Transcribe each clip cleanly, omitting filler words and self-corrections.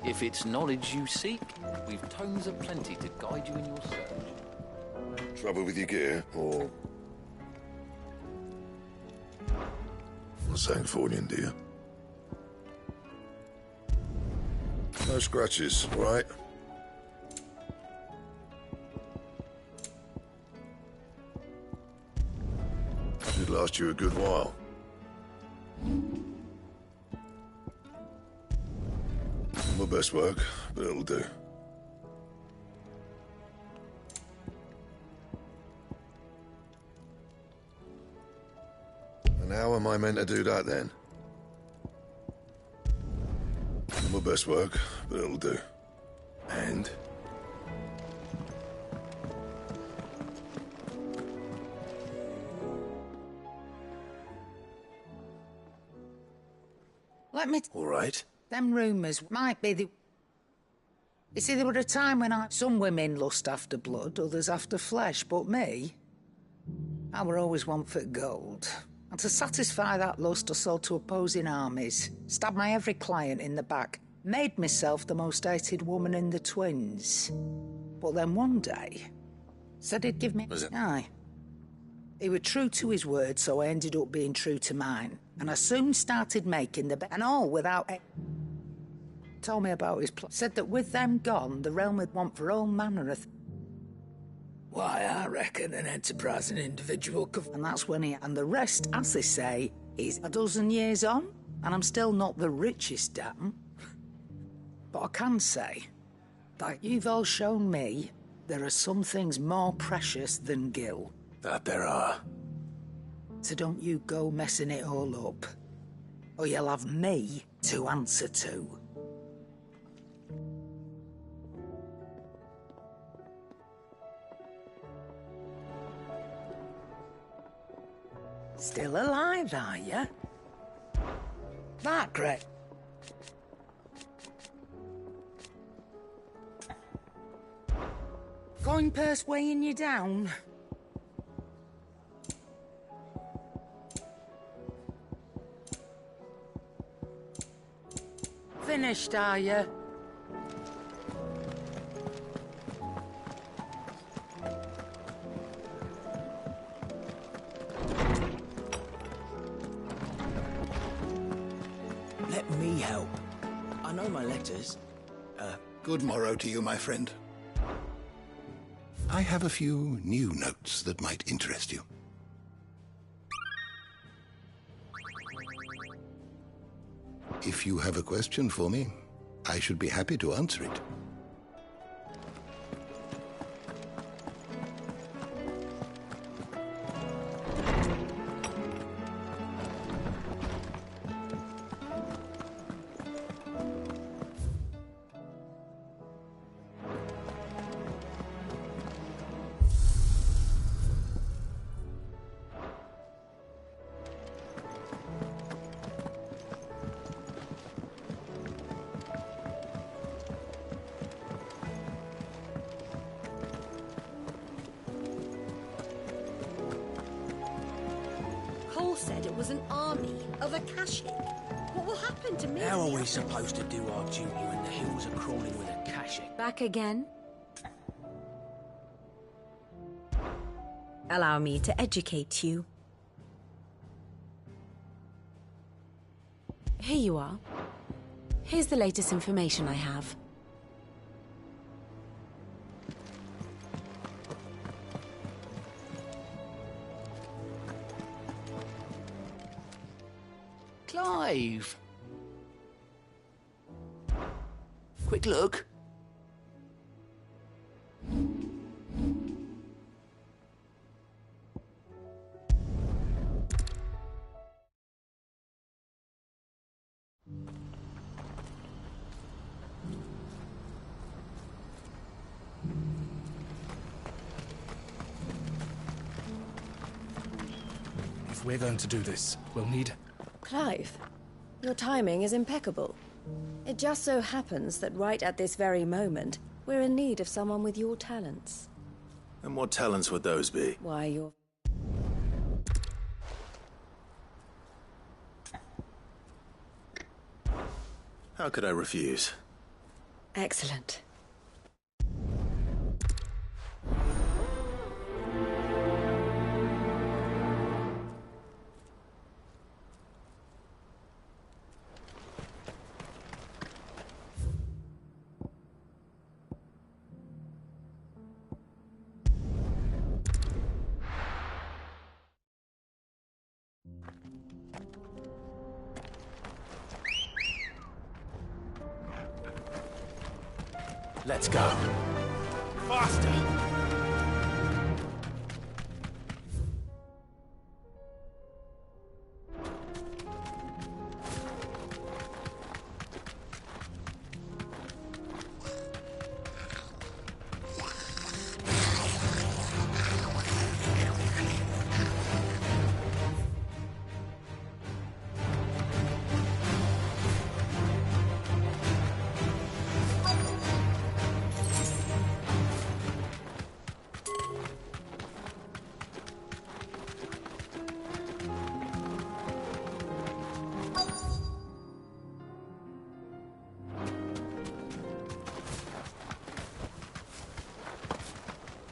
If it's knowledge you seek, we've tomes aplenty to guide you in your search. Trouble with your gear, or... Sangforian, do you? No scratches, right? Should last you a good while. My best work, but it'll do. And how am I meant to do that then? My best work, but it'll do. And? Let me... All right. Them rumours might be the... You see, there were a time when some women lust after blood, others after flesh, but me, I were always one for gold. And to satisfy that lust, I sold to opposing armies, stabbed my every client in the back, made myself the most hated woman in the twins. But then one day, said he'd give me... Was it? Aye. He was true to his word, so I ended up being true to mine. And I soon started making the... And all without... Told me about his plan. Said that with them gone, the realm would want for all manner of... Why, I reckon an enterprising individual could... And that's when he... And the rest, as they say, is a dozen years on, and I'm still not the richest damn. But I can say that you've all shown me there are some things more precious than Gil. That there are. So don't you go messing it all up, or you'll have me to answer to. Still alive, are you? That great. Coin purse weighing you down? Finished, are you? Let me help. I know my letters. Good morrow to you, my friend. I have a few new notes that might interest you. If you have a question for me, I should be happy to answer it. Cole said it was an army of Akashic. What will happen to me? How are we supposed to do our duty when the hills are crawling with Akashic? Back again? Allow me to educate you. Here you are. Here's the latest information I have. Clive! Quick look. If we're going to do this, we'll need... Clive, your timing is impeccable. It just so happens that right at this very moment, we're in need of someone with your talents. And what talents would those be? Why, you're... How could I refuse? Excellent. Let's go. Faster!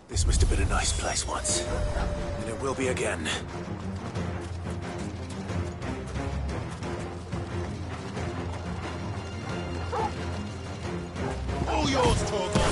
This must have been a nice place once. And it will be again. All yours, Torgal!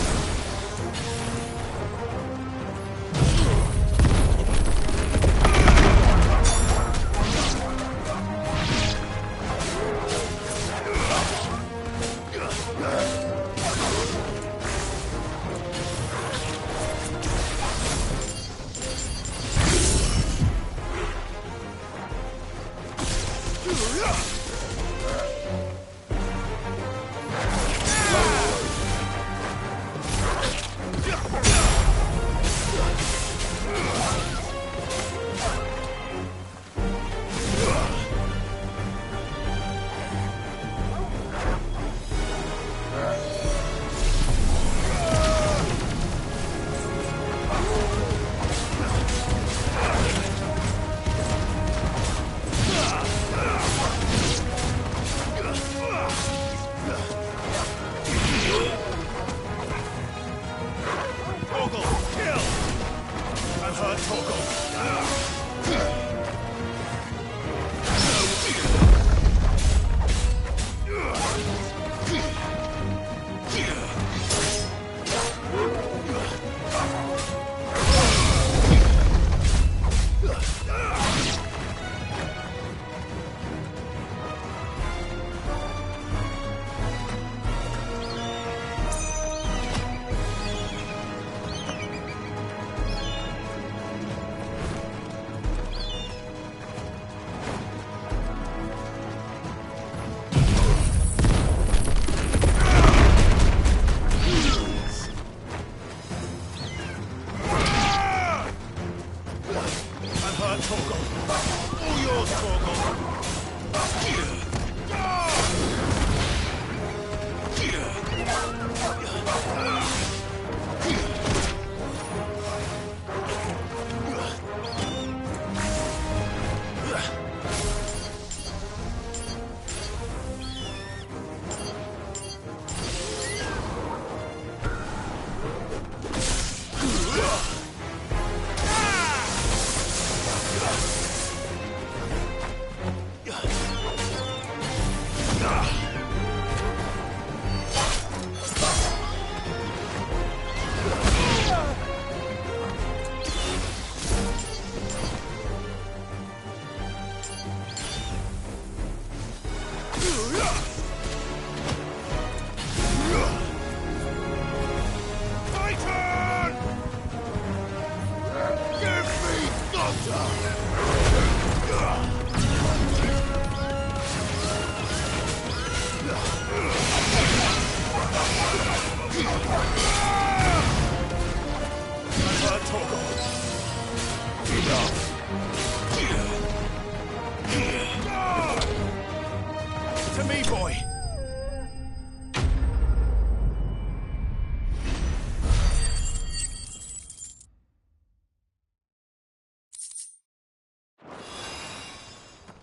To me, boy!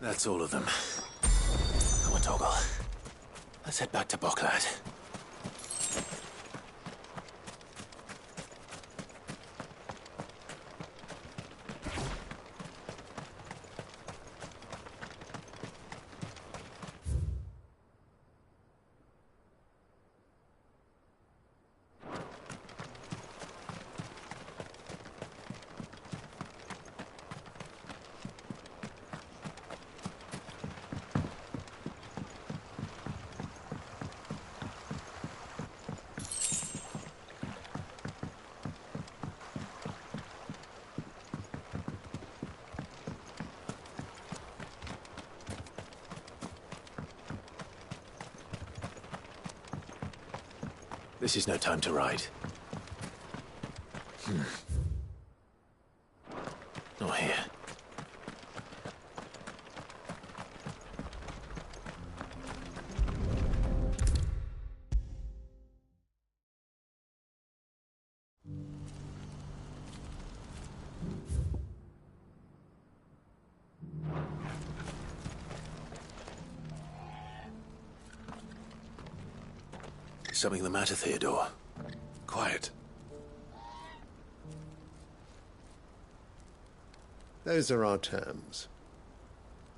That's all of them. Come on, Torgal. Let's head back to Boklad. This is no time to ride. Not here. Something the matter, Theodore? Quiet. Those are our terms.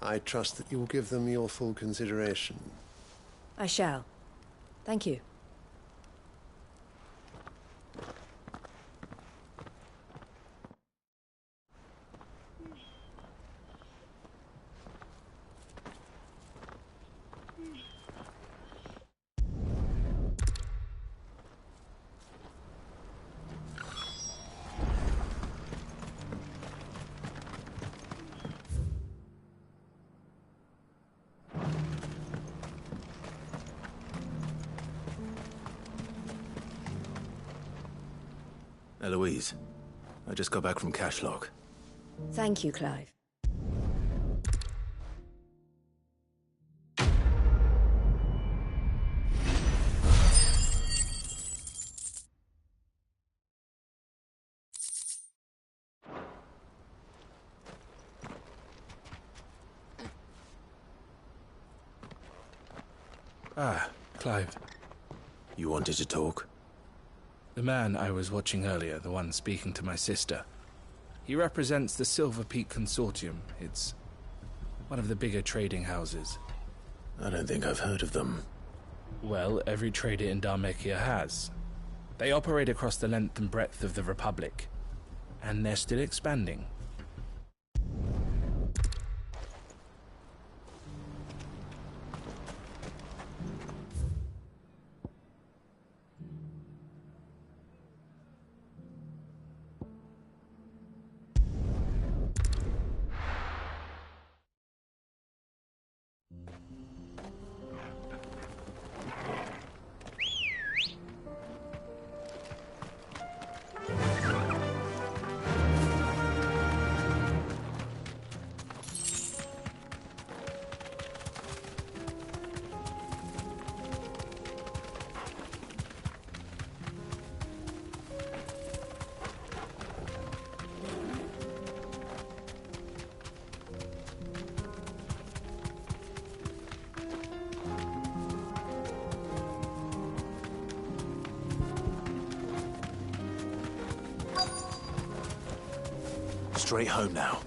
I trust that you will give them your full consideration. I shall. Thank you. Eloise, I just got back from Cashlock. Thank you, Clive. Ah, Clive. You wanted to talk? The man I was watching earlier, the one speaking to my sister, he represents the Silver Peak Consortium. It's one of the bigger trading houses. I don't think I've heard of them. Well, every trader in Dharmekia has. They operate across the length and breadth of the Republic, and they're still expanding. Straight home now.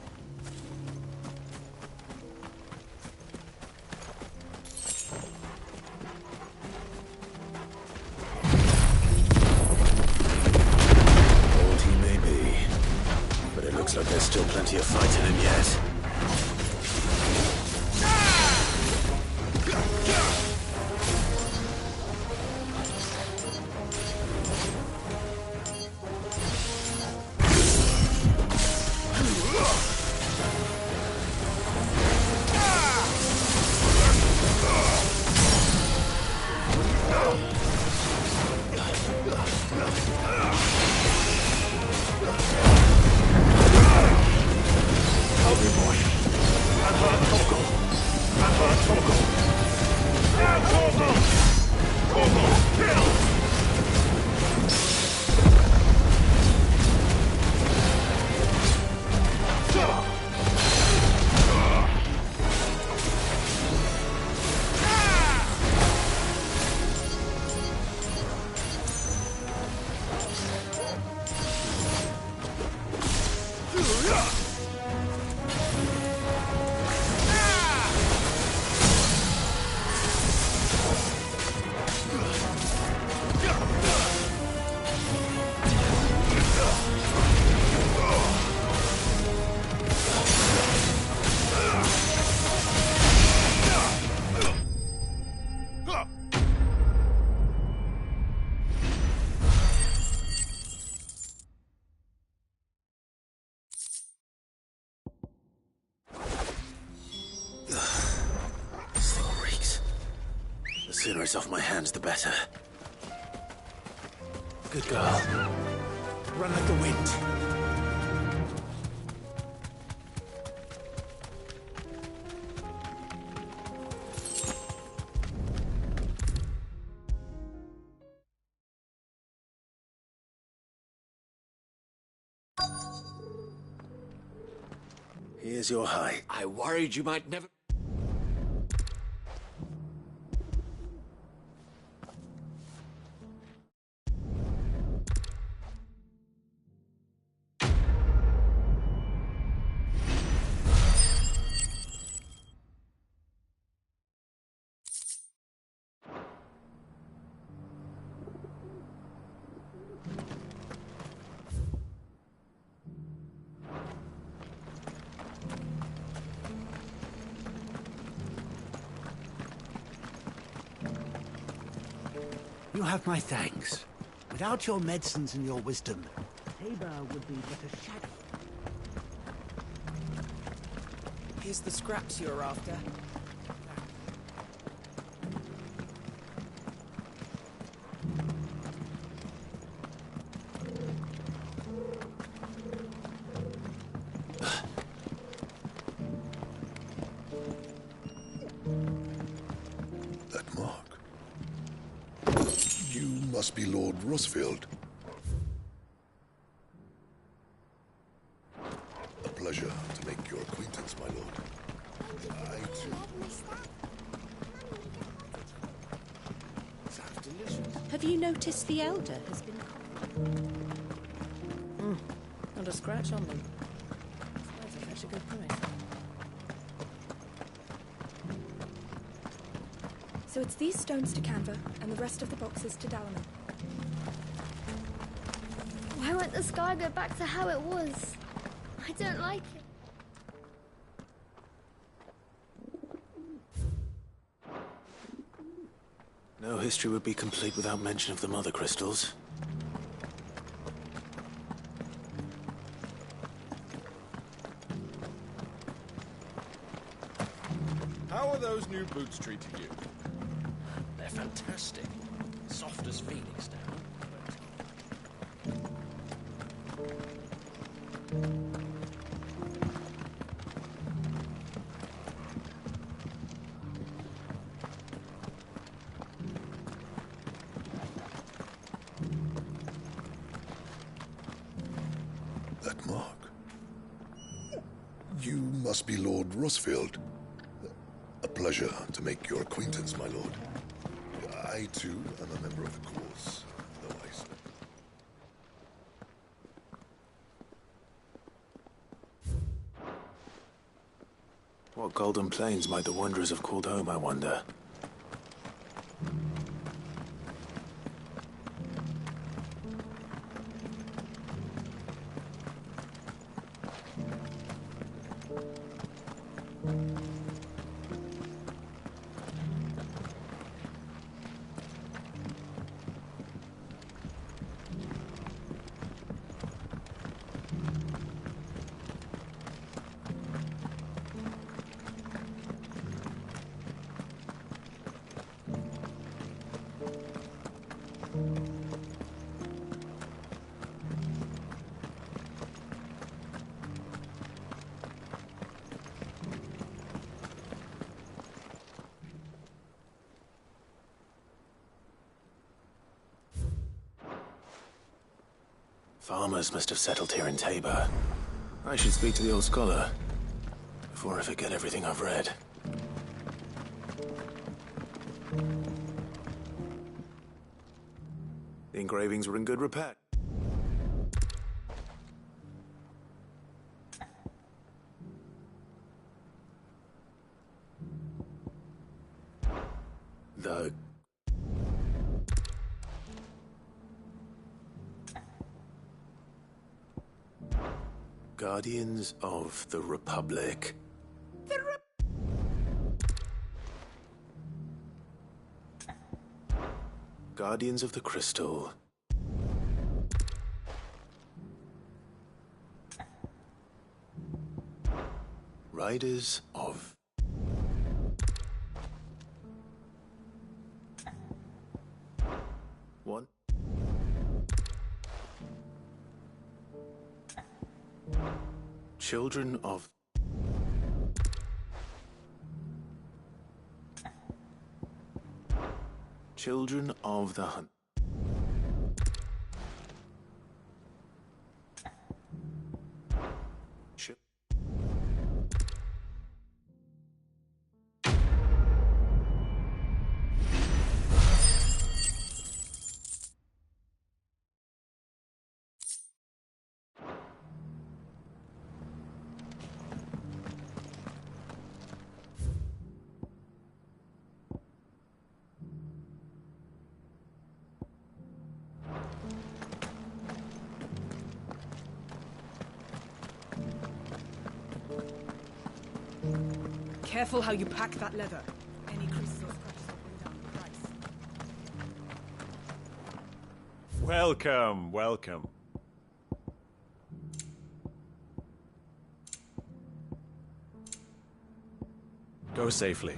Old he may be, but it looks like there's still plenty of fight in him yet. The sooner it's off my hands, the better. Good girl. Run like the wind. Here's your high. I worried you might never... You have my thanks. Without your medicines and your wisdom, Tabor would be but a shadow. Here's the scraps you're after. That mark. You must be Lord Rosfield. A pleasure to make your acquaintance, my lord. I too. Sounds delicious. Have you noticed the Elder has been... Not a scratch on them. That's a fetch a good price. So it's these stones to Canva, and the rest of the boxes to Dalaman. Why won't the sky go back to how it was? I don't like it. No history would be complete without mention of the mother crystals. How are those new boots treating you? They're fantastic. Soft as Phoenix down. That mark. You must be Lord Rosfield. A pleasure to make your acquaintance, my lord. I, too, am a member of the course, though I slept. What golden plains might the wanderers have called home, I wonder? Farmers must have settled here in Tabor. I should speak to the old scholar before I forget everything I've read. The engravings were in good repair. The Guardians of the Republic. Guardians of the Crystal. Riders of... One. Children of... Children of the Hunt. Careful how you pack that leather. Any creases or scratches will bring down the price. Welcome, welcome. Go safely.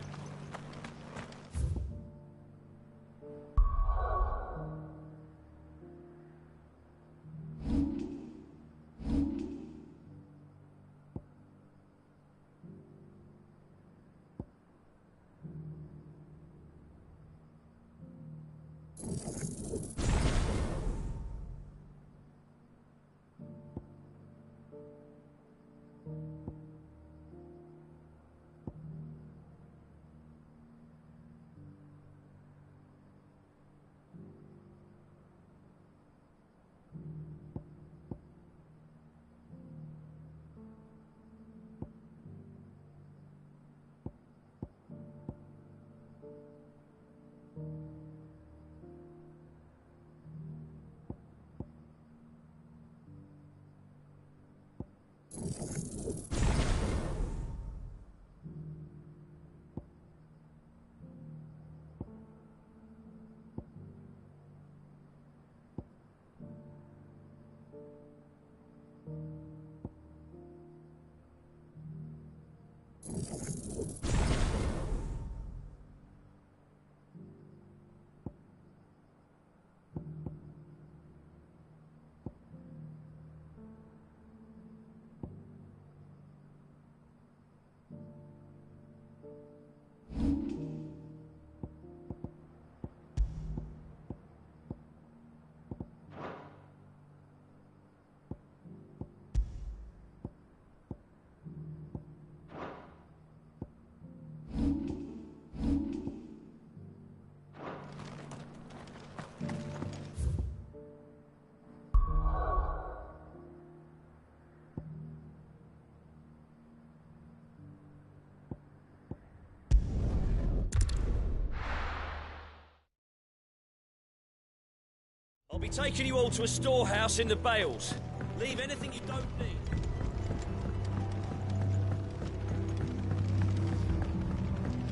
I'll be taking you all to a storehouse in the Bales. Leave anything you don't need.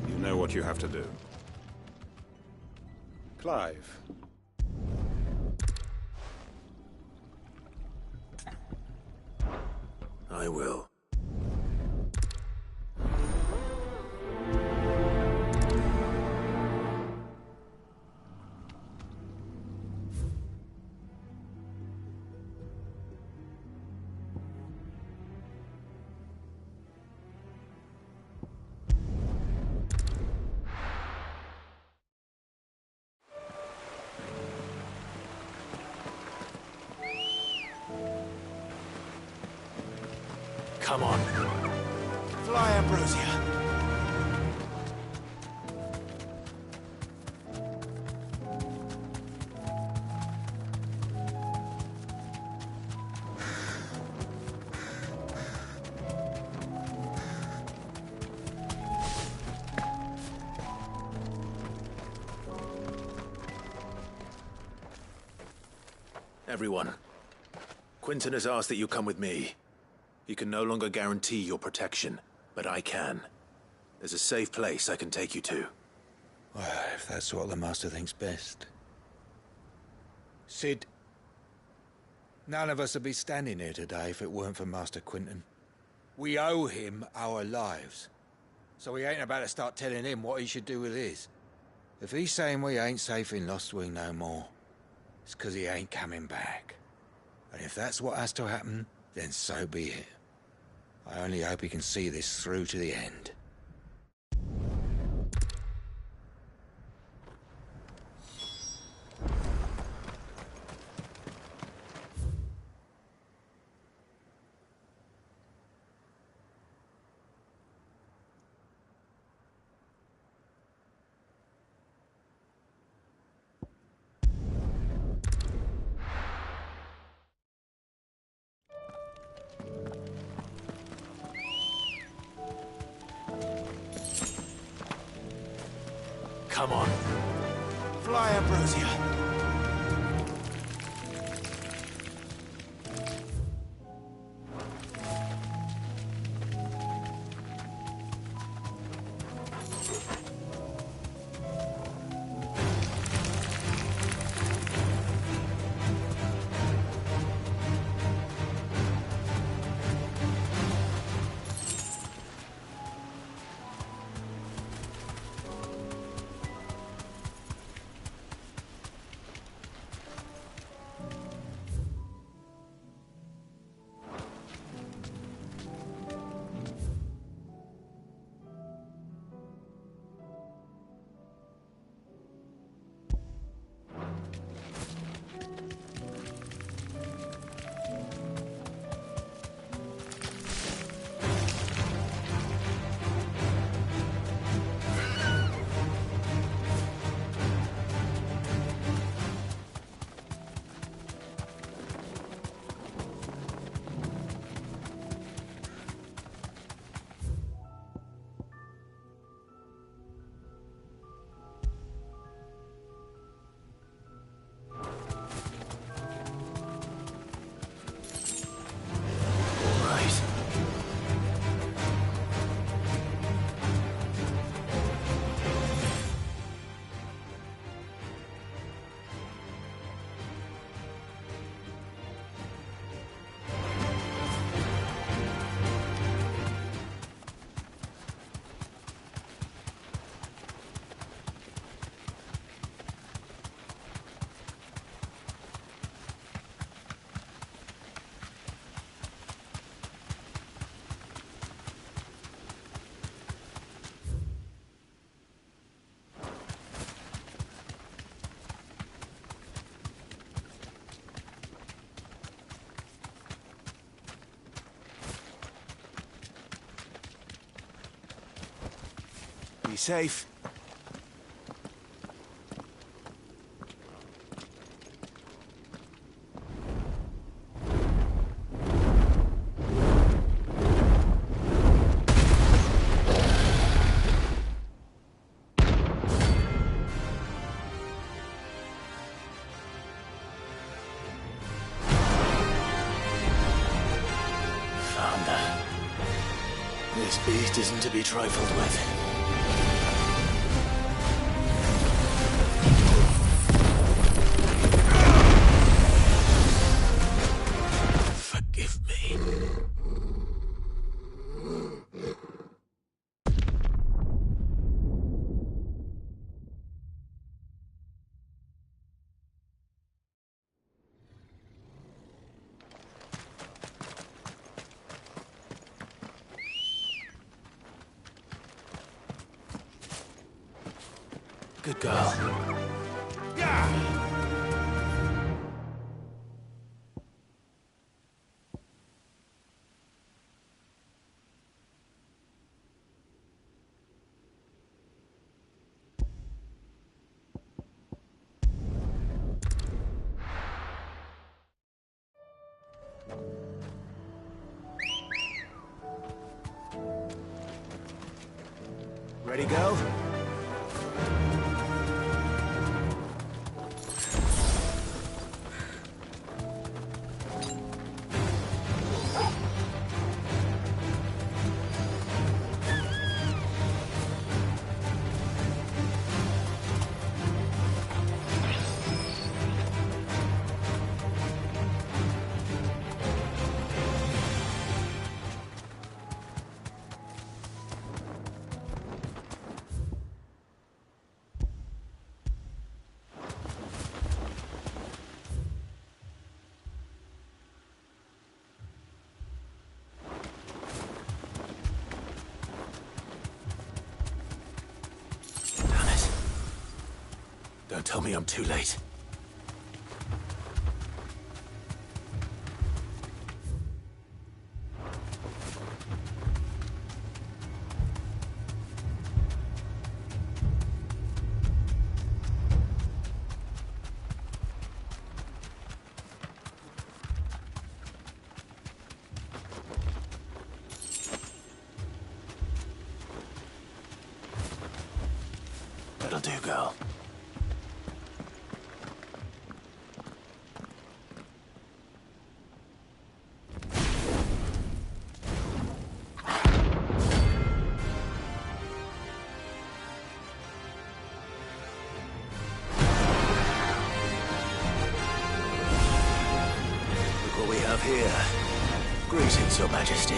You know what you have to do. Clive. I will. Come on. Fly, Ambrosia. Everyone, Quentin has asked that you come with me. He can no longer guarantee your protection, but I can. There's a safe place I can take you to. Well, if that's what the Master thinks best. Sid, none of us would be standing here today if it weren't for Master Quentin. We owe him our lives. So we ain't about to start telling him what he should do with his. If he's saying we ain't safe in Lost Wing no more, it's 'cause he ain't coming back. And if that's what has to happen, then so be it. I only hope he can see this through to the end. Come on. Fly, Ambrosia. Be safe. Found her. This beast isn't to be trifled with. Good girl. Ready, go? Don't tell me I'm too late. That'll do, girl. Look what we have here. Greetings, Your Majesty.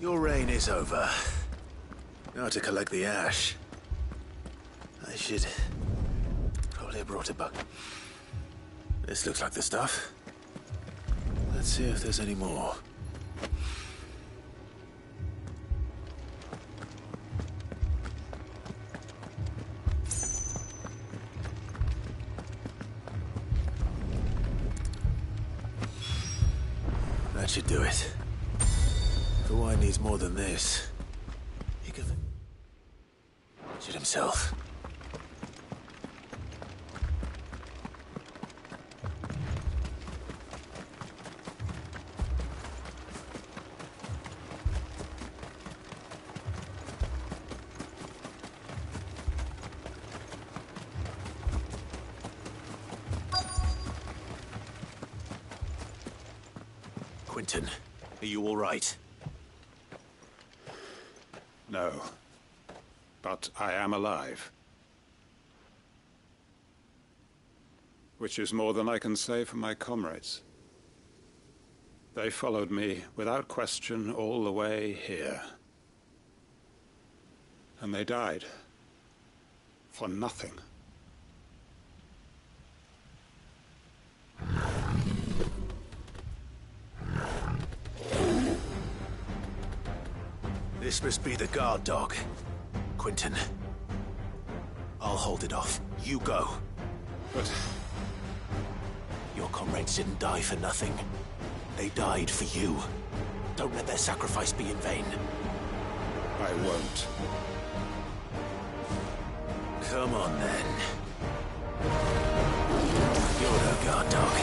Your reign is over. Now to collect the ash. I should probably have brought a bucket. This looks like the stuff. Let's see if there's any more. That should do it. The wine needs more than this. He could shoot himself. Quentin, are you all right? No. But I am alive. Which is more than I can say for my comrades. They followed me without question all the way here. And they died. For nothing. This must be the guard dog. Quentin. I'll hold it off. You go. But your comrades didn't die for nothing. They died for you. Don't let their sacrifice be in vain. I won't. Come on, then. You're no guard dog.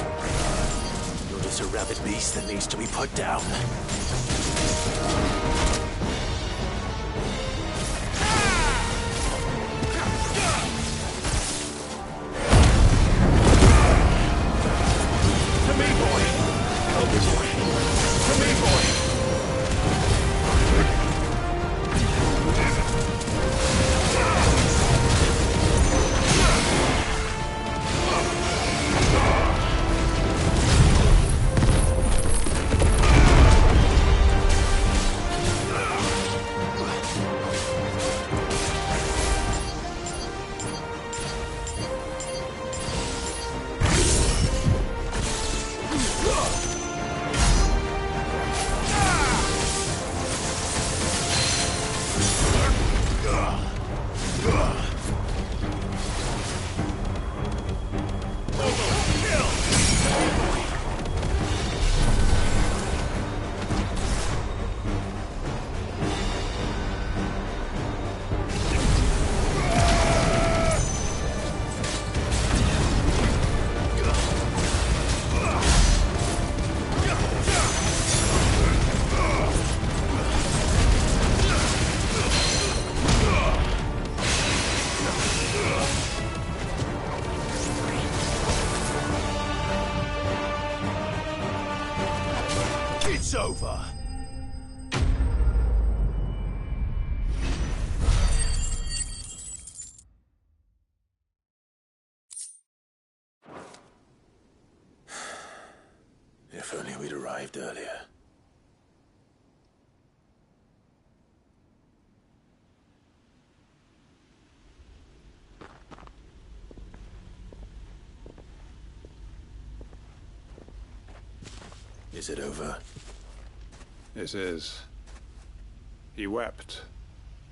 You're just a rabid beast that needs to be put down. It's over. If only we'd arrived earlier. Is it over? It is. He wept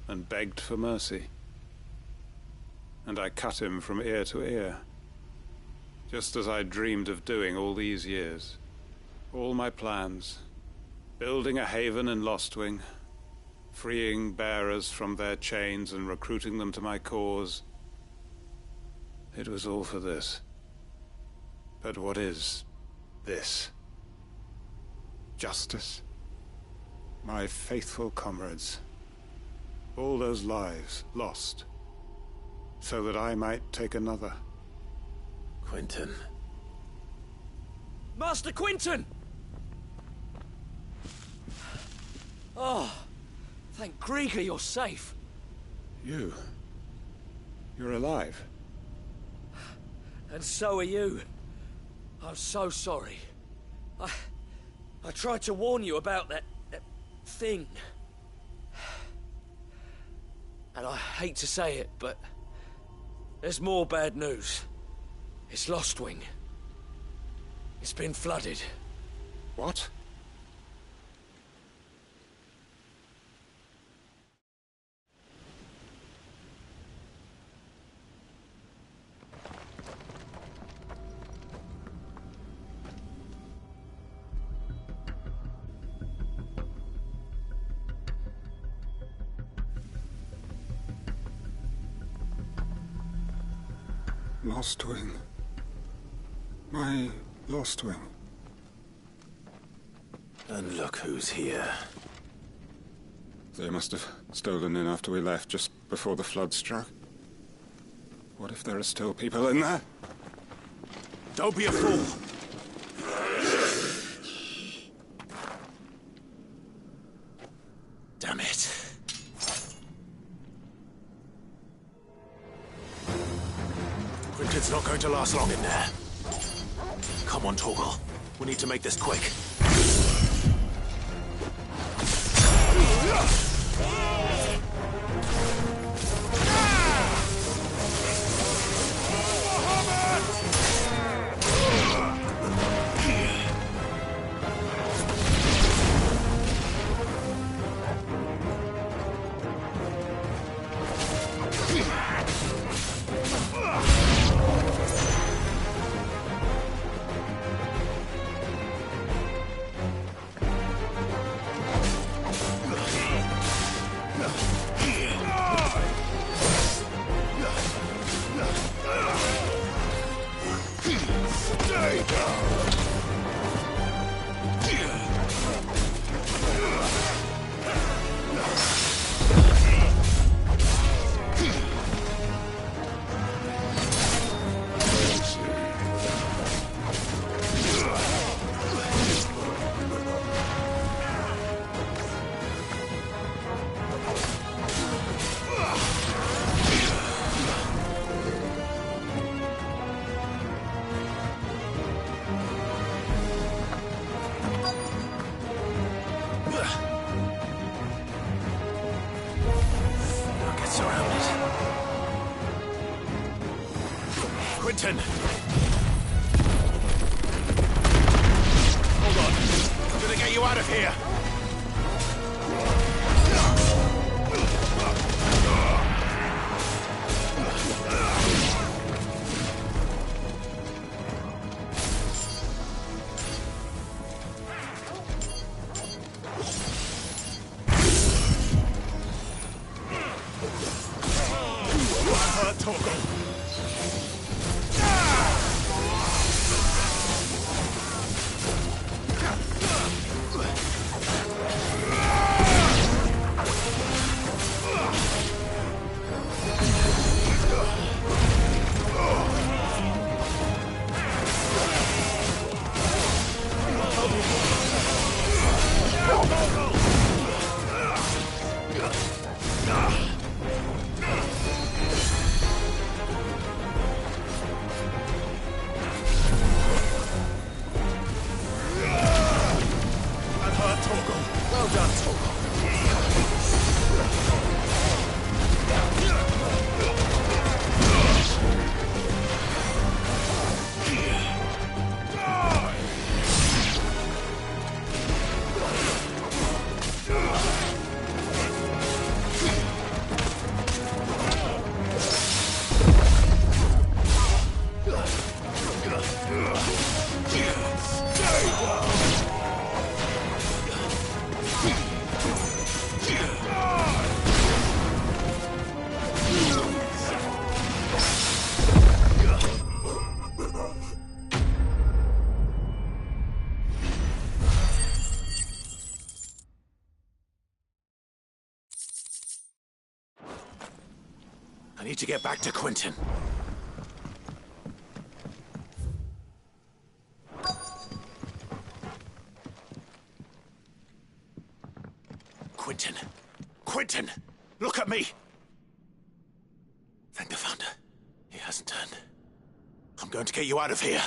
and begged for mercy. And I cut him from ear to ear, just as I dreamed of doing all these years. All my plans, building a haven in Lostwing, freeing bearers from their chains and recruiting them to my cause. It was all for this. But what is this? Justice? My faithful comrades. All those lives lost, so that I might take another. Quentin. Master Quentin! Oh, thank Grieger you're safe. You're alive. And so are you. I'm so sorry. I tried to warn you about that thing. And I hate to say it, but there's more bad news. It's Lostwing. It's been flooded. What? Lostwing. My Lostwing. And look who's here. They must have stolen in after we left, just before the flood struck. What if there are still people in there? Don't be a fool! Damn it. Quentin's not going to last long in there. Come on, Torgal. We need to make this quick. Stay down! Quentin! Hold on. I'm gonna get you out of here! I'm hurt, Torgal. Well done, Torgal. I need to get back to Quentin. Quentin! Quentin! Look at me! Thank the Founder. He hasn't turned. I'm going to get you out of here.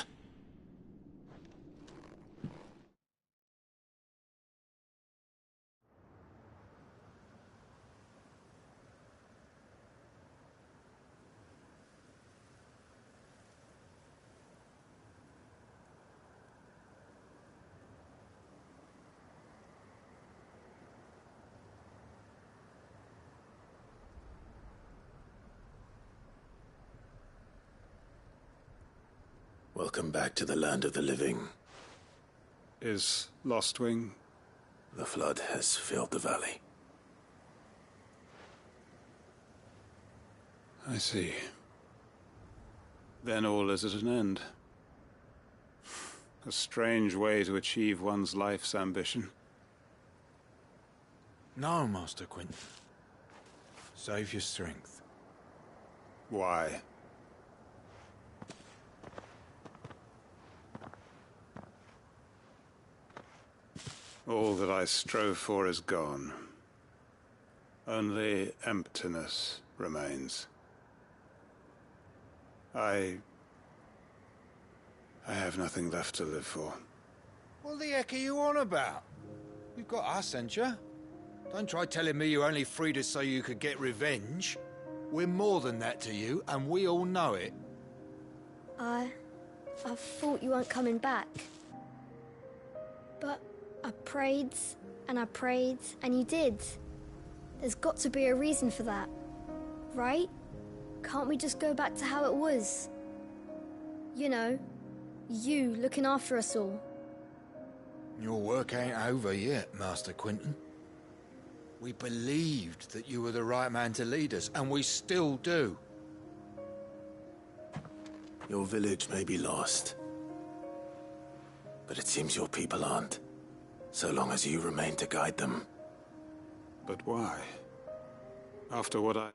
Welcome back to the land of the living. Is Lostwing? The flood has filled the valley. I see. Then all is at an end. A strange way to achieve one's life's ambition. No, Master Quentin. Save your strength. Why? All that I strove for is gone. Only emptiness remains. I have nothing left to live for. What the heck are you on about? You've got us, ain't you? Don't try telling me you only freed us so you could get revenge. We're more than that to you, and we all know it. I thought you weren't coming back. But I prayed, and you did. There's got to be a reason for that, right? Can't we just go back to how it was? You know, you looking after us all. Your work ain't over yet, Master Quentin. We believed that you were the right man to lead us, and we still do. Your village may be lost, But it seems your people aren't. So long as you remain to guide them. But why? After what I...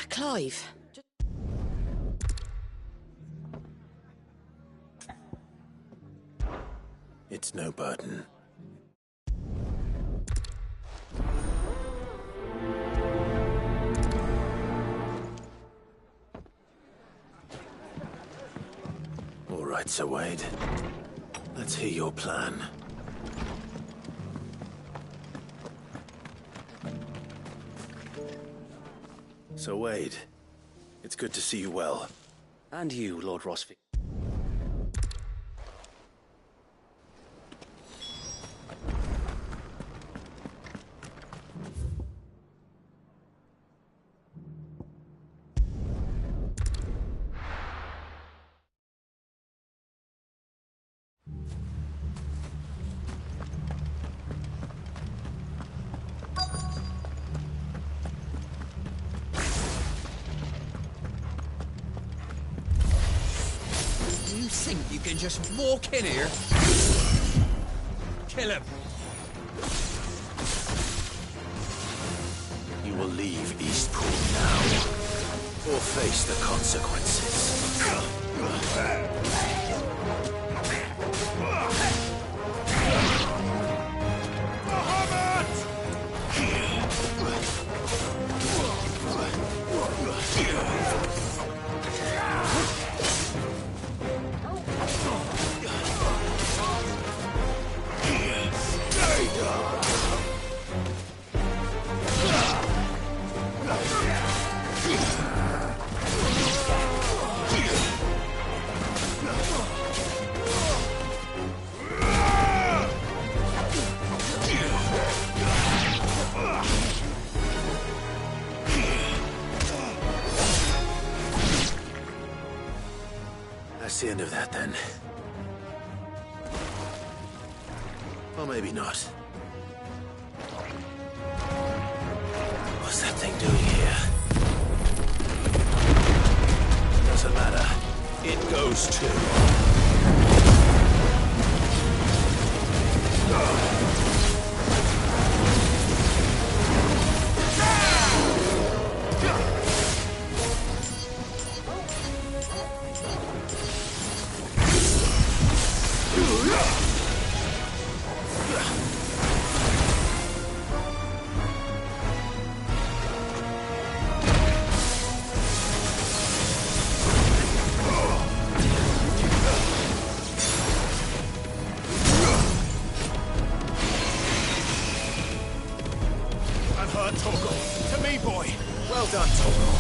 Clive. It's no burden. All right, Sir Wade. Let's hear your plan. So, Wade, it's good to see you well. And you, Lord Rosfield. You think you can just walk in here? Kill him. You will leave Eastpool now, or face the consequences. That's the end of that, then. Or maybe not. What's that thing doing here? Doesn't matter. It goes too. To me, boy. Well done, Torgal.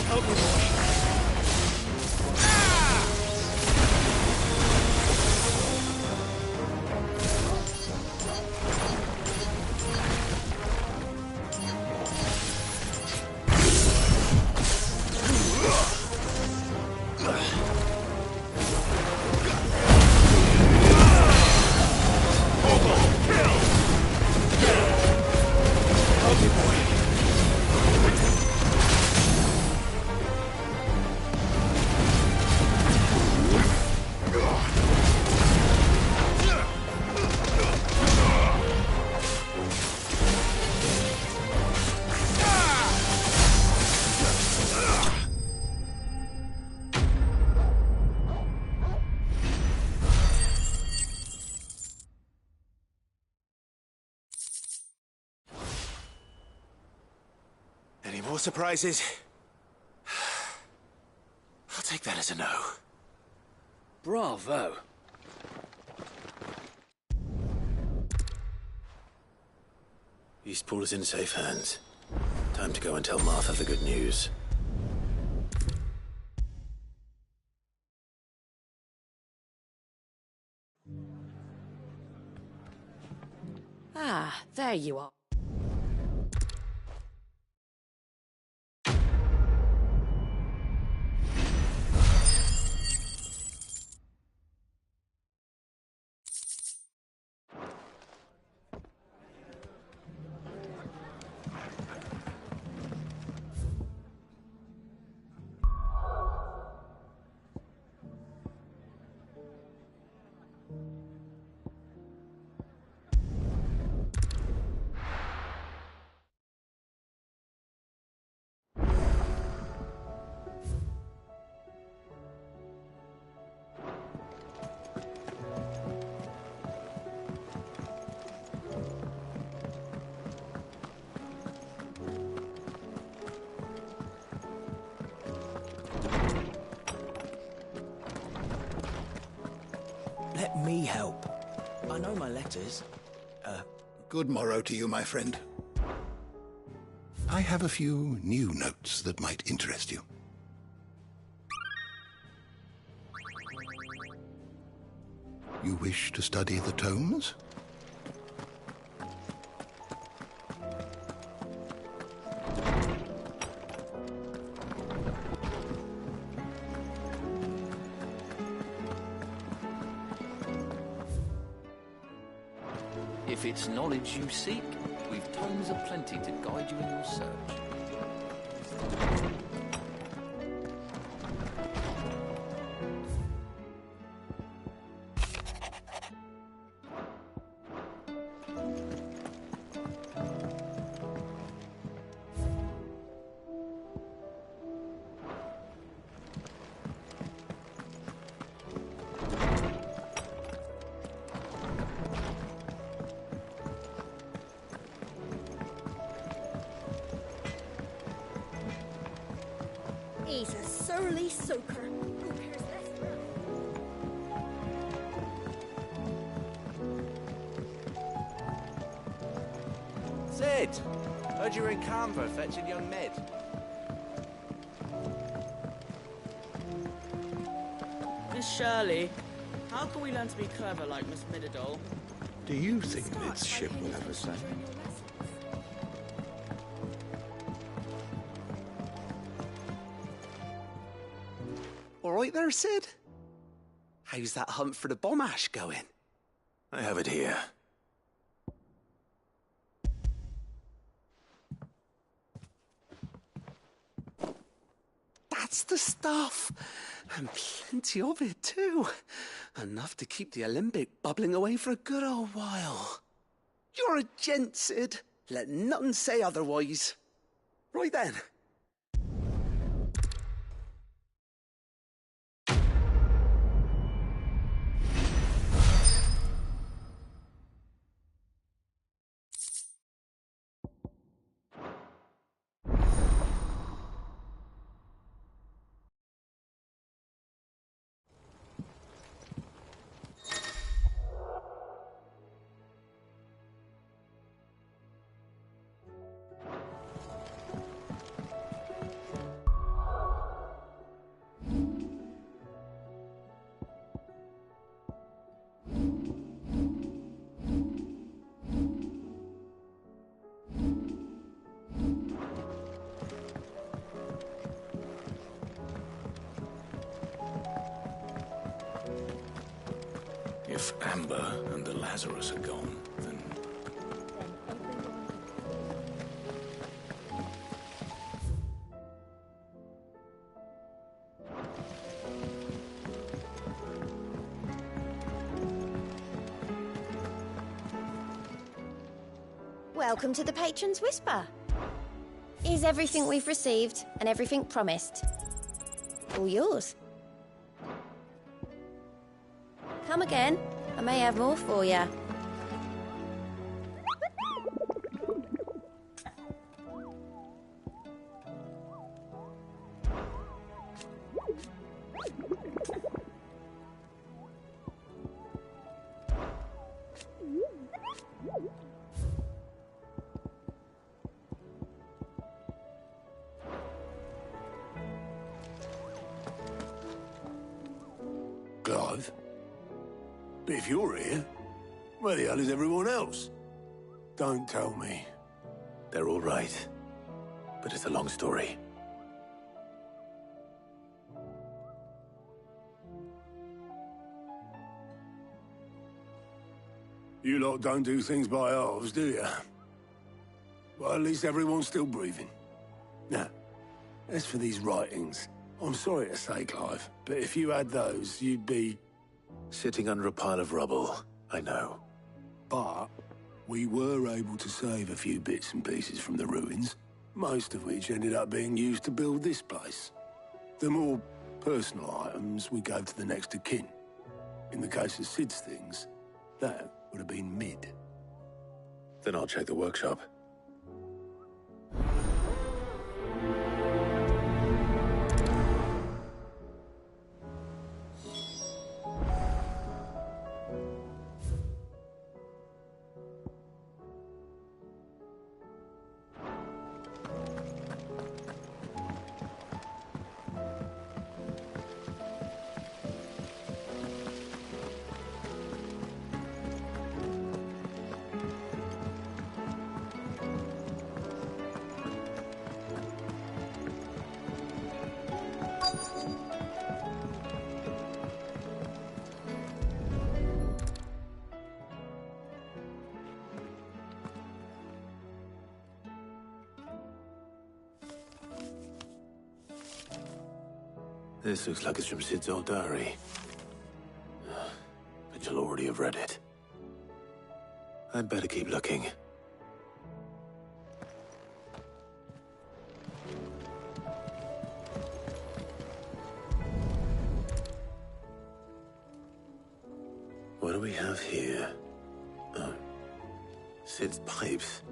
Help me, boy. surprises. I'll take that as a no. Bravo. Eastpool is in safe hands. Time to go and tell Martha the good news. Ah, there you are. Let me help. I know my letters. Good morrow to you, my friend. I have a few new notes that might interest you. You wish to study the tomes? If it's knowledge you seek, we've tomes aplenty to guide you in your search. He's a surly soaker. Who cares less now? Sid! Heard you were in Canva fetching young Med. Miss Shirley, how can we learn to be clever like Miss Midadol? Do you think this ship will ever sink? All right there, Sid? How's that hunt for the bomb ash going? I have it here. That's the stuff. And plenty of it, too. Enough to keep the Olympic bubbling away for a good old while. You're a gent, Sid. Let nothing say otherwise. Right then. If Amber and the Lazarus are gone, then... Welcome to the Patron's Whisper. Is everything we've received and everything promised all yours? Come again. I may have more for you. Clive. But if you're here, where the hell is everyone else? Don't tell me. They're all right. But it's a long story. You lot don't do things by halves, do you? Well, at least everyone's still breathing. Now, as for these writings, I'm sorry to say, Clive, but if you had those, you'd be... Sitting under a pile of rubble, I know. But we were able to save a few bits and pieces from the ruins, most of which ended up being used to build this place. The more personal items we gave to the next of kin. In the case of Sid's things, that would have been Mid. Then I'll check the workshop. This looks like it's from Sid's old diary. But you'll already have read it. I'd better keep looking. What do we have here? Oh, Sid's pipes.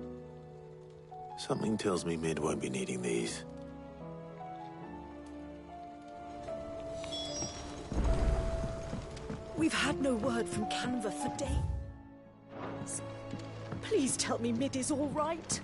Something tells me Mid won't be needing these. We've had no word from Canva for days. Please tell me Mid is all right.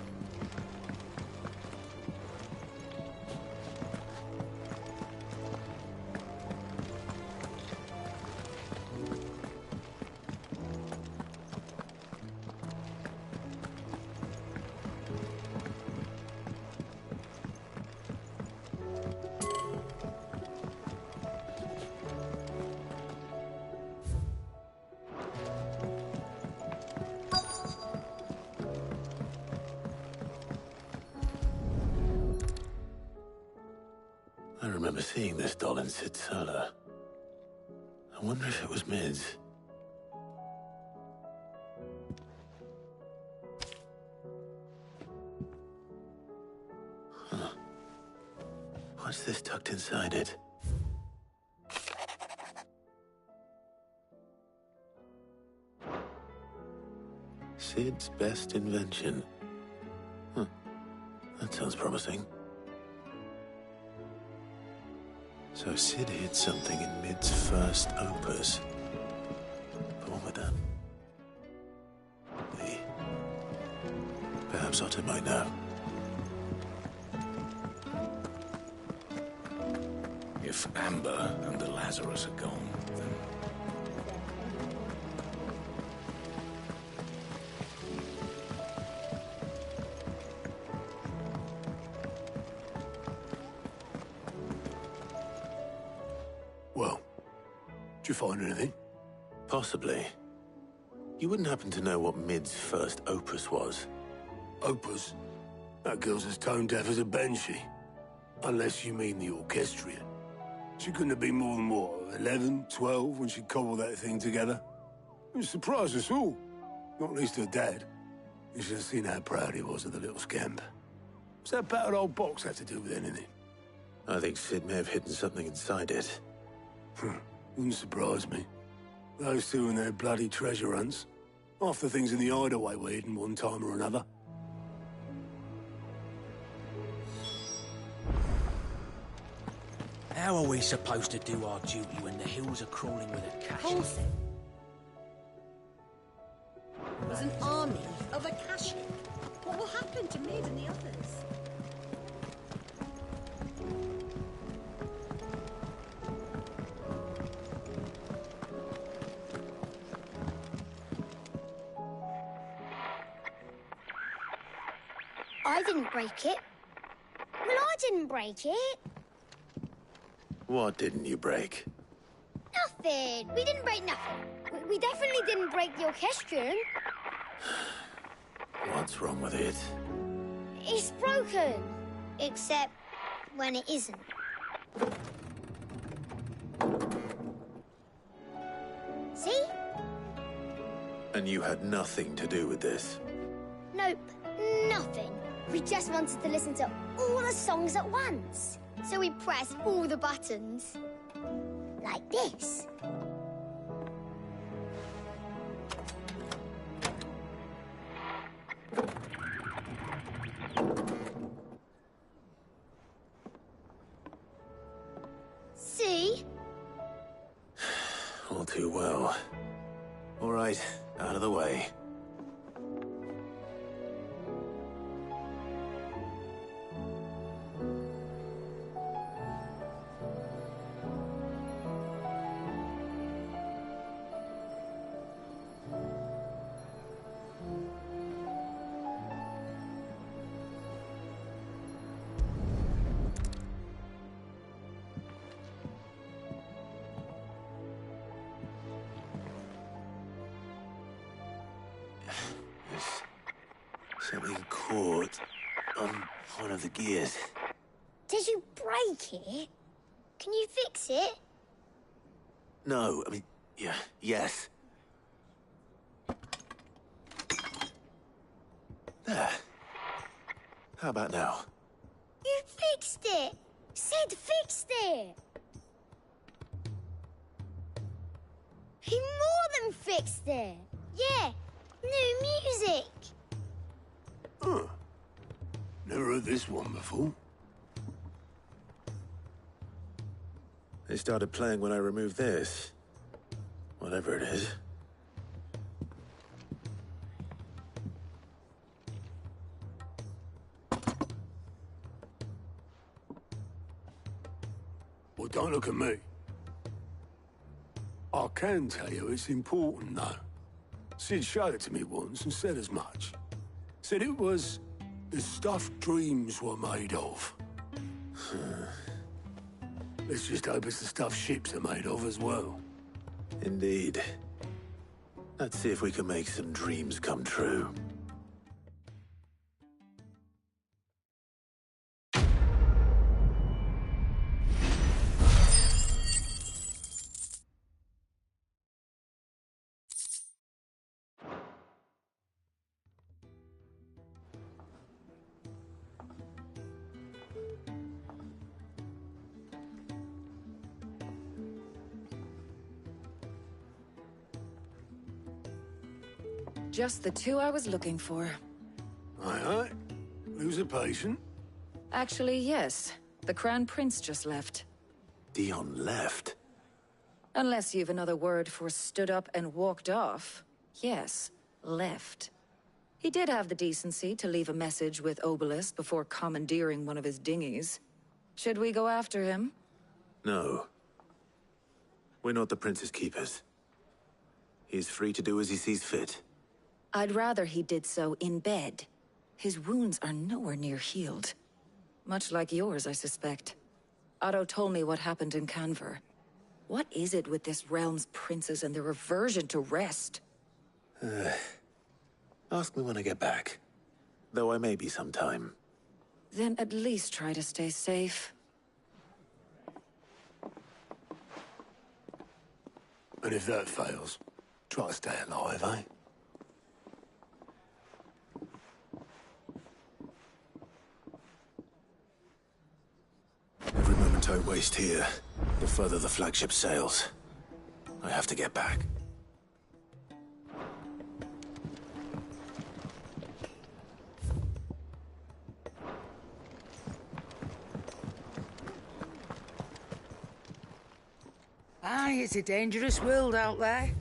I remember seeing this doll in Sid's cellar. I wonder if it was Mid's. Huh. What's this tucked inside it? Sid's best invention. Huh. That sounds promising. So Sid hid something in Mid's first opus. But what with that? Perhaps Otter might know. If Amber and the Lazarus are gone, then... Well, did you find anything? Possibly. You wouldn't happen to know what Mid's first opus was? Opus? That girl's as tone deaf as a banshee. Unless you mean the orchestrion. She couldn't have been more than, what, 11, 12 when she cobbled that thing together? It surprised us all. Not least her dad. You should have seen how proud he was of the little scamp. What's that battered old box have to do with anything? I think Sid may have hidden something inside it. Wouldn't surprise me. Those two and their bloody treasure hunts. Half the things in the hideaway were hidden one time or another. How are we supposed to do our duty when the hills are crawling with a cache? Colson was an army of Akashic. What will happen to Mid and the others? I didn't break it. Well, I didn't break it. What didn't you break? Nothing. We didn't break nothing. We definitely didn't break the orchestrion. What's wrong with it? It's broken. Except when it isn't. See? And you had nothing to do with this? Nope, nothing. We just wanted to listen to all the songs at once. So we pressed all the buttons. Like this. See? All too well. All right, out of the way. Something caught on one of the gears. Did you break it? Can you fix it? No, I mean, yeah, yes. There. How about now? You fixed it! Sid fixed it! He more than fixed it! Yeah, new music! Huh. Never heard this one before. They started playing when I removed this. Whatever it is. Well, don't look at me. I can tell you it's important, though. Sid showed it to me once and said as much. Said it was the stuff dreams were made of. Let's just hope it's the stuff ships are made of as well. Indeed. Let's see if we can make some dreams come true. Just the two I was looking for. Aye. Who's a patient? Actually, yes. The Crown Prince just left. Dion left? Unless you've another word for stood up and walked off. Yes, left. He did have the decency to leave a message with Obelisk before commandeering one of his dinghies. Should we go after him? No. We're not the Prince's keepers. He's free to do as he sees fit. I'd rather he did so in bed. His wounds are nowhere near healed. Much like yours, I suspect. Otto told me what happened in Canver. What is it with this realm's princes and their aversion to rest? Ask me when I get back. Though I may be sometime. Then at least try to stay safe. And if that fails, try to stay alive, eh? Every moment I waste here, the further the flagship sails. I have to get back. Aye, it's a dangerous world out there.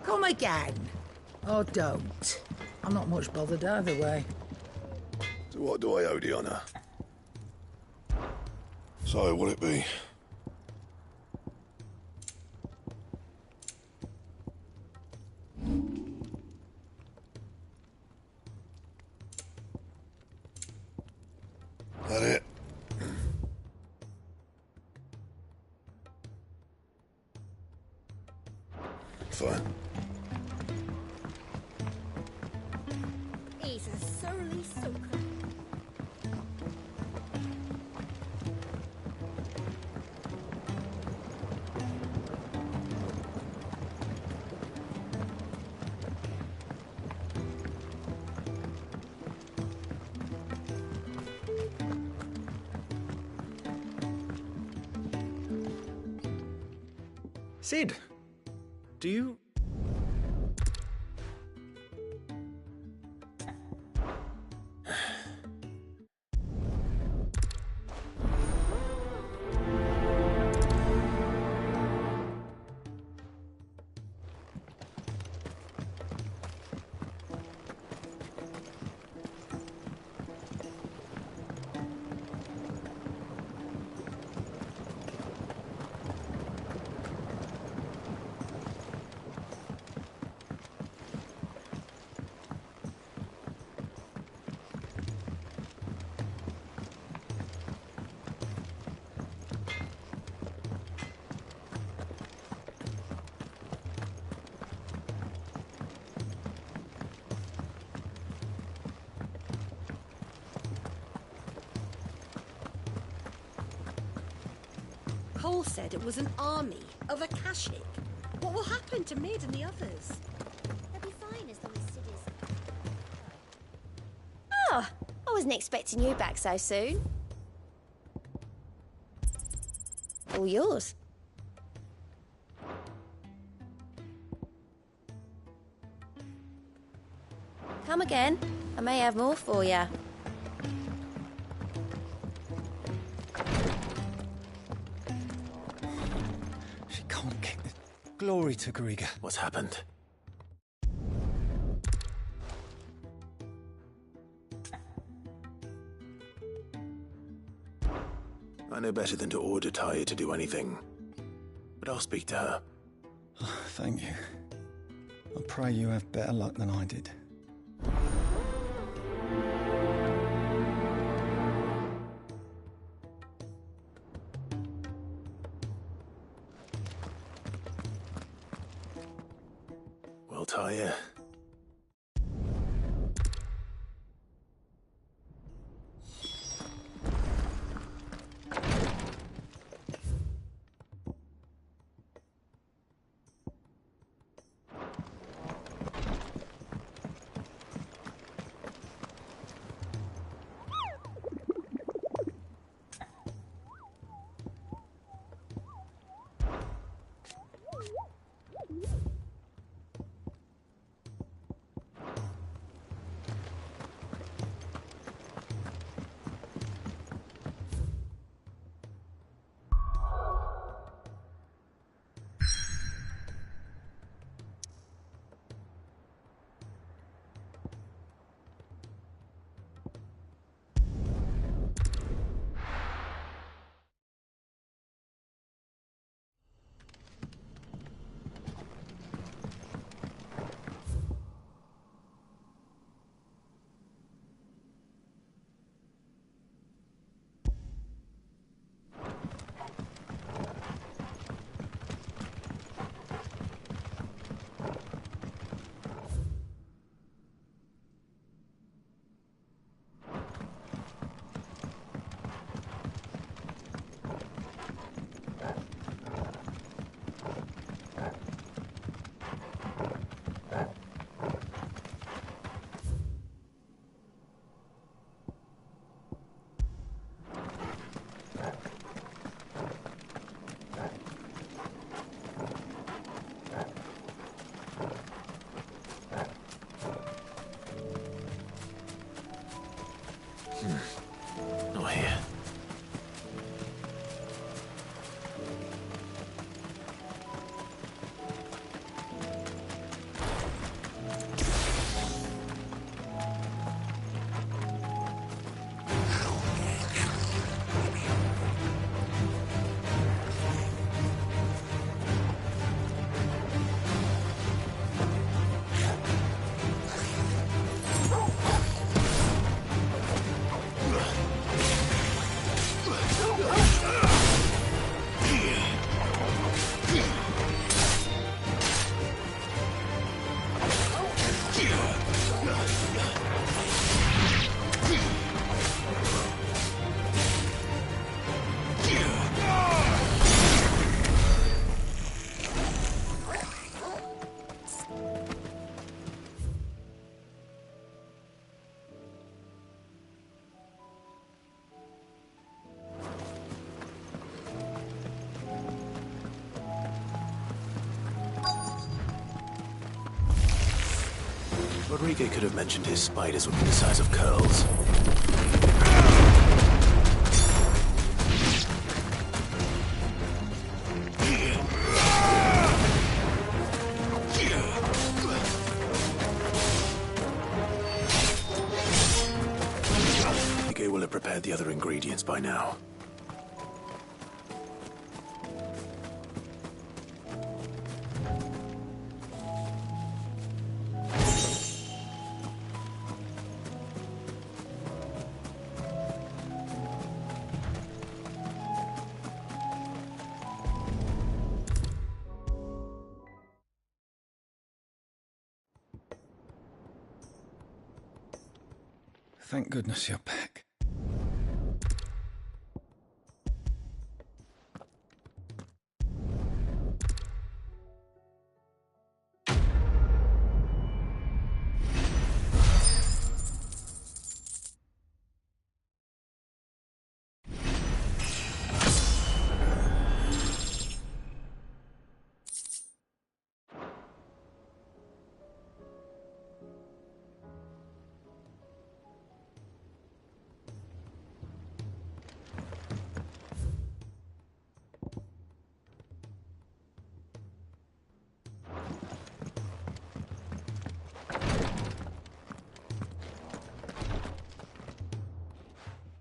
Come again. Or don't. I'm not much bothered either way. So what do I owe the honour? So, will it be? That it? Fine. He's a surly soaker. Sid, do you... Cole said it was an army of Akashic. What will happen to Mid and the others? They'll be fine as long as Sid is. Oh, I wasn't expecting you back so soon. All yours. Come again. I may have more for you. She can't kick the glory to Gariga. What's happened? I know better than to order Taya to do anything, but I'll speak to her. Thank you. I pray you have better luck than I did. Well, Taya. Rodriguez could have mentioned his spiders would be the size of curls. Rodriguez will have prepared the other ingredients by now. Thank goodness you're back.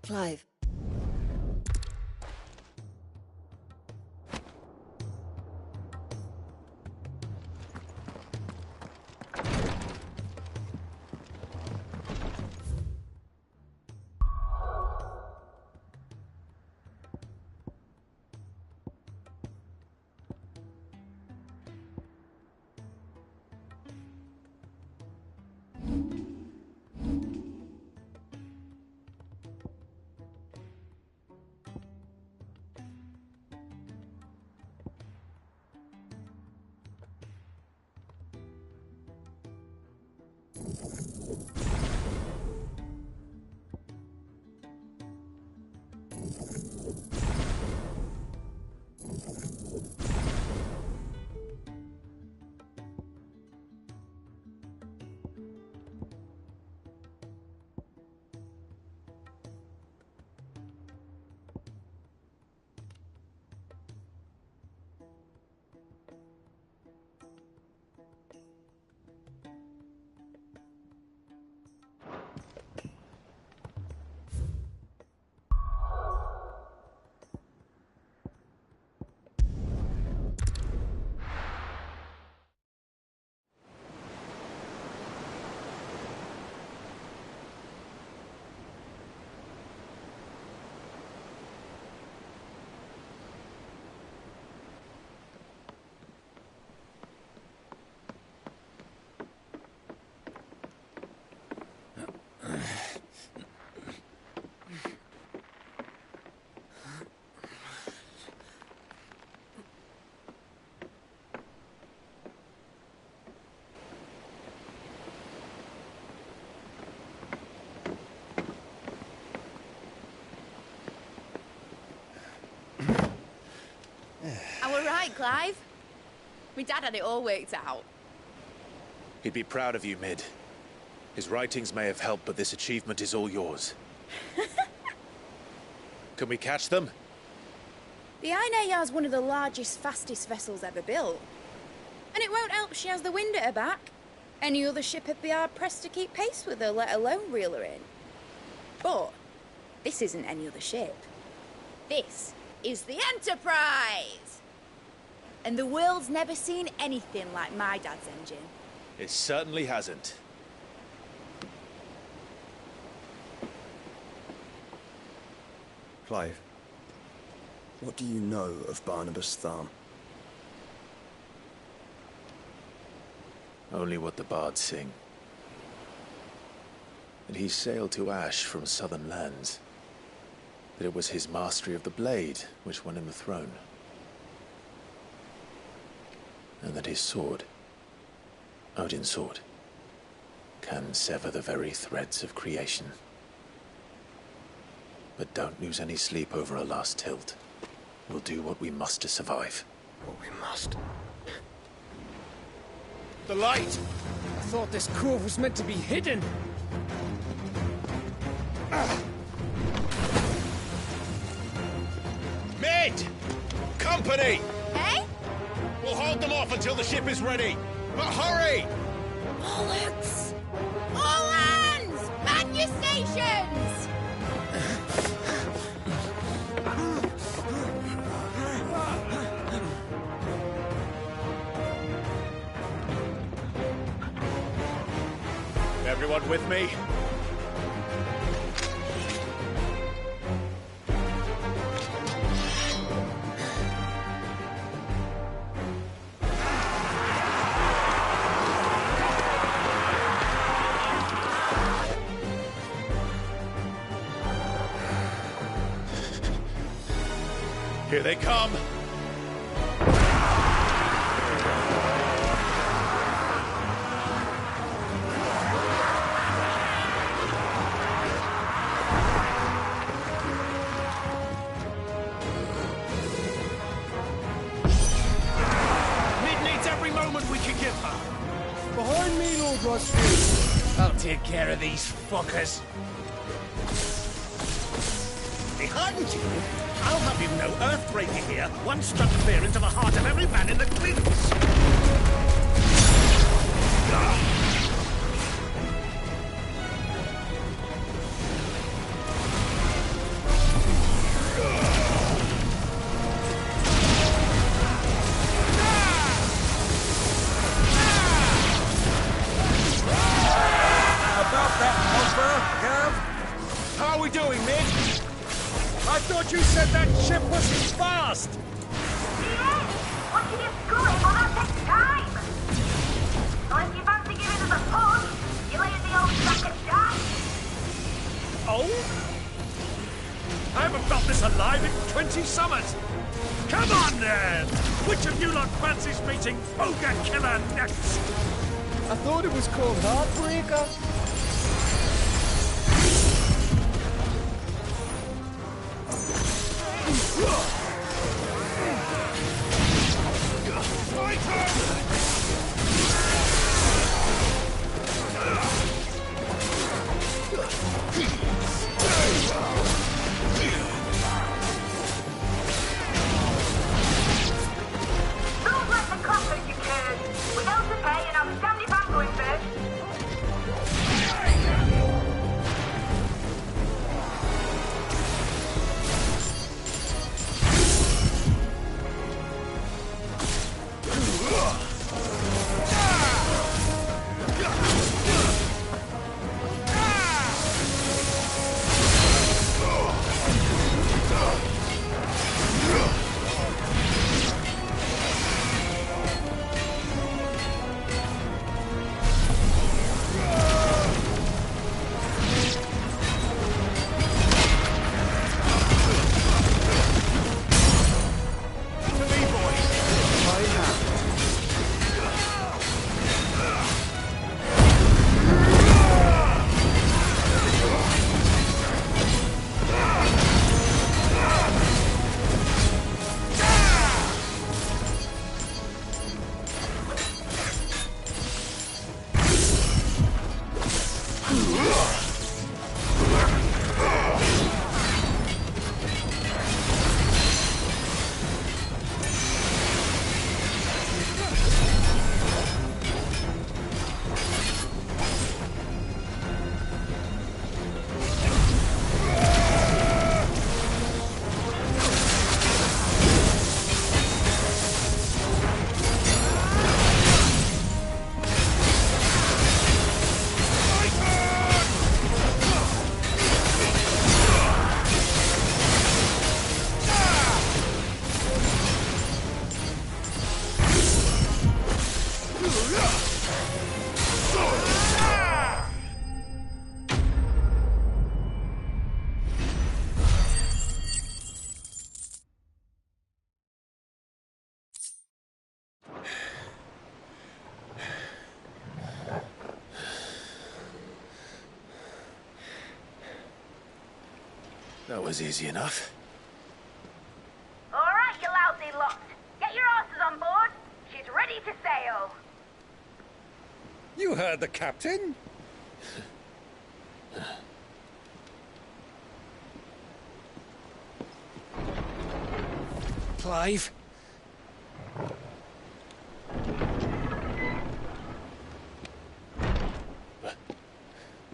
Clive. I were right, Clive. My dad had it all worked out. He'd be proud of you, Mid. His writings may have helped, but this achievement is all yours. Can we catch them? The Aina is one of the largest, fastest vessels ever built. And it won't help she has the wind at her back. Any other ship would be hard-pressed to keep pace with her, let alone reel her in. But this isn't any other ship. This is the Enterprise! And the world's never seen anything like my dad's engine. It certainly hasn't. Clive, what do you know of Barnabas Tharm? Only what the bards sing. That he sailed to Ash from southern lands. That it was his mastery of the blade which won him the throne. And that his sword, Odin's sword, can sever the very threads of creation. But don't lose any sleep over a last tilt. We'll do what we must to survive. What we must. The light! I thought this cove was meant to be hidden. Mid! Company! Hey? We'll hold them off until the ship is ready. But hurry! Bollocks! All hands! Man your stations! Everyone with me? Here they come. Mid needs every moment we can give her. Behind me, Lord Rosfield. I'll take care of these fuckers. Behind you? I'll have you know Earthbreaker here once struck fear into the heart of every man in the Quints. About that offer, Gav? How are we doing, Mid? I thought you said that ship was fast! Yes! Once you get going, well, that takes time! So if you fancy giving us a push, you lay in the old sack of jam. Oh? I haven't felt this alive in 20 summers! Come on, then! Which of you lot fancies meeting Ogre Killer next? I thought it was called Heartbreaker. Don't let the coppers you curd. We're down to pay and I'll stand if I'm going first. That was easy enough. All right, you lousy lot. Get your horses on board. She's ready to sail. You heard the captain. Clive?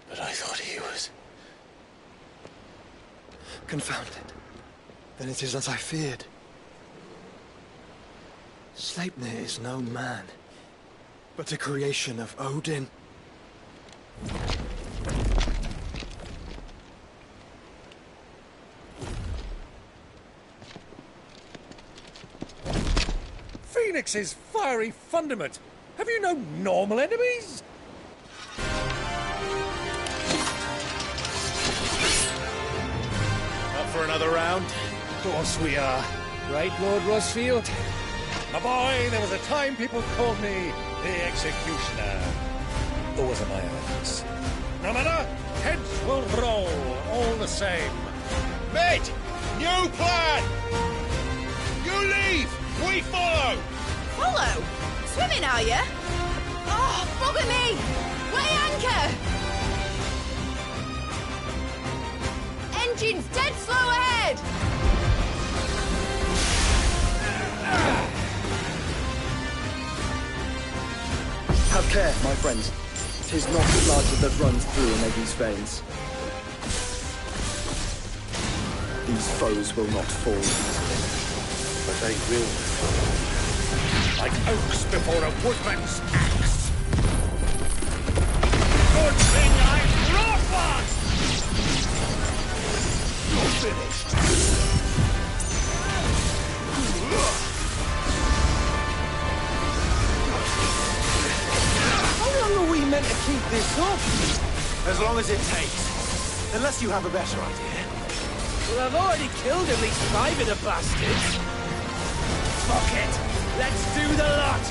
But I thought he was... Confounded. Then it is as I feared. Sleipnir is no man, but a creation of Odin. Phoenix's fiery fundament. Have you no normal enemies? Up for another round? Of course we are. Right, Lord Rosfield? My boy, there was a time people called me the Executioner. Those are my eyes. No matter, heads will roll all the same. Mate! New plan! You leave! We follow! Follow? Swimming, are you? Oh, bugger me! Weigh anchor! Engine's dead slow ahead! Have care, my friends. 'Tis not blood that runs through Omegi's veins. These foes will not fall easily. But they will. Like oaks before a woodman's axe. Good thing I brought one! You're finished. How long are we meant to keep this up? As long as it takes. Unless you have a better idea. Well, I've already killed at least 5 of the bastards. Fuck it! Let's do the lot!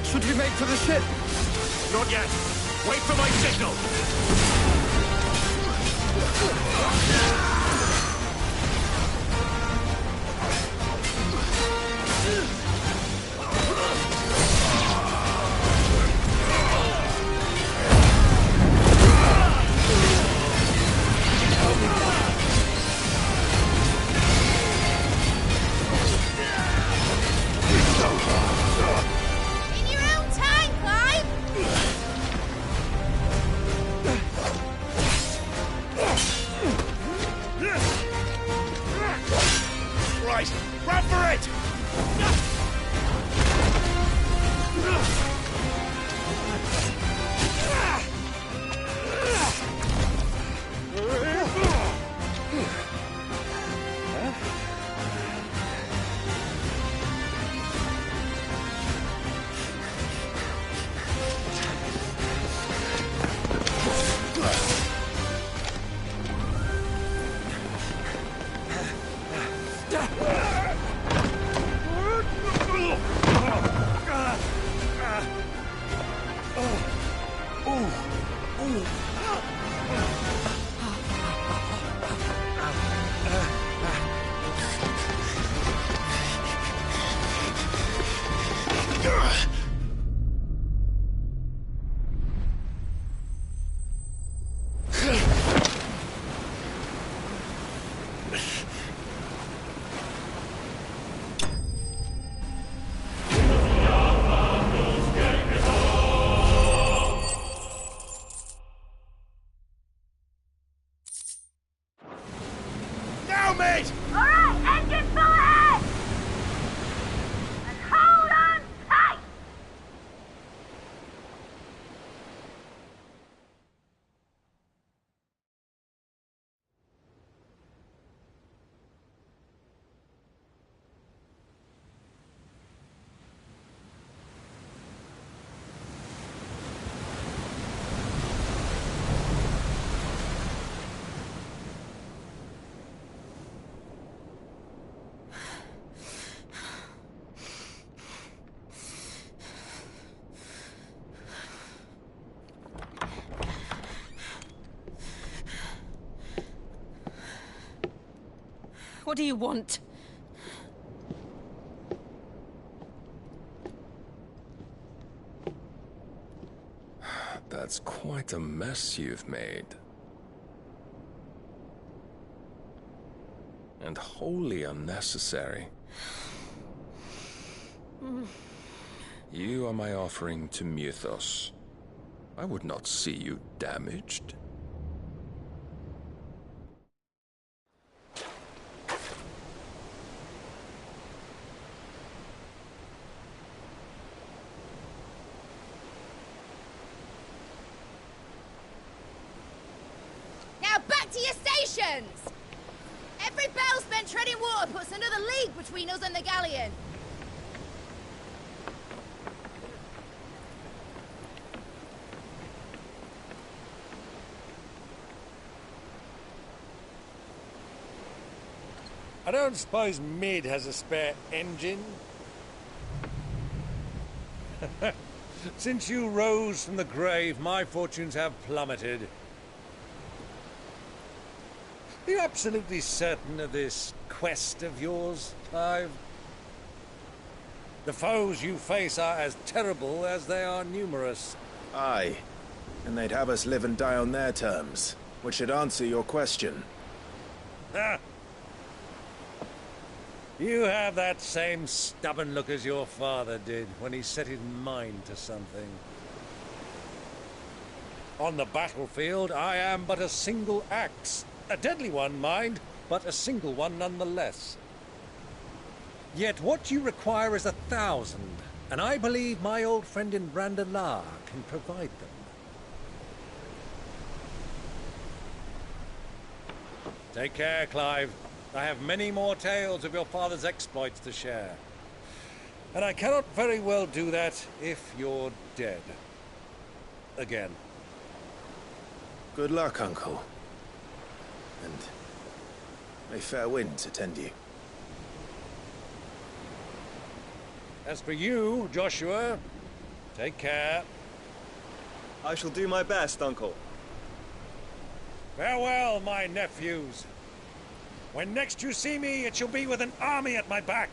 Should we make for the ship? Not yet. Wait for my signal. What do you want? That's quite a mess you've made. And wholly unnecessary. You are my offering to Mythos. I would not see you damaged. Now back to your stations! Every barrel spent treading water puts another league between us and the galleon. I don't suppose Mid has a spare engine? Since you rose from the grave, my fortunes have plummeted. Are you absolutely certain of this quest of yours, Clive? The foes you face are as terrible as they are numerous. Aye. And they'd have us live and die on their terms, which should answer your question. Ha! You have that same stubborn look as your father did when he set his mind to something. On the battlefield, I am but a single axe. A deadly one, mind, but a single one nonetheless. Yet what you require is 1,000, and I believe my old friend in Randalar can provide them. Take care, Clive. I have many more tales of your father's exploits to share. And I cannot very well do that if you're dead. Again. Good luck, Uncle. And may fair winds attend you. As for you, Joshua, take care. I shall do my best, Uncle. Farewell, my nephews. When next you see me, it shall be with an army at my back.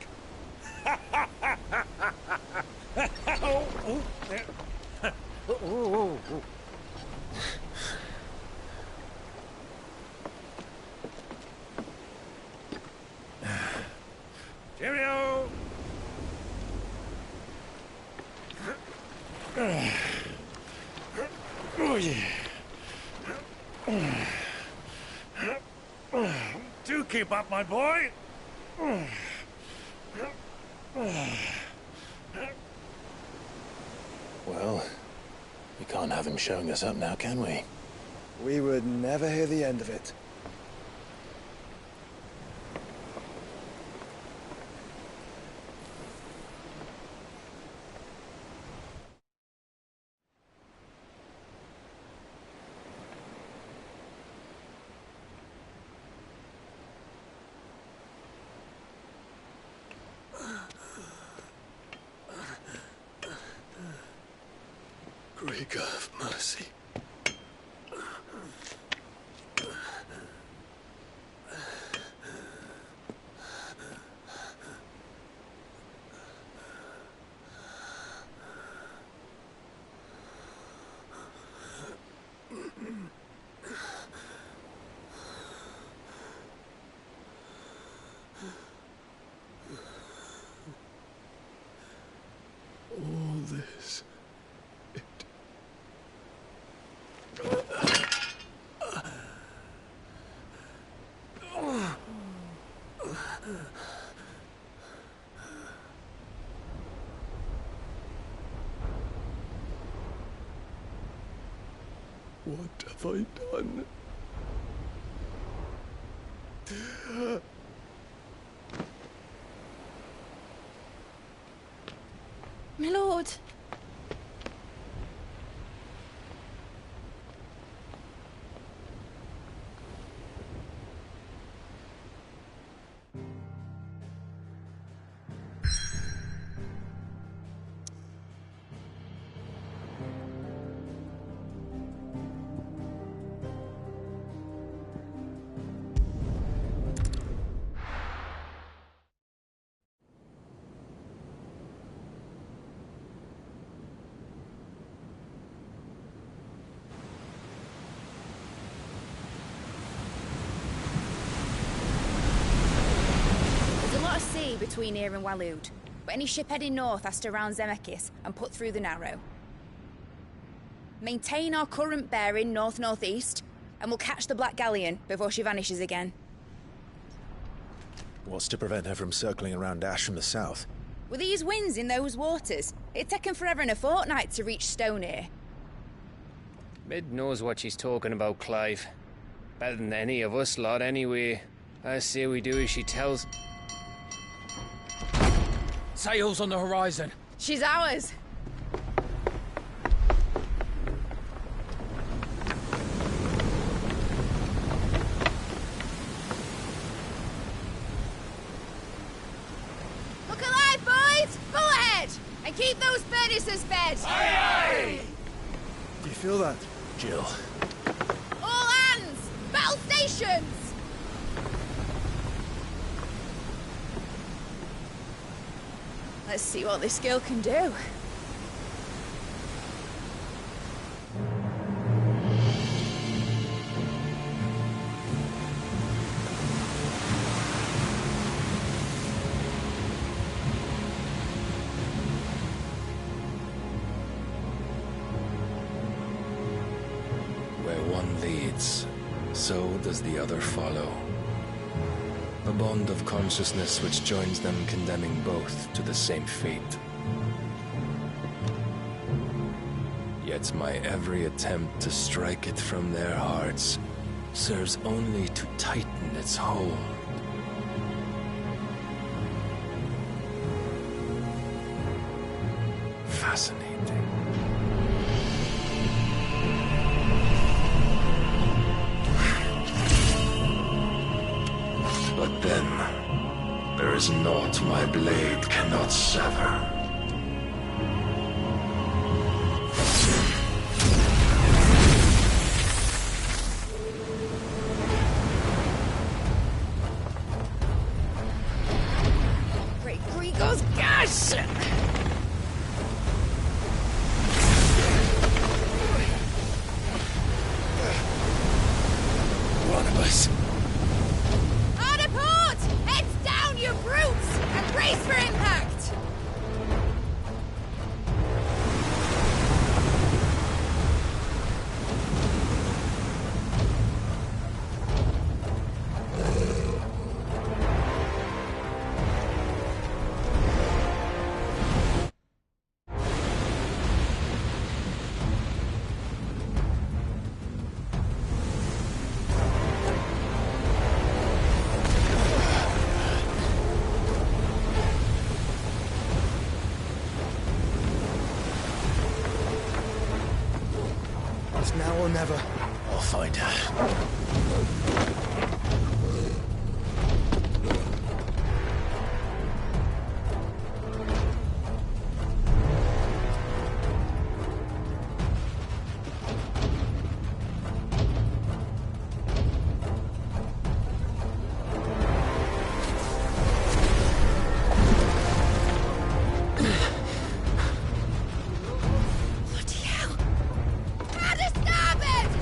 Cheerio! Oh, yeah. Do keep up, my boy. Well, we can't have him showing us up now, can we? We would never hear the end of it. Great God of mercy. All this. What have I done? My lord. between here and Waloed. But any ship heading north has to round Zemeckis and put through the Narrow. Maintain our current bearing north-northeast, and we'll catch the Black Galleon before she vanishes again. What's to prevent her from circling around Ash from the south? With these winds in those waters, it'd taken forever and a fortnight to reach Stonehere. Mid knows what she's talking about, Clive. Better than any of us lot, anyway. I say we do as she tells. Sails on the horizon. She's ours. Look alive, boys! Full ahead! And keep those furnaces fed! Aye, aye! Do you feel that? Jill. All hands! Battle stations! Let's see what this girl can do. Where one leads, so does the other follow. A bond of consciousness which joins them, condemning both to the same fate. Yet my every attempt to strike it from their hearts serves only to tighten its hold. Fascinating. But then, there is naught my blade cannot sever. Great Gregor's gosh! One of us. Hard a port! Heads down, you brutes! And brace for impact! It's now or never. I'll find her. Bloody hell! Hard a starboard!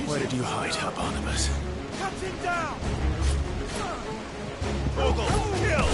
Where did you hide her, Barnabas? Cut him down! Ogle, kill!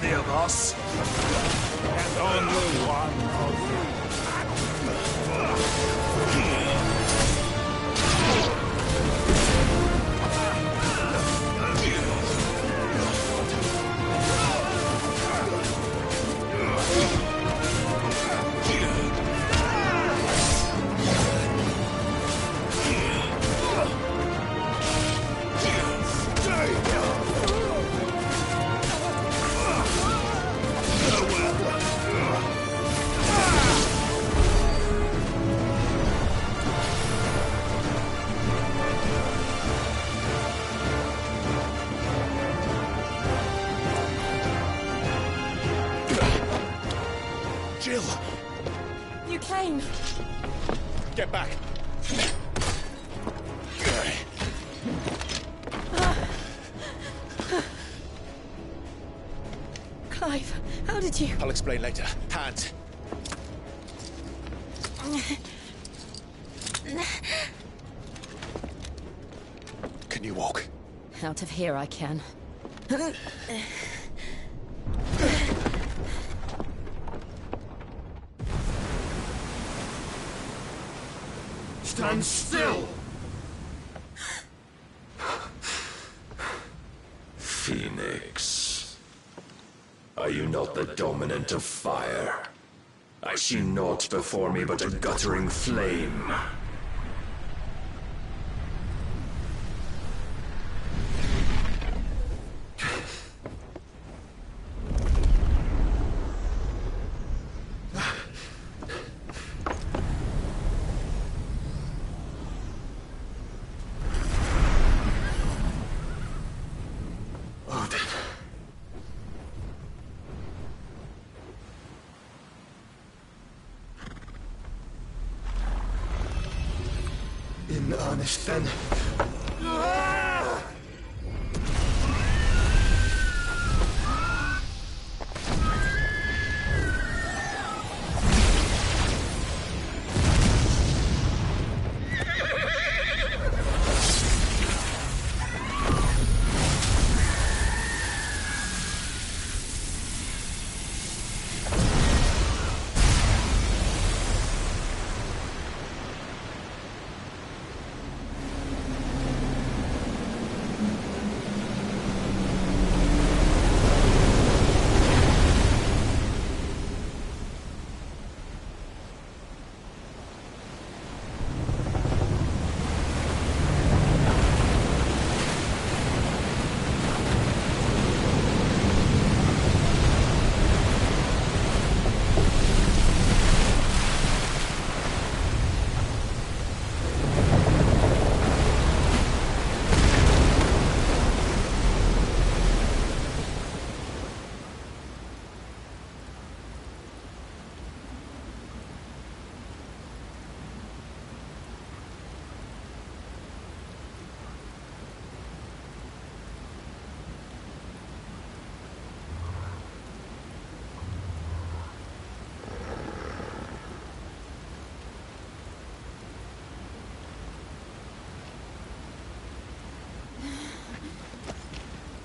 plenty of us. And only one of you. Jill! You came. Get back! Clive, how did you... I'll explain later. Hands! Can you walk? Out of here I can. Stand still! Phoenix. Are you not the dominant of fire? I see naught before me but a guttering flame. In earnest, then.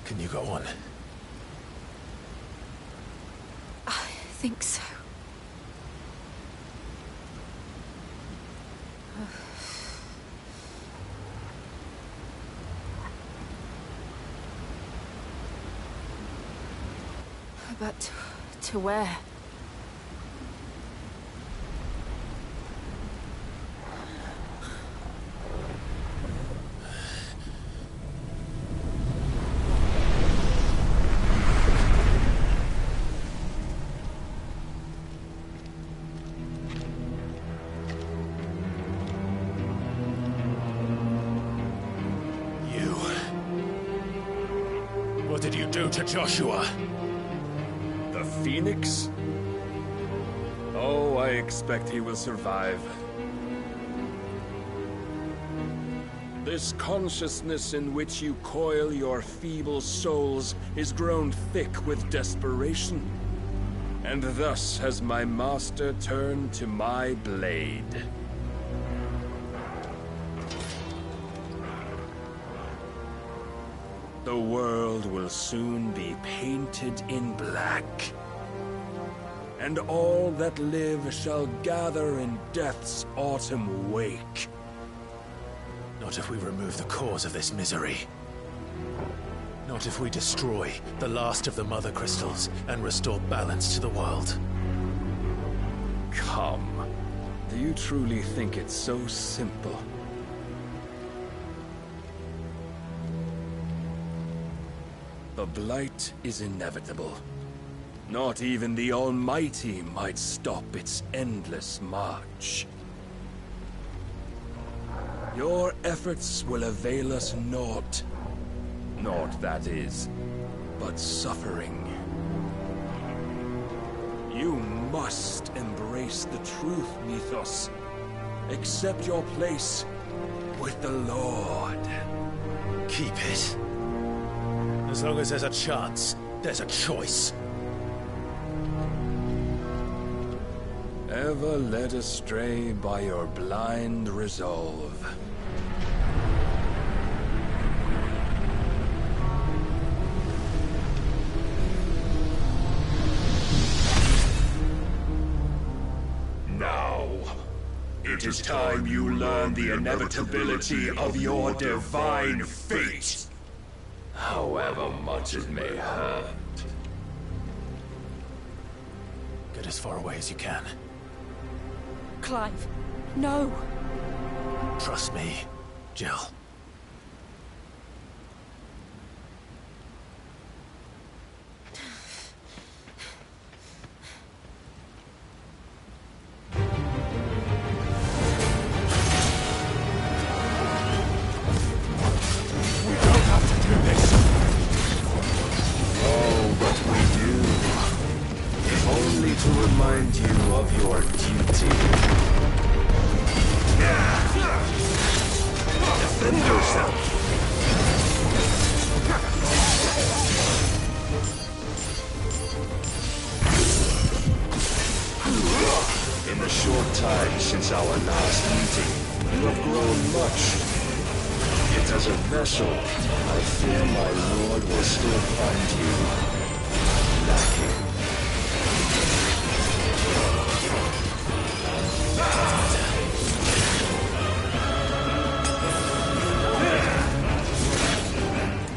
Can you go on? I think so. But to where? What did you do to Joshua? The Phoenix? Oh, I expect he will survive. This consciousness in which you coil your feeble souls is grown thick with desperation. And thus has my master turned to my blade. The world will soon be painted painted in black. And all that live shall gather in death's autumn wake. Not if we remove the cause of this misery. Not if we destroy the last of the Mother Crystals and restore balance to the world. Come. Do you truly think it's so simple? The Blight is inevitable. Not even the Almighty might stop its endless march. Your efforts will avail us naught. Naught, that is, but suffering. You must embrace the truth, Mythos. Accept your place with the Lord. Keep it. As long as there's a chance, there's a choice. Ever led astray by your blind resolve. Now, it is time you learn the inevitability of your divine fate. However much it may hurt. Get as far away as you can. Clive, no. Trust me, Jill. To remind you of your duty. Defend yourself. In the short time since our last meeting, you have grown much. Yet as a vessel, I fear my lord will still find you lacking.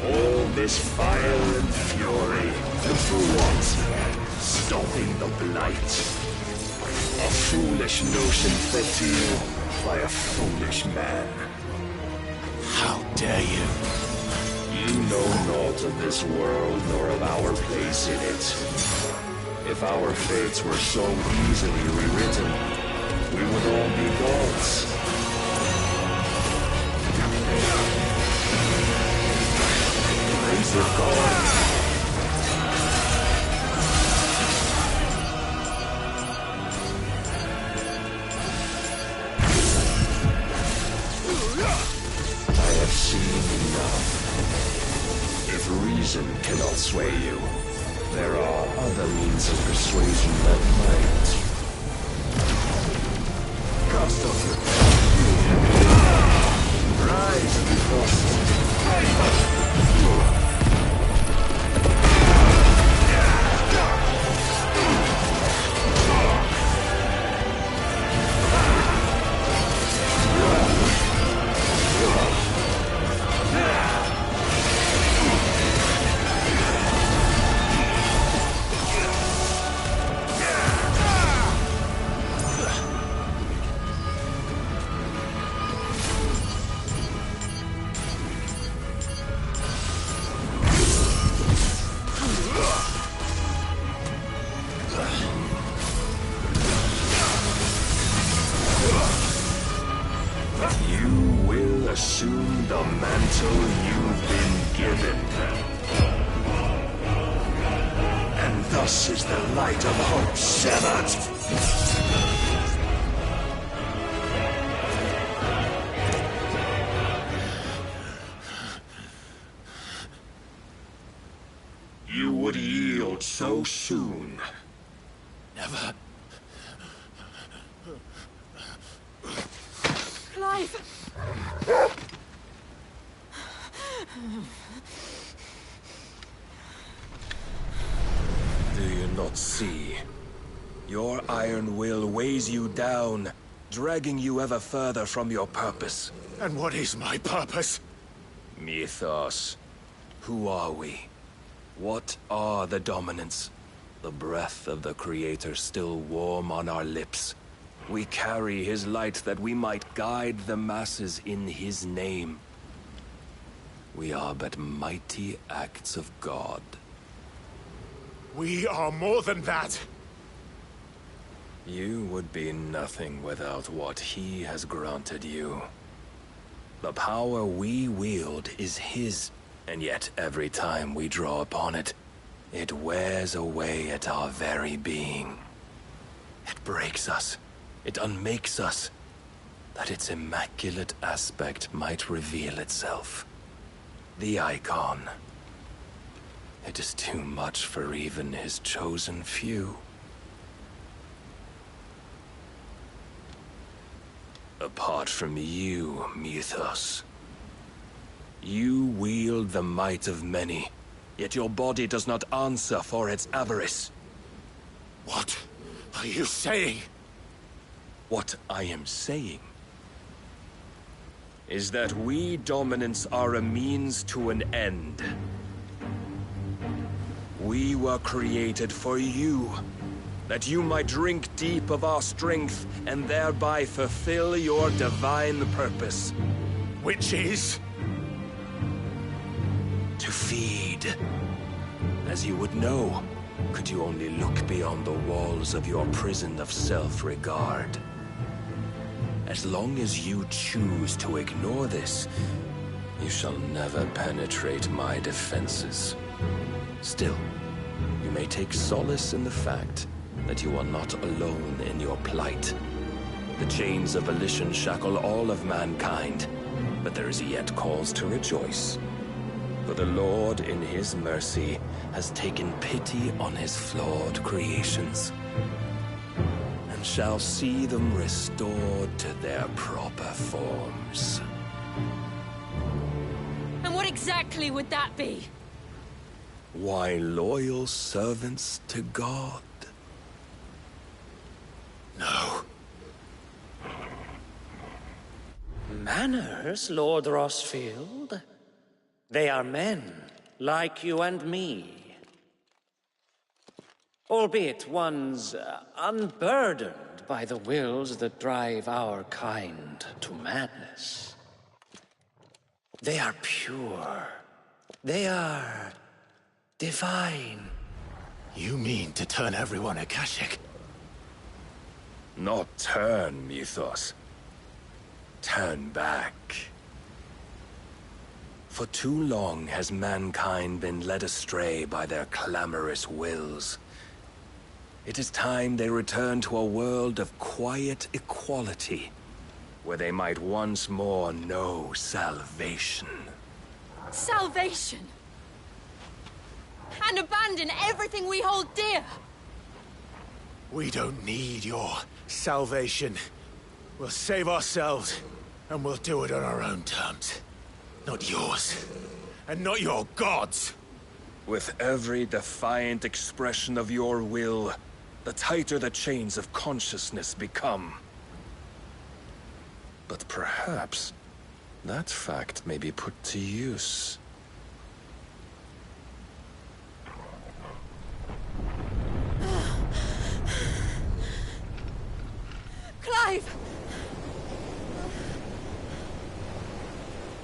All this fire and fury, and for what? Stopping the Blight. A foolish notion fed to you by a foolish man. How dare you? You know naught of this world nor of our place in it. If our fates were so easily rewritten, we would all be gods. Grace of God. I have seen enough. If reason cannot sway you, there are other means of persuasion that might. Cast off your rise, Mythos. Assume the mantle you've been given. And thus is the light of hope severed. You would yield so soon. Never. Clive! Do you not see? Your iron will weighs you down, dragging you ever further from your purpose. And what is my purpose? Mythos. Who are we? What are the dominants? The breath of the Creator still warm on our lips. We carry his light that we might guide the masses in his name. We are but mighty acts of God. We are more than that. You would be nothing without what he has granted you. The power we wield is his, and yet every time we draw upon it, it wears away at our very being. It breaks us. It unmakes us, that its immaculate aspect might reveal itself. The icon. It is too much for even his chosen few. Apart from you, Mythos. You wield the might of many, yet your body does not answer for its avarice. What are you saying? What I am saying is that we dominants are a means to an end. We were created for you, that you might drink deep of our strength and thereby fulfill your divine purpose. Which is? To feed. As you would know, could you only look beyond the walls of your prison of self-regard. As long as you choose to ignore this, you shall never penetrate my defenses. Still, you may take solace in the fact that you are not alone in your plight. The chains of volition shackle all of mankind, but there is yet cause to rejoice. For the Lord, in his mercy, has taken pity on his flawed creations, and shall see them restored to their proper forms. And what exactly would that be? Why, loyal servants to God. No. Manners, Lord Rosfield? They are men, like you and me. Albeit ones unburdened by the wills that drive our kind to madness. They are pure. They are divine. You mean to turn everyone Akashic? Not turn, Mythos. Turn back. For too long has mankind been led astray by their clamorous wills. It is time they return to a world of quiet equality, where they might once more know salvation. Salvation? And abandon everything we hold dear? We don't need your salvation. We'll save ourselves, and we'll do it on our own terms. Not yours, and not your gods. With every defiant expression of your will, the tighter the chains of consciousness become. But perhaps that fact may be put to use. Clive!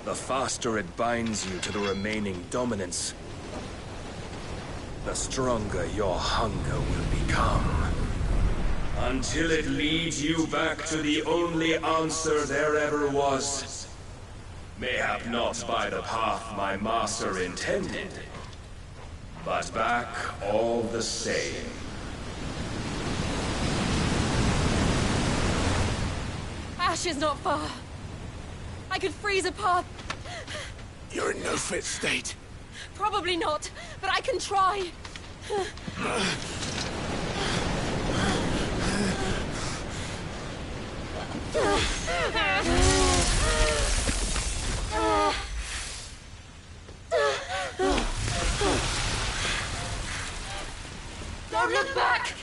The faster it binds you to the remaining dominance, the stronger your hunger will become. Until it leads you back to the only answer there ever was. Mayhap not by the path my master intended, but back all the same. Ash is not far. I could freeze a path. You're in no fit state. Probably not, but I can try. Don't look back!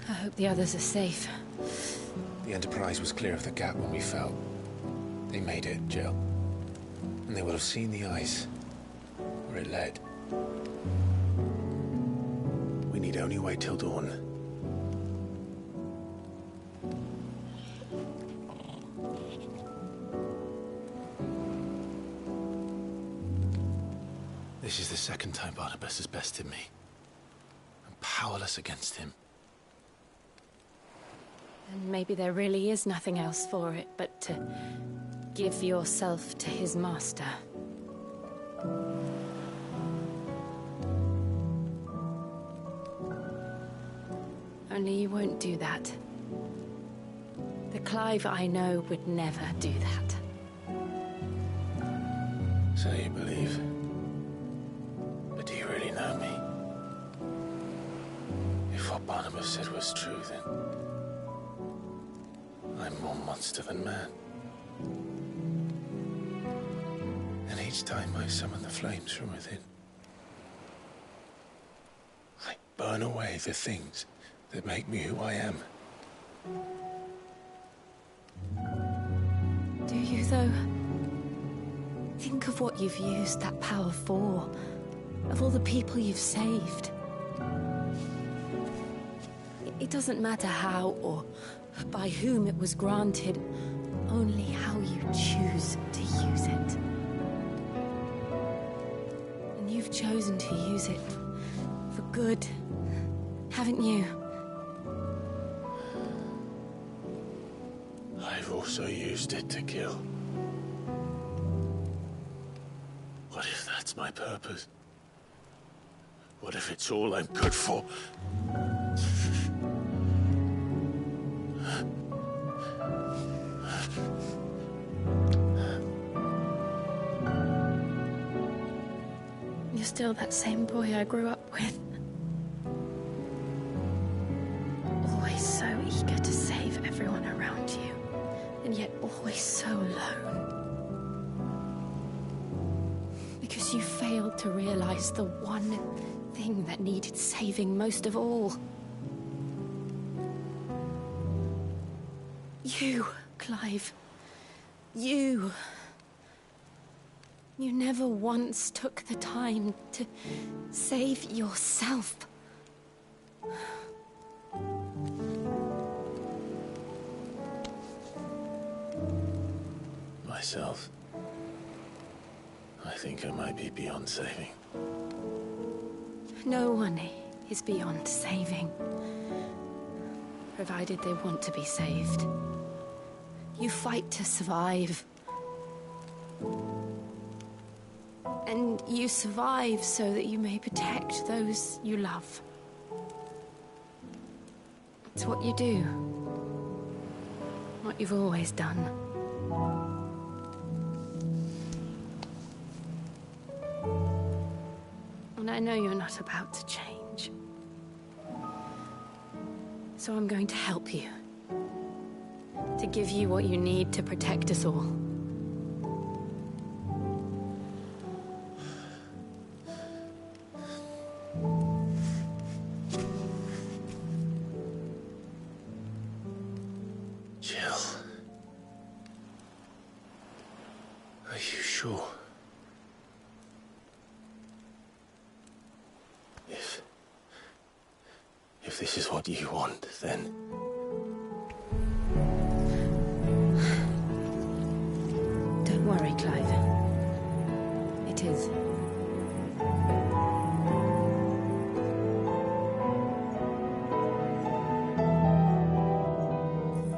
I hope the others are safe. The Enterprise was clear of the gap when we fell. They made it, Jill. And they will have seen the ice, where it led. We need only wait till dawn. This is the second time Barnabas has bested me. I'm powerless against him. And maybe there really is nothing else for it but to give yourself to his master. Only you won't do that. The Clive I know would never do that. So you believe. But do you really know me? If what Barnabas said was true, then I'm more monster than man. And each time I summon the flames from within, I burn away the things that make me who I am. Do you, though? Think of what you've used that power for. Of all the people you've saved. It doesn't matter how or by whom it was granted, only how you choose to use it. And you've chosen to use it for good, haven't you? I've also used it to kill. What if that's my purpose? What if it's all I'm good for? You're still that same boy I grew up with. Always so eager to save everyone around you, and yet always so alone. Because you failed to realize the one thing that needed saving most of all. You, Clive. You. You never once took the time to save yourself. Myself? I think I might be beyond saving. No one is beyond saving. Provided they want to be saved. You fight to survive. And you survive so that you may protect those you love. It's what you do. What you've always done. And I know you're not about to change. So I'm going to help you. To give you what you need to protect us all. Jill. Are you sure? If this is what you want, then... Don't worry, Clive. It is.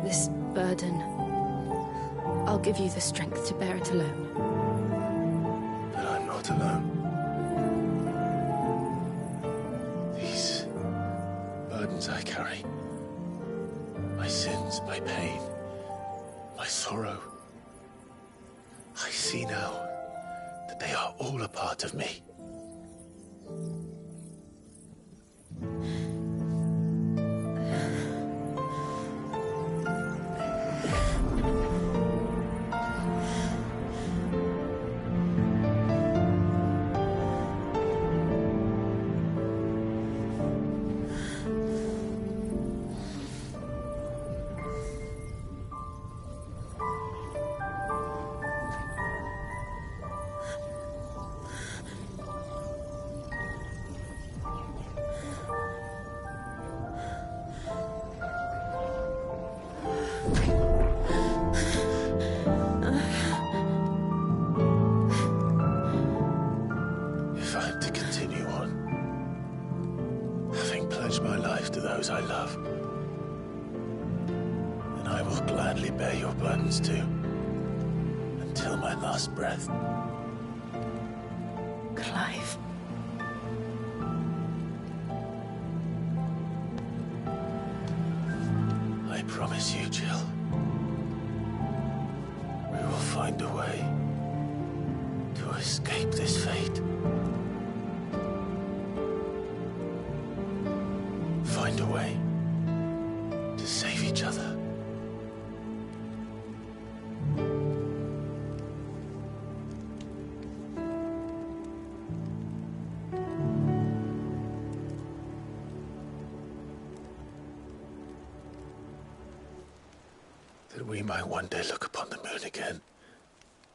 This burden, I'll give you the strength to bear it alone. But I'm not alone. burdens I carry. My sins, my pain, my sorrow. I see now that they are all a part of me. If I'm to continue on, having pledged my life to those I love, then I will gladly bear your burdens too, until my last breath. Clive. I promise you, Jill, we will find a way to escape this fate. Find a way to save each other. That we might one day look upon the moon again,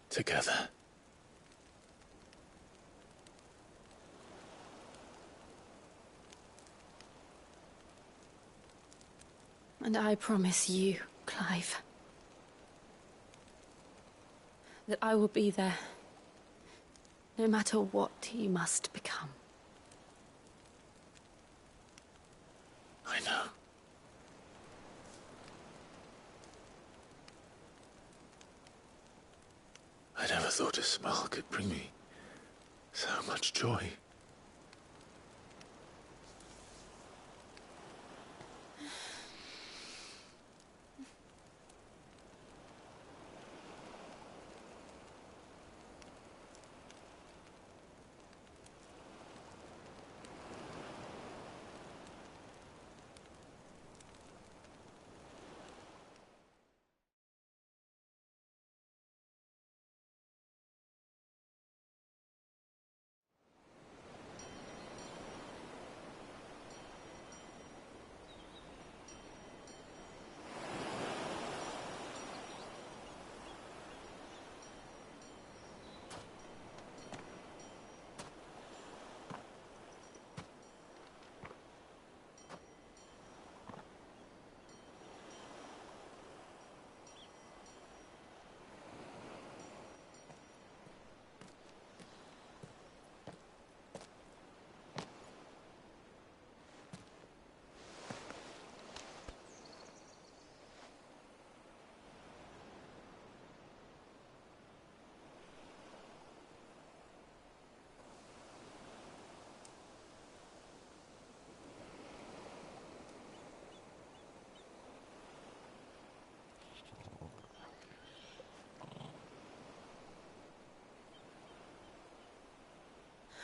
together. And I promise you, Clive, that I will be there, no matter what you must become. I know. I never thought a smile could bring me so much joy.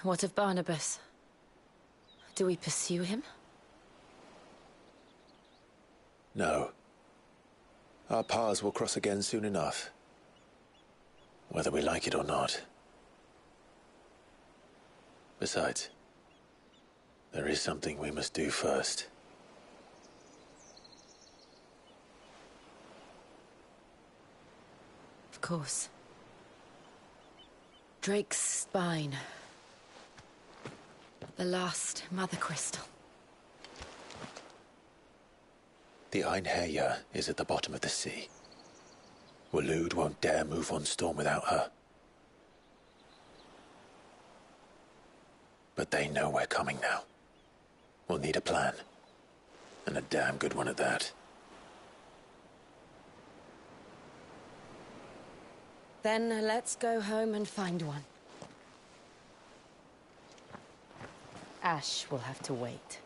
What of Barnabas? Do we pursue him? No. Our paths will cross again soon enough. Whether we like it or not. Besides, there is something we must do first. Of course. Drake's spine. The last Mother Crystal. The Einherjar is at the bottom of the sea. Waloed won't dare move on Storm without her. But they know we're coming now. We'll need a plan. And a damn good one at that. Then let's go home and find one. Ash will have to wait.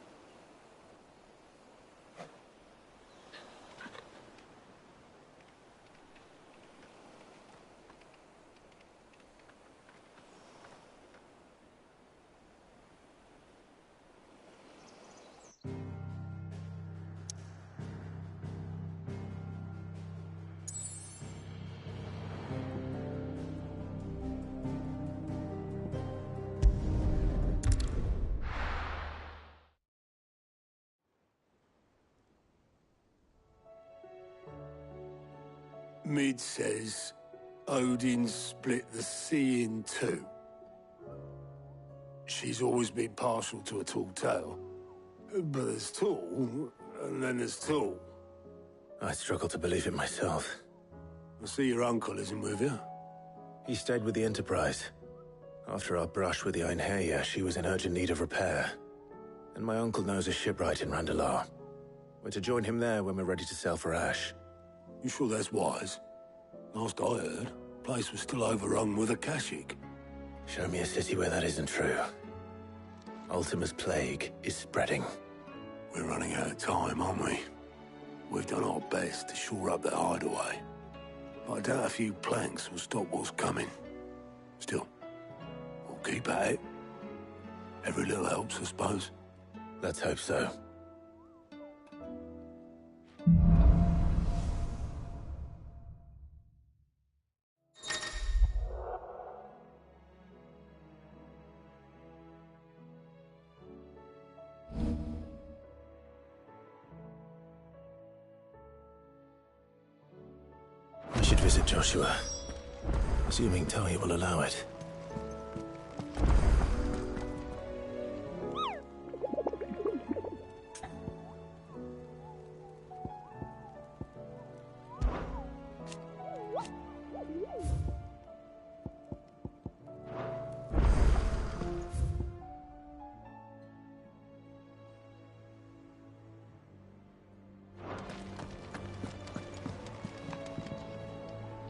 Mid says Odin split the sea in two. She's always been partial to a tall tale. But there's tall, and then there's tall. I struggle to believe it myself. I see your uncle isn't with you. He stayed with the Enterprise. After our brush with the Einherjar, she was in urgent need of repair. And my uncle knows a shipwright in Randalar. We're to join him there when we're ready to sail for Ash. You sure that's wise? Last I heard, the place was still overrun with Akashic. Show me a city where that isn't true. Ultima's plague is spreading. We're running out of time, aren't we? We've done our best to shore up that hideaway. But I doubt a few planks will stop what's coming. Still, we'll keep at it. Every little helps, I suppose. Let's hope so. I should visit Joshua, assuming Tahi will allow it.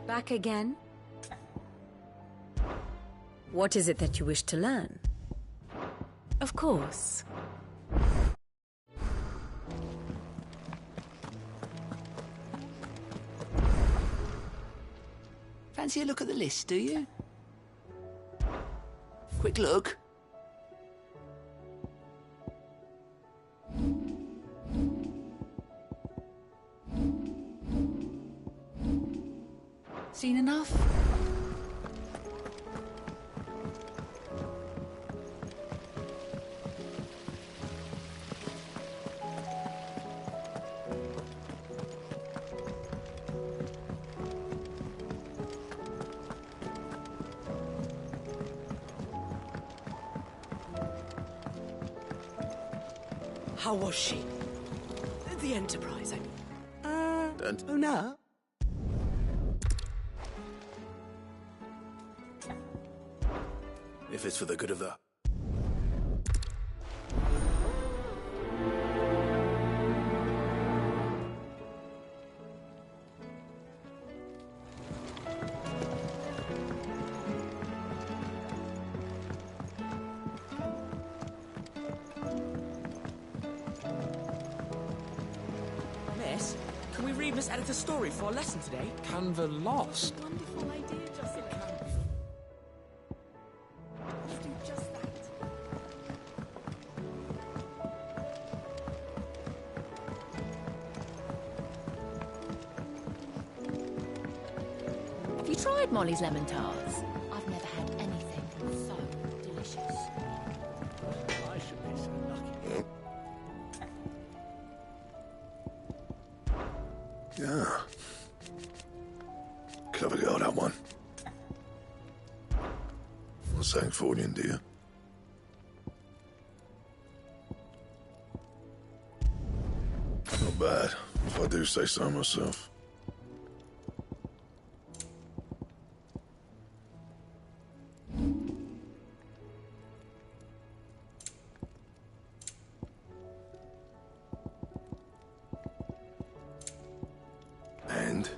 Back again? What is it that you wish to learn? Of course. Fancy a look at the list, do you? Quick look. Seen enough? How was she? The Enterprise, I mean. Oh, no. If it's for the good of the... Miss, can we read Miss Editor's story for our lesson today? Canva lost. Wonderful idea, Jessica. Do just that. Have you tried Molly's lemon tarts? I've never had anything so delicious. I should be so lucky. Yeah. Clever girl, that one. Not saying Fordian, do you? Not bad, if I do say so myself. And?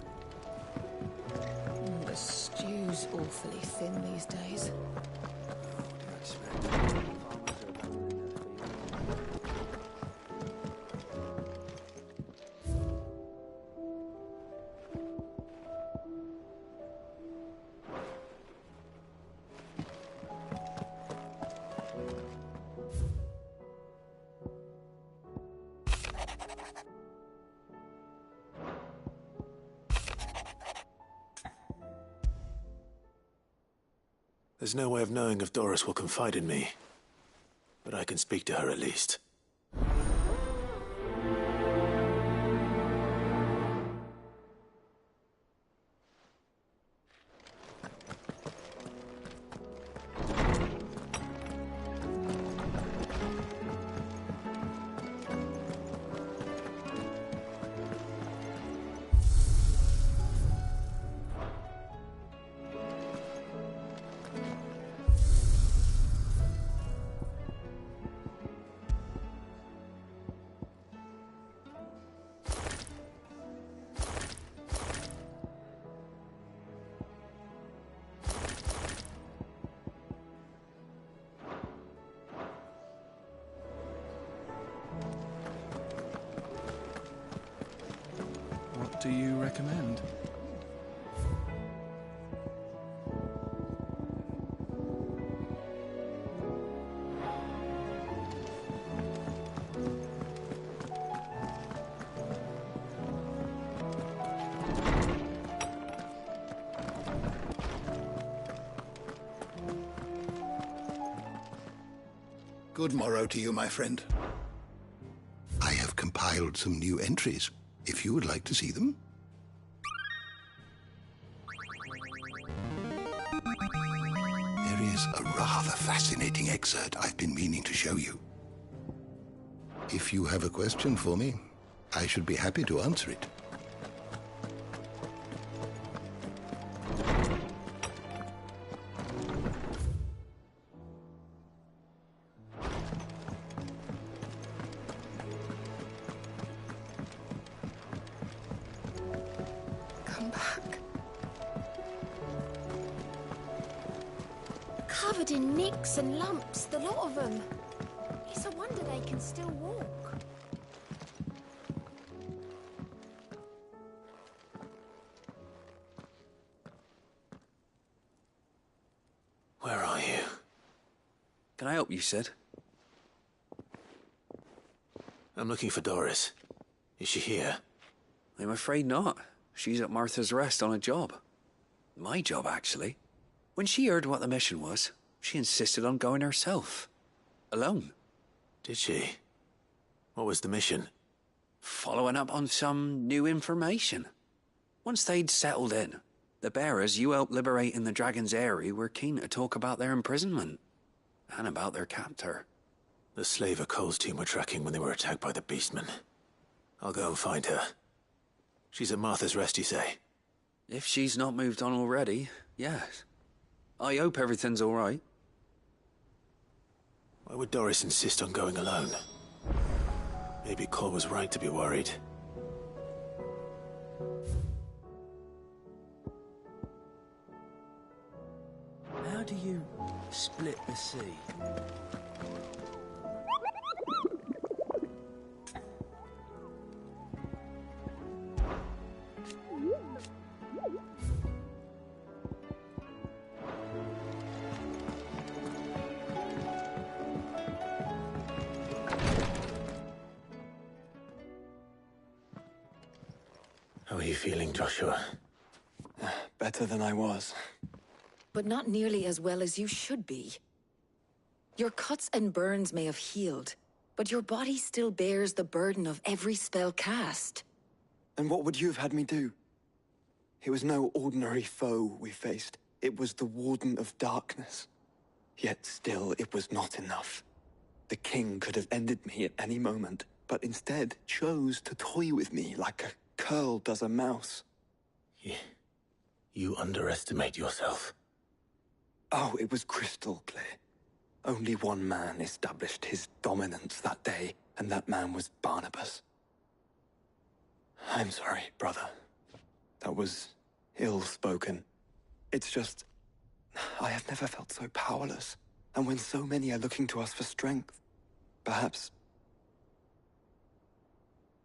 The stew's awfully thin these days. There's no way of knowing if Doris will confide in me. But I can speak to her at least. do you recommend? Good morrow to you, my friend. I have compiled some new entries, if you would like to see them. There is a rather fascinating excerpt I've been meaning to show you. If you have a question for me, I should be happy to answer it. Come back. Covered in nicks and lumps, the lot of them. It's a wonder they can still walk. Where are you? Can I help you, Sid? I'm looking for Doris. Is she here? I'm afraid not. She's at Martha's Rest on a job. My job, actually. When she heard what the mission was, she insisted on going herself. Alone. Did she? What was the mission? Following up on some new information. Once they'd settled in, the bearers you helped liberate in the Dragon's Eyrie were keen to talk about their imprisonment. And about their captor. The slaver Cole's team were tracking when they were attacked by the Beastmen. I'll go and find her. She's at Martha's Rest, you say? If she's not moved on already, yes. I hope everything's all right. Why would Doris insist on going alone? Maybe Cole was right to be worried. How do you split the sea? How are you feeling, Joshua? Better than I was. But not nearly as well as you should be. Your cuts and burns may have healed, but your body still bears the burden of every spell cast. And what would you have had me do? It was no ordinary foe we faced. It was the Warden of Darkness. Yet still, it was not enough. The king could have ended me at any moment, but instead chose to toy with me like a curl does a mouse. You underestimate yourself. Oh, it was crystal clear. Only one man established his dominance that day, and that man was Barnabas. I'm sorry, brother. That was ill-spoken. It's just, I have never felt so powerless. And when so many are looking to us for strength, perhaps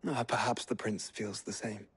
the prince feels the same.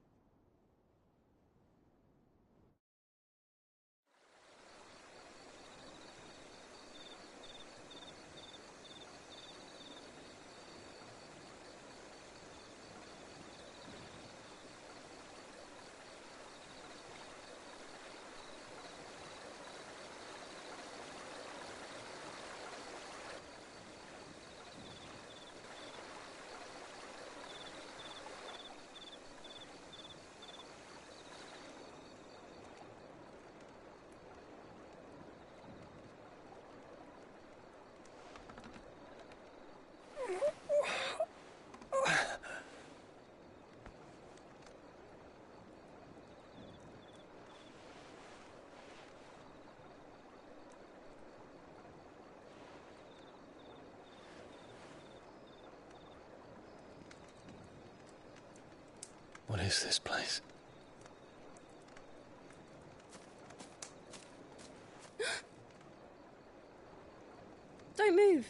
What is this place? Don't move.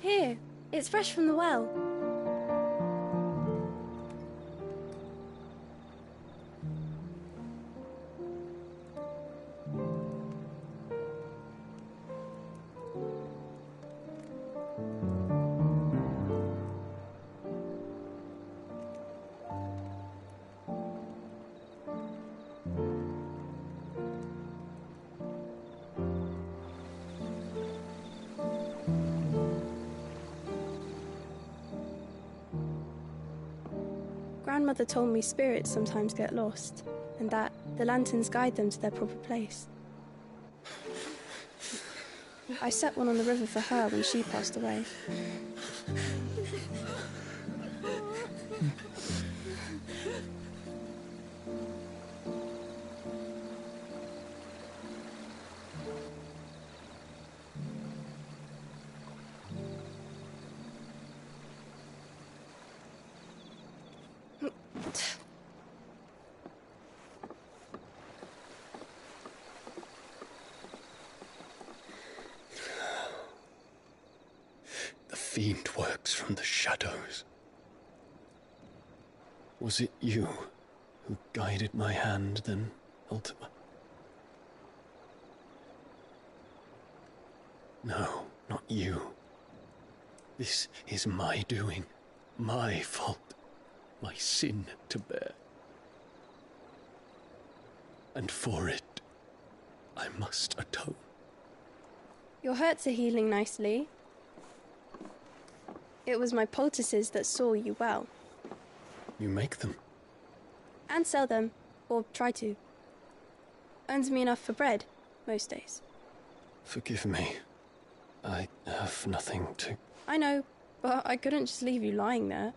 Here, it's fresh from the well. Grandmother told me spirits sometimes get lost, and that the lanterns guide them to their proper place. I set one on the river for her when she passed away. The fiend works from the shadows. Was it you who guided my hand then, Ultima? No, not you. This is my doing, my fault, my sin to bear. And for it, I must atone. Your hurts are healing nicely. It was my poultices that saw you well. You make them? And sell them, or try to. Earns me enough for bread, most days. Forgive me. I have nothing to... I know, but I couldn't just leave you lying there.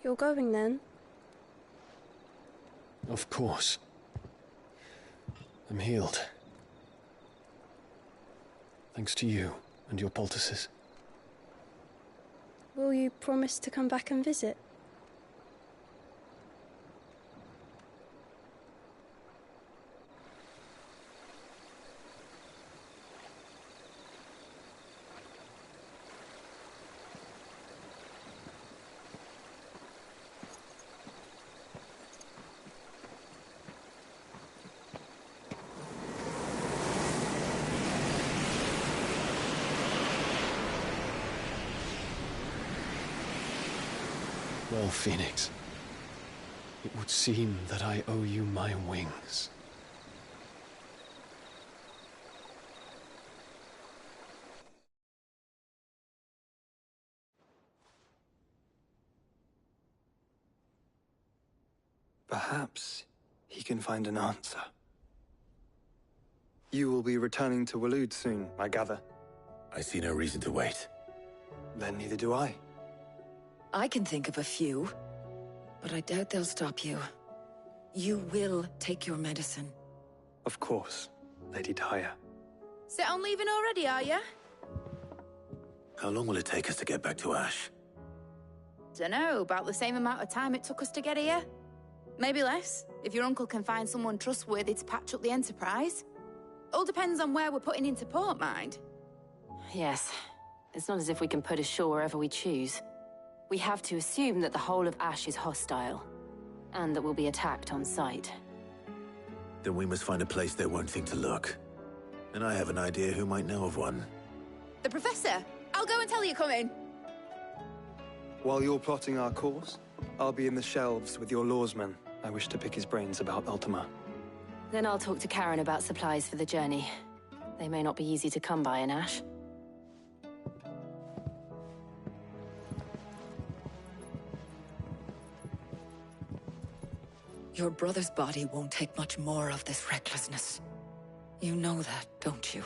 You're going then? Of course. I'm healed. Thanks to you and your poultices. Will you promise to come back and visit? Well, Phoenix, it would seem that I owe you my wings. Perhaps he can find an answer. You will be returning to Waloed soon, I gather. I see no reason to wait. Then neither do I. I can think of a few, but I doubt they'll stop you. You will take your medicine. Of course, Lady Daya. Set on leaving already, are you? How long will it take us to get back to Ash? Dunno, about the same amount of time it took us to get here. Maybe less, if your uncle can find someone trustworthy to patch up the Enterprise. All depends on where we're putting into port, mind. Yes. It's not as if we can put ashore wherever we choose. We have to assume that the whole of Ash is hostile, and that we'll be attacked on sight. Then we must find a place they won't think to look. And I have an idea who might know of one. The Professor! I'll go and tell you come in. While you're plotting our course, I'll be in the shelves with your lawsman. I wish to pick his brains about Ultima. Then I'll talk to Karen about supplies for the journey. They may not be easy to come by in Ash. Your brother's body won't take much more of this recklessness. You know that, don't you?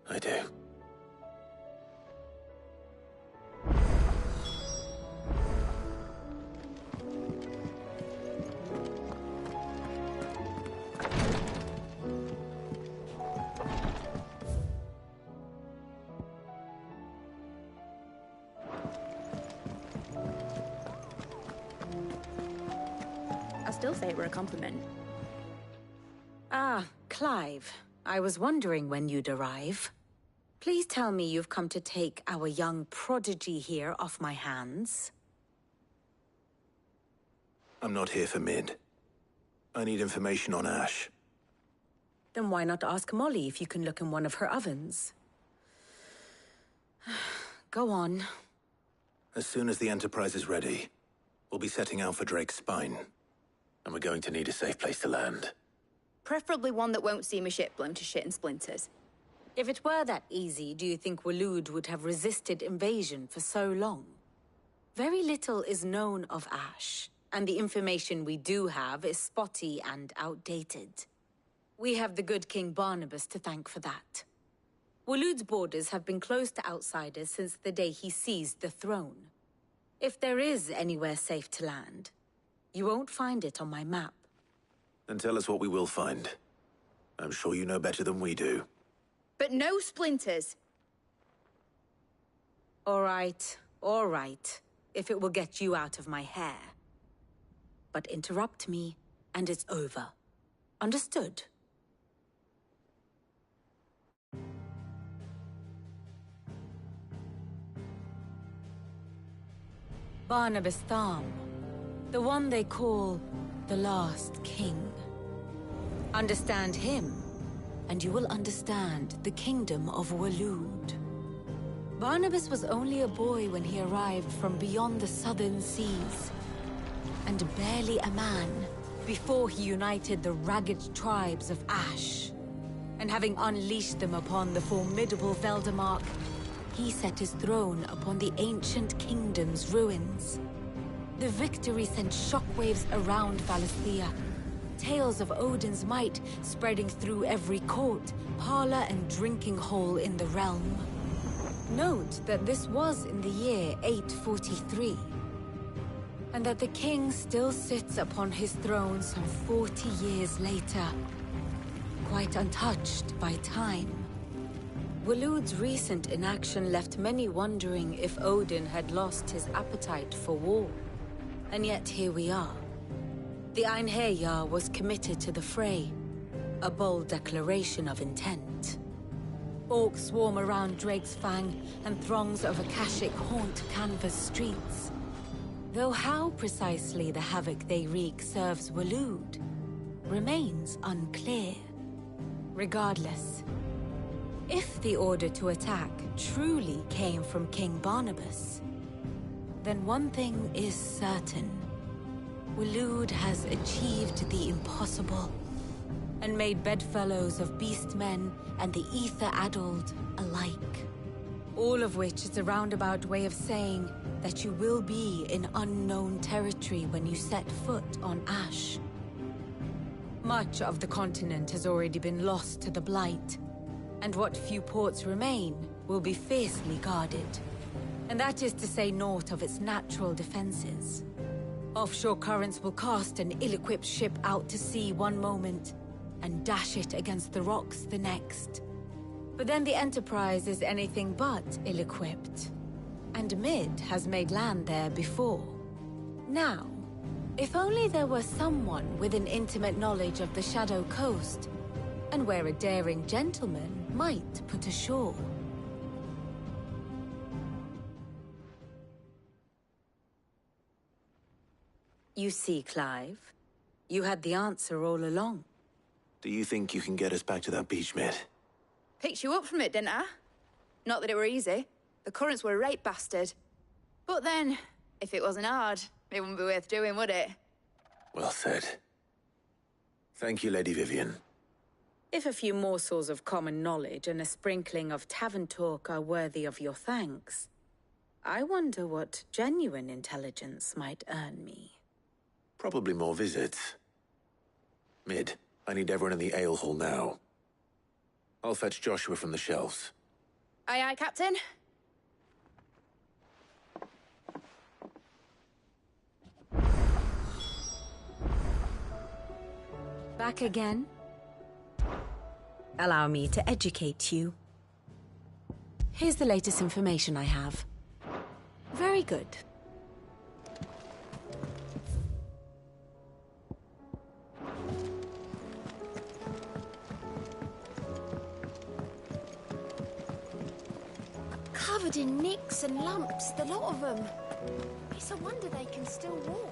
I do. still say it were a compliment. Ah, Clive. I was wondering when you'd arrive. Please tell me you've come to take our young prodigy here off my hands. I'm not here for Mid. I need information on Ash. Then why not ask Molly if you can look in one of her ovens? Go on. As soon as the Enterprise is ready, we'll be setting out for Drake's Spine. And we're going to need a safe place to land. Preferably one that won't see my ship blown to shit and splinters. If it were that easy, do you think Waloed would have resisted invasion for so long? Very little is known of Ash, and the information we do have is spotty and outdated. We have the good King Barnabas to thank for that. Waloed's borders have been closed to outsiders since the day he seized the throne. If there is anywhere safe to land, you won't find it on my map. Then tell us what we will find. I'm sure you know better than we do. But no splinters! All right. If it will get you out of my hair. But interrupt me, and it's over. Understood? Barnabas Tharm, the one they call the Last King. Understand him, and you will understand the kingdom of Waloed. Barnabas was only a boy when he arrived from beyond the southern seas, and barely a man before he united the ragged tribes of Ash. And having unleashed them upon the formidable Veldamark, he set his throne upon the ancient kingdom's ruins. The victory sent shockwaves around Valisthea, tales of Odin's might spreading through every court, parlor, and drinking hole in the realm. Note that this was in the year 843, and that the king still sits upon his throne some 40 years later, quite untouched by time. Waloed's recent inaction left many wondering if Odin had lost his appetite for war. And yet here we are. The Einherjar was committed to the fray, a bold declaration of intent. Orcs swarm around Drake's Fang, and throngs of Akashic haunt Canva's streets. Though how precisely the havoc they wreak serves Waloed remains unclear. Regardless, if the order to attack truly came from King Barnabas, then one thing is certain. Waloed has achieved the impossible, and made bedfellows of beastmen and the ether-addled alike. All of which is a roundabout way of saying that you will be in unknown territory when you set foot on Ash. Much of the continent has already been lost to the Blight, and what few ports remain will be fiercely guarded. And that is to say naught of its natural defenses. Offshore currents will cast an ill-equipped ship out to sea one moment, and dash it against the rocks the next. But then the Enterprise is anything but ill-equipped. And Mid has made land there before. Now, if only there were someone with an intimate knowledge of the Shadow Coast, and where a daring gentleman might put ashore. You see, Clive, you had the answer all along. Do you think you can get us back to that beach, Mid? Picked you up from it, didn't I? Not that it were easy. The currents were a right bastard. But then, if it wasn't hard, it wouldn't be worth doing, would it? Well said. Thank you, Lady Vivian. If a few morsels of common knowledge and a sprinkling of tavern talk are worthy of your thanks, I wonder what genuine intelligence might earn me. Probably more visits. Mid, I need everyone in the ale hall now. I'll fetch Joshua from the shelves. Aye, aye, Captain. Back again? Allow me to educate you. Here's the latest information I have. Very good. covered in nicks and lumps, the lot of them. It's a wonder they can still walk.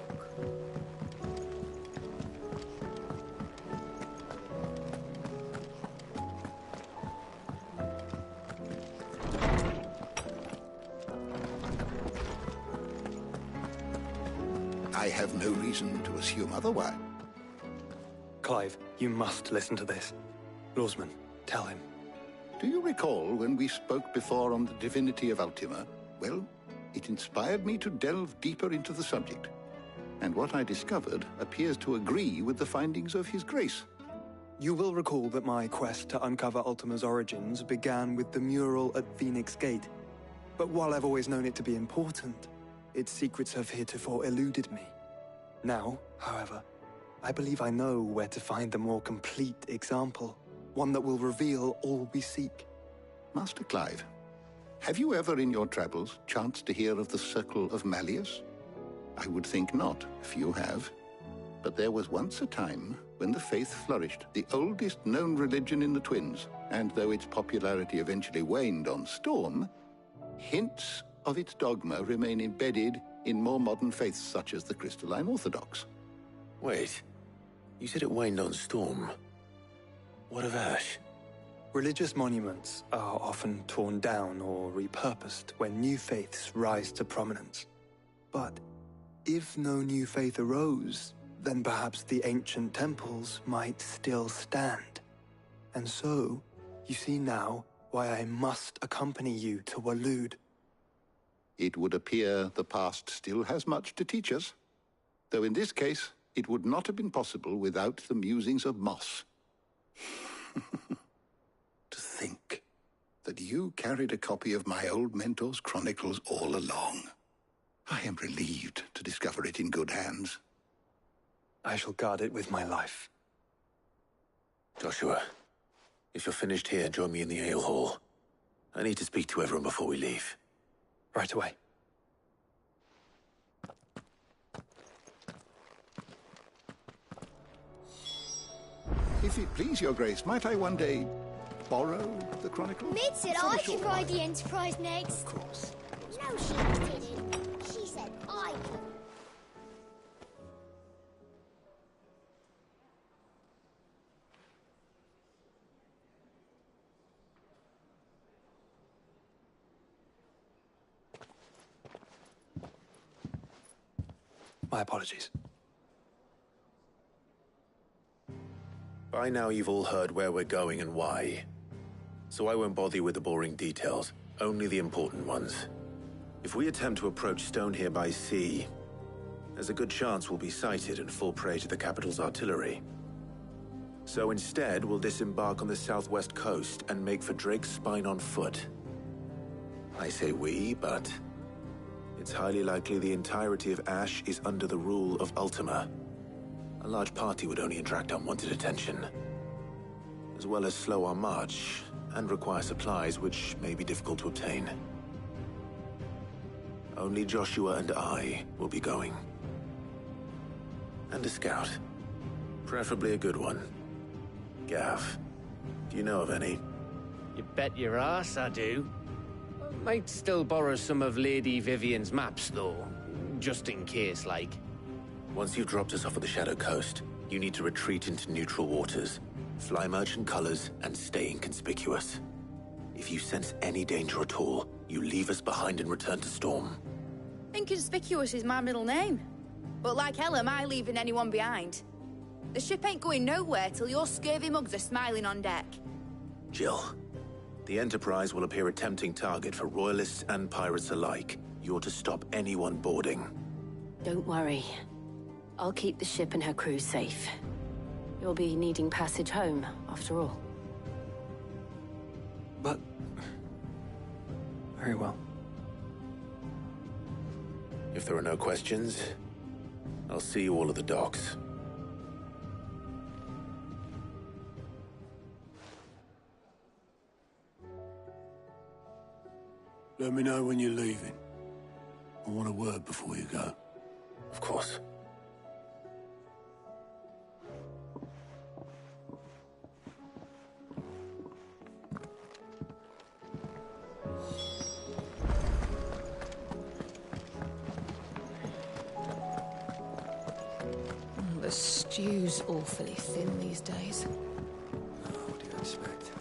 I have no reason to assume otherwise. Clive, you must listen to this. Lawsman, tell him. Do you recall when we spoke before on the divinity of Ultima? Well, it inspired me to delve deeper into the subject. And what I discovered appears to agree with the findings of His Grace. You will recall that my quest to uncover Ultima's origins began with the mural at Phoenix Gate. But while I've always known it to be important, its secrets have heretofore eluded me. Now, however, I believe I know where to find the more complete example, one that will reveal all we seek. Master Clive, have you ever in your travels chanced to hear of the Circle of Malleus? I would think not, if you have. But there was once a time when the faith flourished, the oldest known religion in the Twins, and though its popularity eventually waned on Storm, hints of its dogma remain embedded in more modern faiths such as the Crystalline Orthodox. Wait, you said it waned on Storm. What of Ash? Religious monuments are often torn down or repurposed when new faiths rise to prominence. But if no new faith arose, then perhaps the ancient temples might still stand. And so, you see now why I must accompany you to Waloed. It would appear the past still has much to teach us, though in this case, it would not have been possible without the musings of Moss. To think that you carried a copy of my old mentor's chronicles all along. I am relieved to discover it in good hands. I shall guard it with my life. Joshua, if you're finished here, join me in the ale hall. I need to speak to everyone before we leave. Right away. If it please your grace, might I one day borrow the chronicle? Mid said For a I short should ride the Enterprise next. Of course. No, she didn't. She said I could. My apologies. By now you've all heard where we're going and why. So I won't bother you with the boring details, only the important ones. If we attempt to approach Stone here by sea, there's a good chance we'll be sighted and fall prey to the capital's artillery. So instead, we'll disembark on the southwest coast and make for Drake's Spine on foot. I say we, but it's highly likely the entirety of Ash is under the rule of Ultima. A large party would only attract unwanted attention, as well as slow our march and require supplies which may be difficult to obtain. Only Joshua and I will be going. And a scout. Preferably a good one. Gav, do you know of any? You bet your ass I do. Might still borrow some of Lady Vivian's maps, though. Just in case, like. Once you've dropped us off at the Shadow Coast, you need to retreat into neutral waters, fly merchant colors, and stay inconspicuous. If you sense any danger at all, you leave us behind and return to Storm. Inconspicuous is my middle name. But like hell am I leaving anyone behind. The ship ain't going nowhere till your scurvy mugs are smiling on deck. Jill, the Enterprise will appear a tempting target for royalists and pirates alike. You're to stop anyone boarding. Don't worry. I'll keep the ship and her crew safe. You'll be needing passage home, after all. But... very well. If there are no questions, I'll see you all at the docks. Let me know when you're leaving. I want a word before you go. Of course. The stew's awfully thin these days. What do you expect?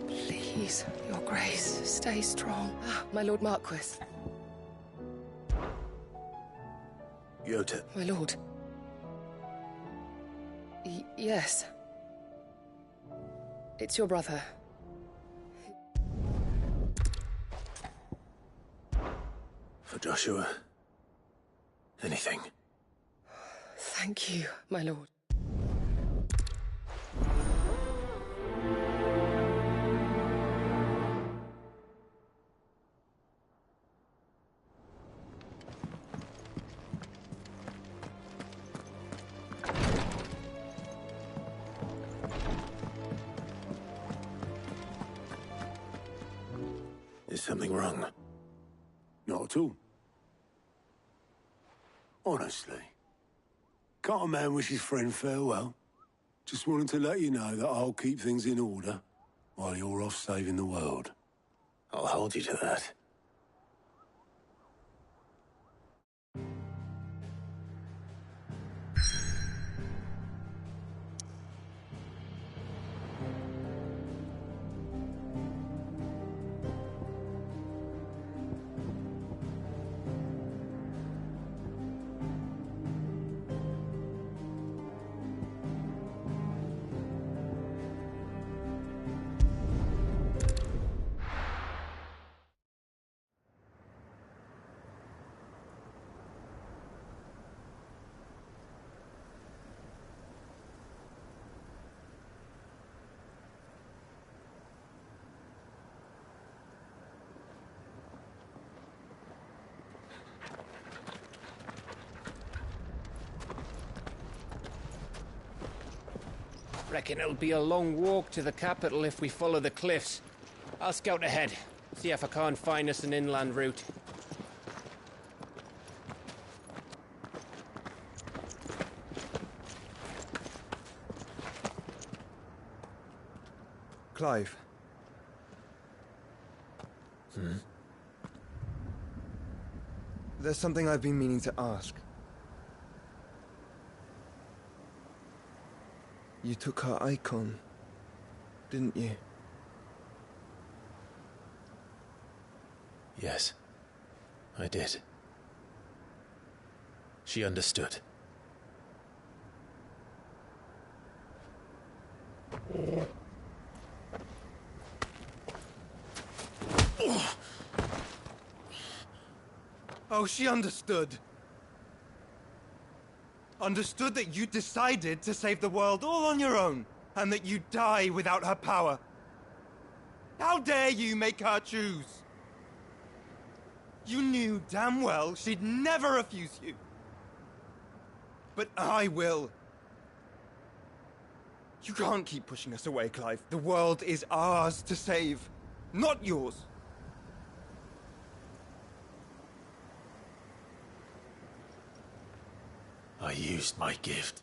Please, Your Grace, stay strong. Ah, my Lord Marquis. Yota. My lord. Yes. It's your brother. For Joshua. Anything. Thank you, my lord. Is something wrong? Not at all. Honestly. Can't a man wish his friend farewell? Just wanted to let you know that I'll keep things in order while you're off saving the world. I'll hold you to that. Reckon it'll be a long walk to the capital if we follow the cliffs. I'll scout ahead, see if I can't find us an inland route. Clive. There's something I've been meaning to ask. You took her icon, didn't you? Yes, I did. She understood. Oh, she understood. Understood that you decided to save the world all on your own, and that you'd die without her power. How dare you make her choose? You knew damn well she'd never refuse you. But I will. You can't keep pushing us away, Clive. The world is ours to save, not yours. I used my gift.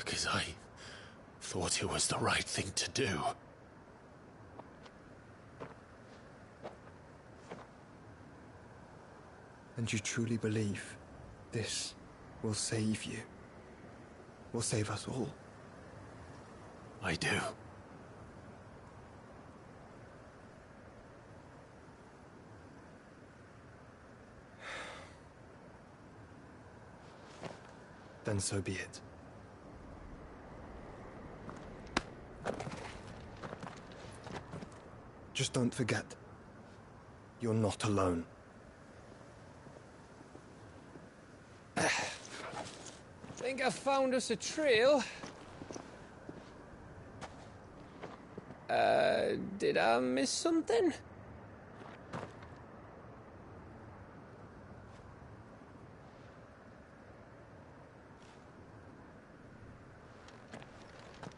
Because I thought it was the right thing to do. And you truly believe this will save you? Will save us all? I do. Then so be it. Just don't forget, you're not alone. Think I found us a trail. Did I miss something?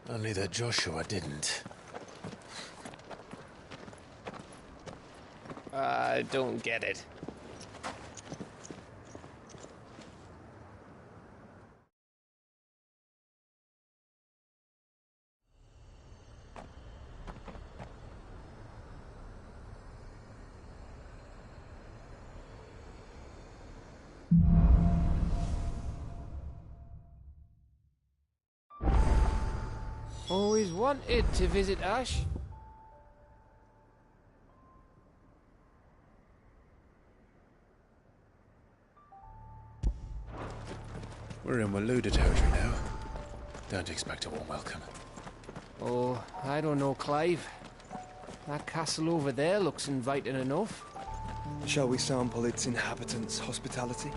Only that Joshua didn't. I don't get it. Always wanted to visit Ash. We're in Waluda territory now. Don't expect a warm welcome. Oh, I don't know, Clive. That castle over there looks inviting enough. Shall we sample its inhabitants' hospitality?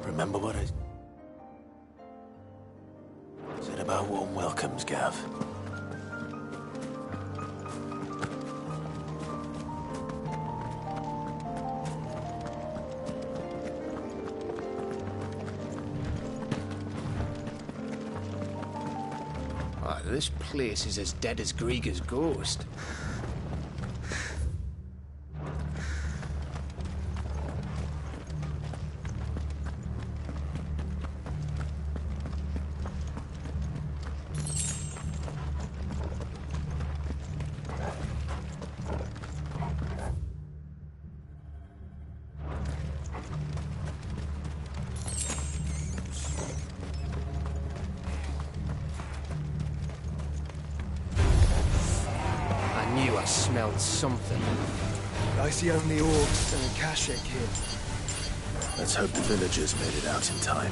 Remember what I said about warm welcomes, Gav? This place is as dead as Grieger's ghost. knew I smelled something. I see only orcs and a Kashek here. Let's hope the villagers made it out in time.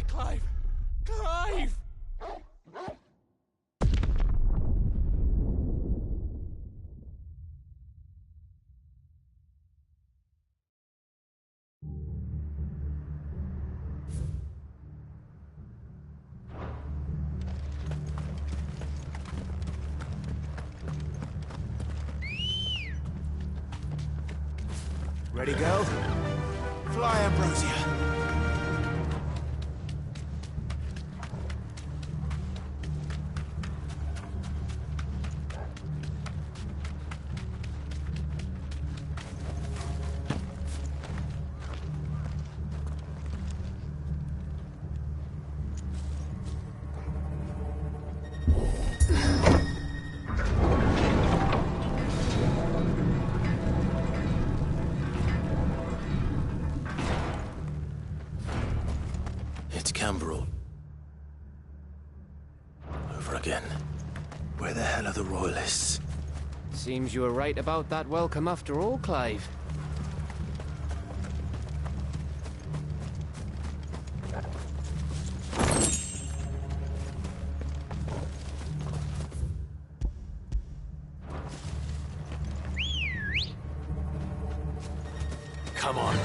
Clive! Clive! Ready, girl? Fly, Ambrosia. Over again. Where the hell are the Royalists? Seems you were right about that welcome after all, Clive. Come on.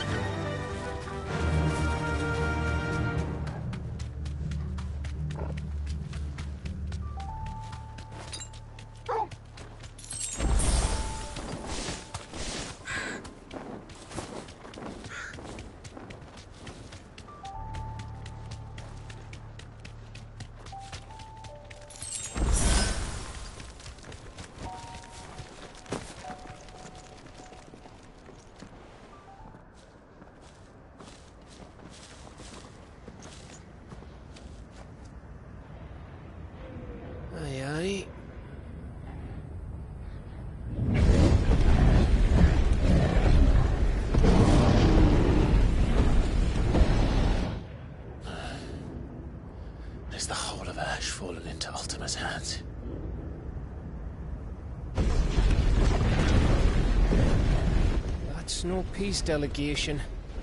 Aye, aye. Is the whole of Ash fallen into Ultima's hands? That's no peace delegation.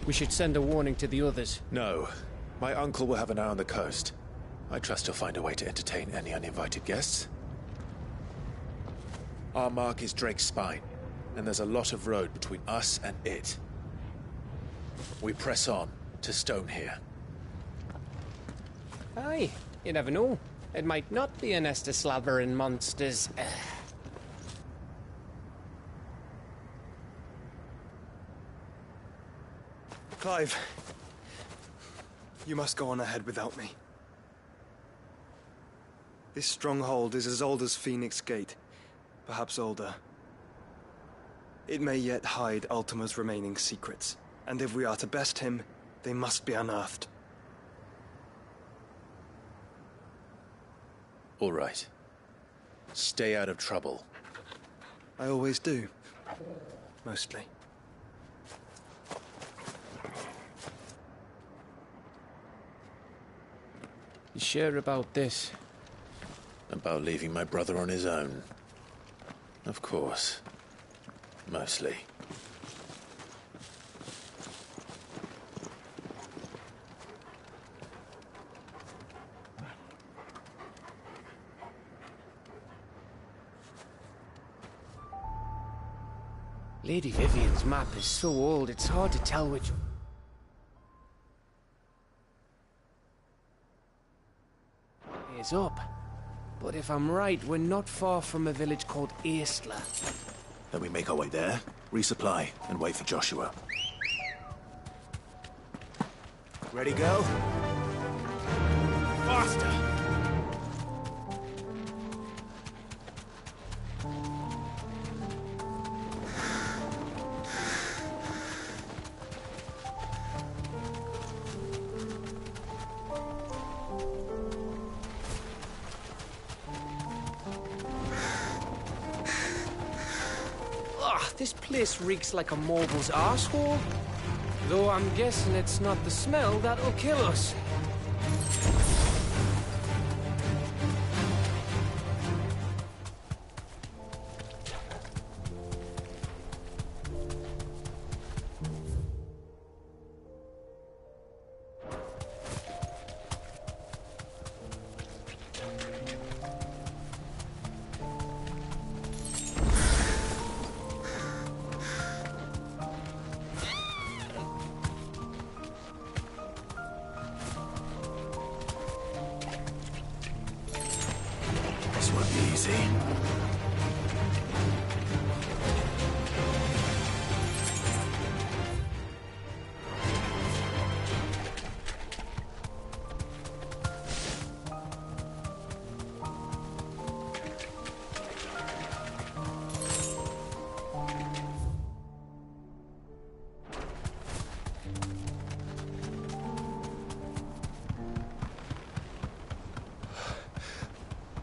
We should send a warning to the others. No. My uncle will have an eye on the coast. I trust he'll find a way to entertain any uninvited guests. Our mark is Drake's Spine, and there's a lot of road between us and it. We press on to Stone here. Aye, you never know. It might not be a nest of slavering monsters. Clive, you must go on ahead without me. This stronghold is as old as Phoenix Gate, perhaps older. It may yet hide Ultima's remaining secrets, and if we are to best him, they must be unearthed. All right. Stay out of trouble. I always do. Mostly. You sure about this? About leaving my brother on his own. Of course. Mostly. Lady Vivian's map is so old, it's hard to tell which... is up. But if I'm right, we're not far from a village called Aistla. Then we make our way there, resupply, and wait for Joshua. Ready, girl? Faster! This place reeks like a morble's arsehole. Though I'm guessing it's not the smell that'll kill us. This won't be easy.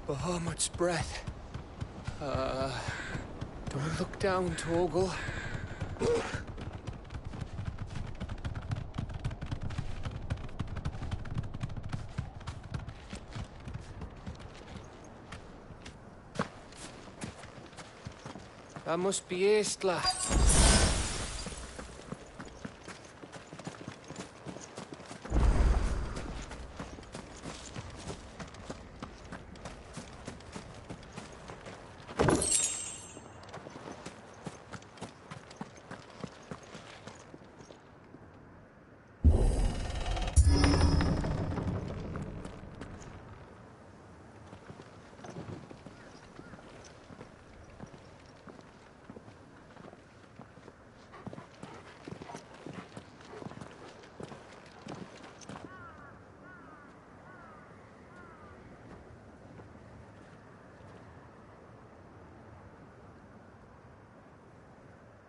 Bahamut's breath. Don't look down, Torgal. That must be Aistla.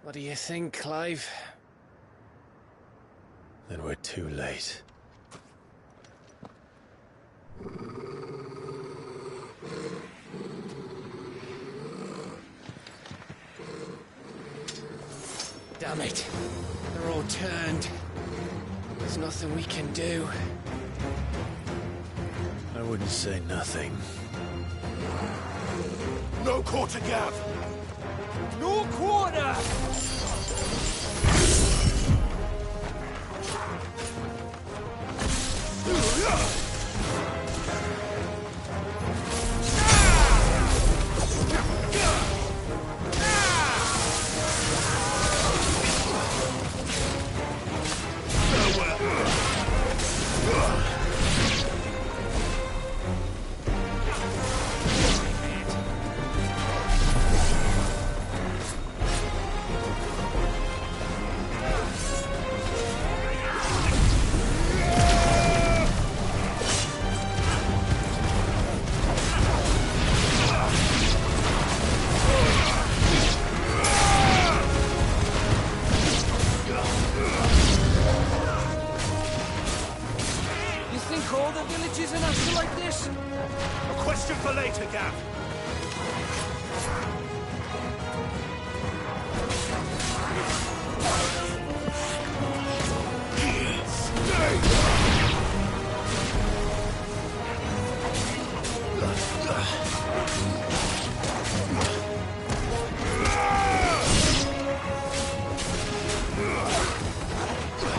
What do you think, Clive? Then we're too late. Damn it. They're all turned. There's nothing we can do. I wouldn't say nothing. No quarter, Gav! No quarter! All the villages in Asher like this? A question for later, Gav.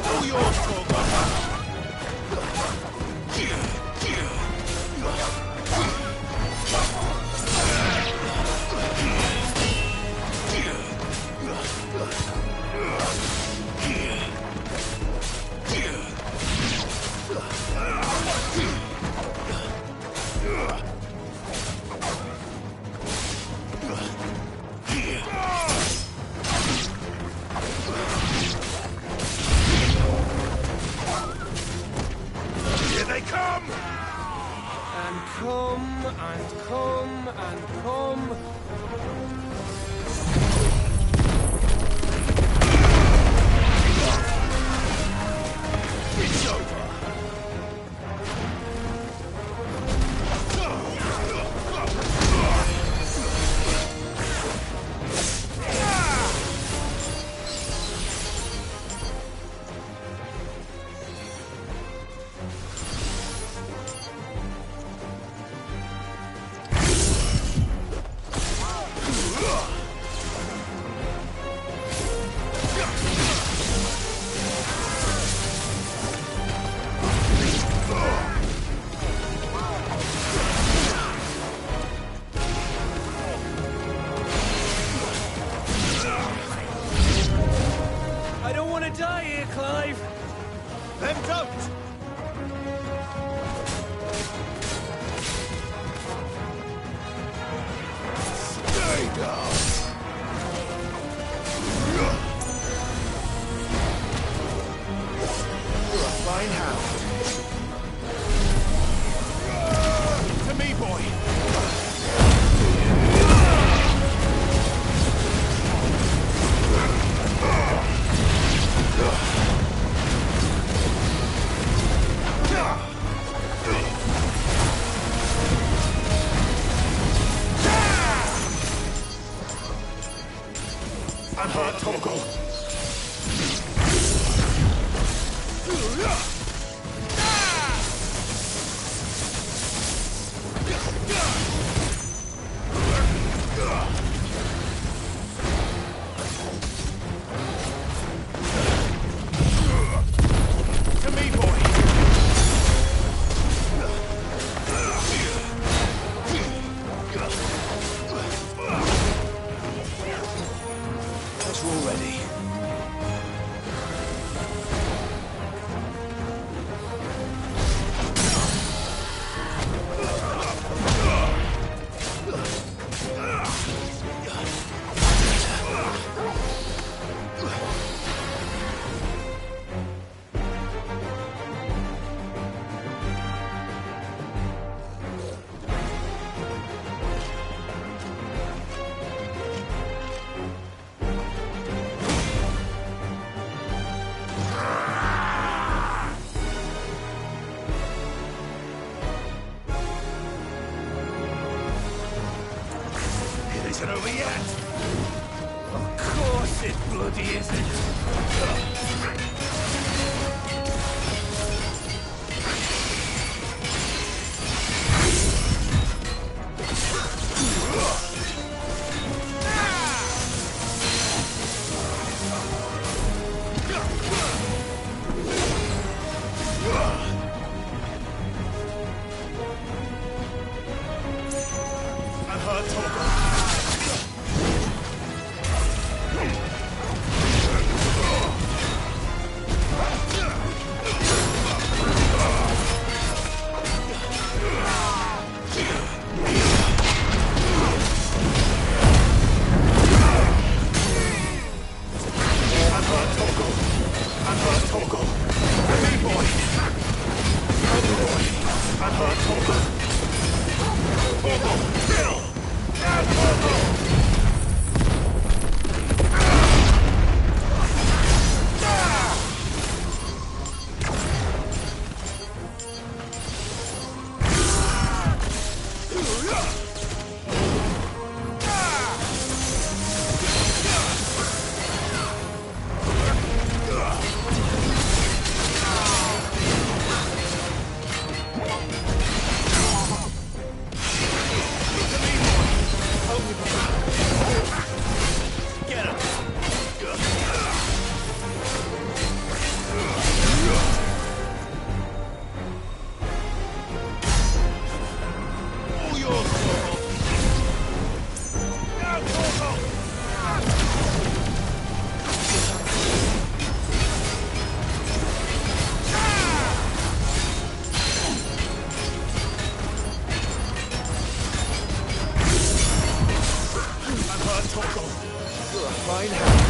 All yours, Torgal. Here they come! And come, and come, and come. It's over! Ugh! You're a fine hound. To me, boy. Unhurt, Torgal. To me, boy. As we're all ready. It isn't over yet. Of course it bloody isn't. Unhurt, Torgal. You're a fine hound.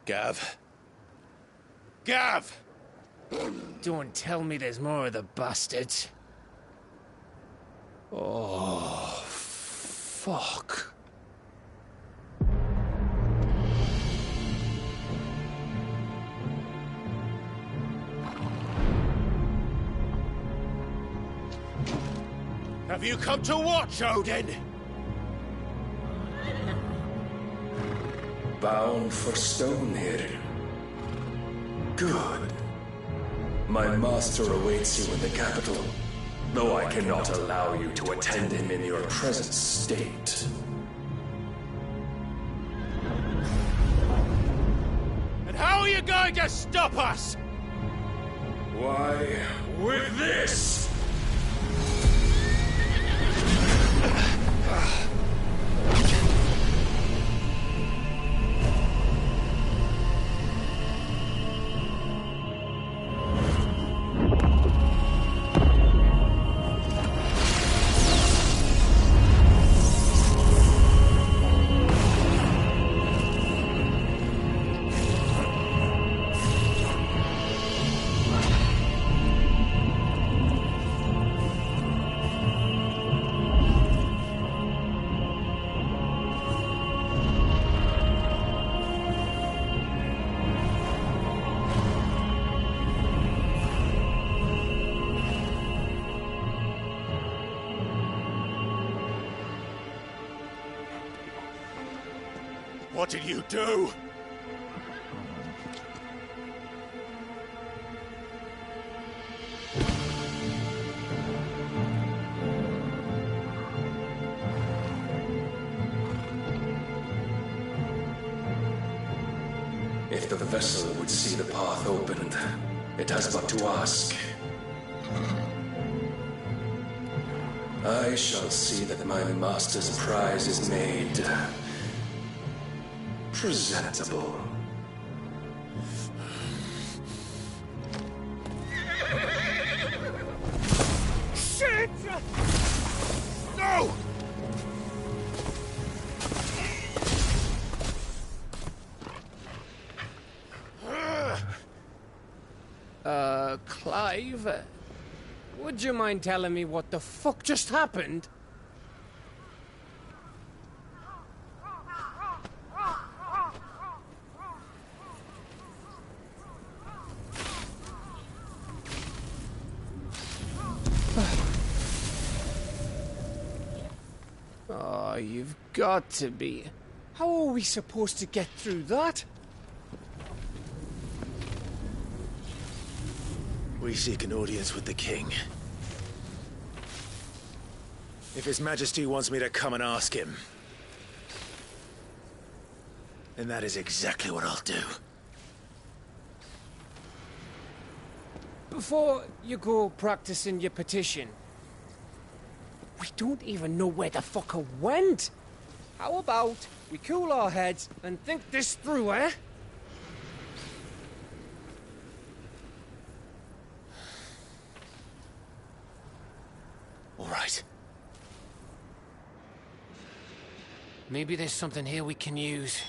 Gav. Gav! Don't tell me there's more of the bastards. Oh, fuck. Have you come to watch, Odin? Bound for Stonehill. Good. My master awaits you in the capital, though I cannot allow you to attend him in your present state. And how are you going to stop us? Why, with this! What did you do? If the vessel would see the path opened, it has but to ask. I shall see that my master's prize is made presentable. Shit! No! Clive, would you mind telling me what the fuck just happened? Oh, you've got to be. How are we supposed to get through that? We seek an audience with the king. If His Majesty wants me to come and ask him, then that is exactly what I'll do. Before you go practicing your petition, we don't even know where the fucker went. How about we cool our heads and think this through, eh? All right. Maybe there's something here we can use.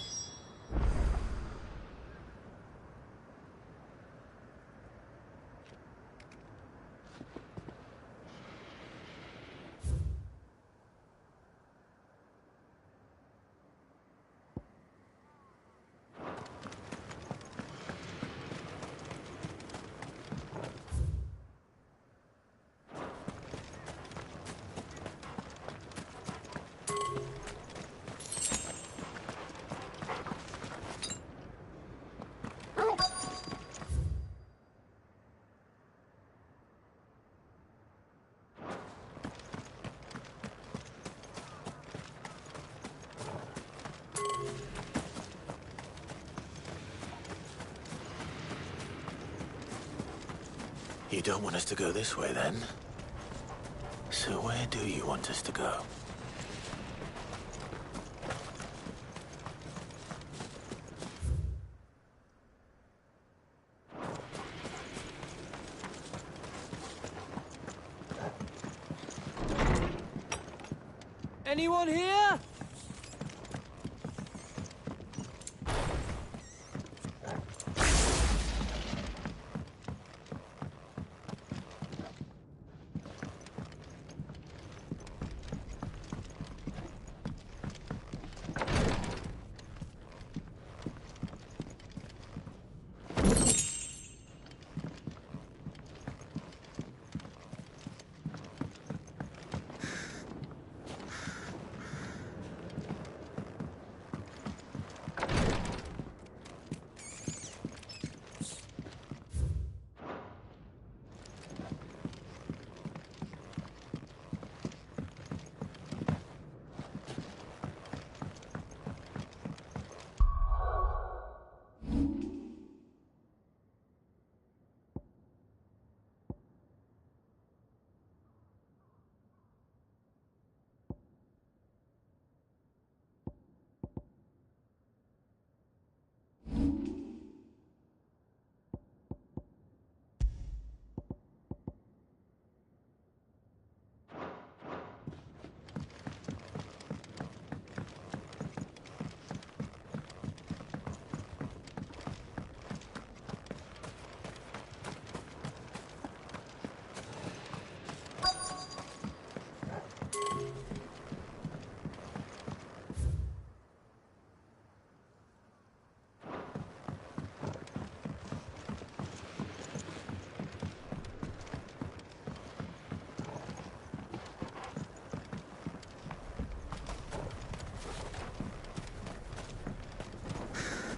You don't want us to go this way, then? So where do you want us to go? Anyone here?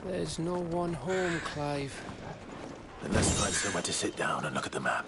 There's no one home, Clive. Then let's find somewhere to sit down and look at the map.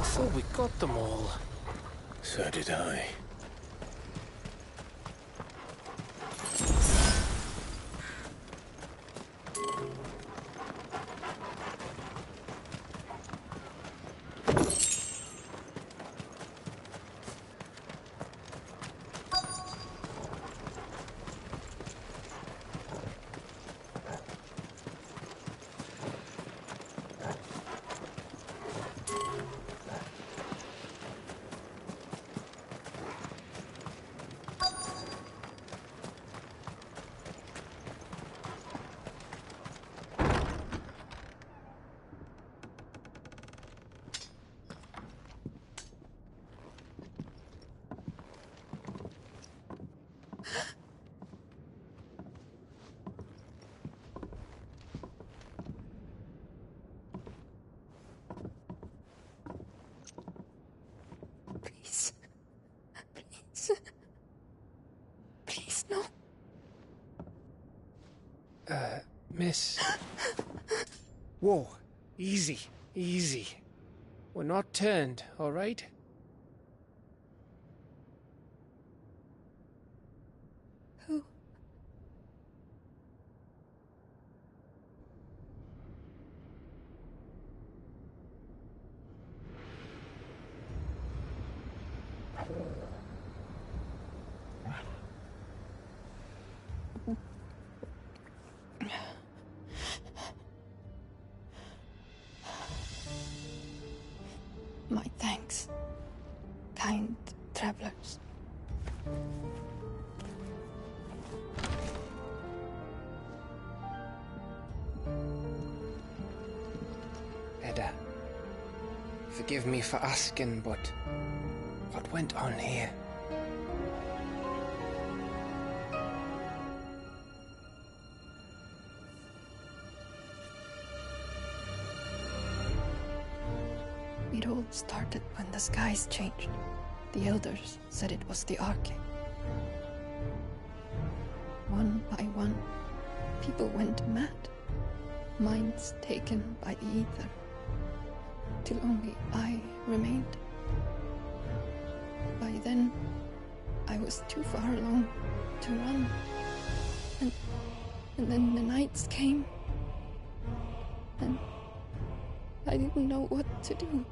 I thought we got them all. So did I. Please. Please. Please, no. Miss. Whoa. Easy. Easy. We're not turned, all right? Who? My thanks, kind travelers. Edda, forgive me for asking, but what went on here? It all started when the skies changed. The elders said it was the Arcane. One by one, people went mad. Minds taken by the ether. Till only I remained. By then, I was too far along to run. And then the nights came. And I didn't know what to do.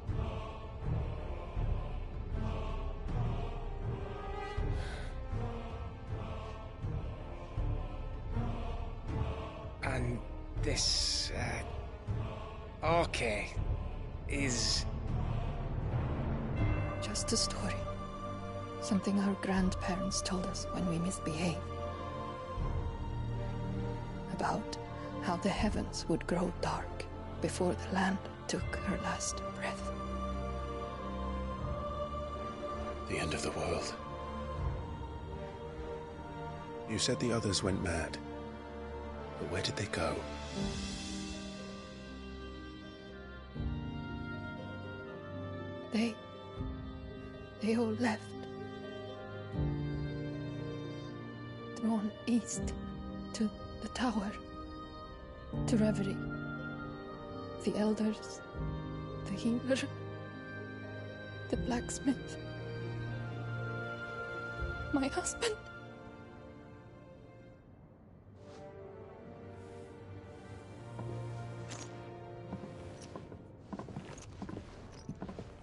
And this, Arcane is... Just a story. Something our grandparents told us when we misbehaved. About how the heavens would grow dark before the land took her last breath. The end of the world. You said the others went mad. But where did they go? They all left. Drawn east to the tower, to Reverie. The elders, the healer, the blacksmith, my husband.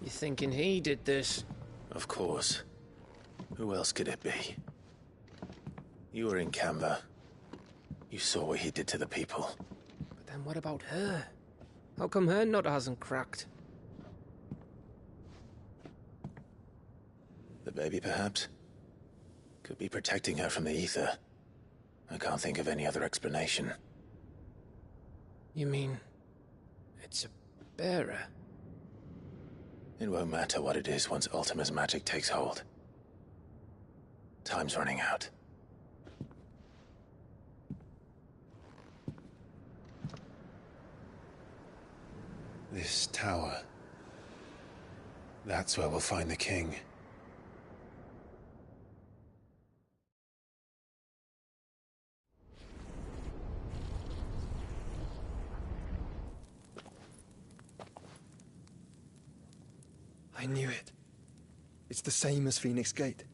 You thinking he did this? Of course. Who else could it be? You were in Canva. You saw what he did to the people. But then what about her? How come her nut hasn't cracked? The baby, perhaps? Could be protecting her from the ether. I can't think of any other explanation. You mean... it's a bearer? It won't matter what it is once Ultima's magic takes hold. Time's running out. This tower. That's where we'll find the king. I knew it. It's the same as Phoenix Gate.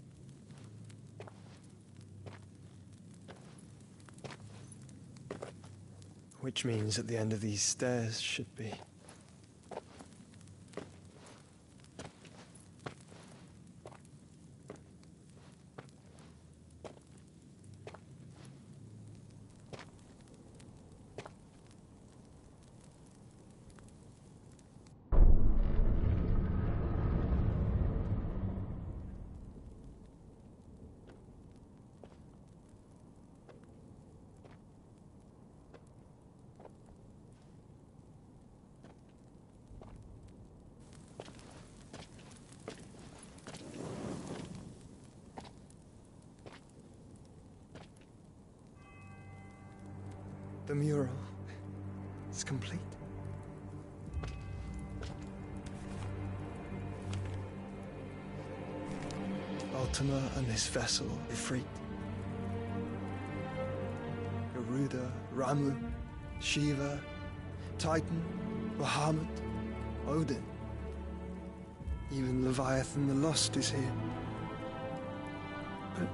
Which means at the end of these stairs should be... The mural is complete. Ultima and this vessel, Ifrit. Garuda, Ramu, Shiva, Titan, Bahamut, Odin. Even Leviathan the Lost is here. But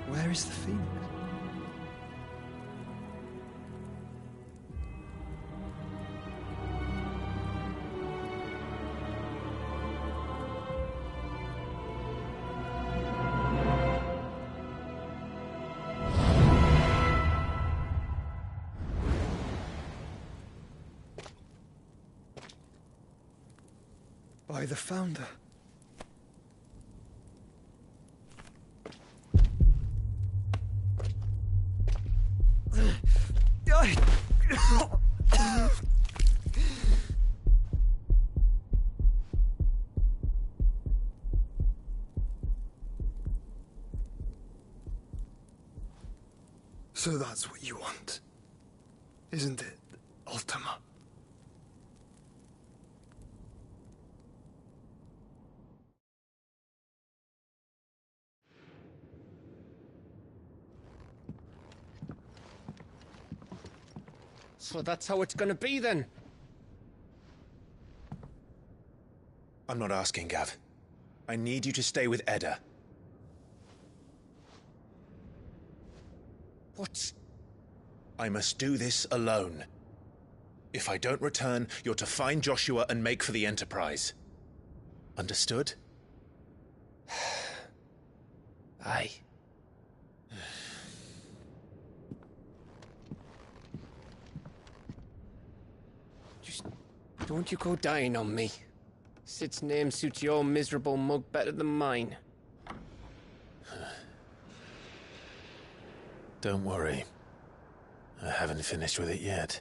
where is the Phoenix? By the Founder. So that's what you want, isn't it, Ultima? So that's how it's gonna be then? I'm not asking, Gav. I need you to stay with Edda. What? I must do this alone. If I don't return, you're to find Joshua and make for the Enterprise. Understood? Aye. Just don't you go dying on me. Sid's name suits your miserable mug better than mine. Don't worry. I haven't finished with it yet.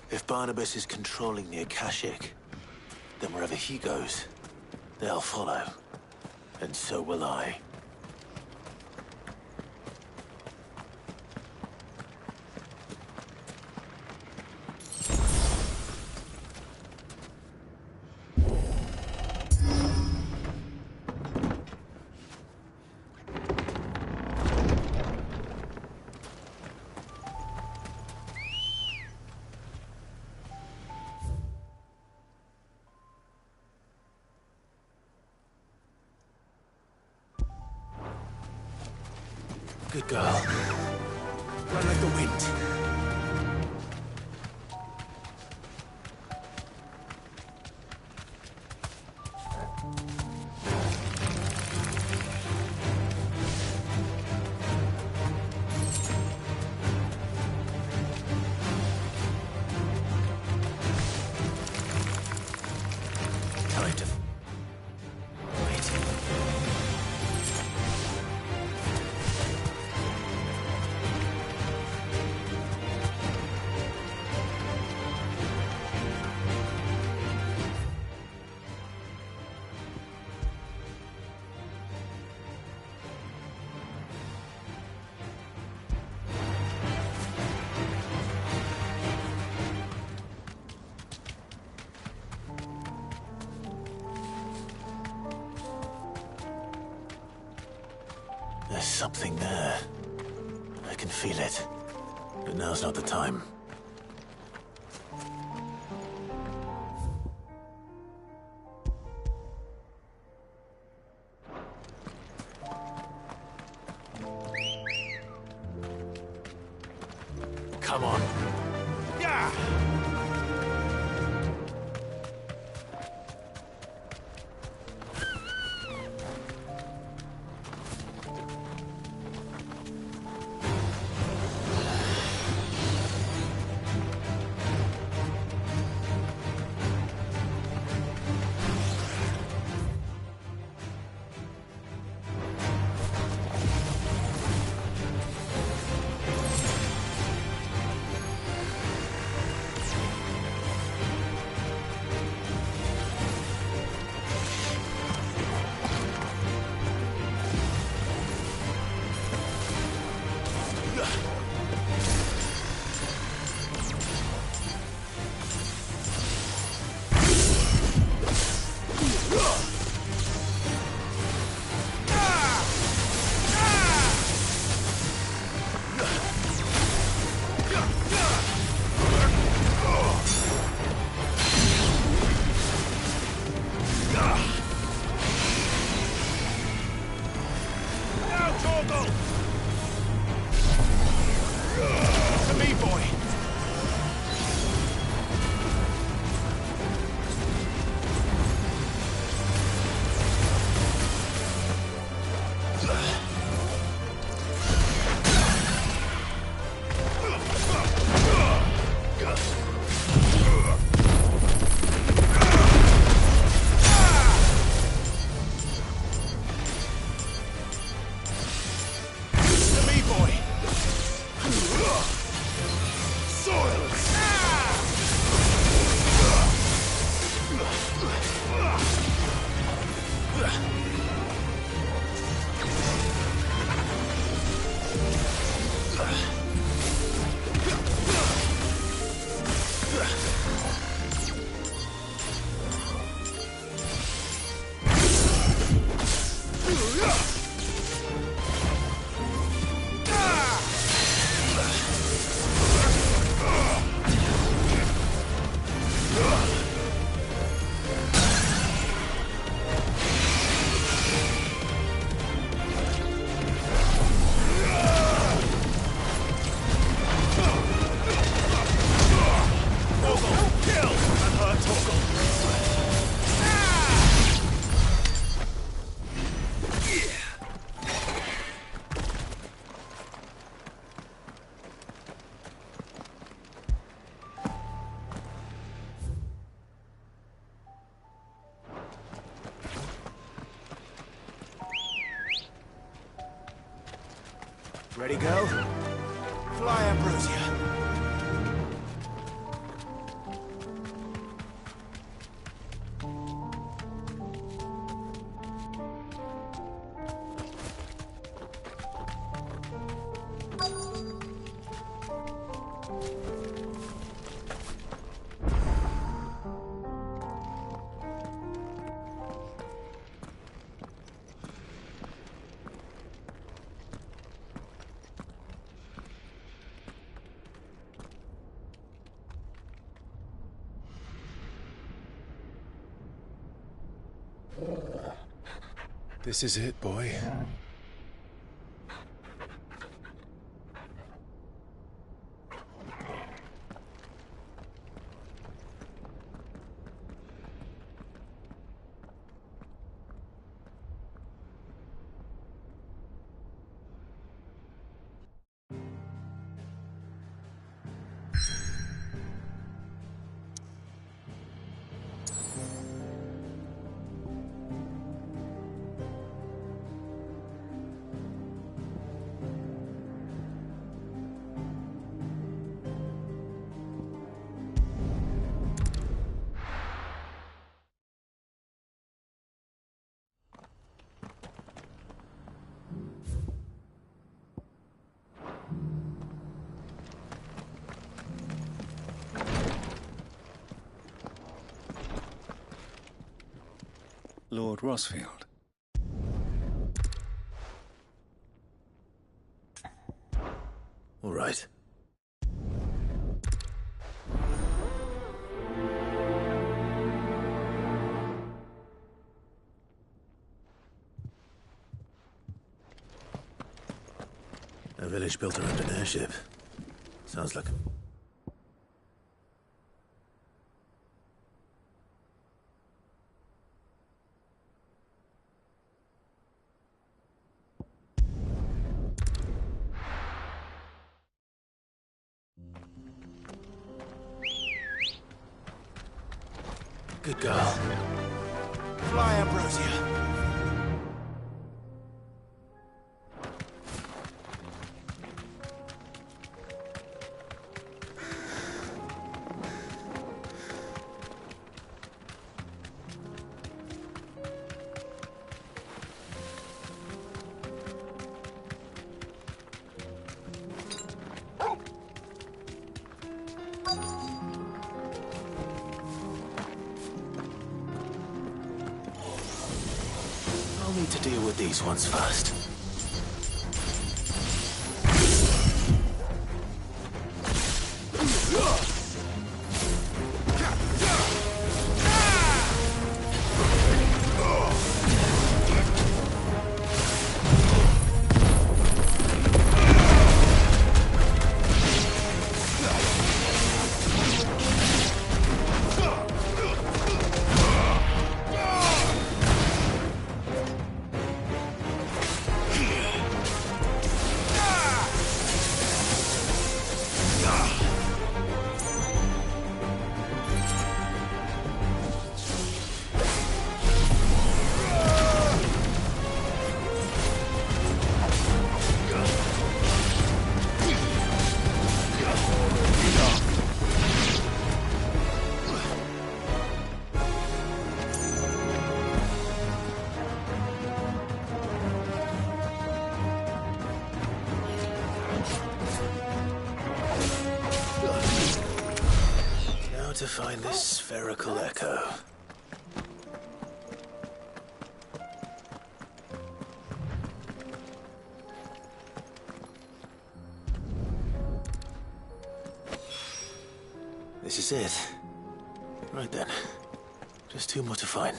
If Barnabas is controlling the Akashic, then wherever he goes, they'll follow. And so will I. Good girl. Run like the wind. Time to... wait. There's something there. I can feel it. But now's not the time. Come on. Yeah! Ready, go? Fly, Ambrosia. This is it, boy. Lord Rosfield. All right. A village built around an airship. Sounds like... Good girl. Fly, Ambrosia. I'll need to deal with these ones first. To find this spherical echo. This is it. Right then. Just two more to find.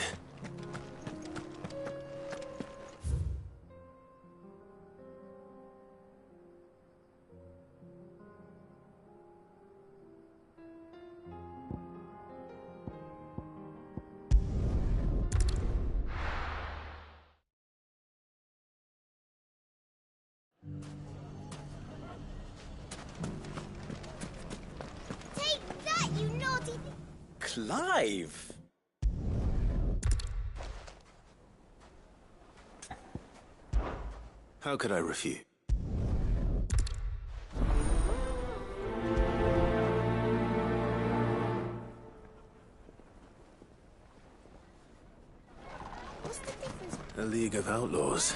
Clive! How could I refuse? League of Outlaws.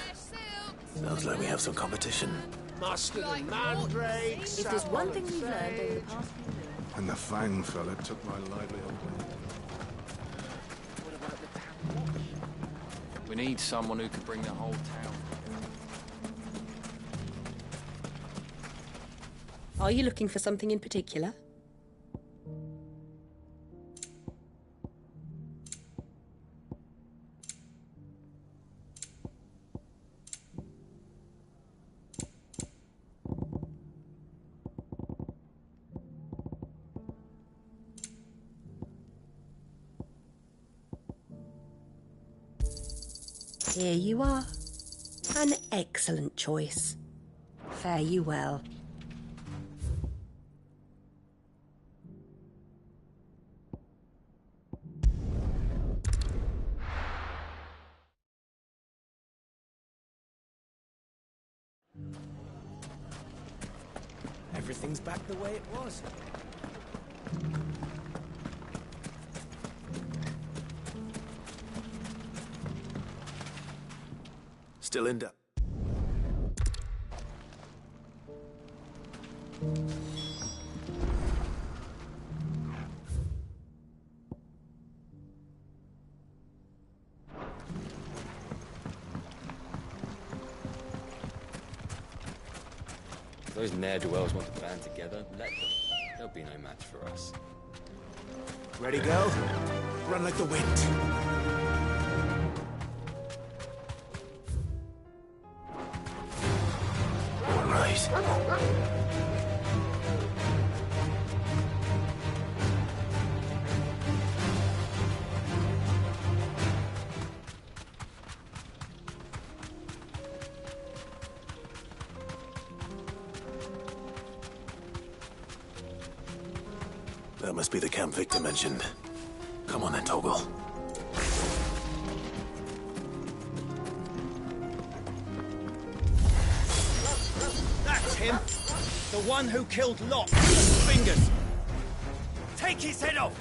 Sounds like we have some competition. Mustard and mandrakes. If there's one thing we've learned over the past few years... And the Fang fella took my livelihood. We need someone who can bring the whole town. Are you looking for something in particular? Here you are. An excellent choice. Fare you well. Everything's back the way it was. Still in debt. If those ne'er-do-wells want to band together, let them. They'll be no match for us. Ready, go? Run like the wind. All right. That must be the camp Victor mentioned. Come on then, Toggle. That's him! The one who killed Lot with his fingers! Take his head off!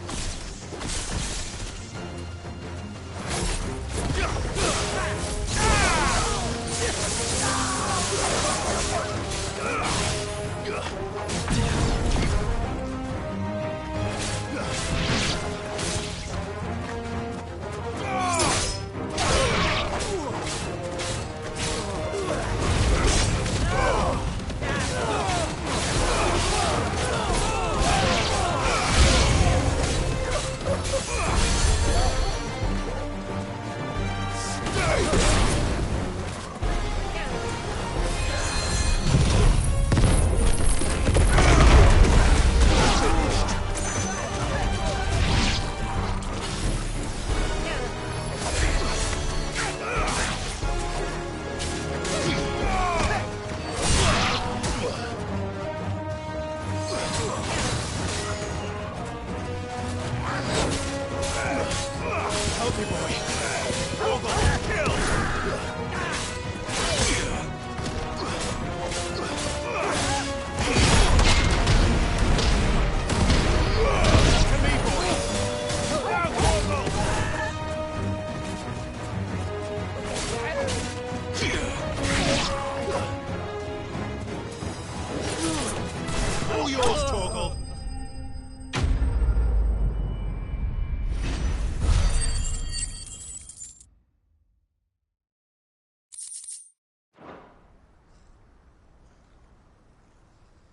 All yours, Torgal!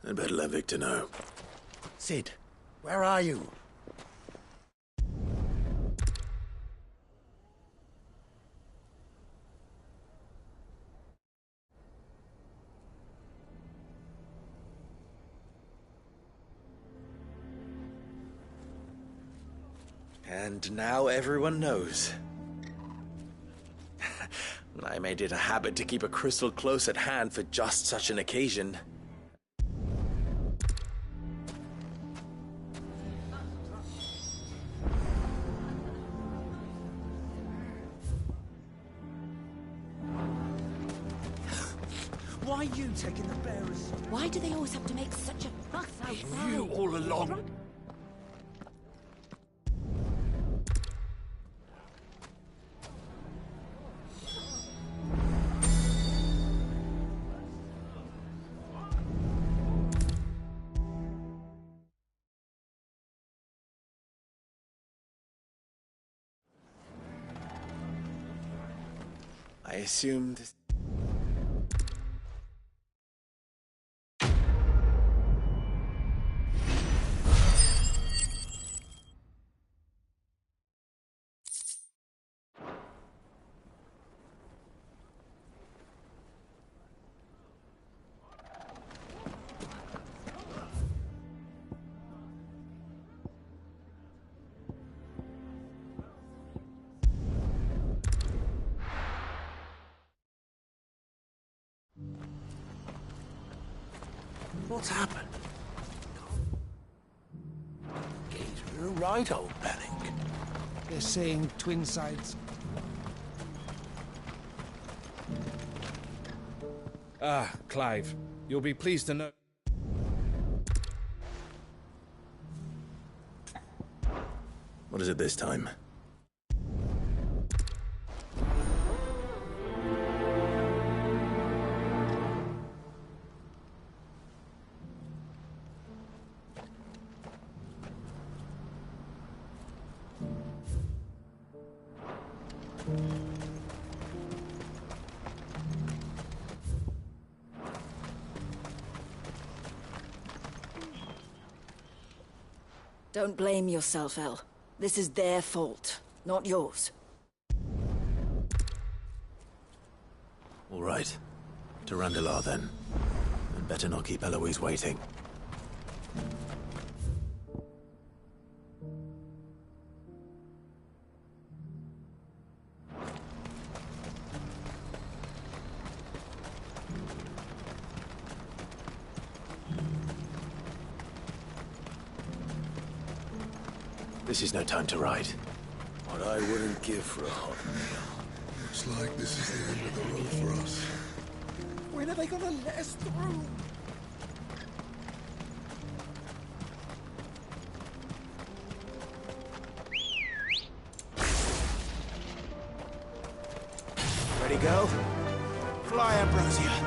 I'd better let Victor know. Sid, where are you? And now everyone knows. I made it a habit to keep a crystal close at hand for just such an occasion. Why are you taking the bearers? Why do they always have to make such a fuss outside? I knew all along. I assumed... What's happened? Geez, you're a right old panic. They're saying twin sides. Ah, Clive. You'll be pleased to know... What is it this time? Don't blame yourself, El. This is their fault, not yours. All right. To Randalar, then. And better not keep Eloise waiting. This is no time to ride. What I wouldn't give for a hot meal. Looks like this is the end of the road for us. When are they gonna let us through? Ready, go? Fly, Ambrosia.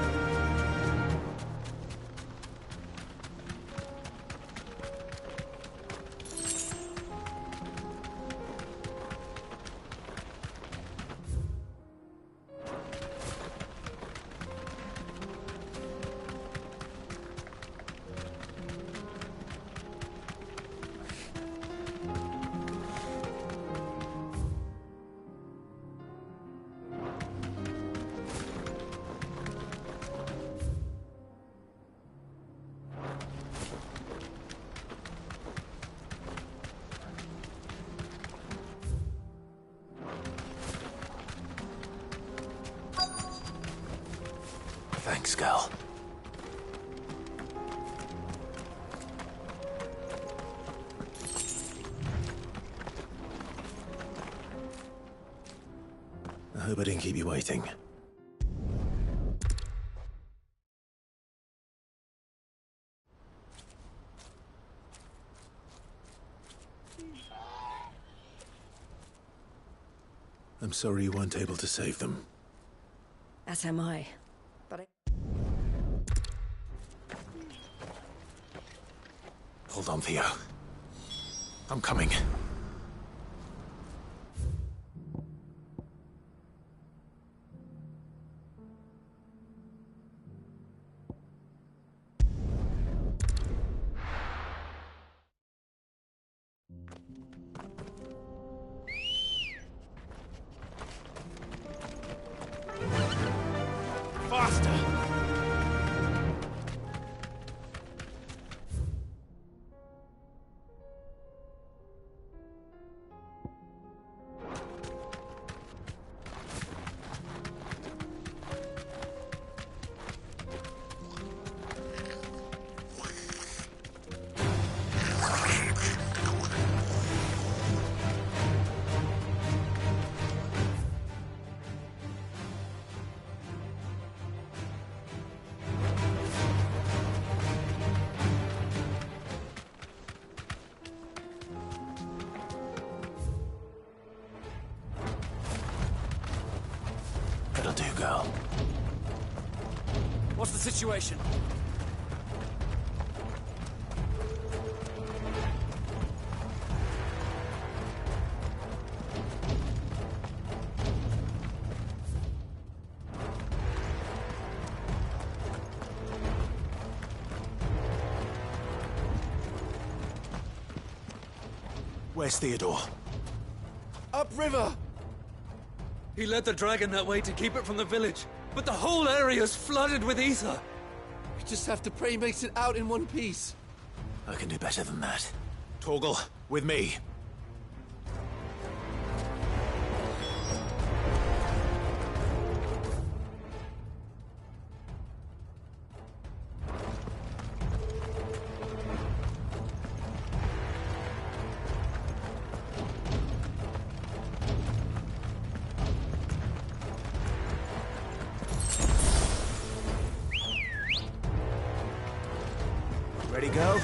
Thanks, girl. I hope I didn't keep you waiting. I'm sorry you weren't able to save them. As am I. But I... Hold on, Theo. I'm coming. Faster! That'll do, girl. What's the situation? Where's Theodore? Upriver! He led the dragon that way to keep it from the village, but the whole area's flooded with ether. We just have to pray he makes it out in one piece. I can do better than that. Torgal, with me. Ready, go?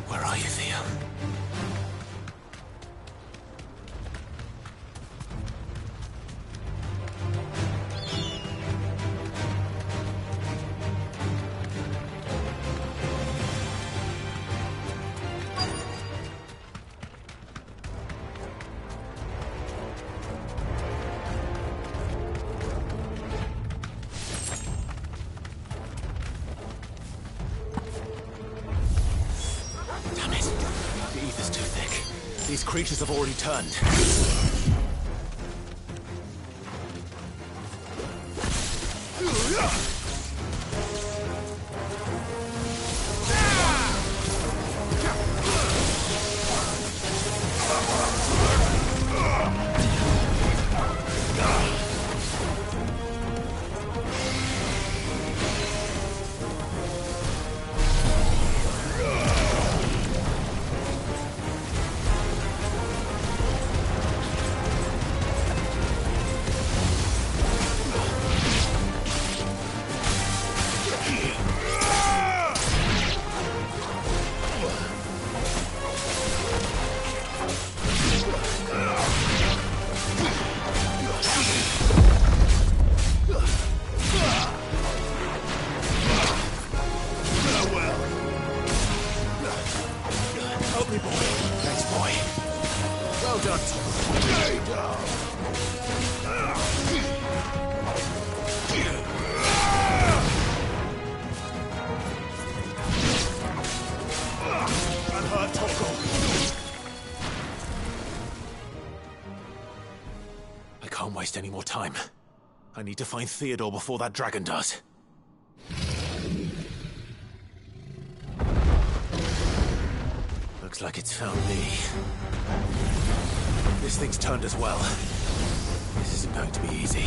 Where are you, Theo? Damn it. The ether's too thick. These creatures have already turned. Help me, boy. Thanks, boy. Well done, Unhurt, Torgal. I can't waste any more time. I need to find Theodore before that dragon does. Looks like it's found me. This thing's turned as well. This isn't going to be easy.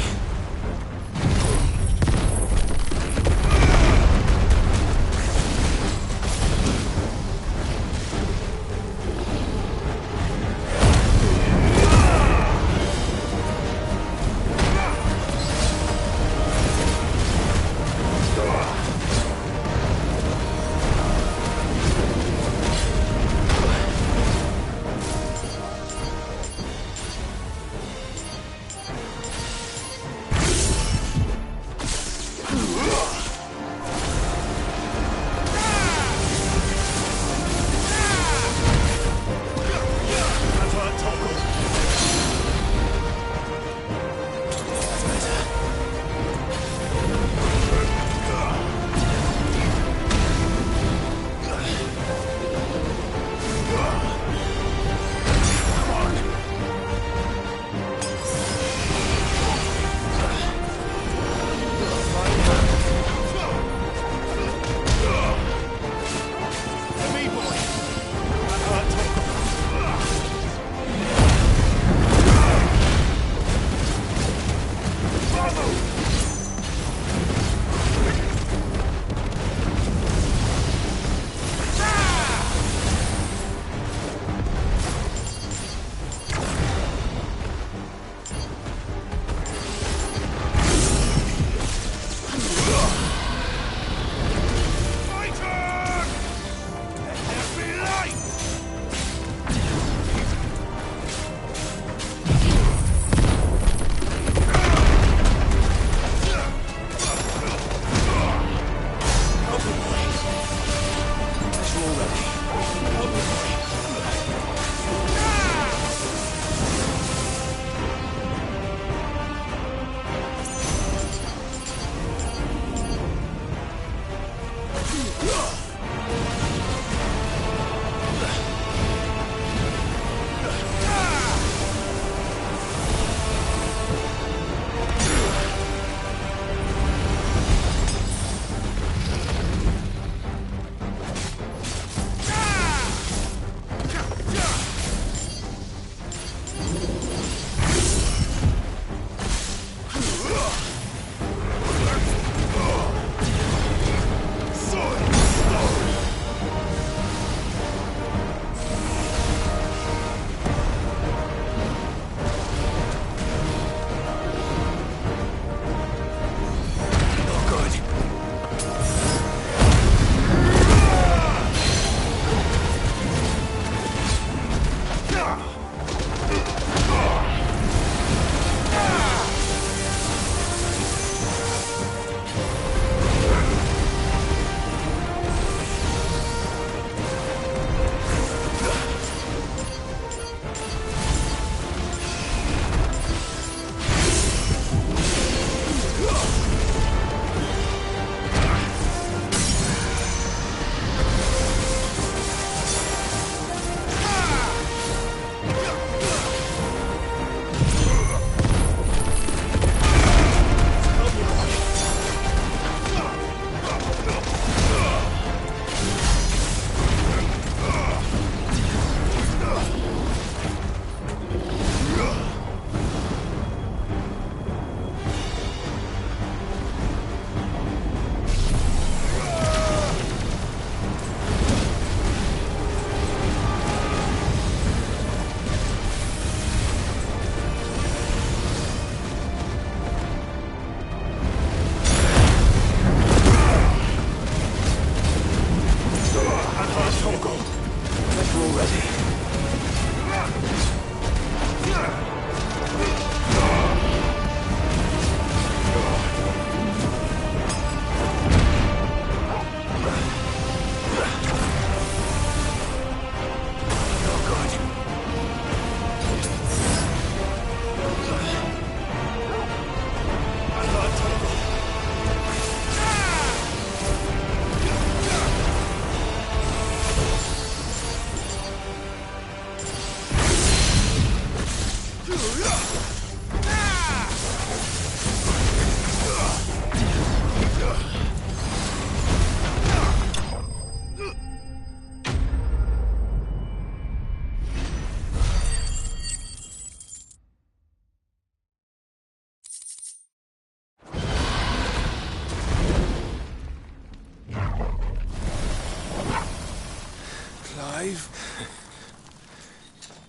Clive?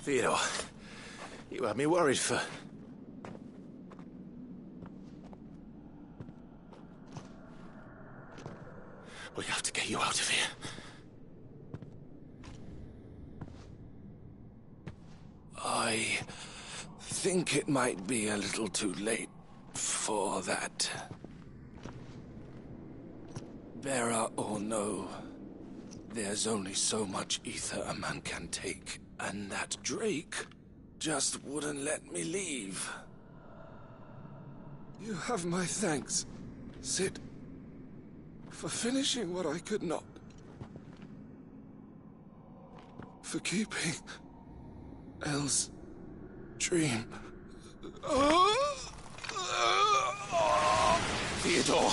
Theodore, you had me worried for... We have to get you out of here. I think it might be a little too late for that. Bearer or no, there's only so much ether a man can take, and that Drake just wouldn't let me leave. You have my thanks, Sid, for finishing what I could not. For keeping Elle's dream. Theodore!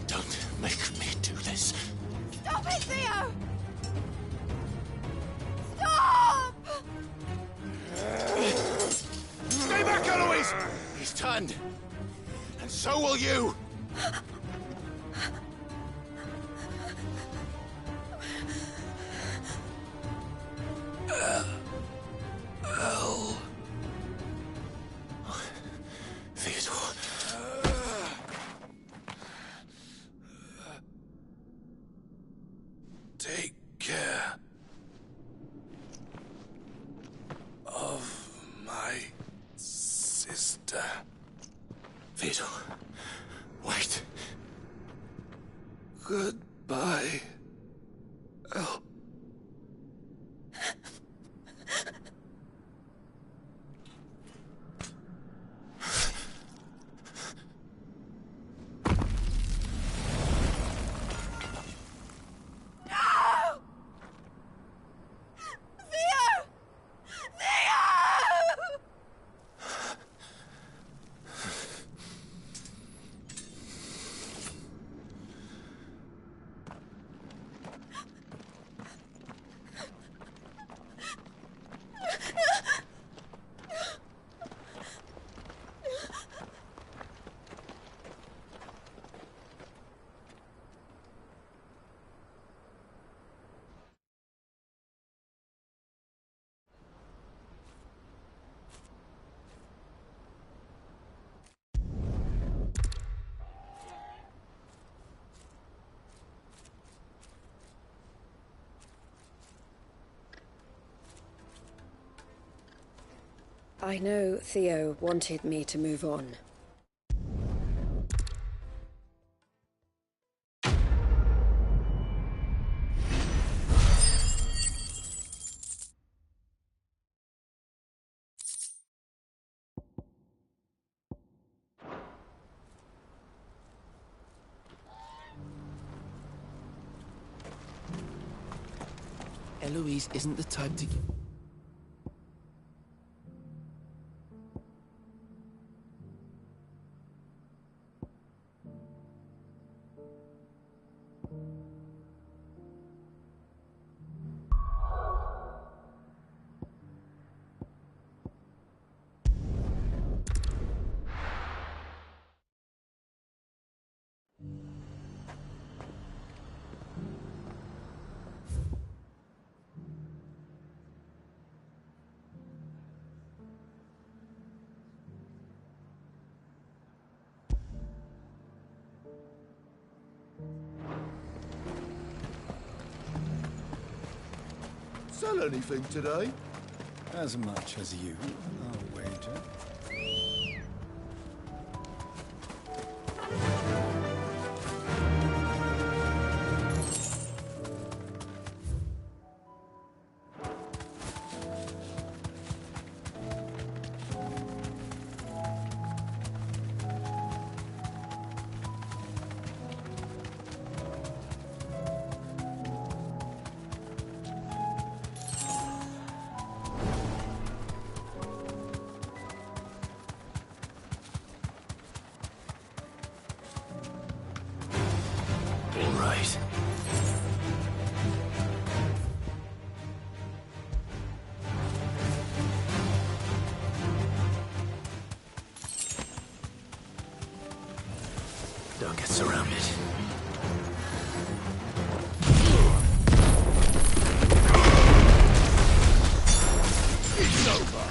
Don't make me do this. Stop it, Theo! Stop! Stay back, Eloise! He's turned. And so will you! Elle. Theodore. Take care of my sister. Theodore, wait. Goodbye, Elle. No! Theo! Theo! I know Theo wanted me to move on. Eloise isn't the type to... Sell anything today? As much as you, I'll wager. force around it. It's over.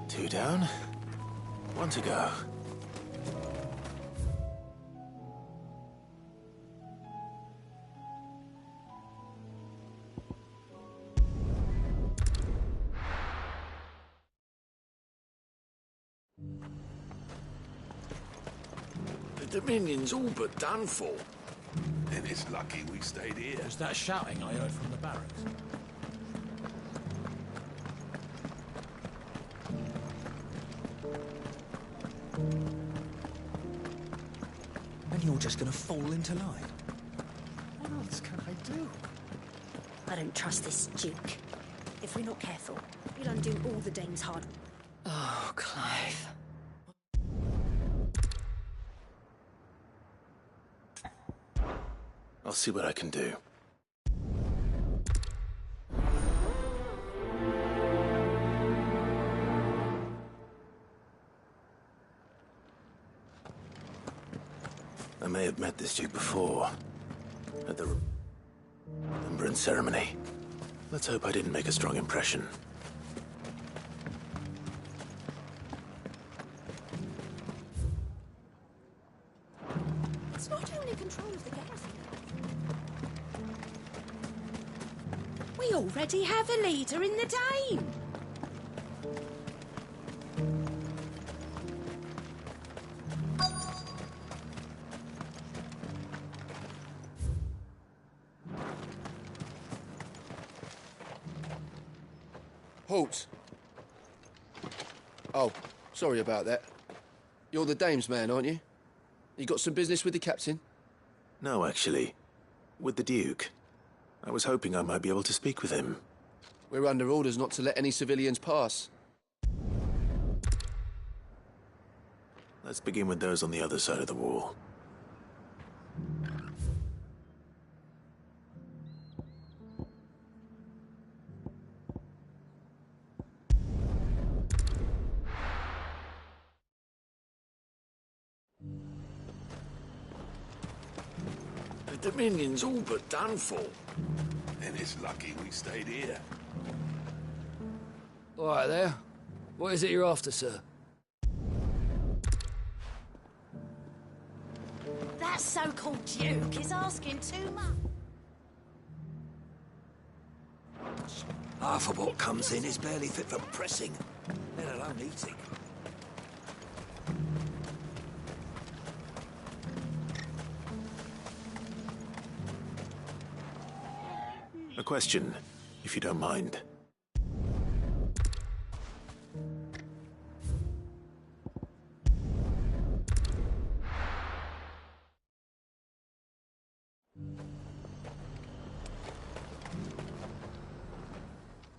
Two down, one to go. The Dominion's all but done for. Then it's lucky we stayed here. Was that shouting I heard from the barracks? And you're just gonna fall into line. What else can I do? I don't trust this Duke. If we're not careful, he'll undo all the Dane's hard... Oh, Clive. I'll see what I can do. I may have met this Duke before, at the remembrance ceremony. Let's hope I didn't make a strong impression. It's not only control of the garrison. We already have a leader in the Dane. Halt. Oh, sorry about that. You're the dame's man, aren't you? You got some business with the captain? No, actually. With the Duke. I was hoping I might be able to speak with him. We're under orders not to let any civilians pass. Let's begin with those on the other side of the wall. The Dominion's all but done for. Then it's lucky we stayed here. All right there. What is it you're after, sir? That so-called Duke is asking too much. Half of what comes in is barely fit for pressing, let alone eating. A question, if you don't mind.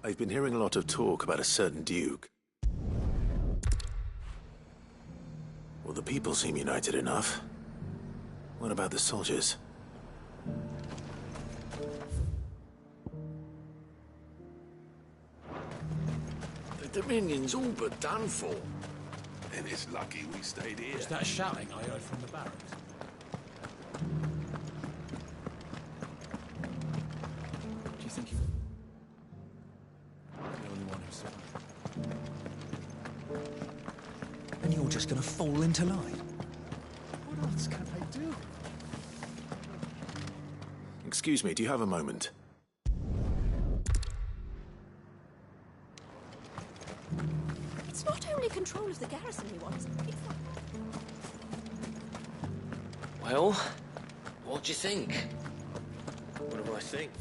I've been hearing a lot of talk about a certain Duke. Well, the people seem united enough. What about the soldiers? The Dominion's all but done for. Then it's lucky we stayed here. Was that shouting I heard from the barracks? Do you think you... The only one who saw it. And you're just gonna fall into line? What else can I do? Excuse me, do you have a moment? It's not only control of the garrison he wants, it's the... Well, what do you think? What do I think?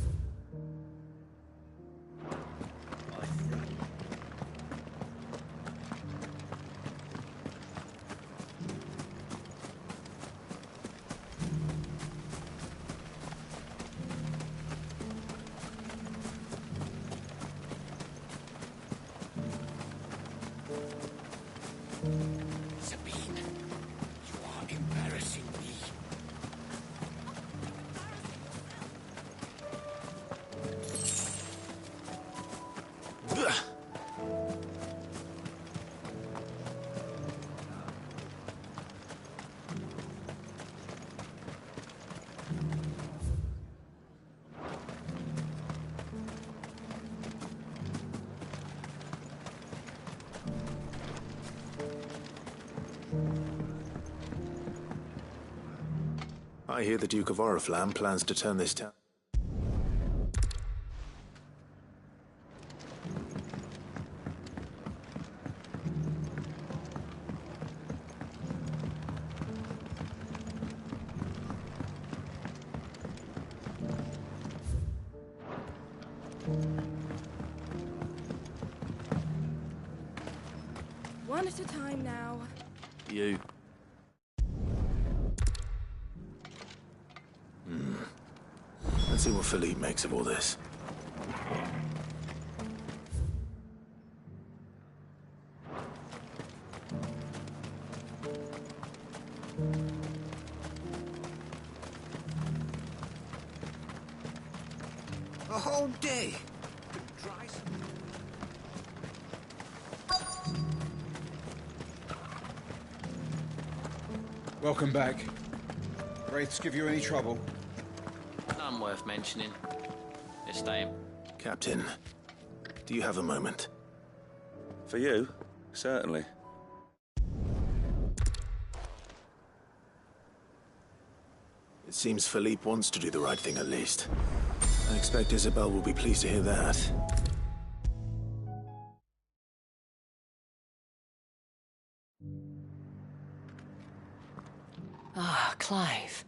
Sabine, you are embarrassing me. I hear the Duke of Oriflamme plans to turn this town... One at a time now. You. Let's see what Philippe makes of all this. A whole day. Welcome back. Wraiths give you any trouble? None worth mentioning. They're staying. Captain, do you have a moment? For you? Certainly. It seems Philippe wants to do the right thing at least. I expect Isabel will be pleased to hear that. Ah, Clive.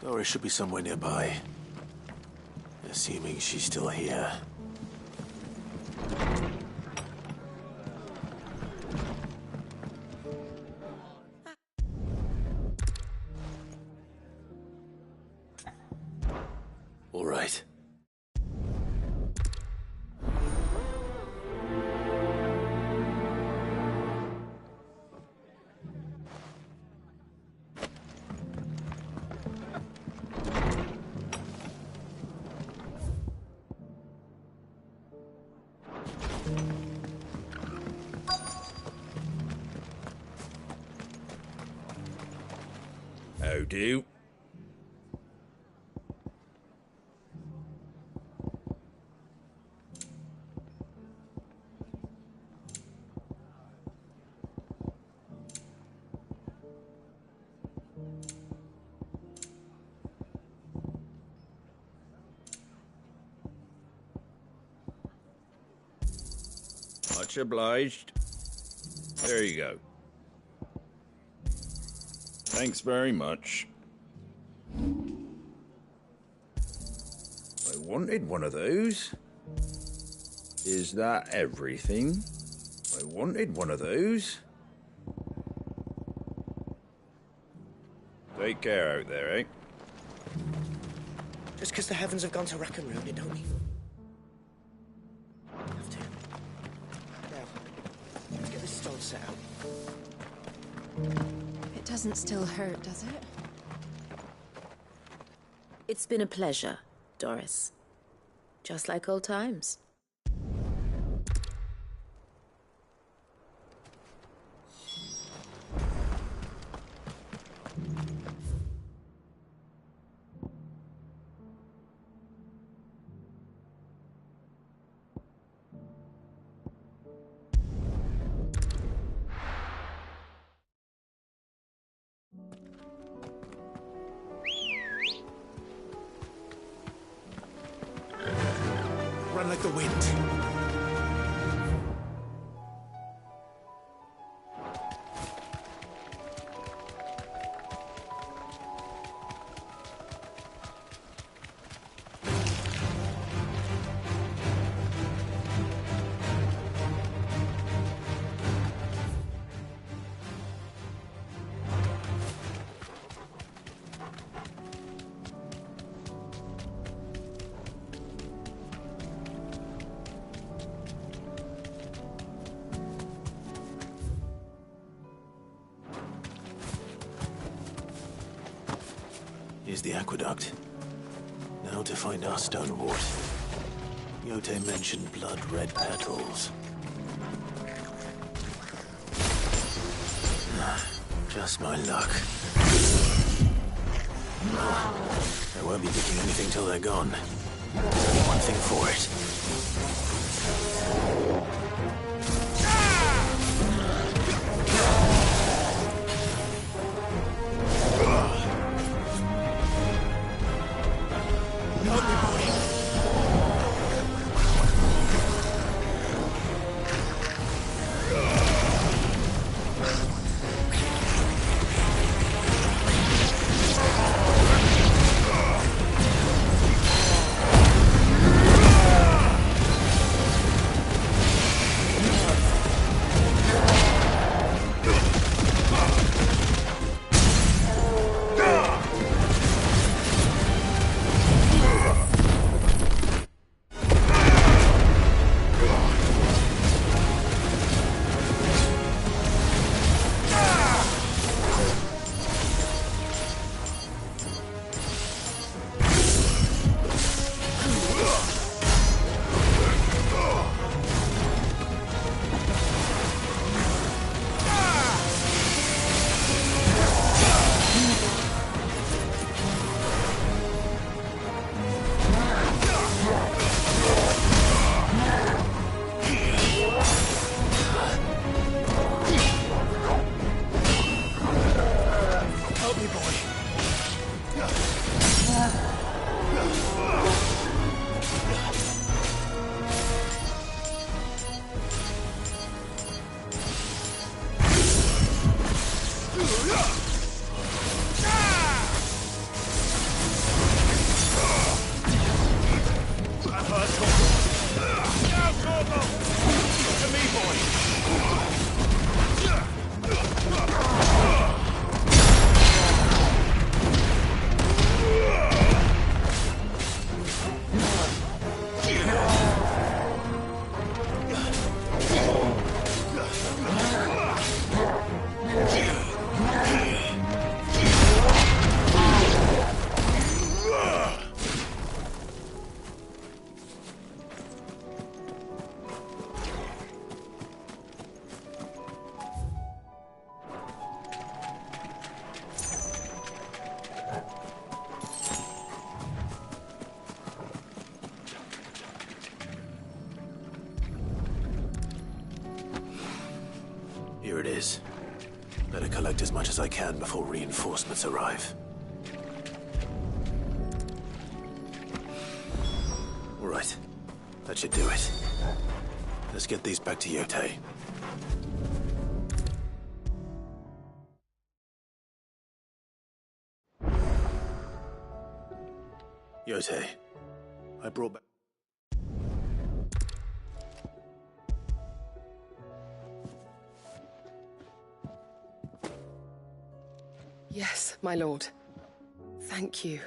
Doris should be somewhere nearby. Assuming she's still here. All right. How do? Much obliged. There you go. Thanks very much. I wanted one of those. Is that everything? I wanted one of those. Take care out there, eh? Just because the heavens have gone to rack and ruin, it don't mean... Have to. Now, let's get this stone set out. It doesn't still hurt, does it? It's been a pleasure, Doris. Just like old times. Run like the wind. Here's the aqueduct. Now to find our stone wart. Yote mentioned blood-red petals. Just my luck. I won't be picking anything till they're gone. There's only one thing for it. Here it is. Better collect as much as I can before reinforcements arrive. All right. That should do it. Let's get these back to Yote. Goethe, I brought back... Yes, my lord. Thank you.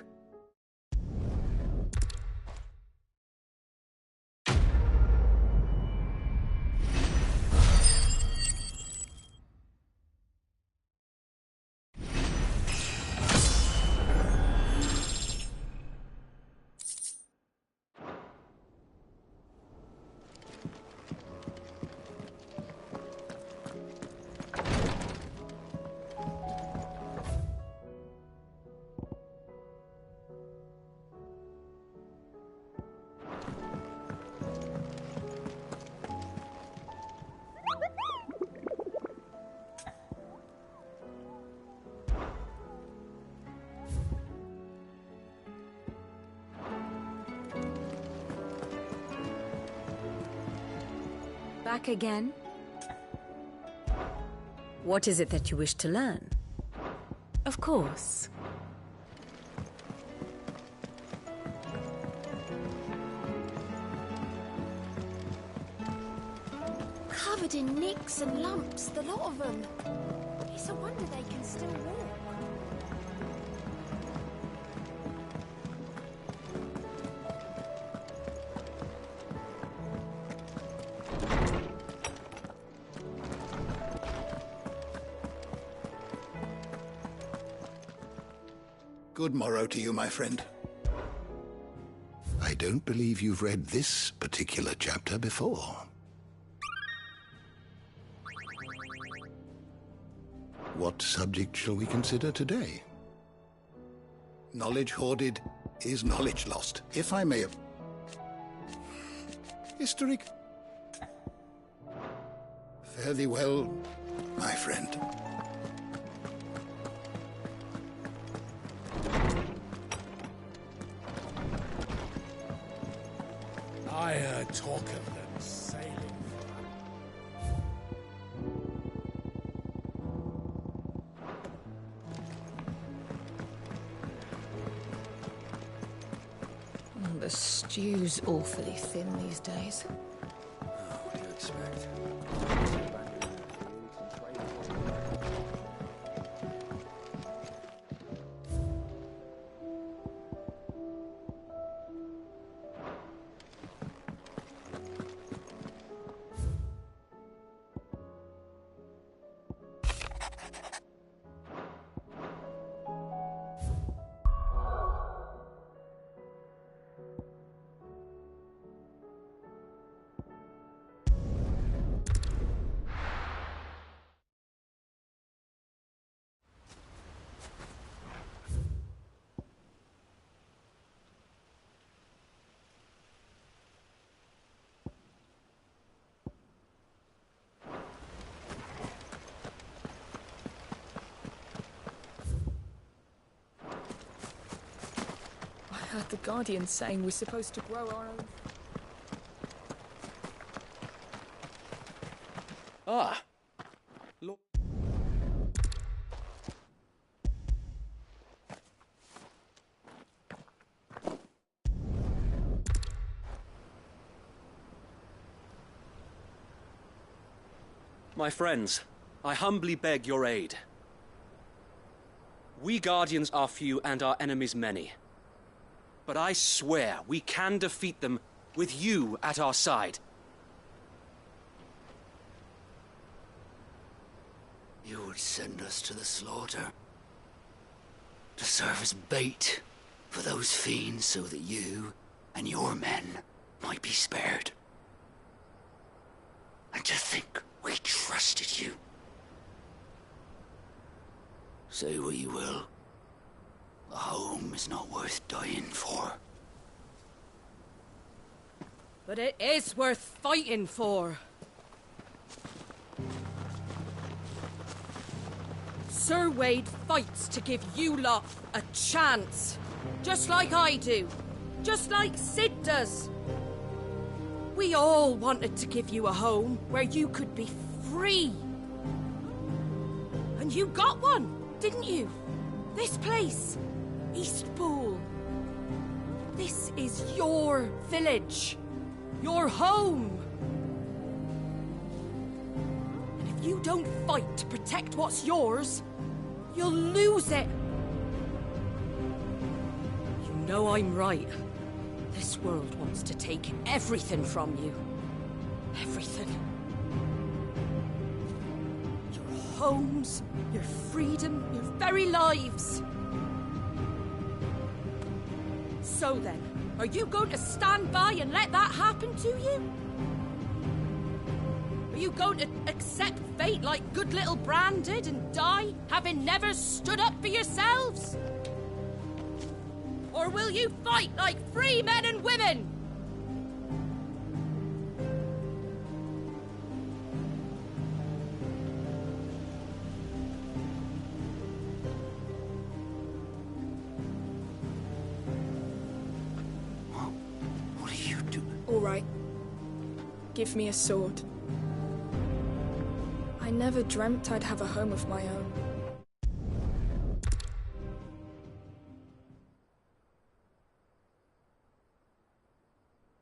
Back again? What is it that you wish to learn? Of course. Covered in nicks and lumps, the lot of them. It's a wonder they can still walk. Good morrow to you, my friend. I don't believe you've read this particular chapter before. What subject shall we consider today? Knowledge hoarded is knowledge lost. If I may have... History... Fare thee well, my friend. I heard talk of them sailing. The stew's awfully thin these days. What do you expect? I heard the Guardian saying we're supposed to grow our own. Ah. Look. My friends, I humbly beg your aid. We Guardians are few and our enemies many. But I swear we can defeat them with you at our side. You would send us to the slaughter. To serve as bait for those fiends so that you and your men might be spared. And to think we trusted you. Say what you will. A home is not worth dying for. But it is worth fighting for. Sir Wade fights to give you lot a chance. Just like I do. Just like Sid does. We all wanted to give you a home where you could be free. And you got one, didn't you? This place, Eastpool. This is your village. Your home. And if you don't fight to protect what's yours, you'll lose it. You know I'm right. This world wants to take everything from you. Everything. Your homes, your freedom, your very lives. So then, are you going to stand by and let that happen to you? Are you going to accept fate like good little Bran did and die, having never stood up for yourselves? Or will you fight like free men and women? What are you doing? All right. Give me a sword. I never dreamt I'd have a home of my own.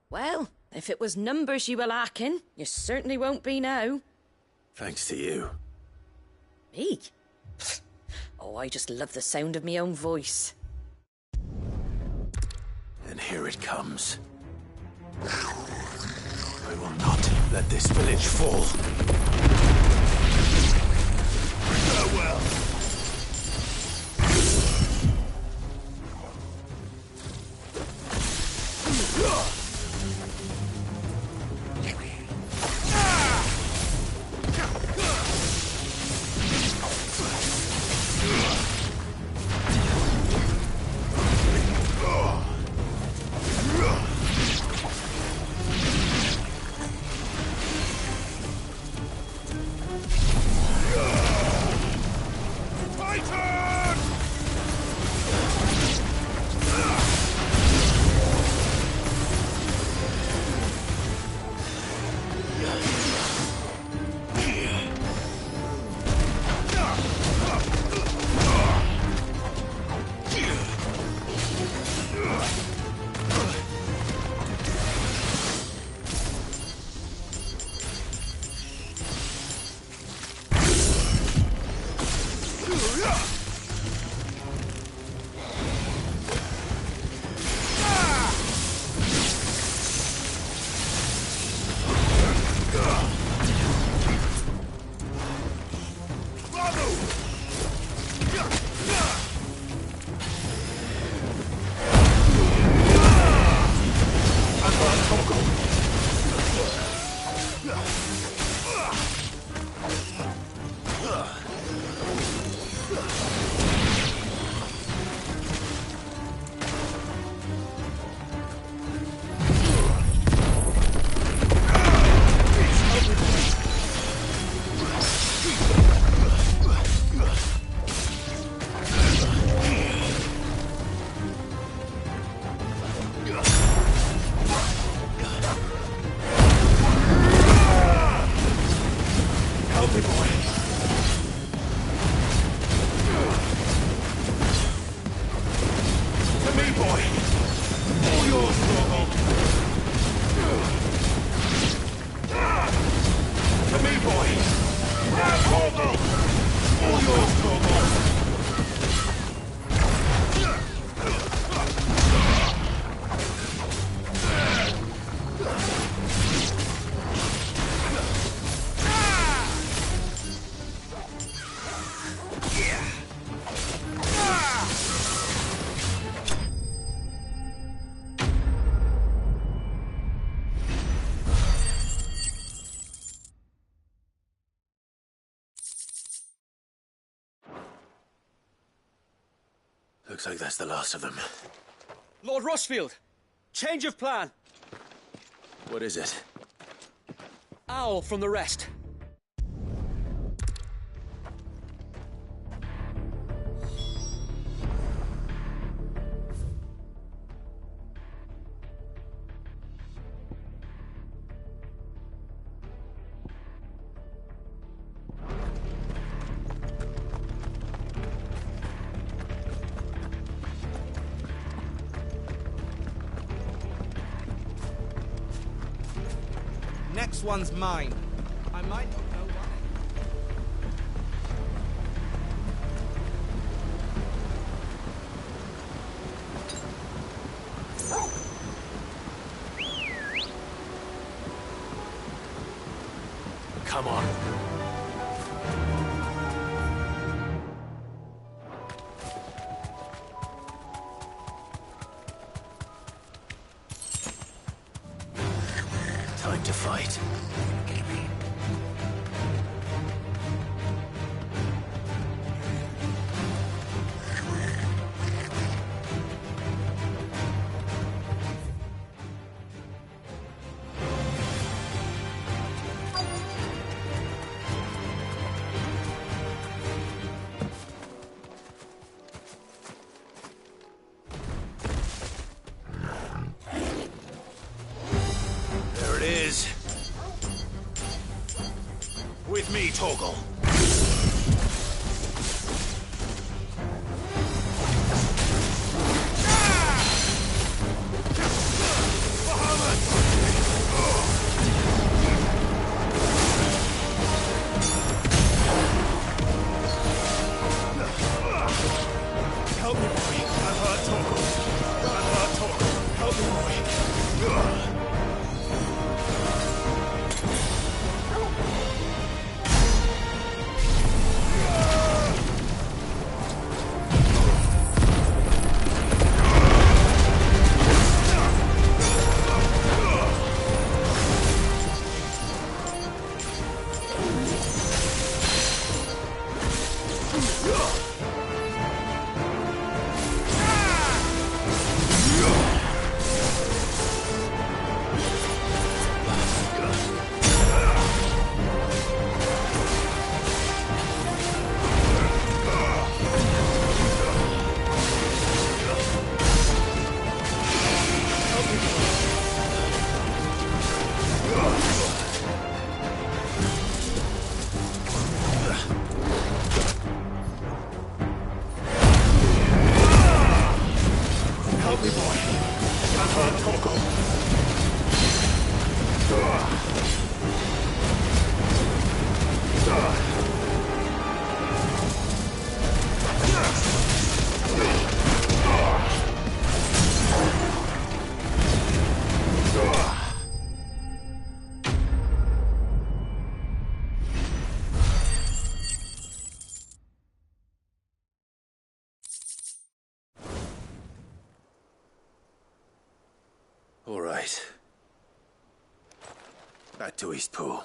Well, if it was numbers you were lacking, you certainly won't be now. Thanks to you. Me? Oh, I just love the sound of my own voice. And here it comes. I will not let this village fall. Farewell. Looks like that's the last of them. Lord Rossfield, change of plan. What is it? Owl from the rest. next one's mine. I might not know why. Come on. Time to fight. There it is. With me, Torgal. Help me, boy. I'm hurt, Torgal. I'm hurt, Torgal. Help me, boy. Help me, boy. I'm hurt, Torgal. All right. Back to Eastpool.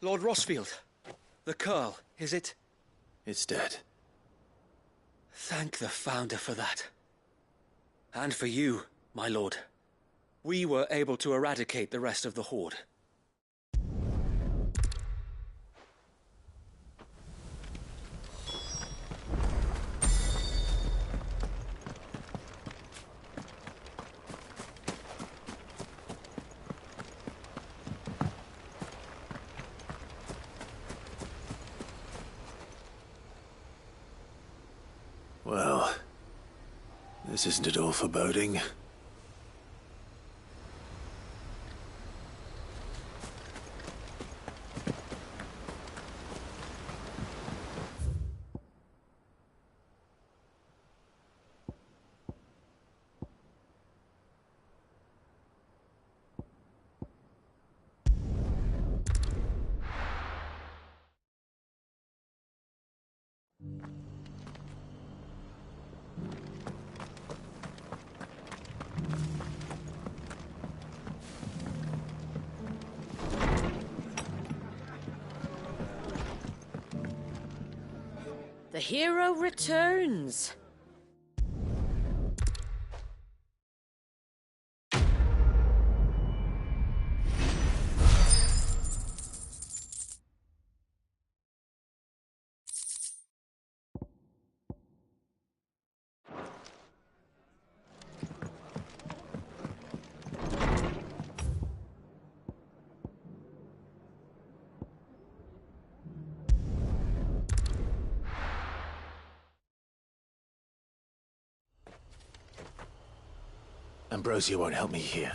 Lord Rossfield, the Curl, is it? It's dead. Thank the Founder for that. And for you, my lord. We were able to eradicate the rest of the Horde. Well, this isn't at all foreboding. The hero returns. Ambrosia won't help me here.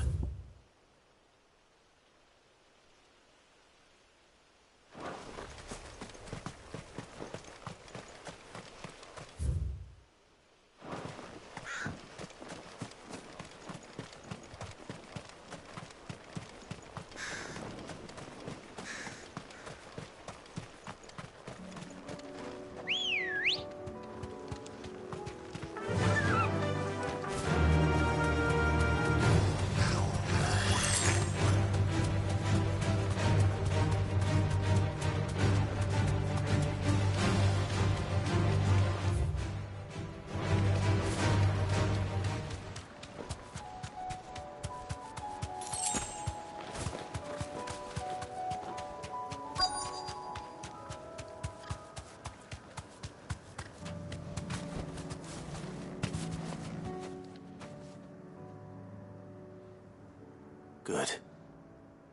Good.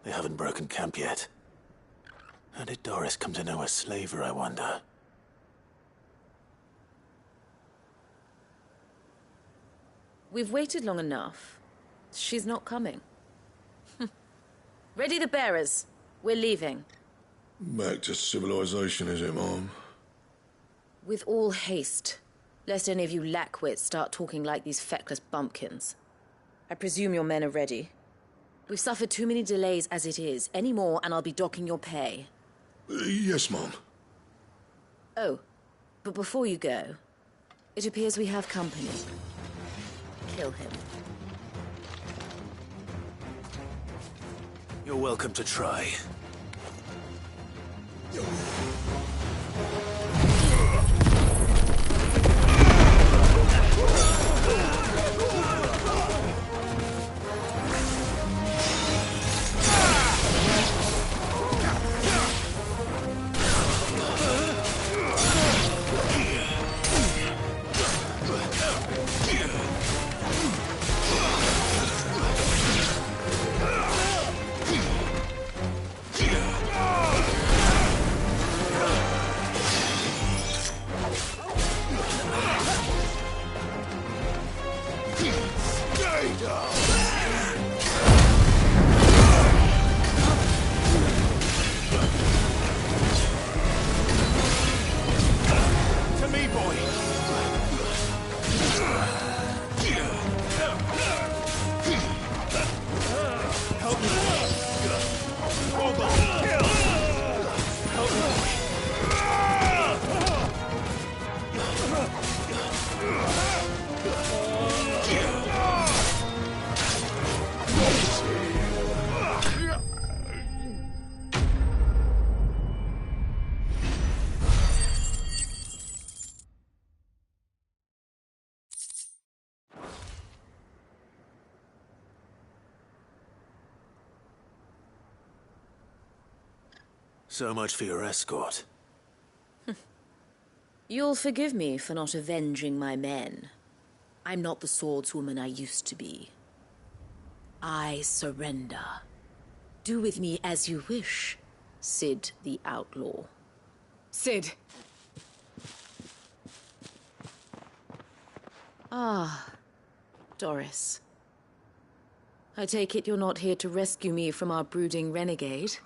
They haven't broken camp yet. How did Doris come to know a slaver, I wonder? We've waited long enough. She's not coming. Ready the bearers. We're leaving. Back to civilization, is it, Mom? With all haste, lest any of you lackwits start talking like these feckless bumpkins. I presume your men are ready. We've suffered too many delays as it is. Any more, and I'll be docking your pay. Yes, Mom. Oh, but before you go, it appears we have company. Kill him. You're welcome to try. So much for your escort. You'll forgive me for not avenging my men. I'm not the swordswoman I used to be. I surrender. Do with me as you wish, Cid the Outlaw. Cid. Ah, Doris. I take it you're not here to rescue me from our brooding renegade?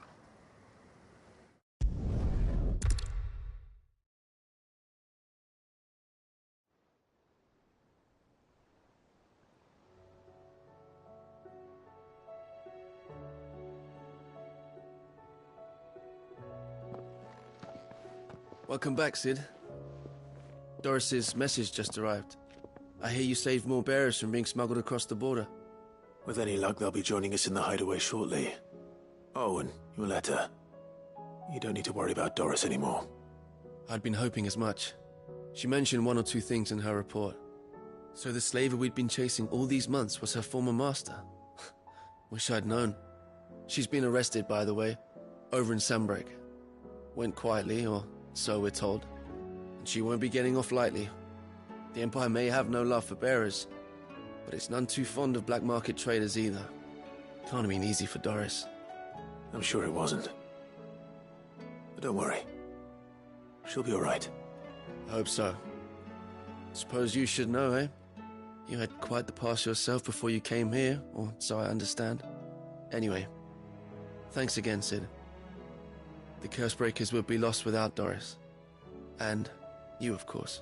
Welcome back, Cid. Doris's message just arrived. I hear you saved more bearers from being smuggled across the border. With any luck, they'll be joining us in the hideaway shortly. Oh, and your letter. You don't need to worry about Doris anymore. I'd been hoping as much. She mentioned one or two things in her report. So the slaver we'd been chasing all these months was her former master. Wish I'd known. She's been arrested, by the way, over in Sandbreak. Went quietly, or so we're told. And she won't be getting off lightly. The Empire may have no love for bearers, but it's none too fond of black market traders either. Can't have been easy for Doris. I'm sure it wasn't. But don't worry. She'll be all right. I hope so. Suppose you should know, eh? You had quite the past yourself before you came here, or so I understand. Anyway, thanks again, Sid. The Cursebreakers would be lost without Doris. And you, of course.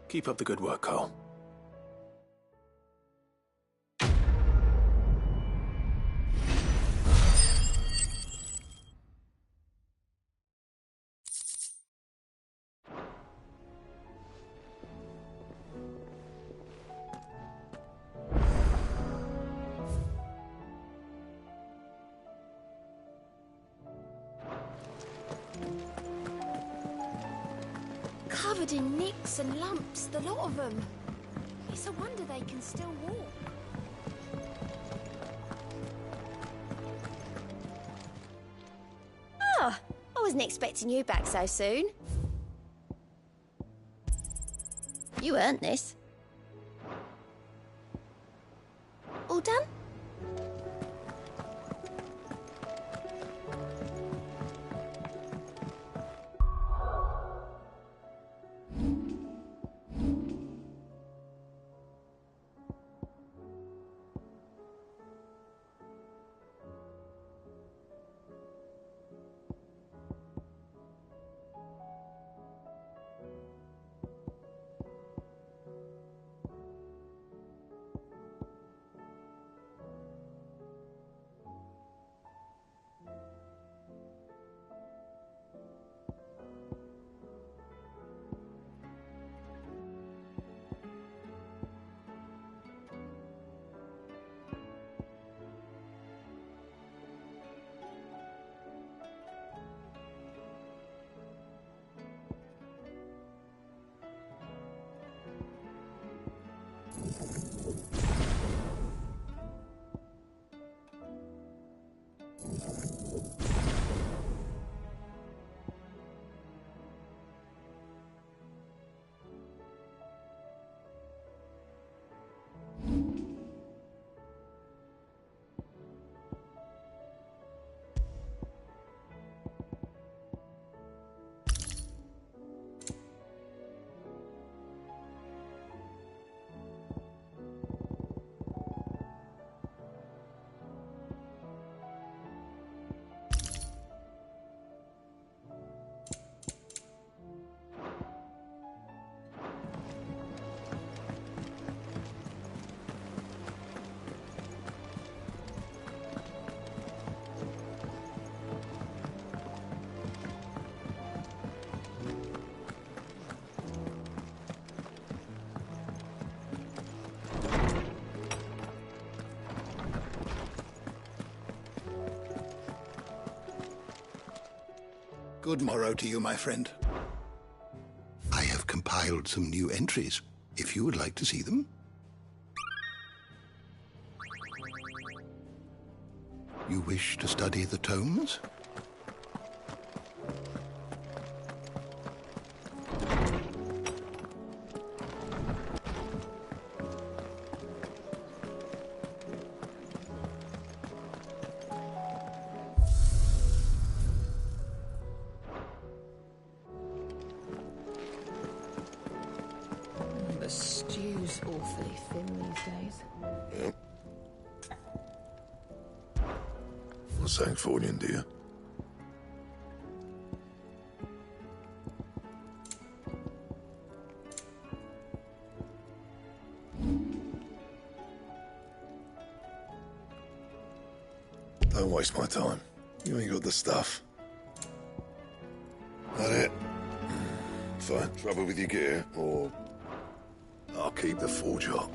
Keep up the good work, Cole. Covered in nicks and lumps, the lot of them. It's a wonder they can still walk. Ah, I wasn't expecting you back so soon. You earned this. All done? Good morrow to you, my friend. I have compiled some new entries, if you would like to see them. You wish to study the tomes? The stew's awfully thin these days. Yep. What's that for you, dear? Don't waste my time. You ain't got the stuff. That it? Fine. Trouble with your gear, or I'll keep the forge up.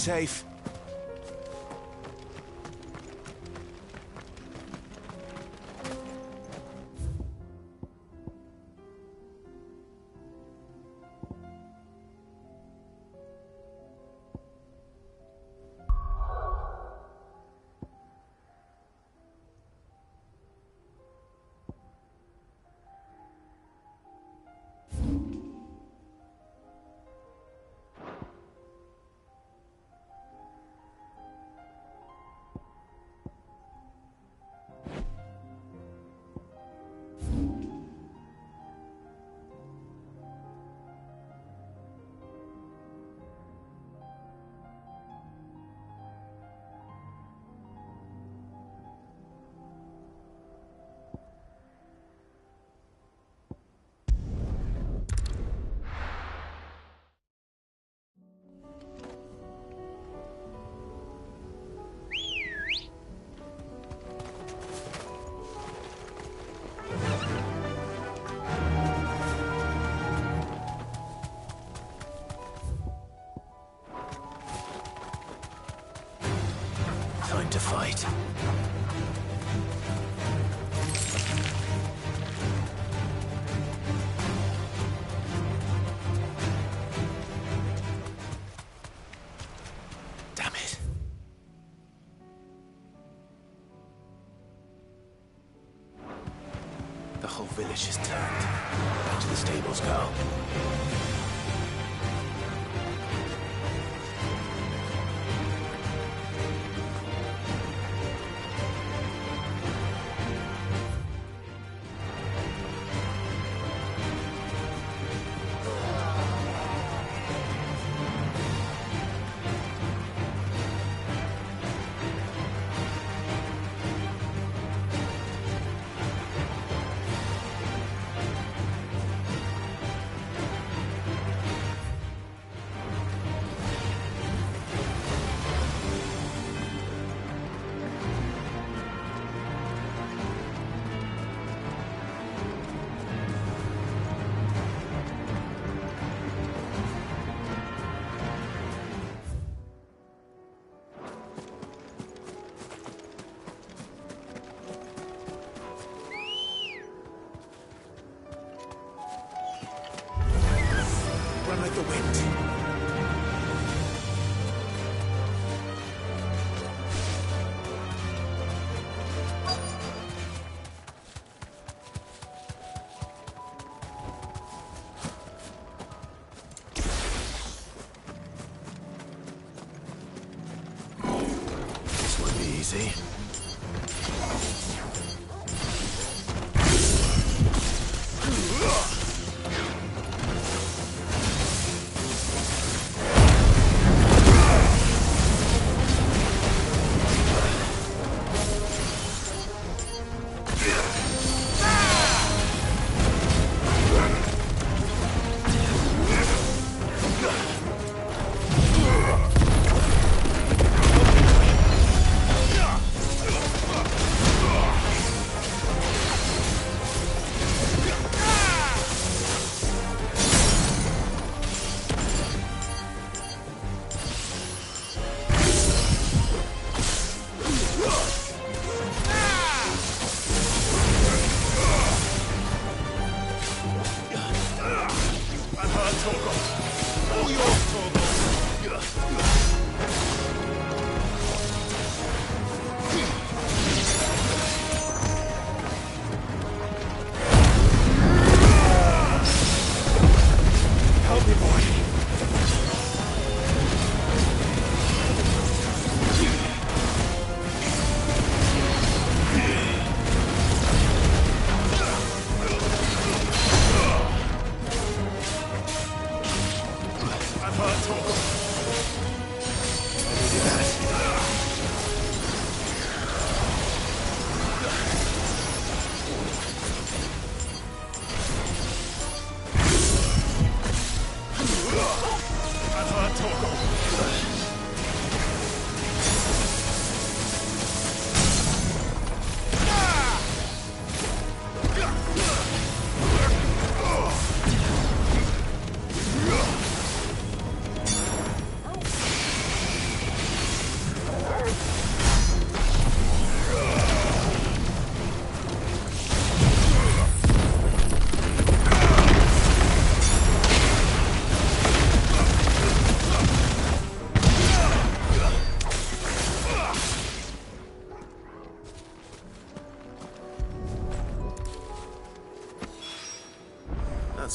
safe. Time to fight. Damn it. The whole village is turned. Back to the stables go. Run like the wind. This won't be easy.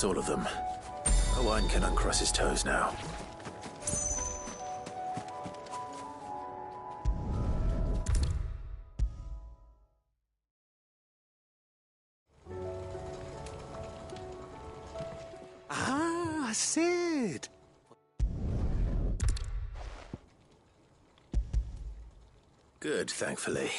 That's all of them. No one can uncross his toes now. Ah, Sid! Good, thankfully.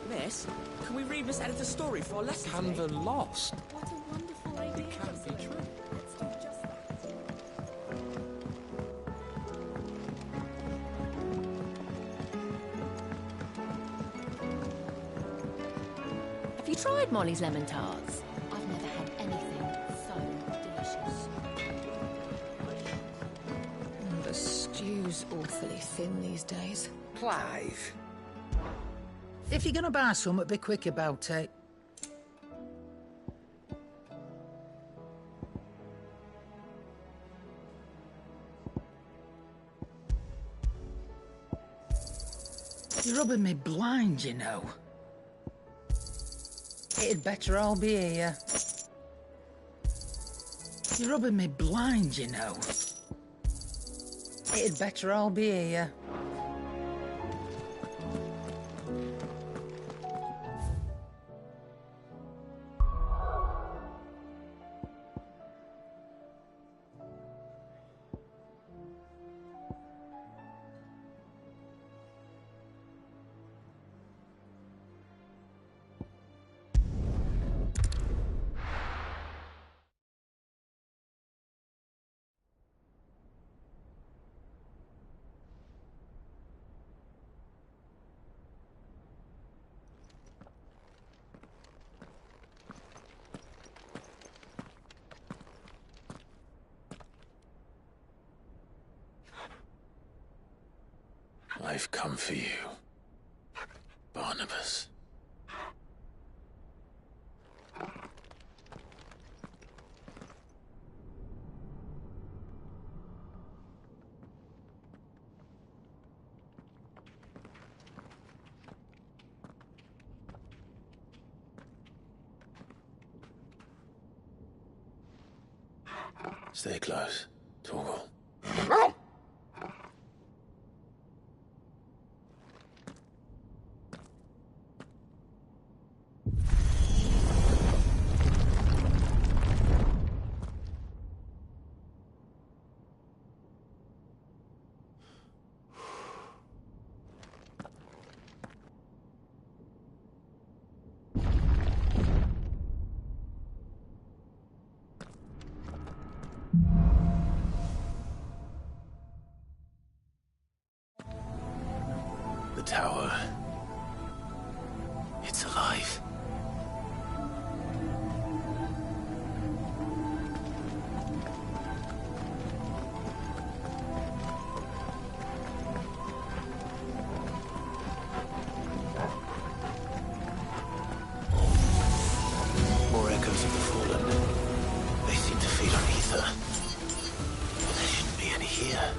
Miss, can we read Miss Editor's story for our lesson Can today? the lost? What a wonderful idea. It can't be true. Let's do just that. Have you tried Molly's lemon tarts? I've never had anything so delicious. The stew's awfully thin these days. Clive. If you're gonna buy something, be quick about it. You're rubbing me blind, you know. It'd better all be here. You're rubbing me blind, you know. It'd better all be here. I've come for you, Barnabas. Stay close, Torgal. The tower. It's alive. More echoes of the fallen. They seem to feed on ether. But there shouldn't be any here.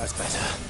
That's better.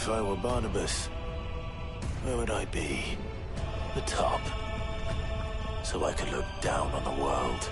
If I were Barnabas, where would I be? The top. So I could look down on the world.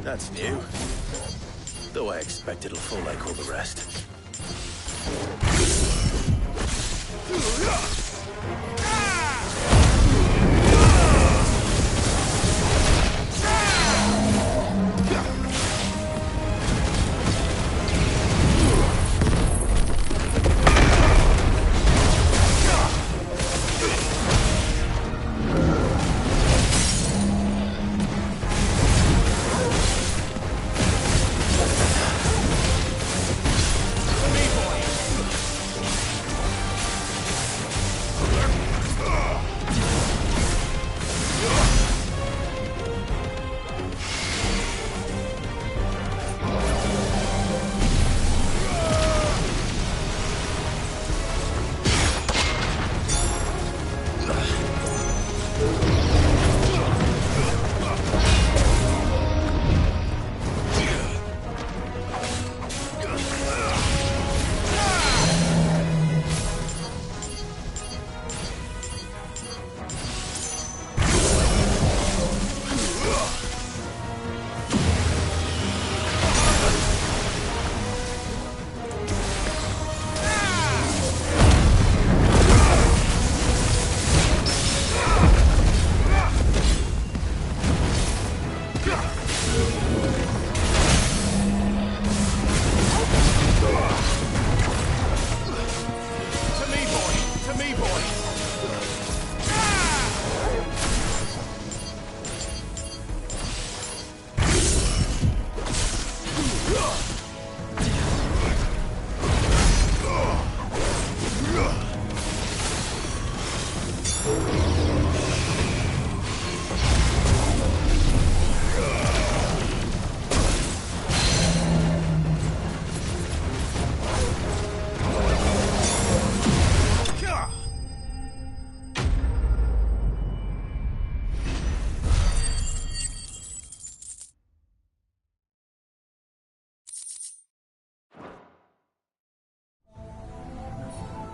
That's new. Though I expect it'll fall like all the rest.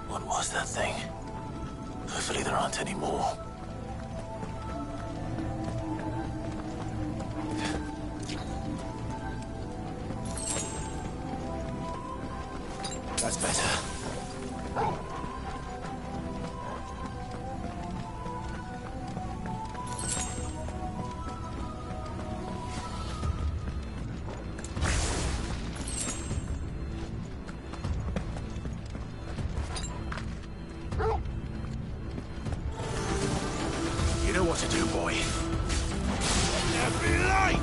What was that thing? Hopefully there aren't any more. That's better. You know what to do, boy. Every light!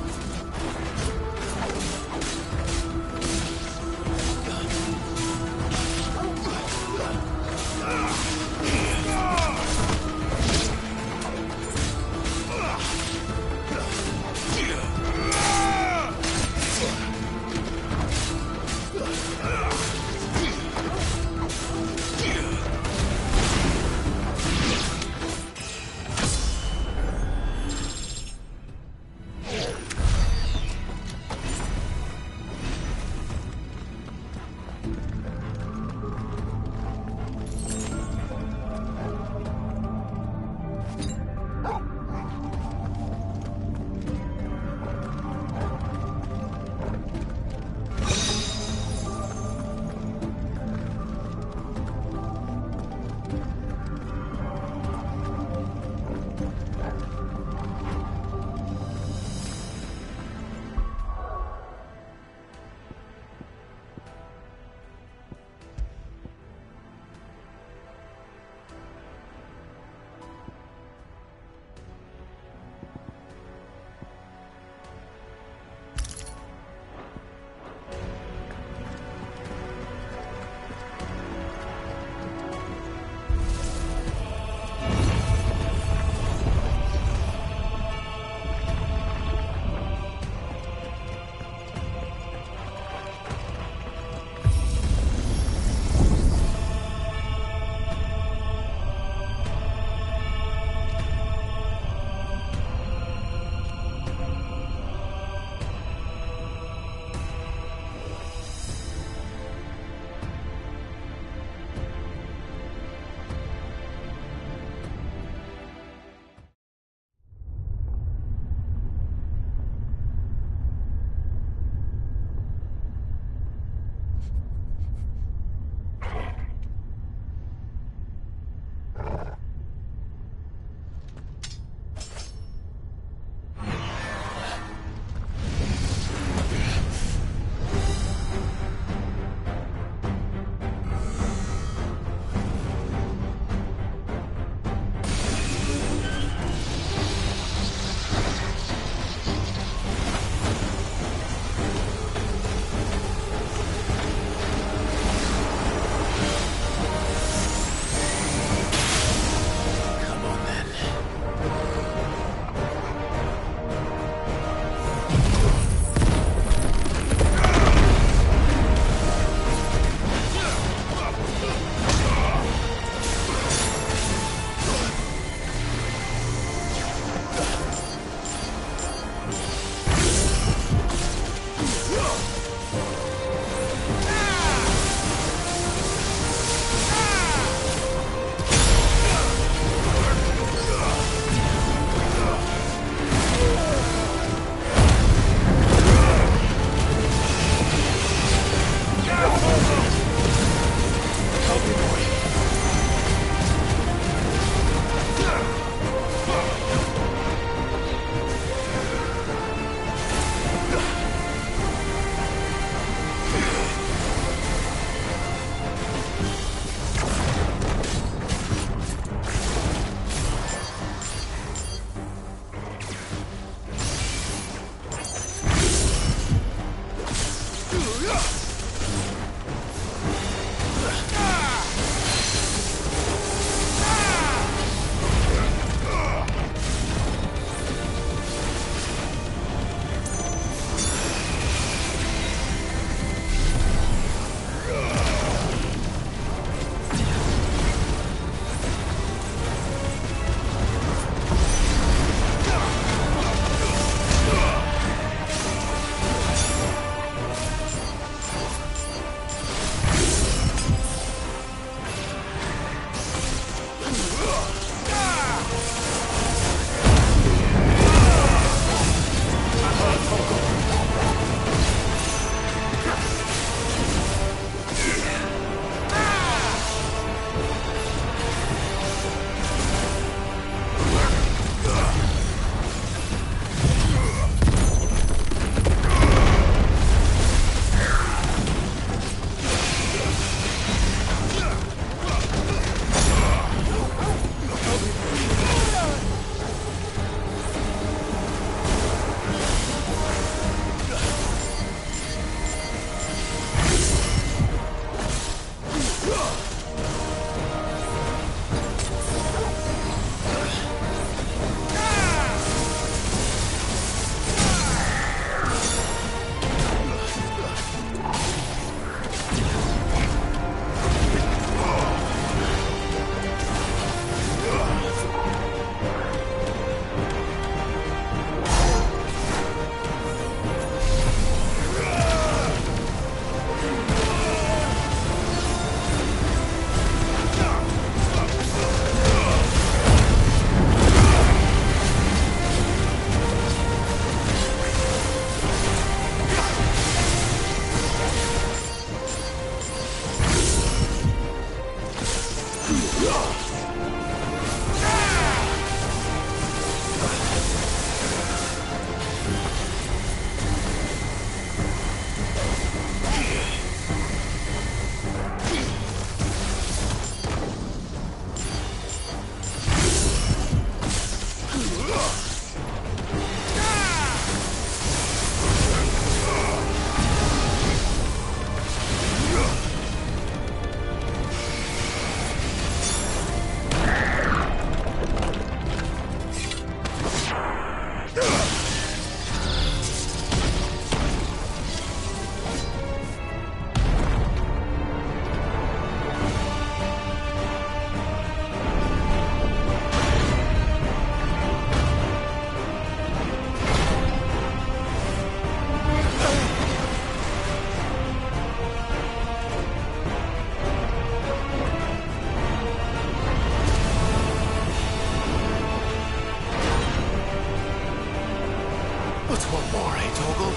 What's one more, eh, Torgal?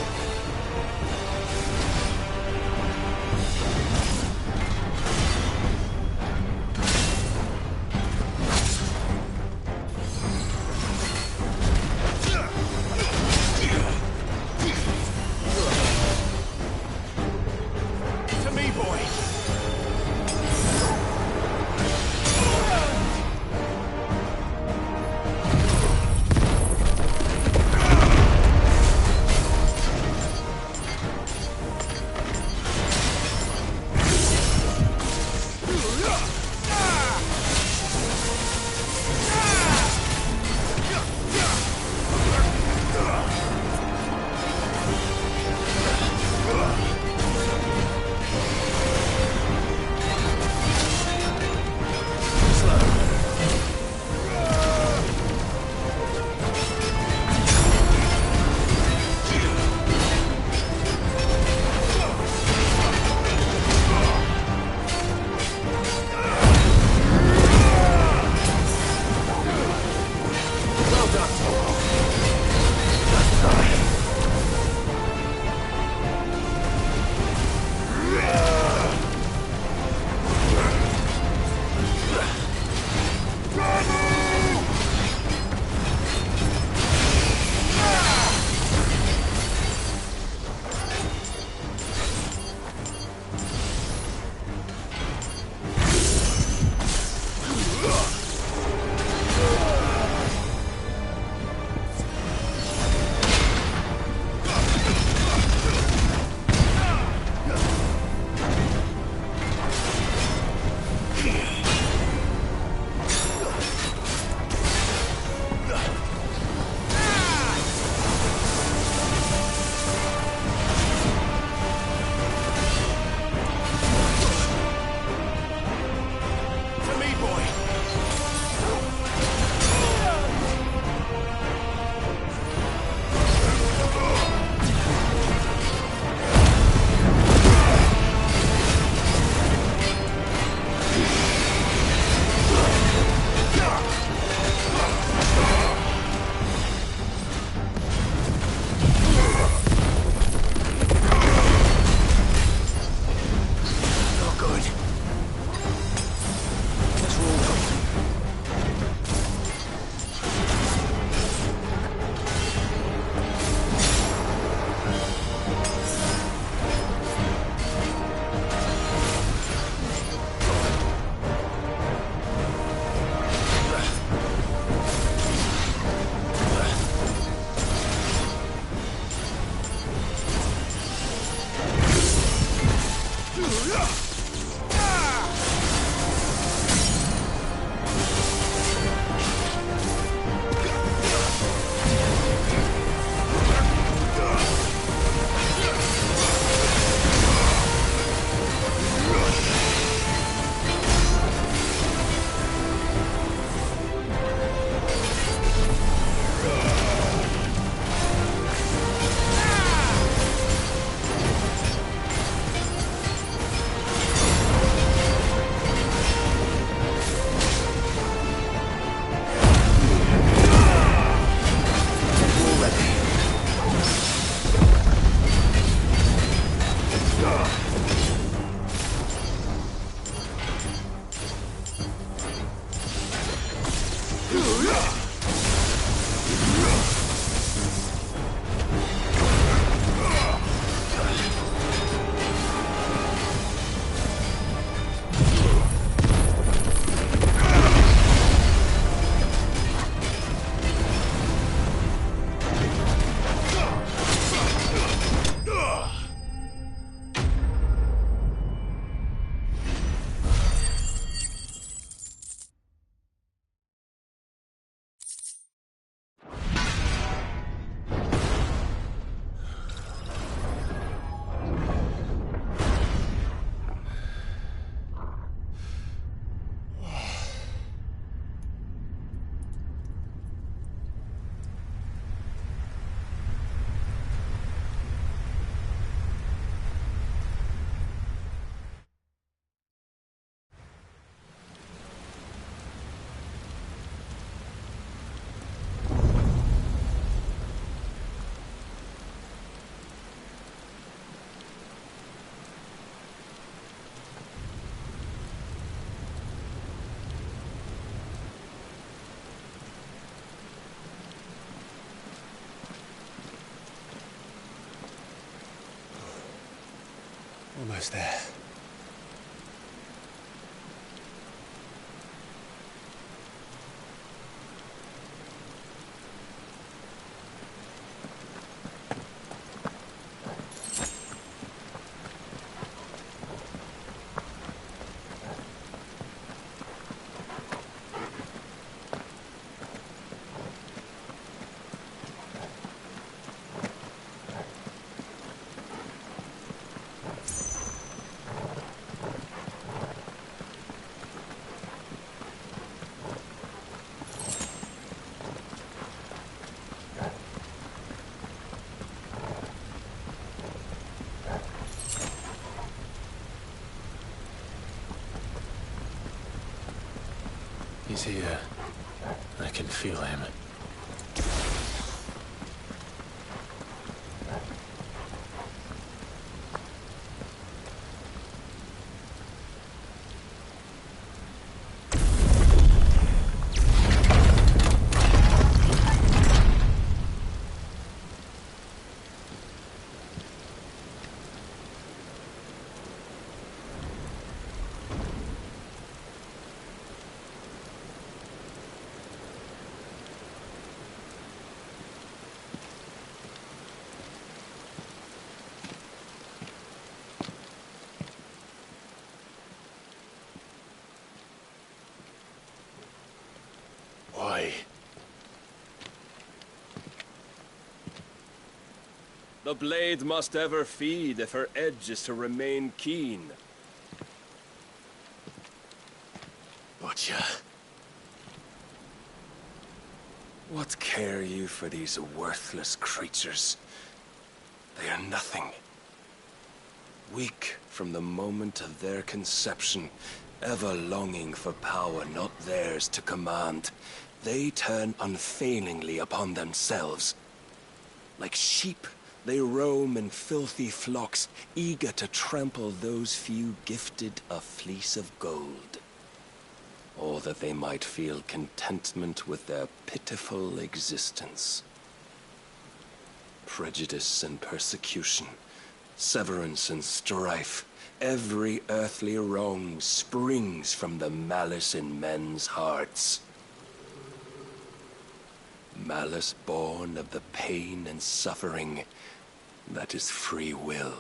To me, boy! Almost there. He's here. I can feel him. Why? The blade must ever feed if her edge is to remain keen. Butcher. What care you for these worthless creatures? They are nothing. Weak from the moment of their conception, ever longing for power not theirs to command, they turn unfailingly upon themselves. Like sheep, they roam in filthy flocks, eager to trample those few gifted a fleece of gold. Or that they might feel contentment with their pitiful existence. Prejudice and persecution, severance and strife, every earthly wrong springs from the malice in men's hearts. Malice born of the pain and suffering that is free will.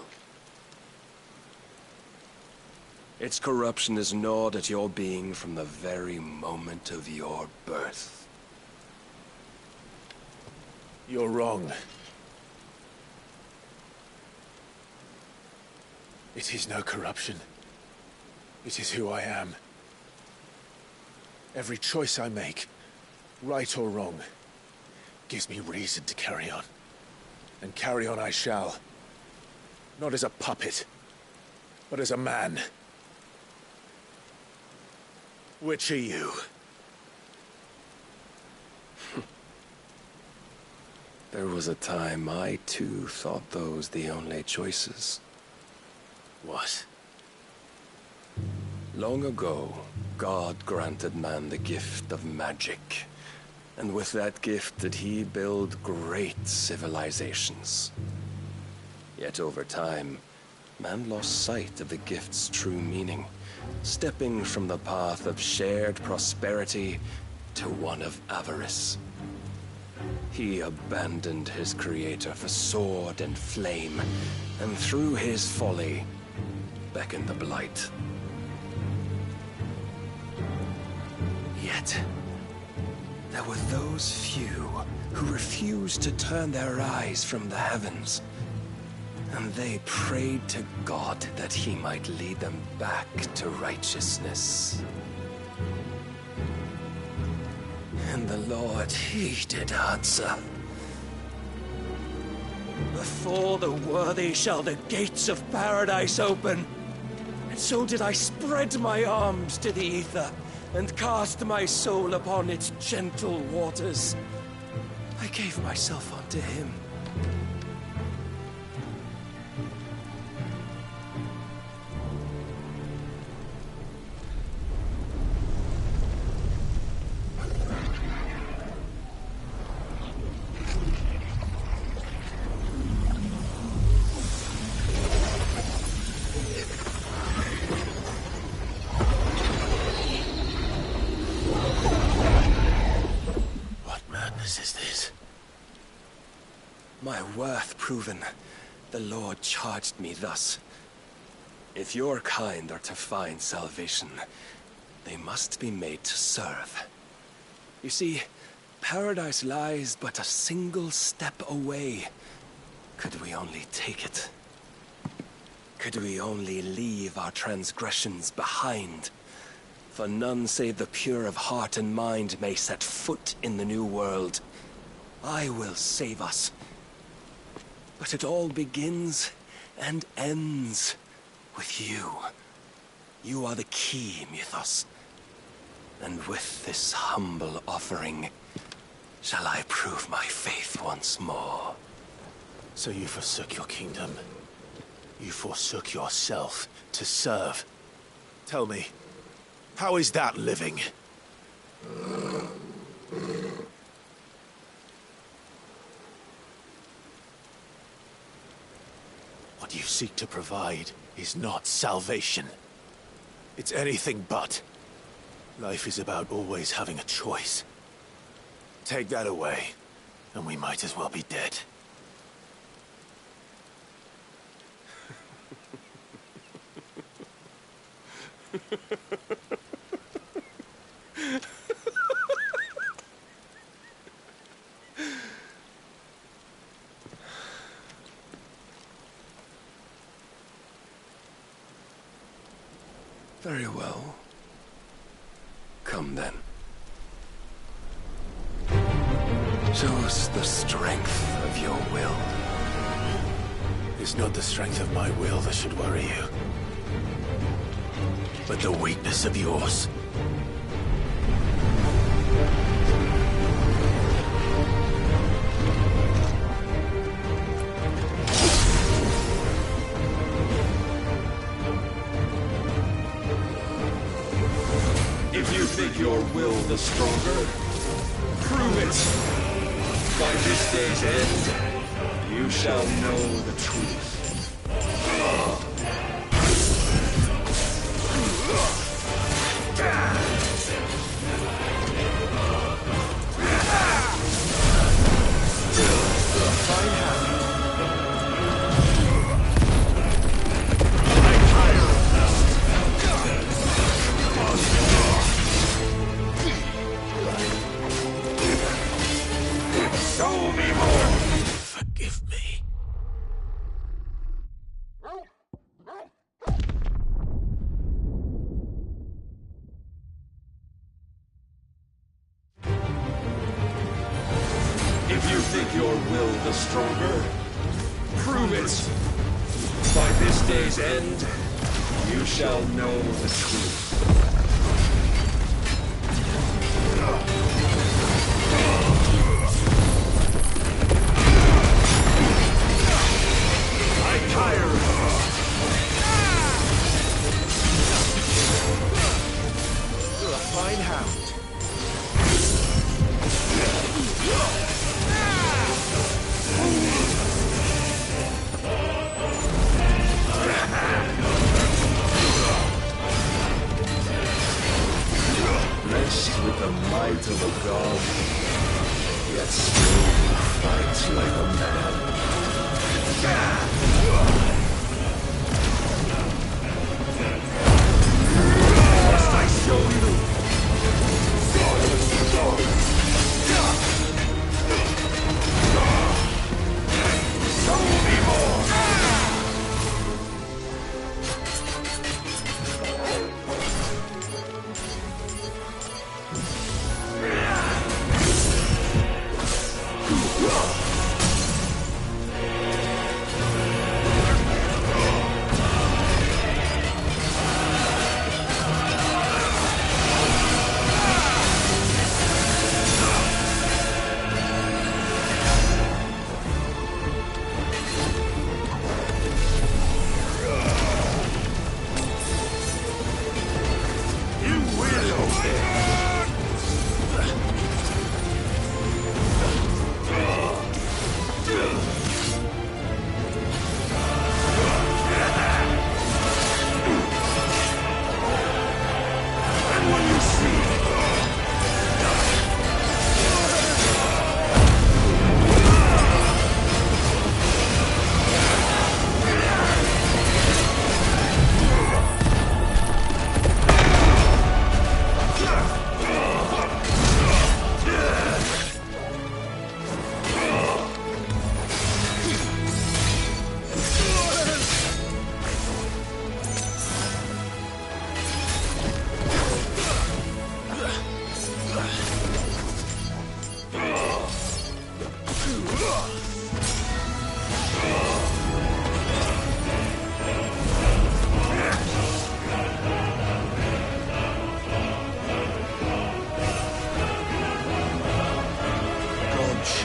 Its corruption is gnawed at your being from the very moment of your birth. You're wrong. It is no corruption. It is who I am. Every choice I make, right or wrong, gives me reason to carry on. And carry on I shall. Not as a puppet, but as a man. Which are you? There was a time I too thought those the only choices. What? Long ago, God granted man the gift of magic. And with that gift did he build great civilizations. Yet over time, man lost sight of the gift's true meaning, stepping from the path of shared prosperity to one of avarice. He abandoned his creator for sword and flame, and through his folly, beckoned the blight. Yet, there were those few who refused to turn their eyes from the heavens, and they prayed to God that he might lead them back to righteousness. And the Lord, he did answer. Before the worthy shall the gates of paradise open. And so did I spread my arms to the ether, and cast my soul upon its gentle waters. I gave myself unto him. service is this? My worth proven, the Lord charged me thus. If your kind are to find salvation, they must be made to serve. You see, paradise lies but a single step away. Could we only take it? Could we only leave our transgressions behind? For none save the pure of heart and mind may set foot in the new world. I will save us. But it all begins and ends with you. You are the key, Mythos. And with this humble offering, shall I prove my faith once more. So you forsook your kingdom. You forsook yourself to serve. Tell me, how is that living? What you seek to provide is not salvation. It's anything but. Life is about always having a choice. Take that away, and we might as well be dead. Very well. Come then. Show us the strength of your will. It's not the strength of my will that should worry you, but the weakness of yours. If you think your will the stronger, prove it. By this day's end, you shall know the truth. Show me more! Forgive me. If you think your will the stronger, prove it. By this day's end, you shall know the truth. I tire. You're a fine hound. Blessed with the might of a god, yet still fights like a man. Must I show you? Show me more!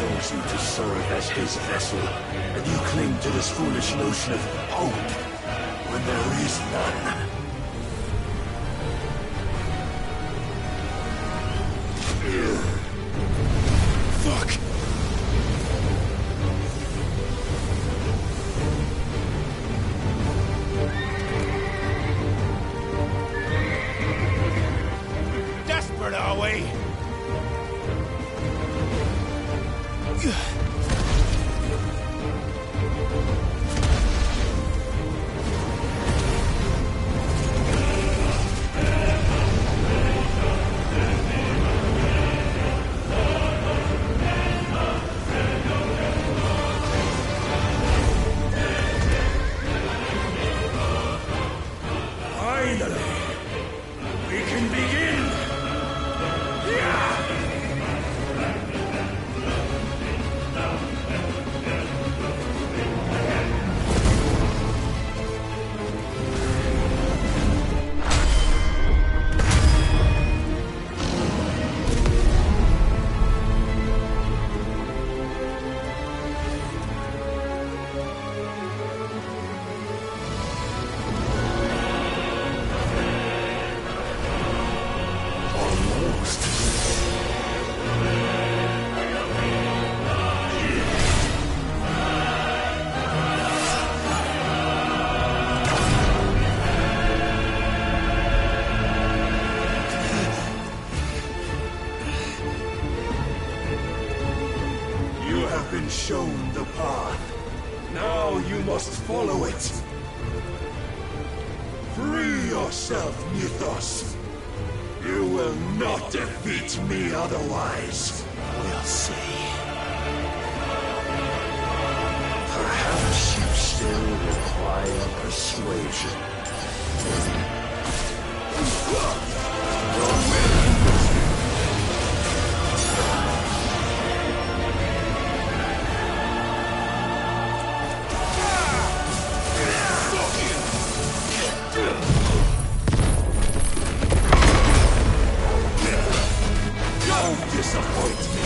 chose you to serve as his vessel, and you cling to this foolish notion of hope when there is none. Fuck! Desperate, are we? Finally, we can begin! You have been shown the path. Now you must follow it. Free yourself, Mythos. You will not defeat me otherwise. We'll see. Perhaps you still require persuasion. Don't disappoint me.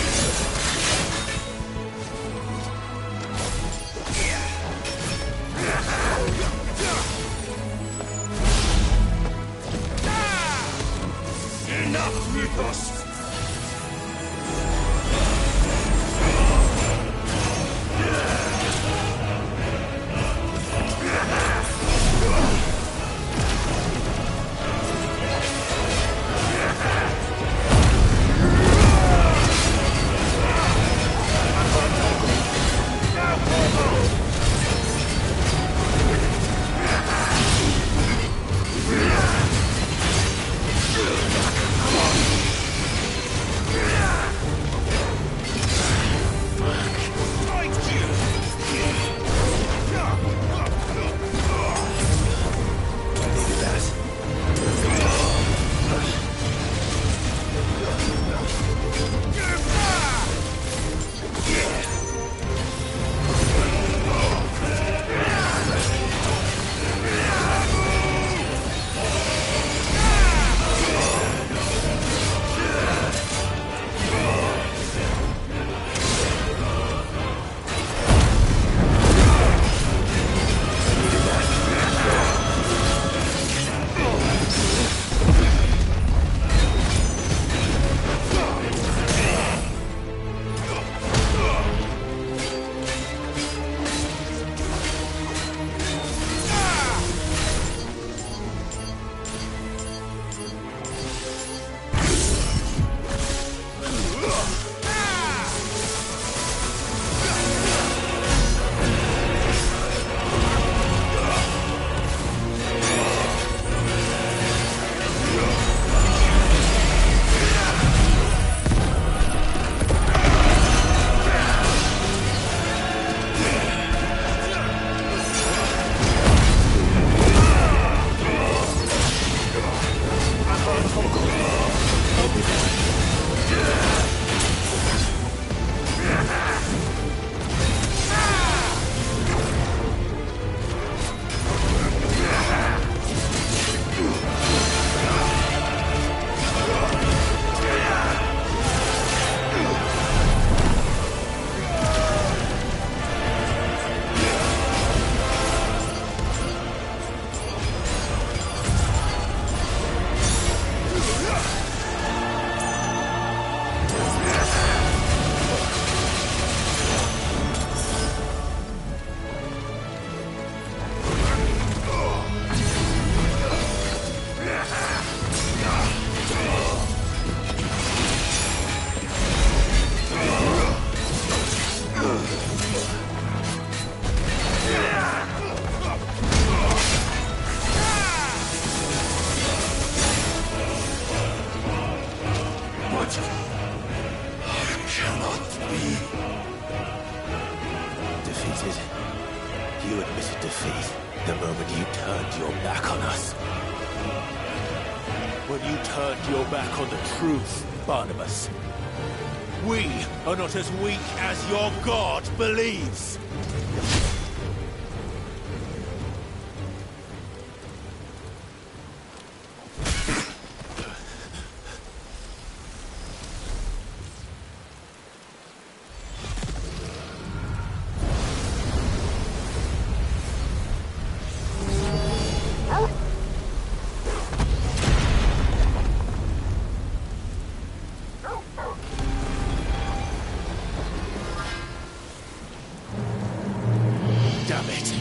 admitted. You admitted defeat the moment you turned your back on us. When you turned your back on the truth, Barnabas. We are not as weak as your God believes. Damn it.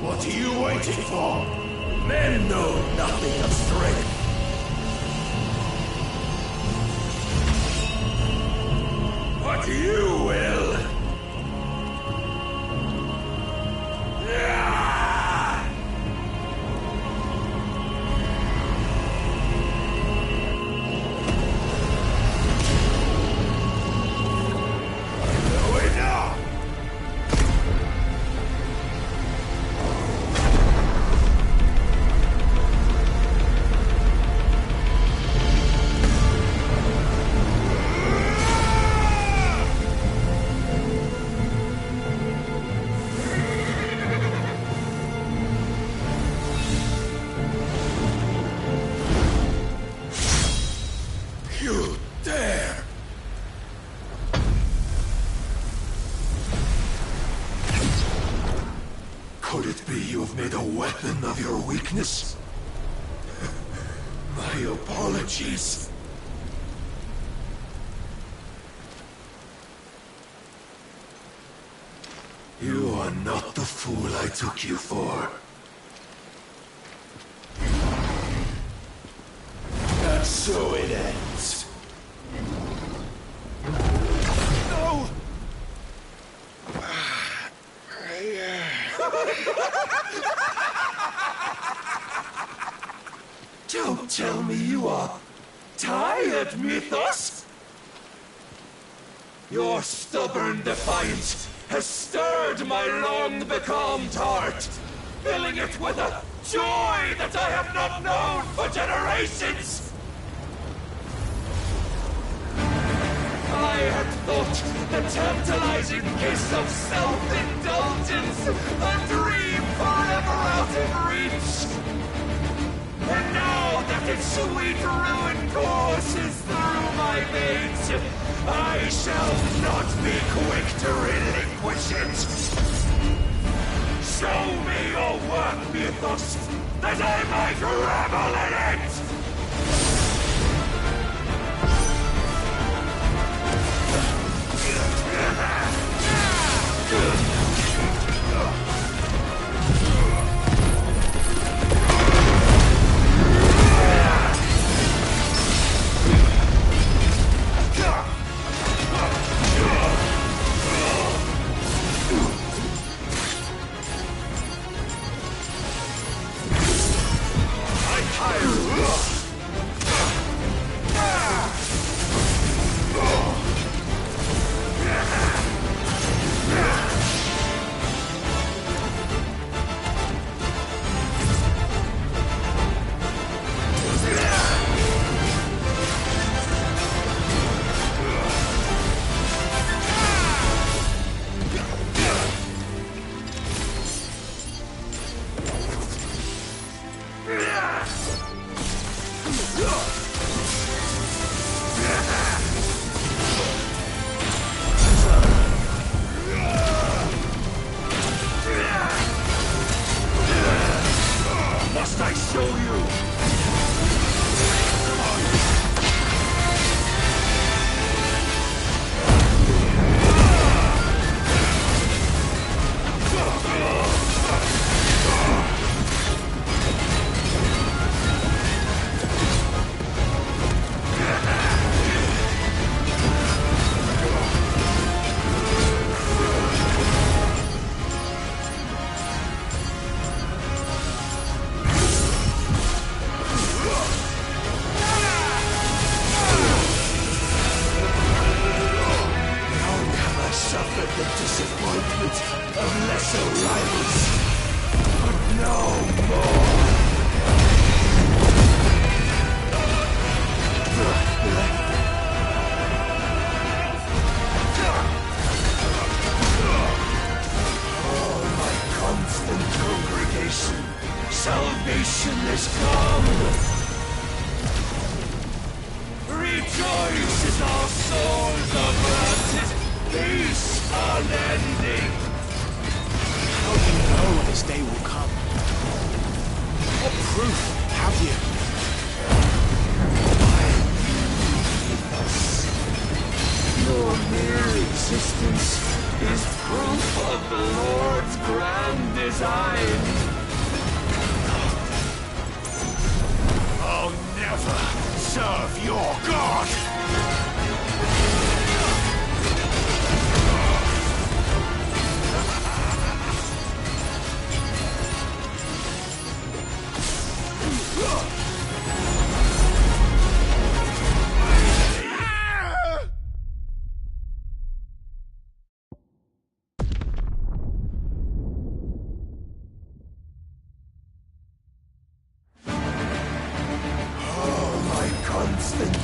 What are you waiting for? Men know nothing of strength. But you will. You dare! Could it be you have made a weapon of your weakness? My apologies. You are not the fool I took you for. And so it ends. No! Don't tell me you are tired, Mythos! Your stubborn defiance has stirred my long-becalmed heart, filling it with a joy that I have not known for generations! I had thought the tantalizing kiss of self-indulgence a dream forever out of reach. And now that its sweet ruin courses through my veins, I shall not be quick to relinquish it. Show me your work, Mythos, that I might revel in it! I disappointment of lesser rivals, but no more. Oh, my constant congregation, salvation is come. Rejoice as our souls are granted peace unending. How do you know this day will come? What proof have you? Your mere existence is proof of the Lord's grand design. I'll never serve your God!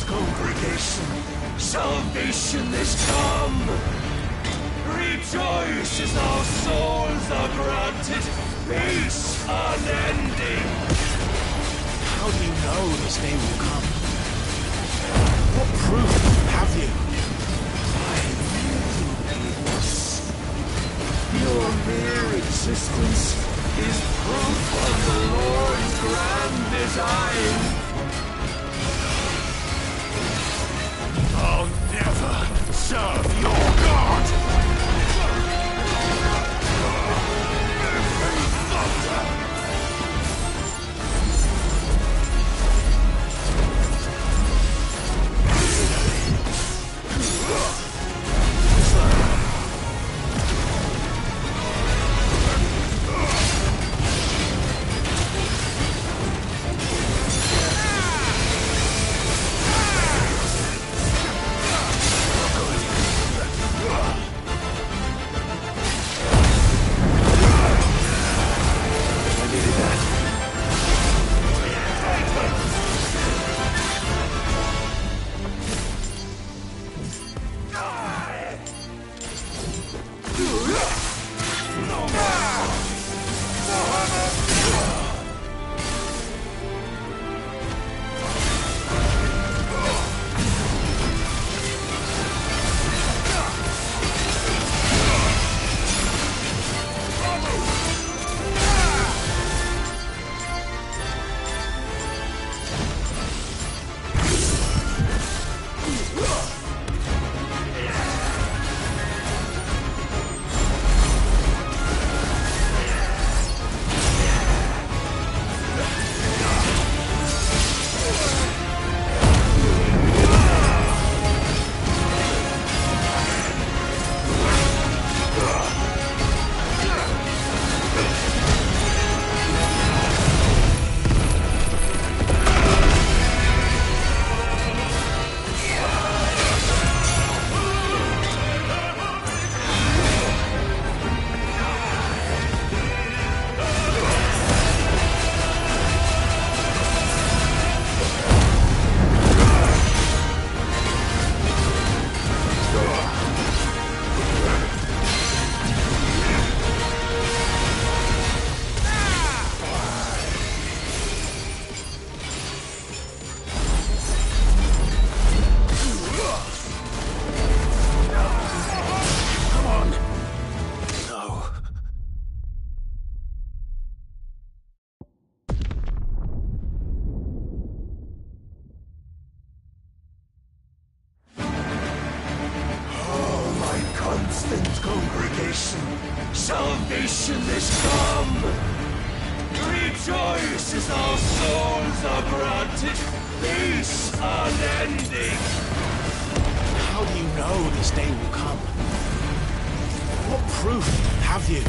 Congregation, salvation is come. Rejoice as our souls are granted peace unending. How do you know this day will come? What proof have you? Your mere existence is proof of the Lord's grand design. I'll never serve your God! Constant congregation, salvation is come. Rejoice as our souls are granted peace unending. How do you know this day will come? What proof have you?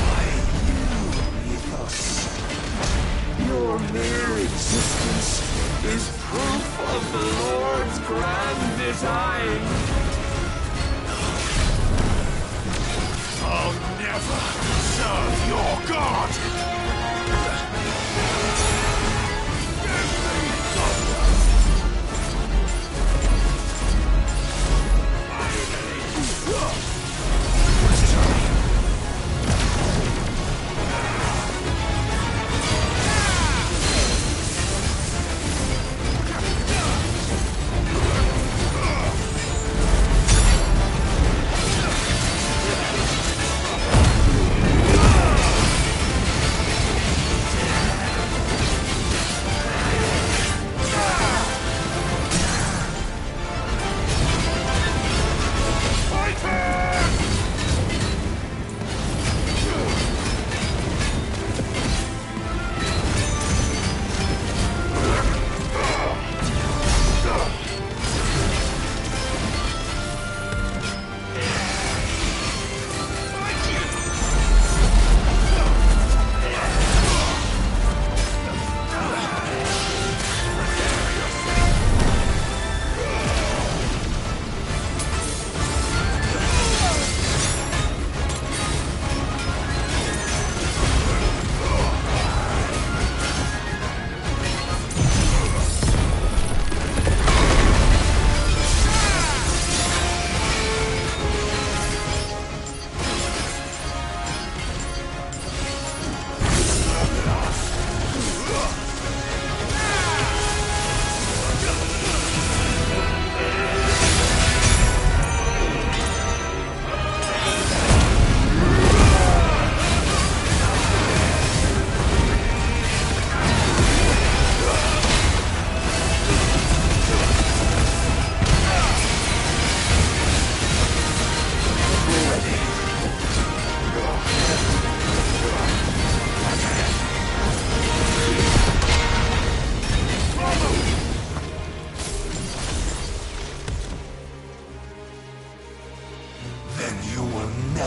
Why, you, Ethos. Your mere existence is proof of the Lord's grand design.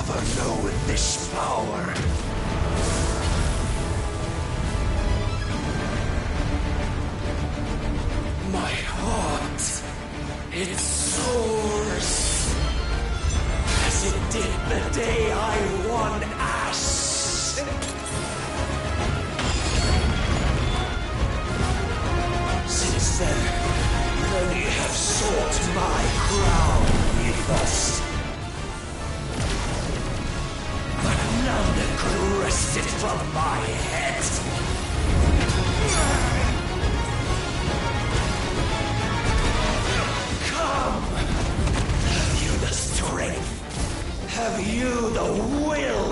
never known this power. My heart, it soars, as it did the day I won Ash. Since then, many have sought my crown, Ethos. But none could wrest it from my head. Come! Have you the strength? Have you the will?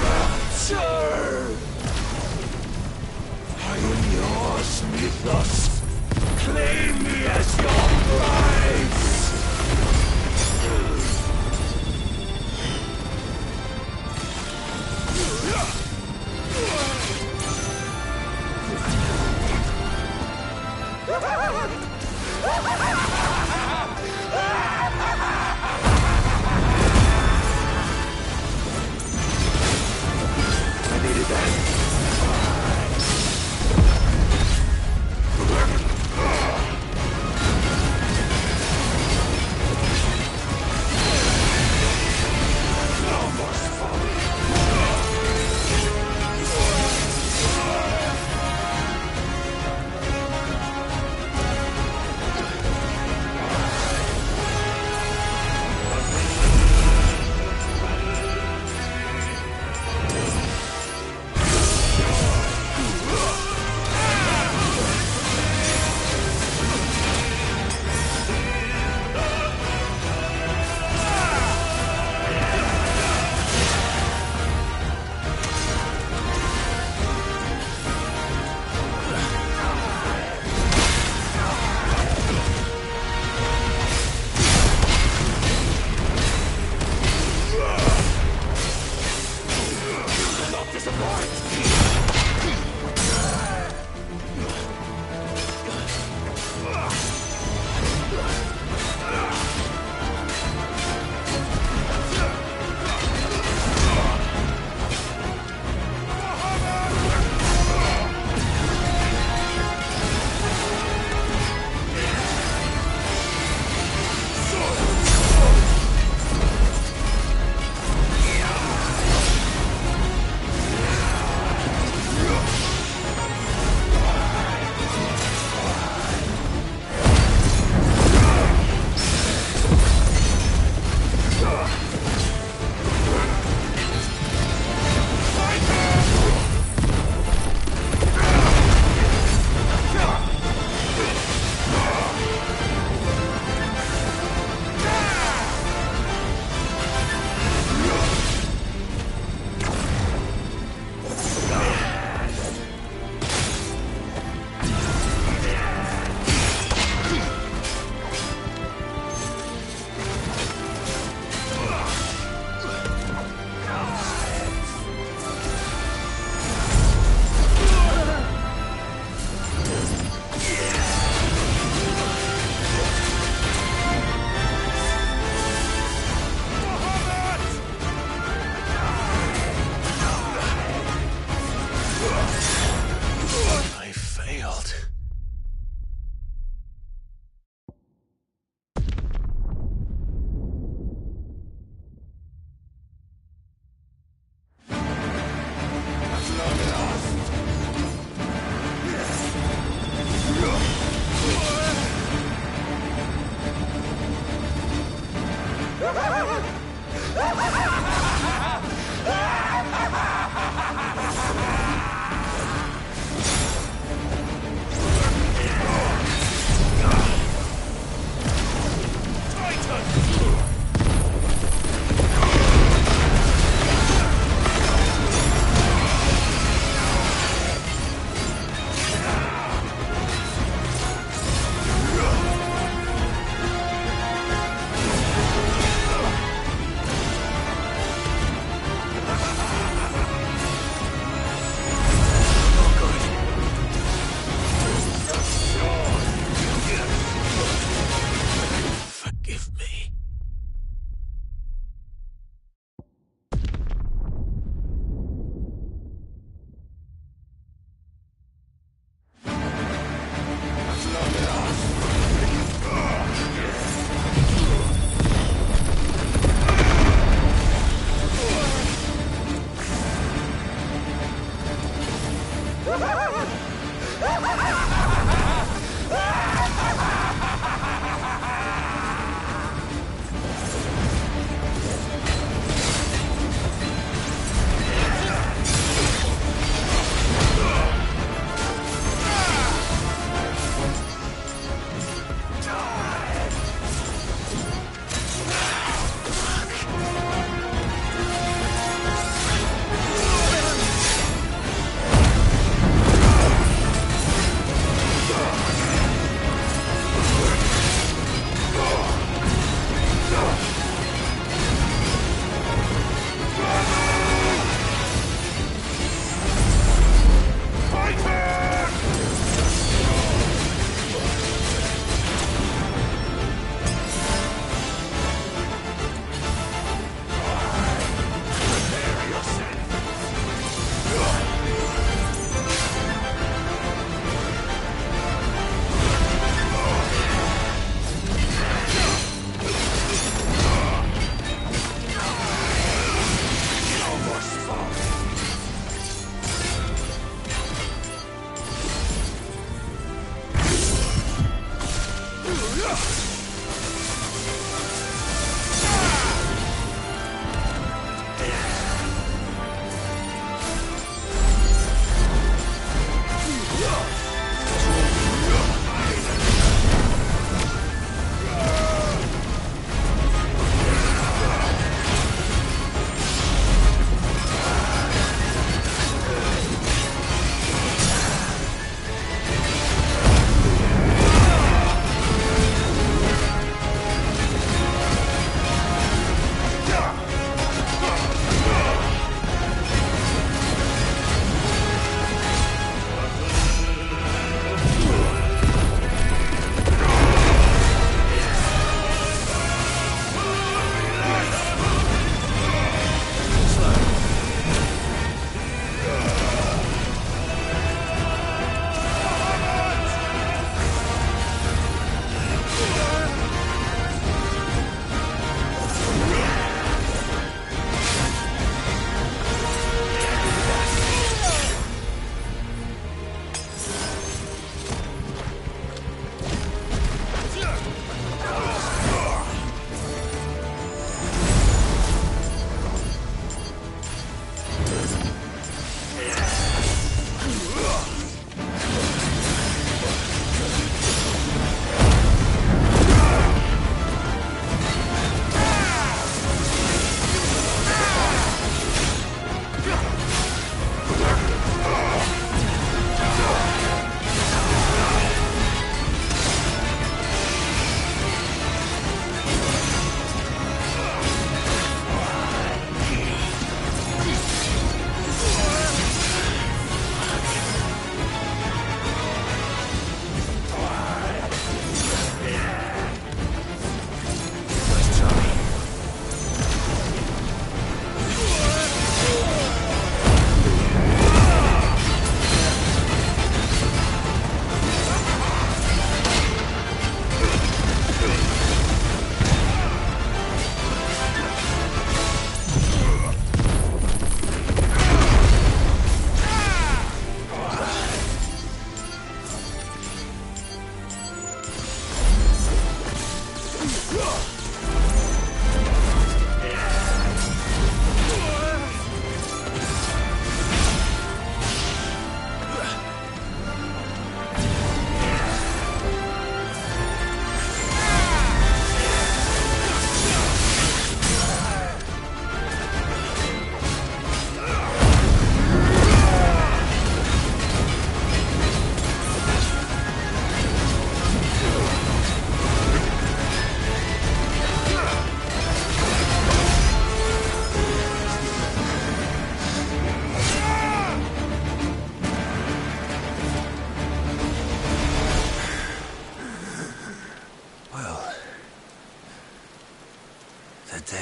Rapture! I am yours, Mythos. Claim me as your prize! I needed that.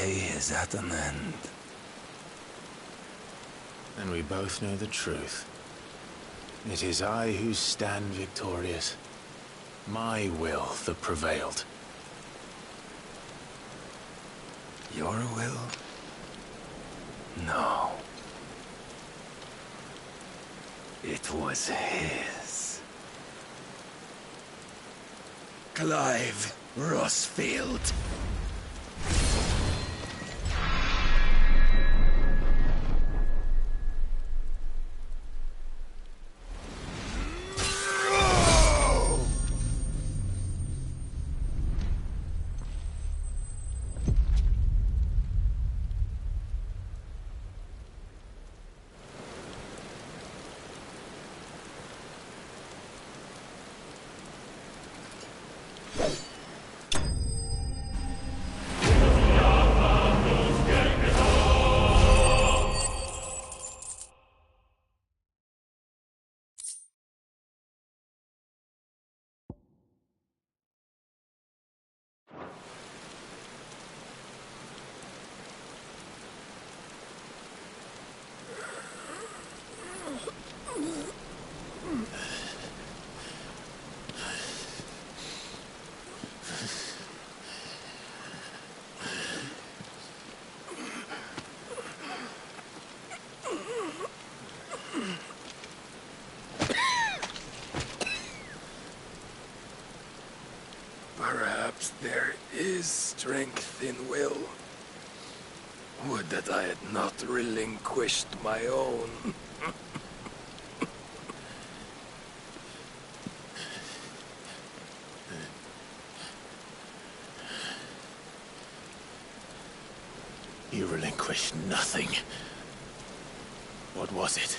day is at an end. And we both know the truth. It is I who stand victorious. My will that prevailed. Your will? No. It was his. Clive Rossfield. Perhaps there is strength in will. Would that I had not relinquished my own. You relinquished nothing. What was it,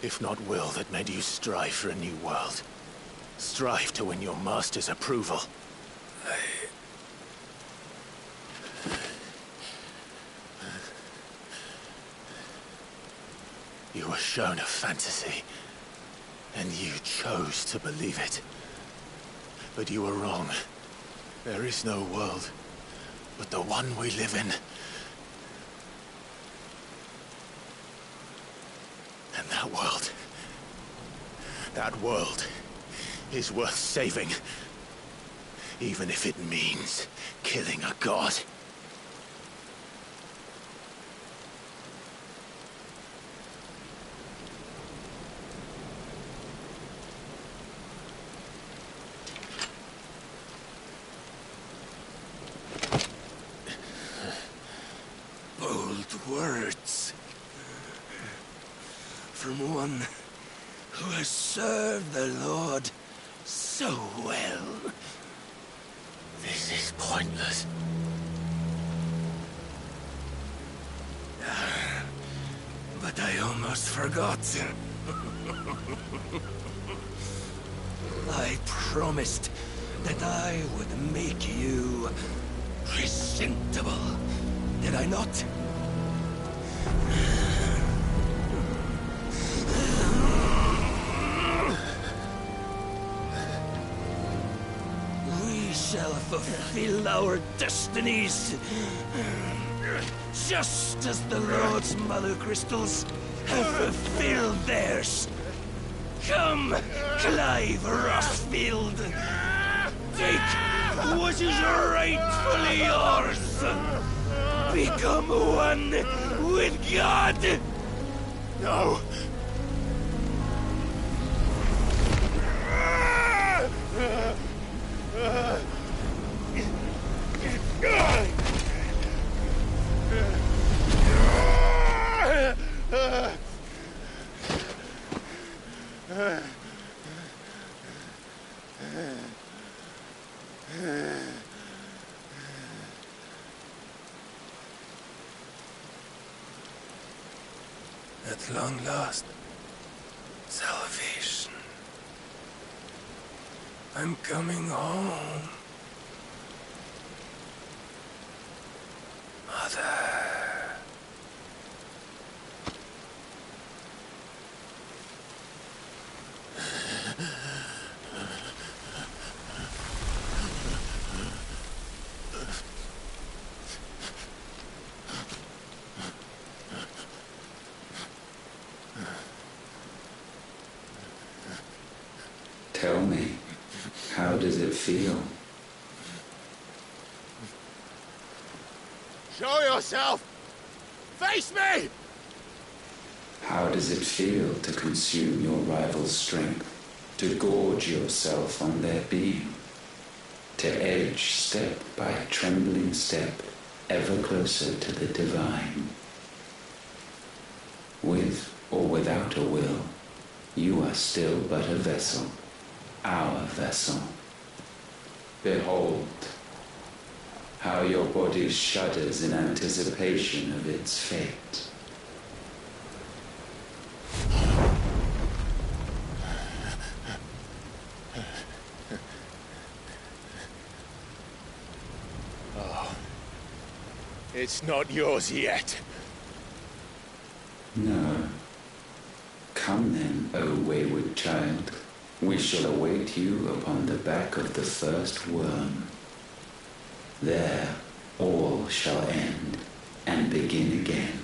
if not will, that made you strive for a new world? Strive to win your master's approval? You were shown a fantasy, and you chose to believe it. But you were wrong. There is no world but the one we live in. And that world is worth saving, even if it means killing a god. Bold words from one who has served the Lord so well. This is pointless. But I almost forgot. I promised that I would make you presentable. Did I not? We shall fulfill our destinies, just as the Lord's Mother Crystals have fulfilled theirs. Come, Clive Rossfield. Take what is rightfully yours. Become one with God. No. At long last, salvation. I'm coming home. Mother. Tell me, how does it feel? Show yourself! Face me! How does it feel to consume your rival's strength, to gorge yourself on their beam, to edge step by trembling step ever closer to the divine? With or without a will, you are still but a vessel, our vessel. Behold, how your body shudders in anticipation of its fate. Oh, it's not yours yet. No. Come then, O wayward child. We shall await you upon the back of the first worm. There all shall end and begin again.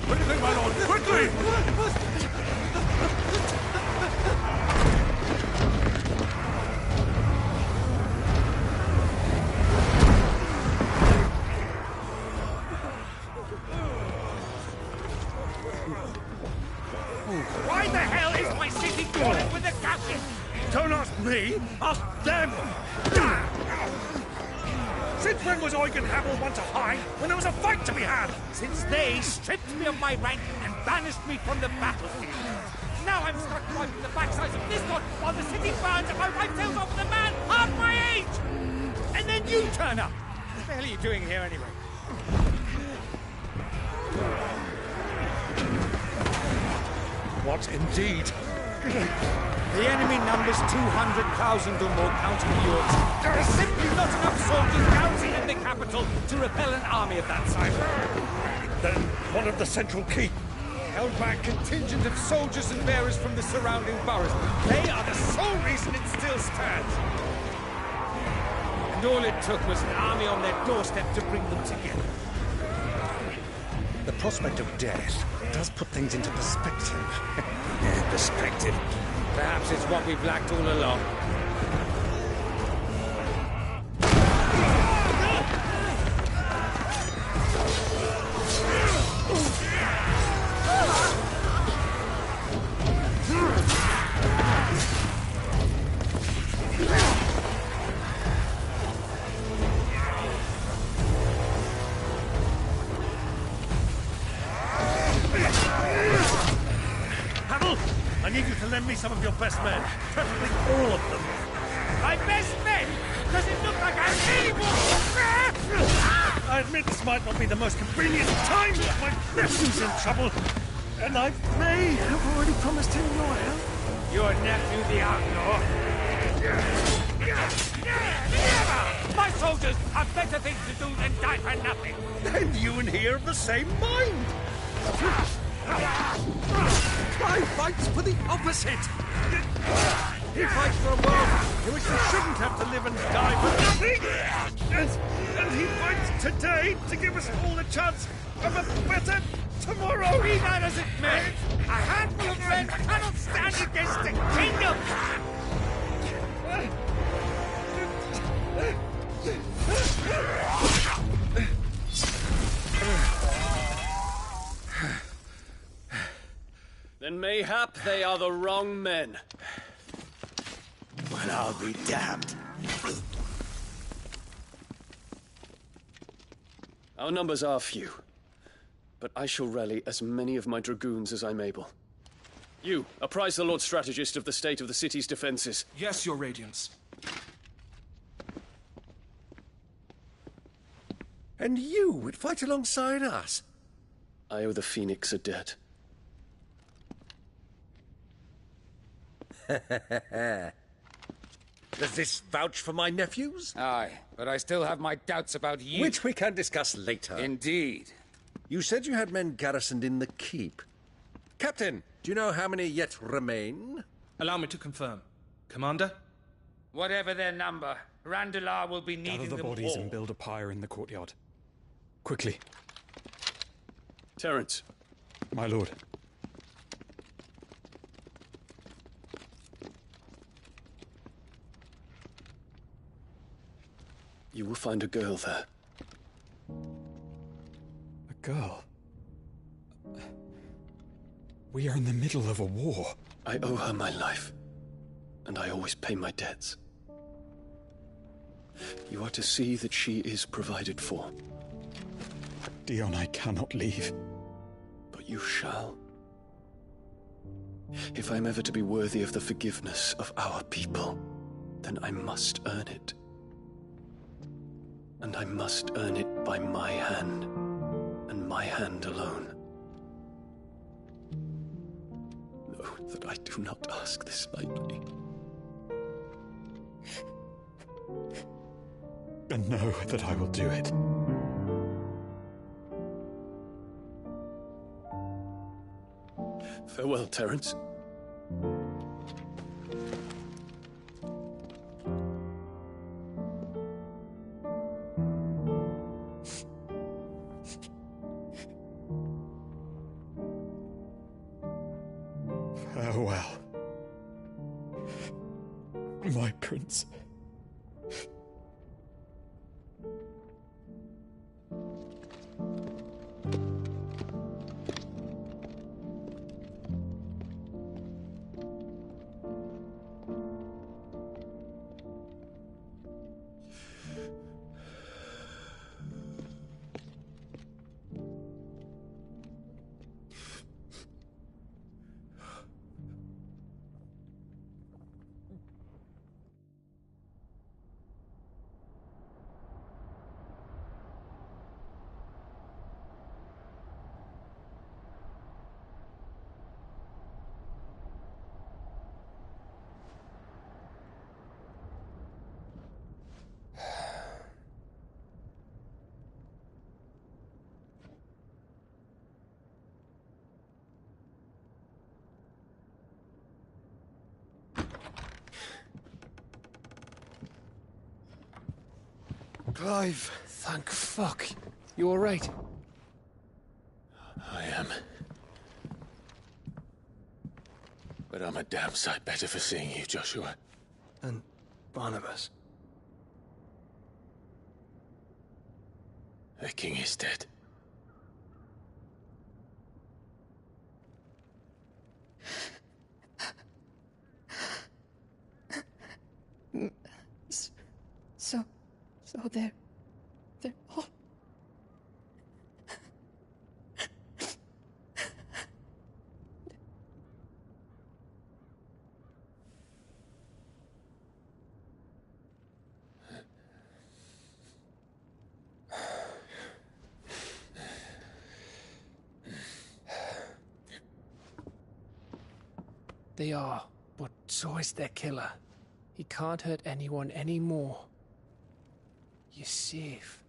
Quickly, my lord, quickly! Why the hell is my city crawling with the captain? Don't ask me, ask them! Since when was Eugen Hamel one to hide when there was a fight to be had? Since they stripped me of my rank and banished me from the battlefield. Now I'm stuck wiping the backsides of this one while the city burns and my wife tells off with a man half my age! And then you turn up! What the hell are you doing here anyway? What indeed? The enemy numbers 200,000 or more, counting yours. There are simply not enough soldiers garrisoned in the capital to repel an army of that size. Then what of the central keep? Held by a contingent of soldiers and bearers from the surrounding boroughs. They are the sole reason it still stands. And all it took was an army on their doorstep to bring them together. The prospect of death does put things into perspective. Perspective. Perhaps it's what we've lacked all along. I need you to lend me some of your best men, preferably all of them. My best men? Does it look like I'm able? I admit this might not be the most convenient time, but my nephew's in trouble, and I may have already promised him your help. Your nephew, the outlaw? Never! My soldiers have better things to do than die for nothing. Then you and he are of the same mind. Try fights for the opposite. He fights for a world in which we shouldn't have to live and die for nothing! And he fights today to give us all a chance of a better tomorrow! Be that as it may, a handful of men cannot stand against a kingdom! Then mayhap they are the wrong men. Well, I'll be damned. Our numbers are few, but I shall rally as many of my dragoons as I'm able. You, apprise the Lord Strategist of the state of the city's defenses. Yes, Your Radiance. And you would fight alongside us? I owe the Phoenix a debt. Does this vouch for my nephews? Aye, but I still have my doubts about you. Which we can discuss later. Indeed. You said you had men garrisoned in the keep. Captain, do you know how many yet remain? Allow me to confirm. Commander? Whatever their number, Randalar will be needing Gather the them bodies all. and build a pyre in the courtyard. Quickly. Terence. My lord. You will find a girl there. A girl? We are in the middle of a war. I owe her my life, and I always pay my debts. You are to see that she is provided for. Dion, I cannot leave. But you shall. If I'm ever to be worthy of the forgiveness of our people, then I must earn it. And I must earn it by my hand, and my hand alone. Know that I do not ask this lightly. And know that I will do it. Farewell, Terence. Farewell, my prince. Clive, thank fuck. You alright? I am. But I'm a damn sight better for seeing you, Joshua. And Barnabas. The king is dead. So they're all... They are, but so is their killer. He can't hurt anyone anymore. You're safe.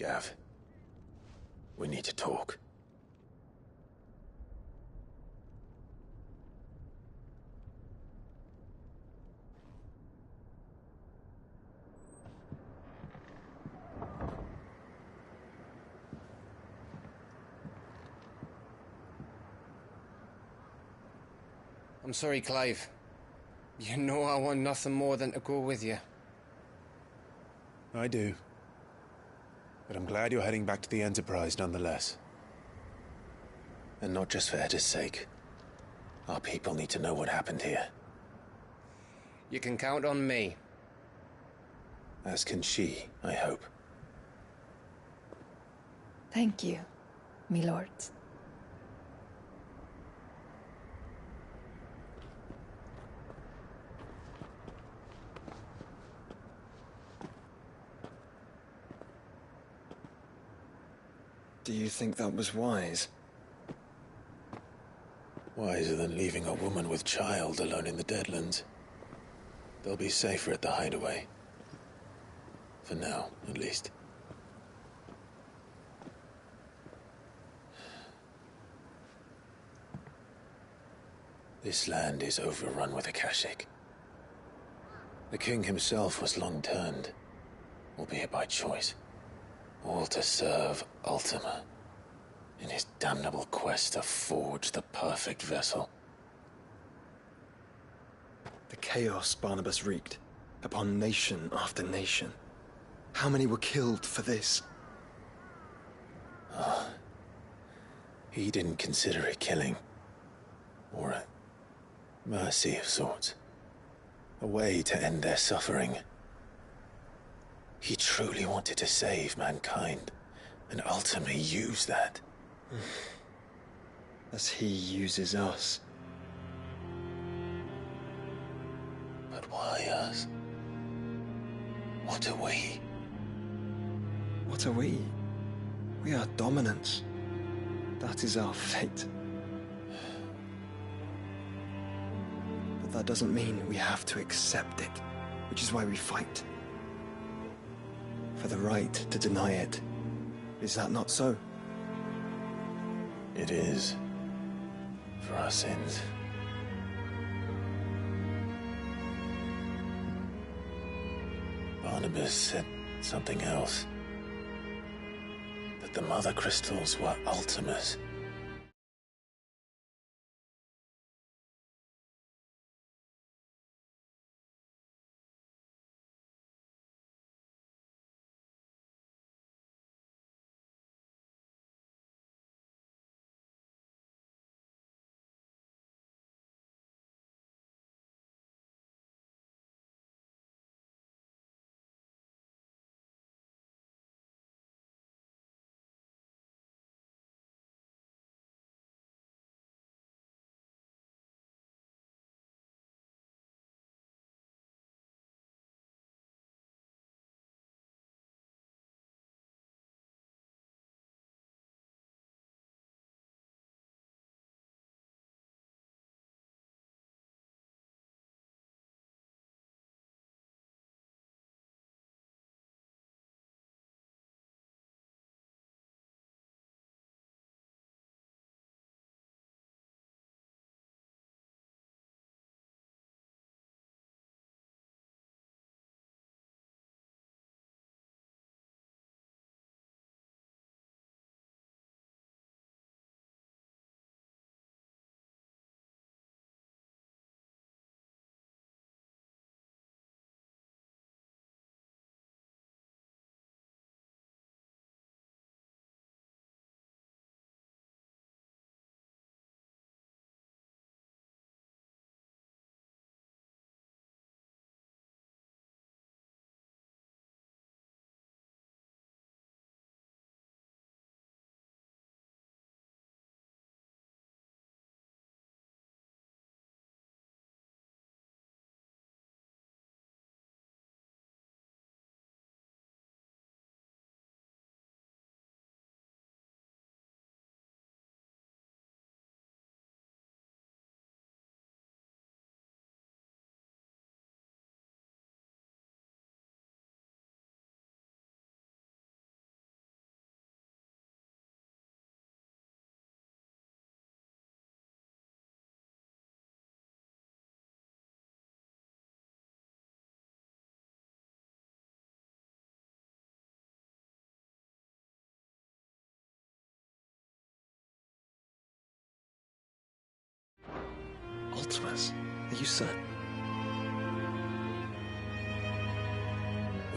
Gav. We need to talk. I'm sorry, Clive. You know I want nothing more than to go with you. I do. But I'm glad you're heading back to the Enterprise nonetheless. And not just for Edda's sake. Our people need to know what happened here. You can count on me. As can she, I hope. Thank you, me lords. Do you think that was wise? Wiser than leaving a woman with child alone in the Deadlands. They'll be safer at the hideaway. For now, at least. This land is overrun with Akashic. The king himself was long turned, albeit by choice, all to serve Ultima, in his damnable quest to forge the perfect vessel. The chaos Barnabas wreaked upon nation after nation. How many were killed for this? He didn't consider it killing. Or a mercy of sorts. A way to end their suffering. He truly wanted to save mankind, and ultimately used that. As he uses us. But why us? What are we? What are we? We are dominance. That is our fate. But that doesn't mean we have to accept it, which is why we fight. For the right to deny it. Is that not so? It is. For our sins. Barnabas said something else. That the Mother Crystals were Ultimas. Ultimus? Are you certain?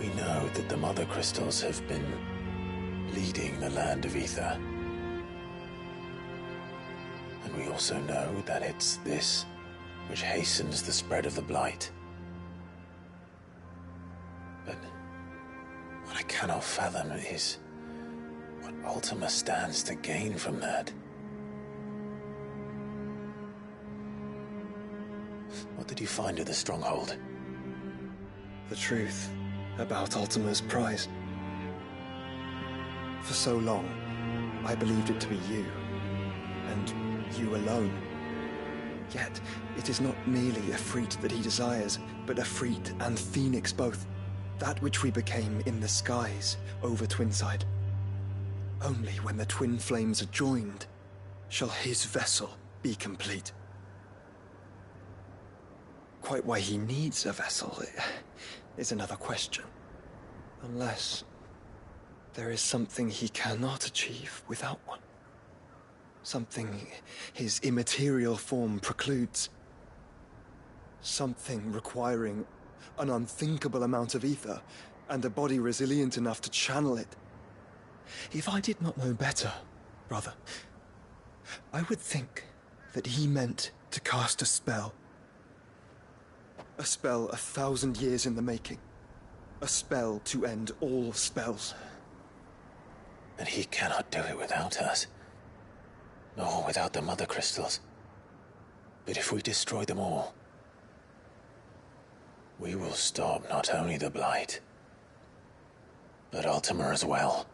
We know that the Mother Crystals have been leading the land of Ether. And we also know that it's this which hastens the spread of the Blight. But what I cannot fathom is what Ultima stands to gain from that. What did you find at the Stronghold? The truth about Ultima's prize. For so long, I believed it to be you, and you alone. Yet, it is not merely a Freet that he desires, but a Freet and Phoenix both. That which we became in the skies over Twinside. Only when the twin flames are joined shall his vessel be complete. Quite why he needs a vessel is another question. Unless there is something he cannot achieve without one. Something his immaterial form precludes. Something requiring an unthinkable amount of ether and a body resilient enough to channel it. If I did not know better, brother, I would think that he meant to cast a spell. A spell 1,000 years in the making. A spell to end all spells. And he cannot do it without us. Nor without the Mother Crystals. But if we destroy them all, we will stop not only the Blight, but Ultima as well.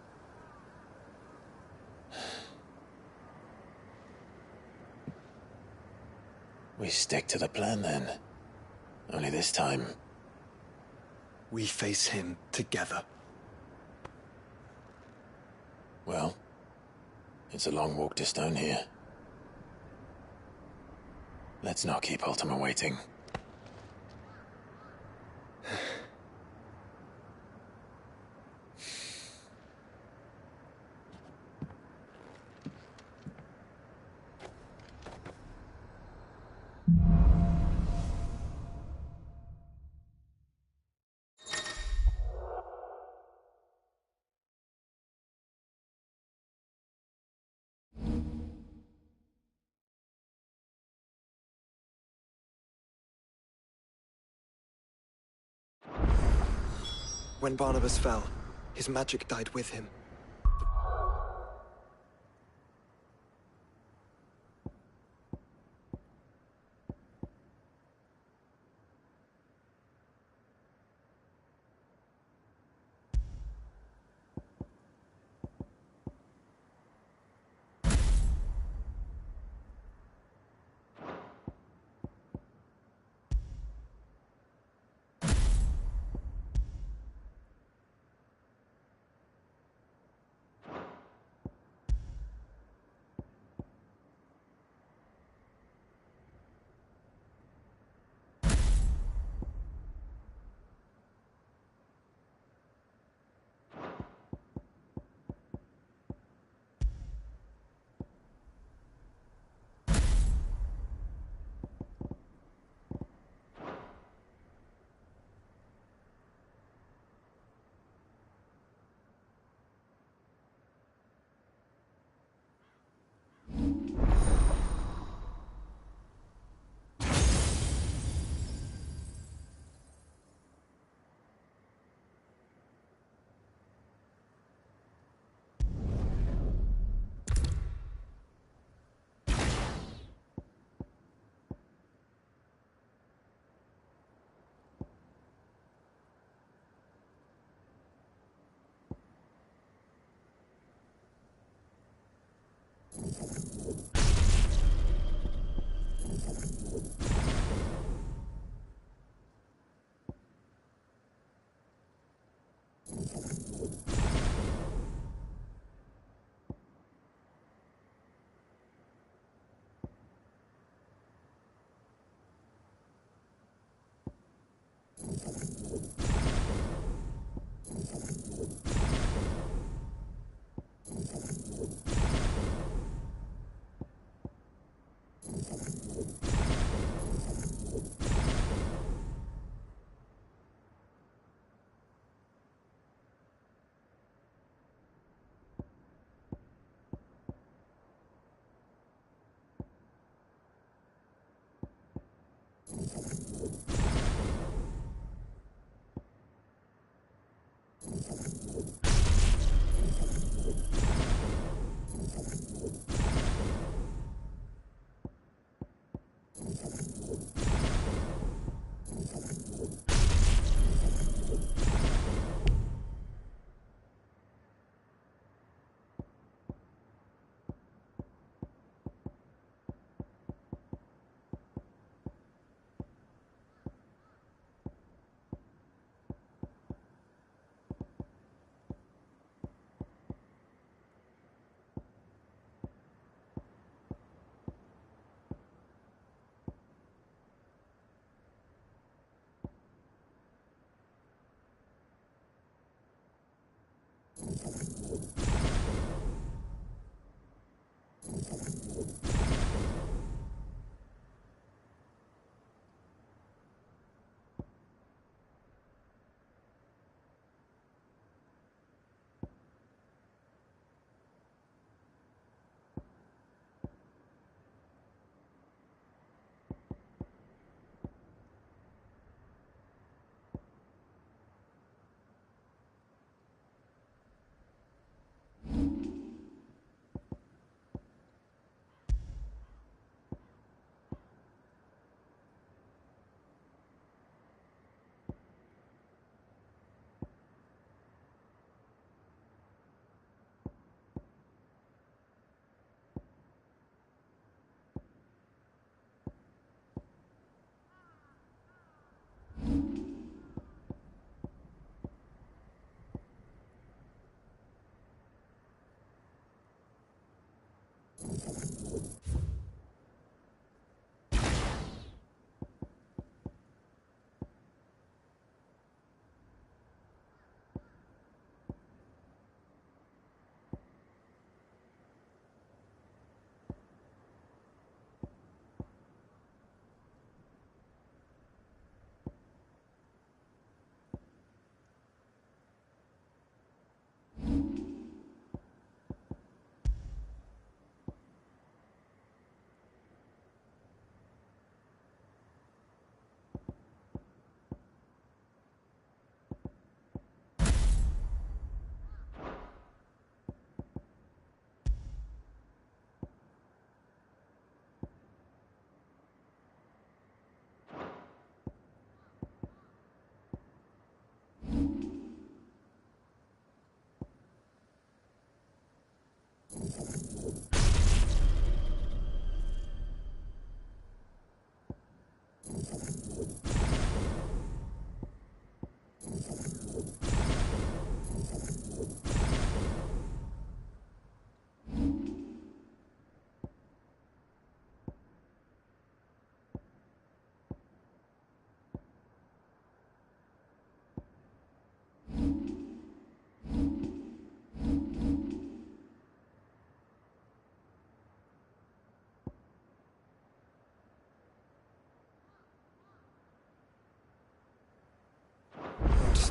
We stick to the plan then. Only this time, we face him together. Well, it's a long walk to Stone here. Let's not keep Ultima waiting. When Barnabas fell, his magic died with him.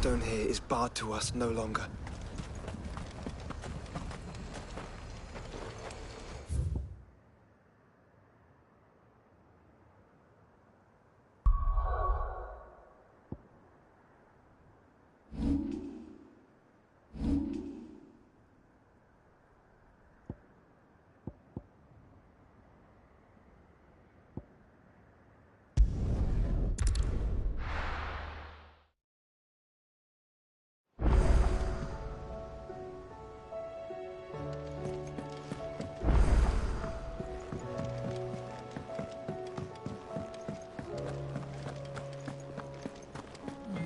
stone here is barred to us no longer.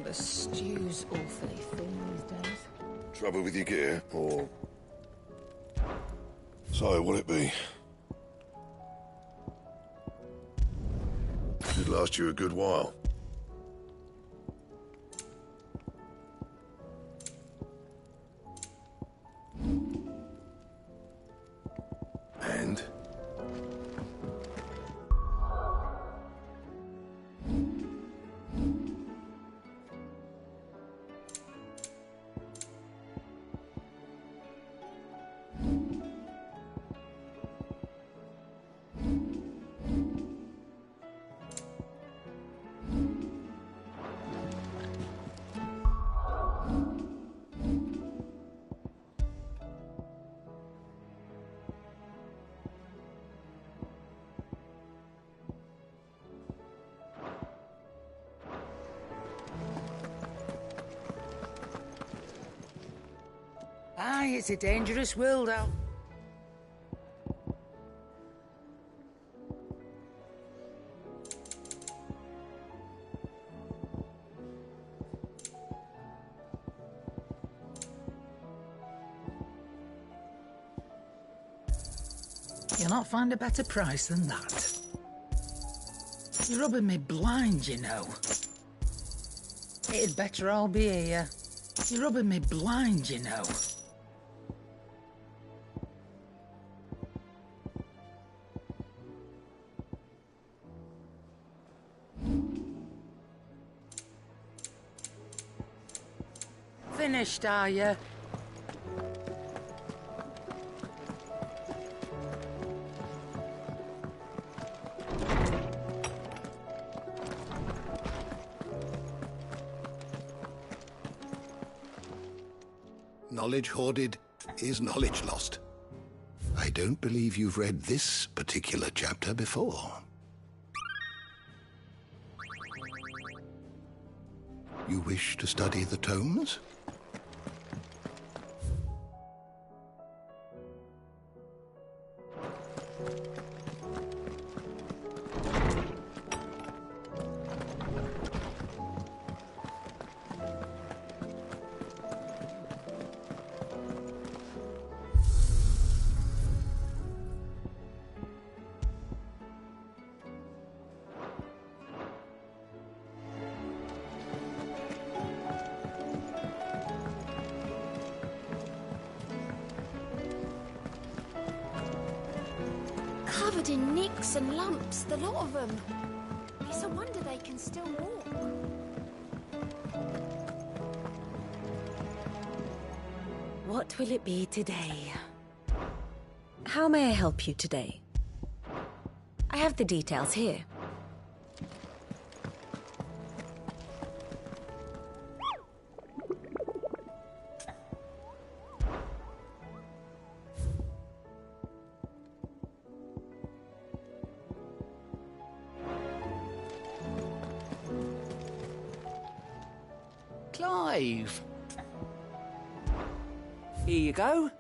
The stew's awfully thin these days. Trouble with your gear, or... So, what'll it be? Should last you a good while. And? Aye, it's a dangerous world out. You'll not find a better price than that. You're rubbing me blind, you know. It'd better all be here. You're rubbing me blind, you know. Finished, are you? Knowledge hoarded is knowledge lost. I don't believe you've read this particular chapter before. You wish to study the tomes? Covered in nicks and lumps, the lot of them. It's a wonder they can still walk. What will it be today? How may I help you today? I have the details here. Clive. Here you go.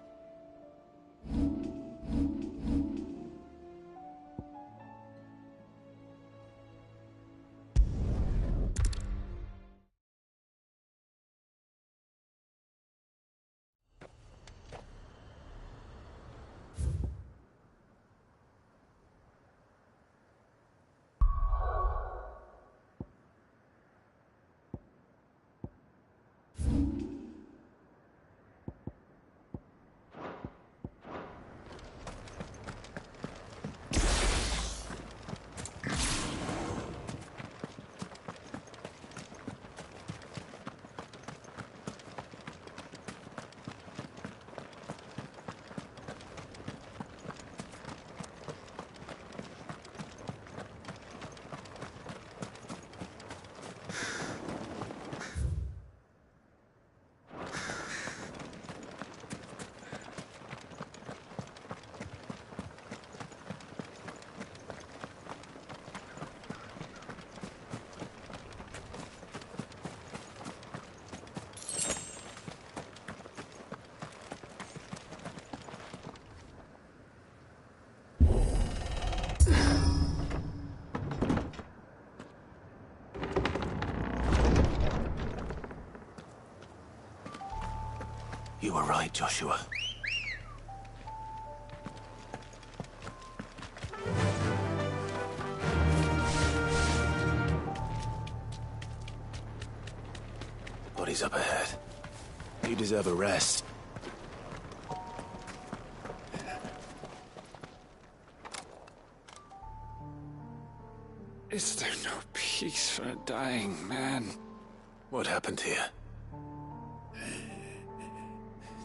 You were right, Joshua. Body's up ahead. You deserve a rest. Is there no peace for a dying man? What happened here?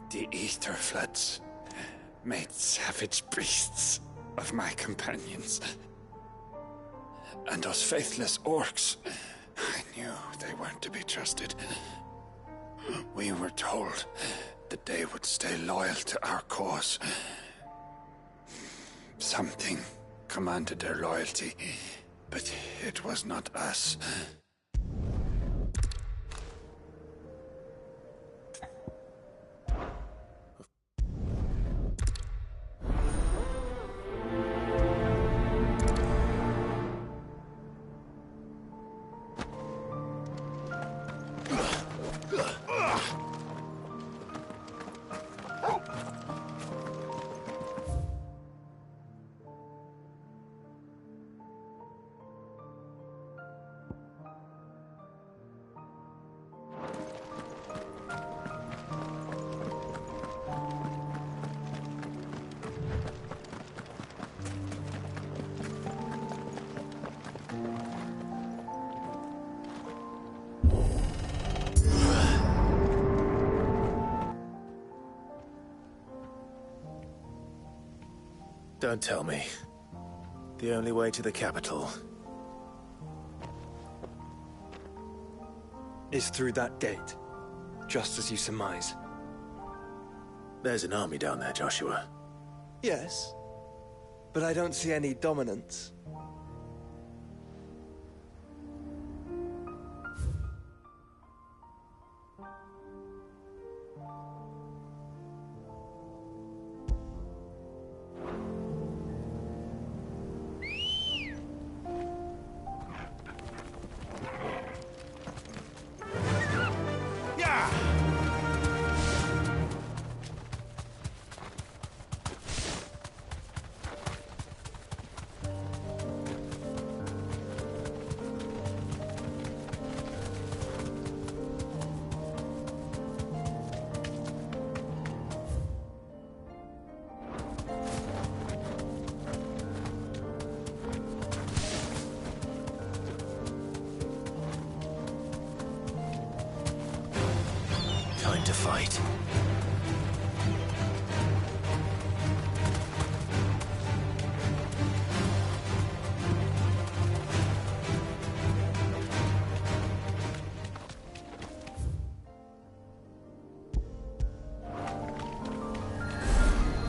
The ether floods made savage beasts of my companions. And those faithless orcs, I knew they weren't to be trusted. We were told that they would stay loyal to our cause. Something commanded their loyalty, but it was not us. Don't tell me. The only way to the capital is through that gate, just as you surmise. There's an army down there, Joshua. Yes, but I don't see any dominance. Time to fight.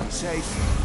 Safe.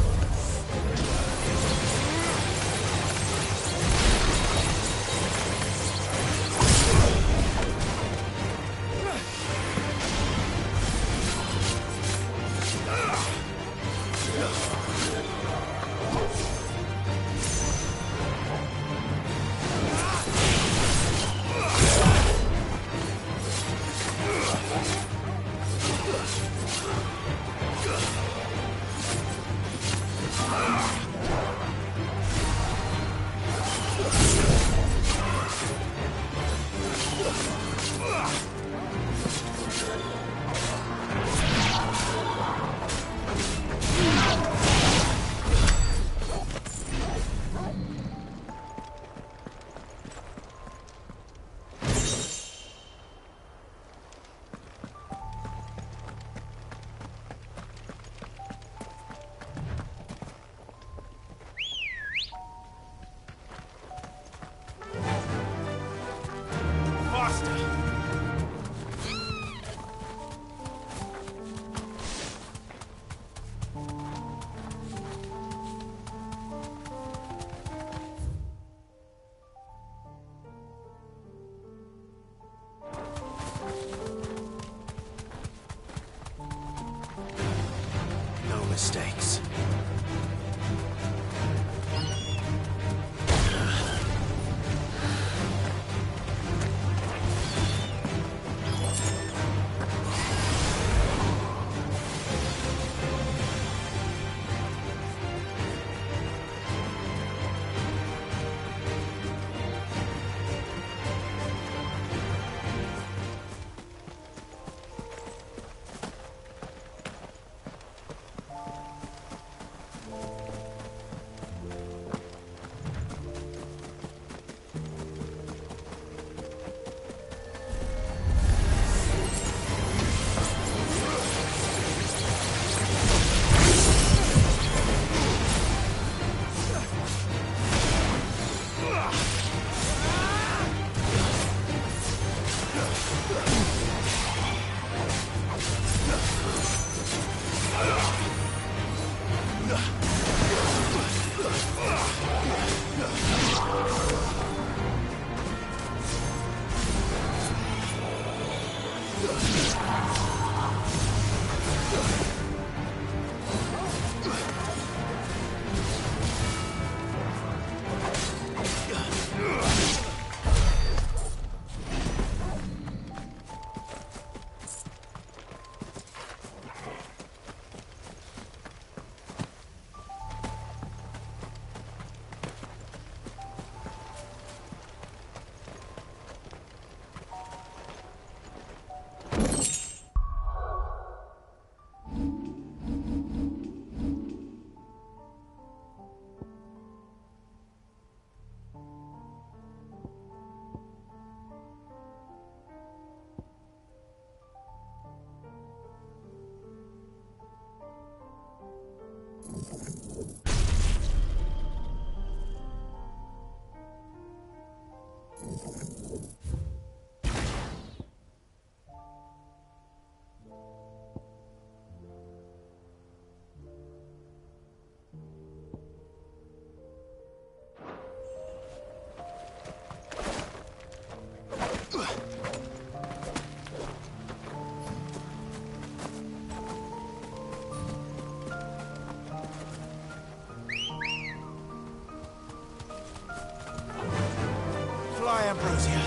Goodbye, Ambrosia.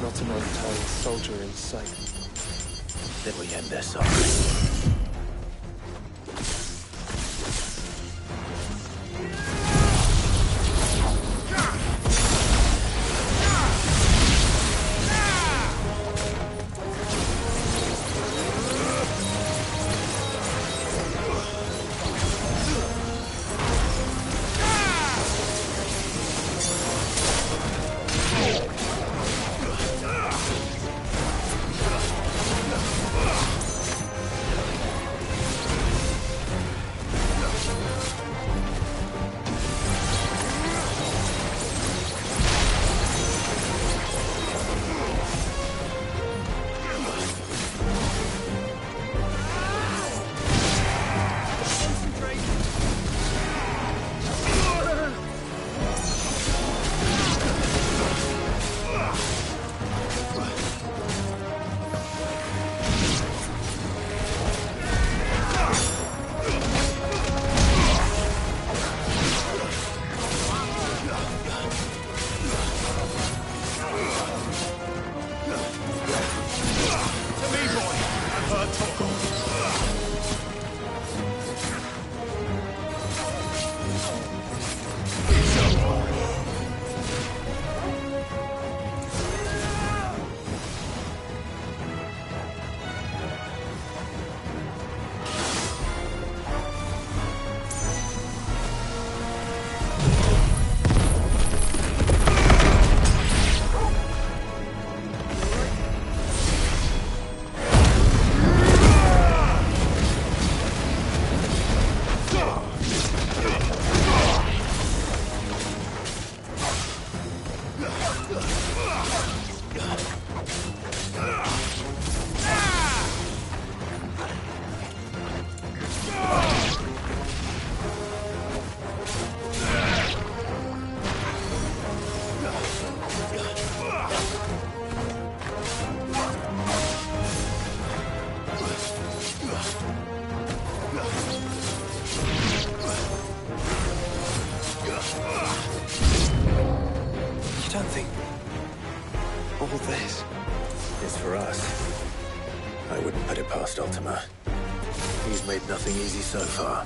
Not an untied soldier in sight. Then we end their suffering. Ultima. He's made nothing easy so far.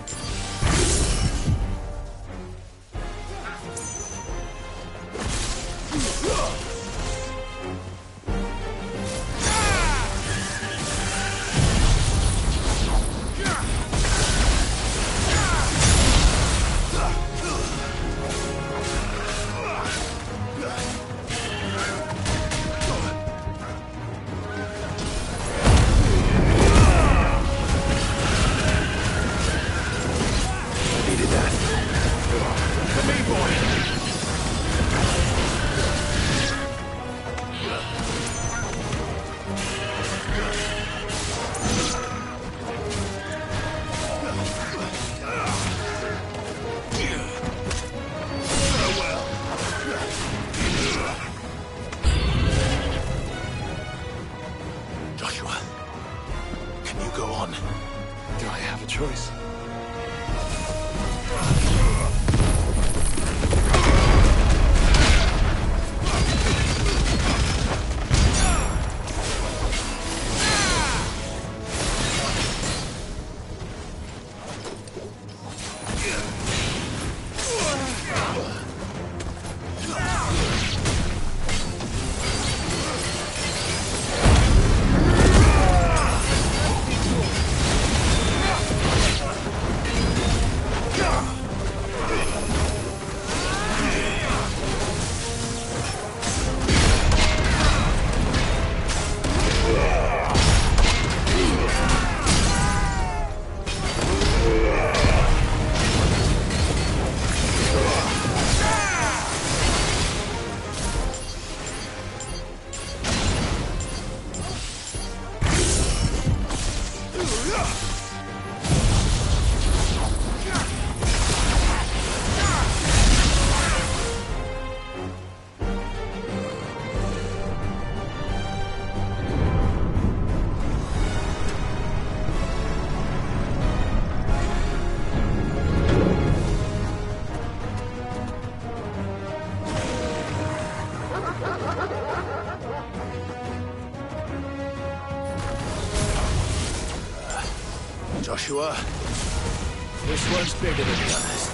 bigger than the others.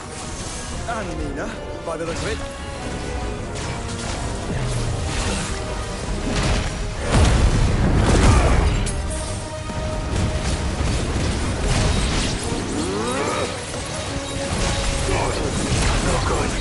And meaner, by the look of it. No good.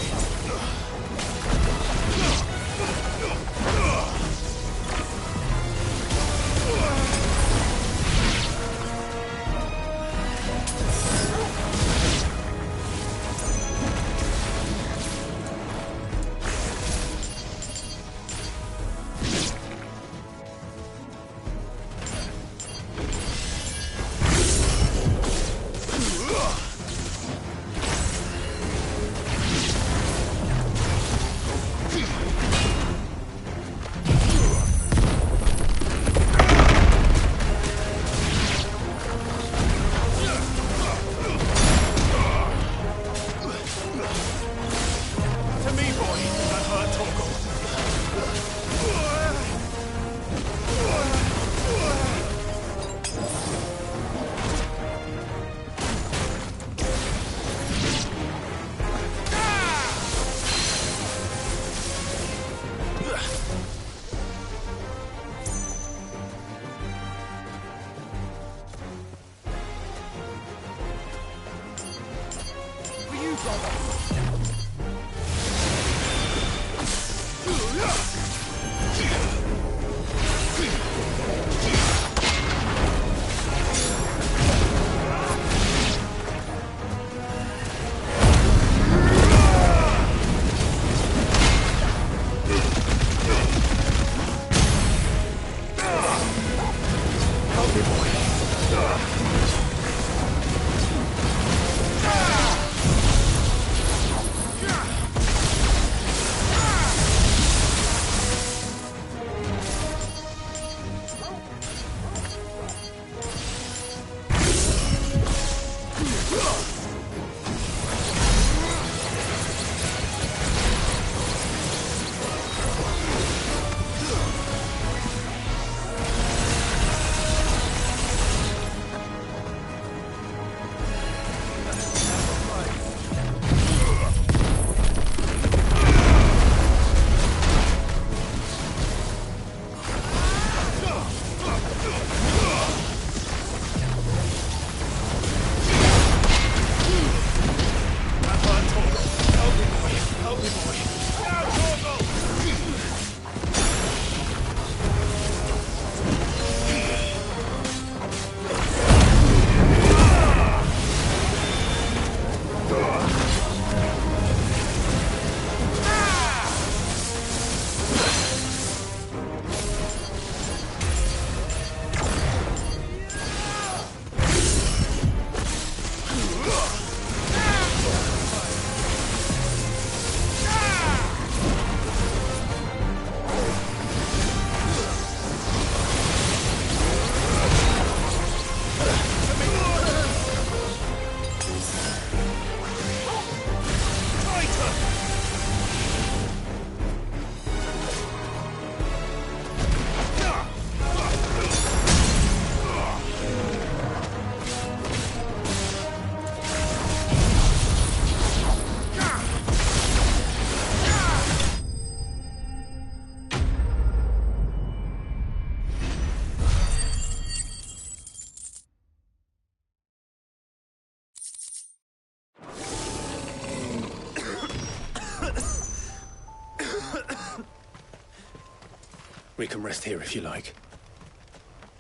We can rest here if you like.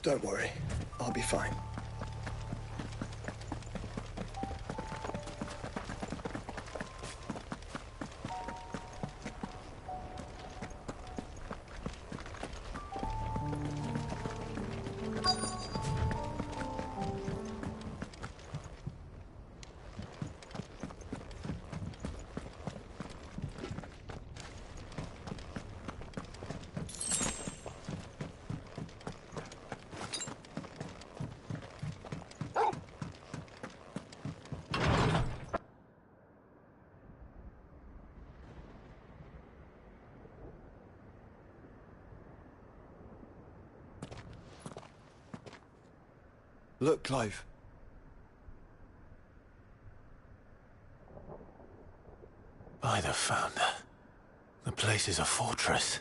Don't worry, I'll be fine. Look, Clive. By the Founder. The place is a fortress.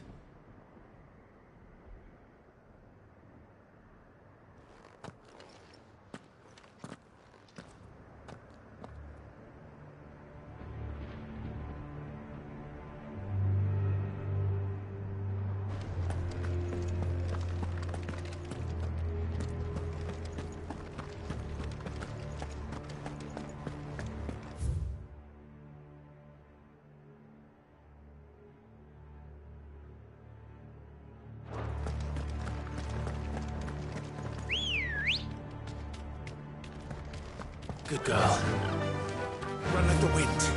Good girl. Run like the wind.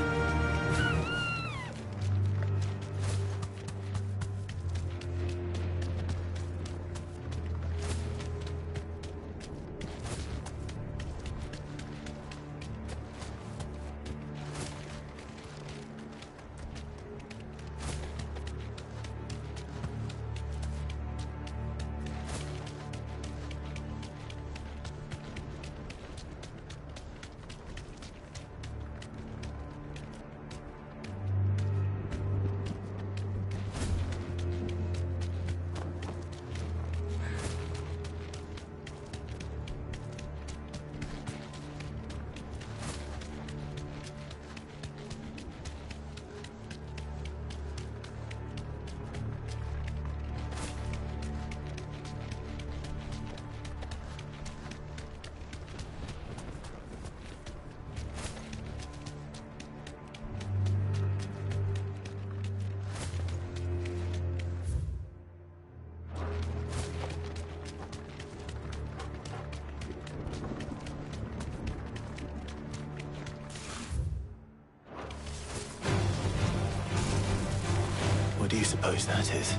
What do you suppose that is?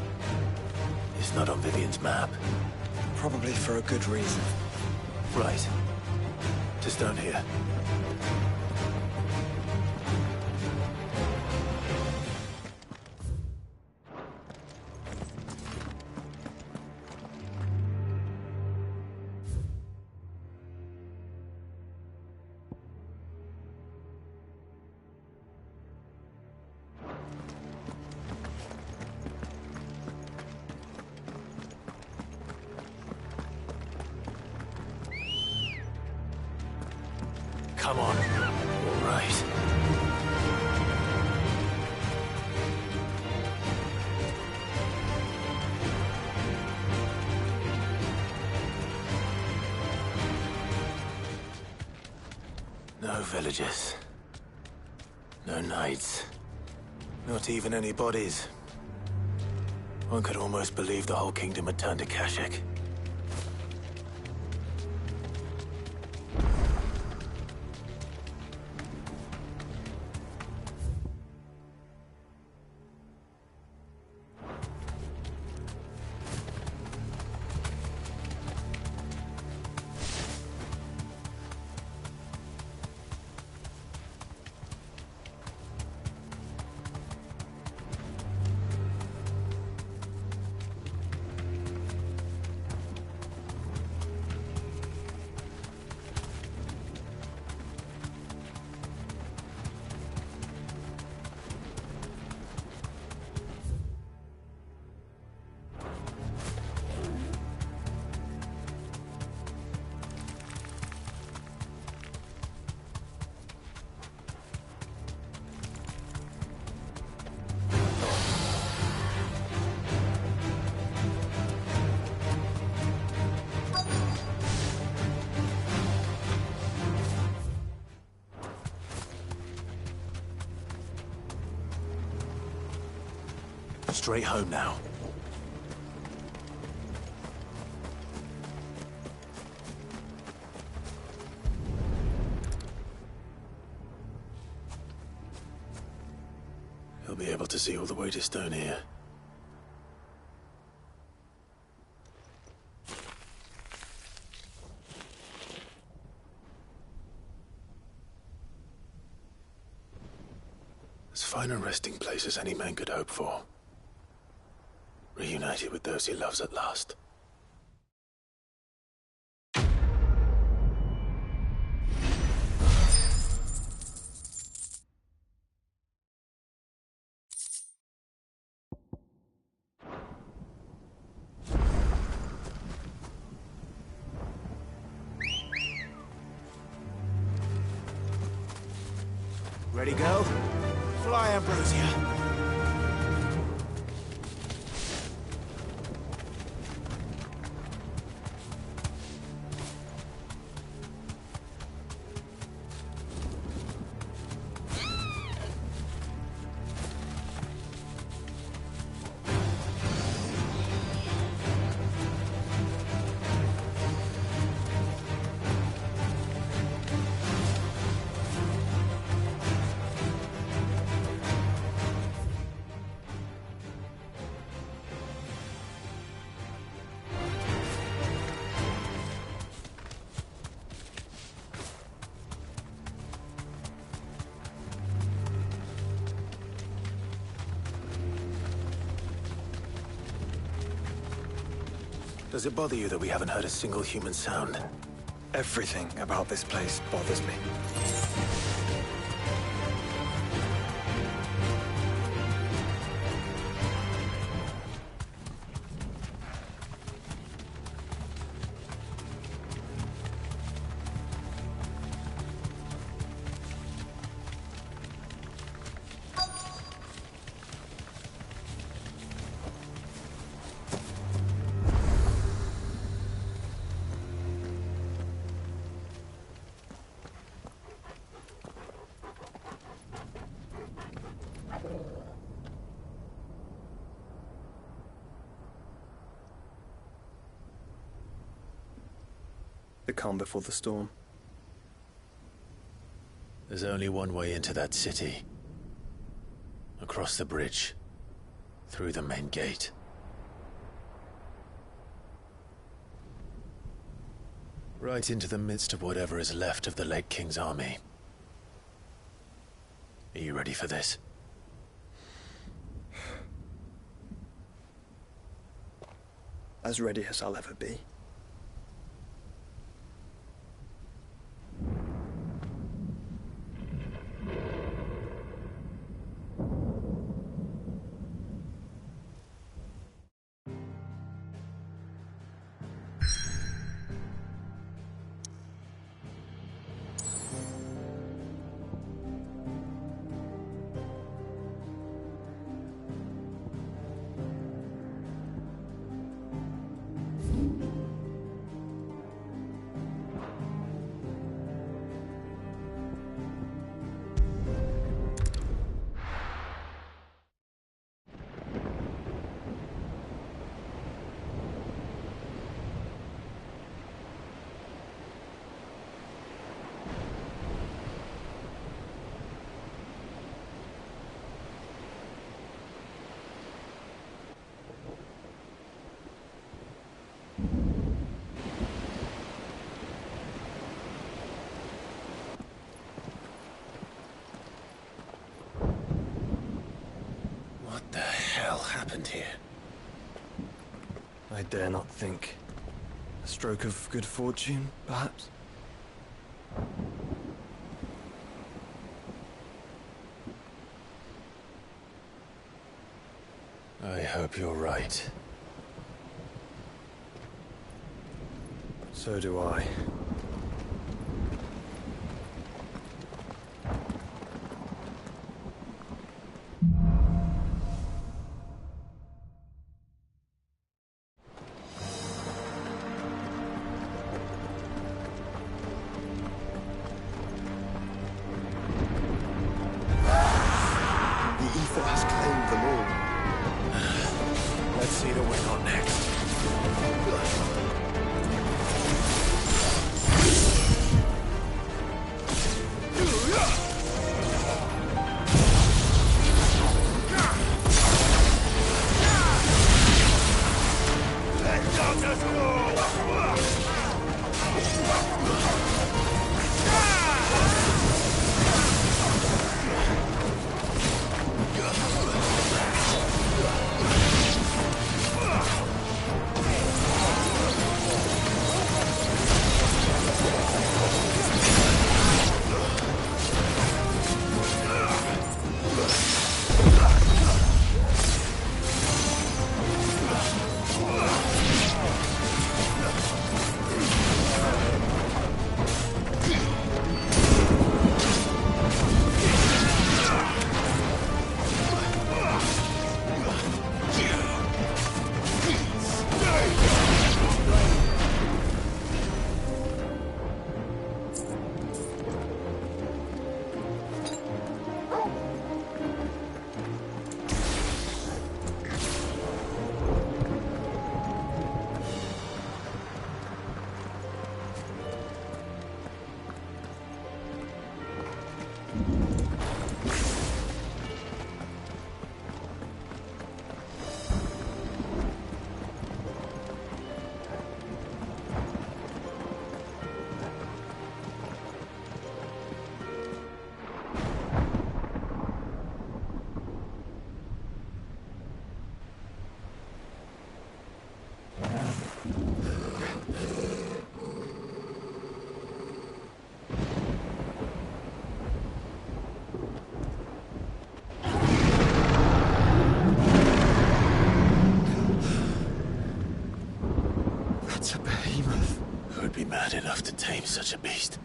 It's not on Vivian's map. Probably for a good reason. Right. To stone here. Come on. All right. No villagers. No knights. Not even any bodies. One could almost believe the whole kingdom had turned to Kashik. Straight home now. He'll be able to see all the way to Stone here. As fine a resting place as any man could hope for. Reunited with those he loves at last. Ready, go? Fly, Ambrosia. Does it bother you that we haven't heard a single human sound? Everything about this place bothers me. The calm before the storm. There's only one way into that city. Across the bridge. Through the main gate. Right into the midst of whatever is left of the late King's army. Are you ready for this? As ready as I'll ever be. What the hell happened here? I dare not think. A stroke of good fortune, perhaps? I hope you're right. So do I. Let's see the win on next. have to tame such a beast.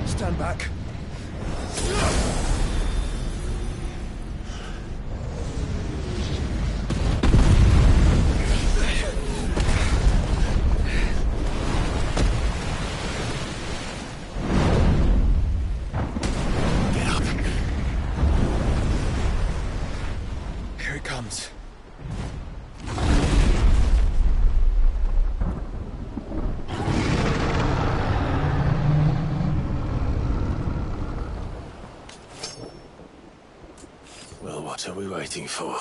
Stand back. Here it comes. Well, what are we waiting for?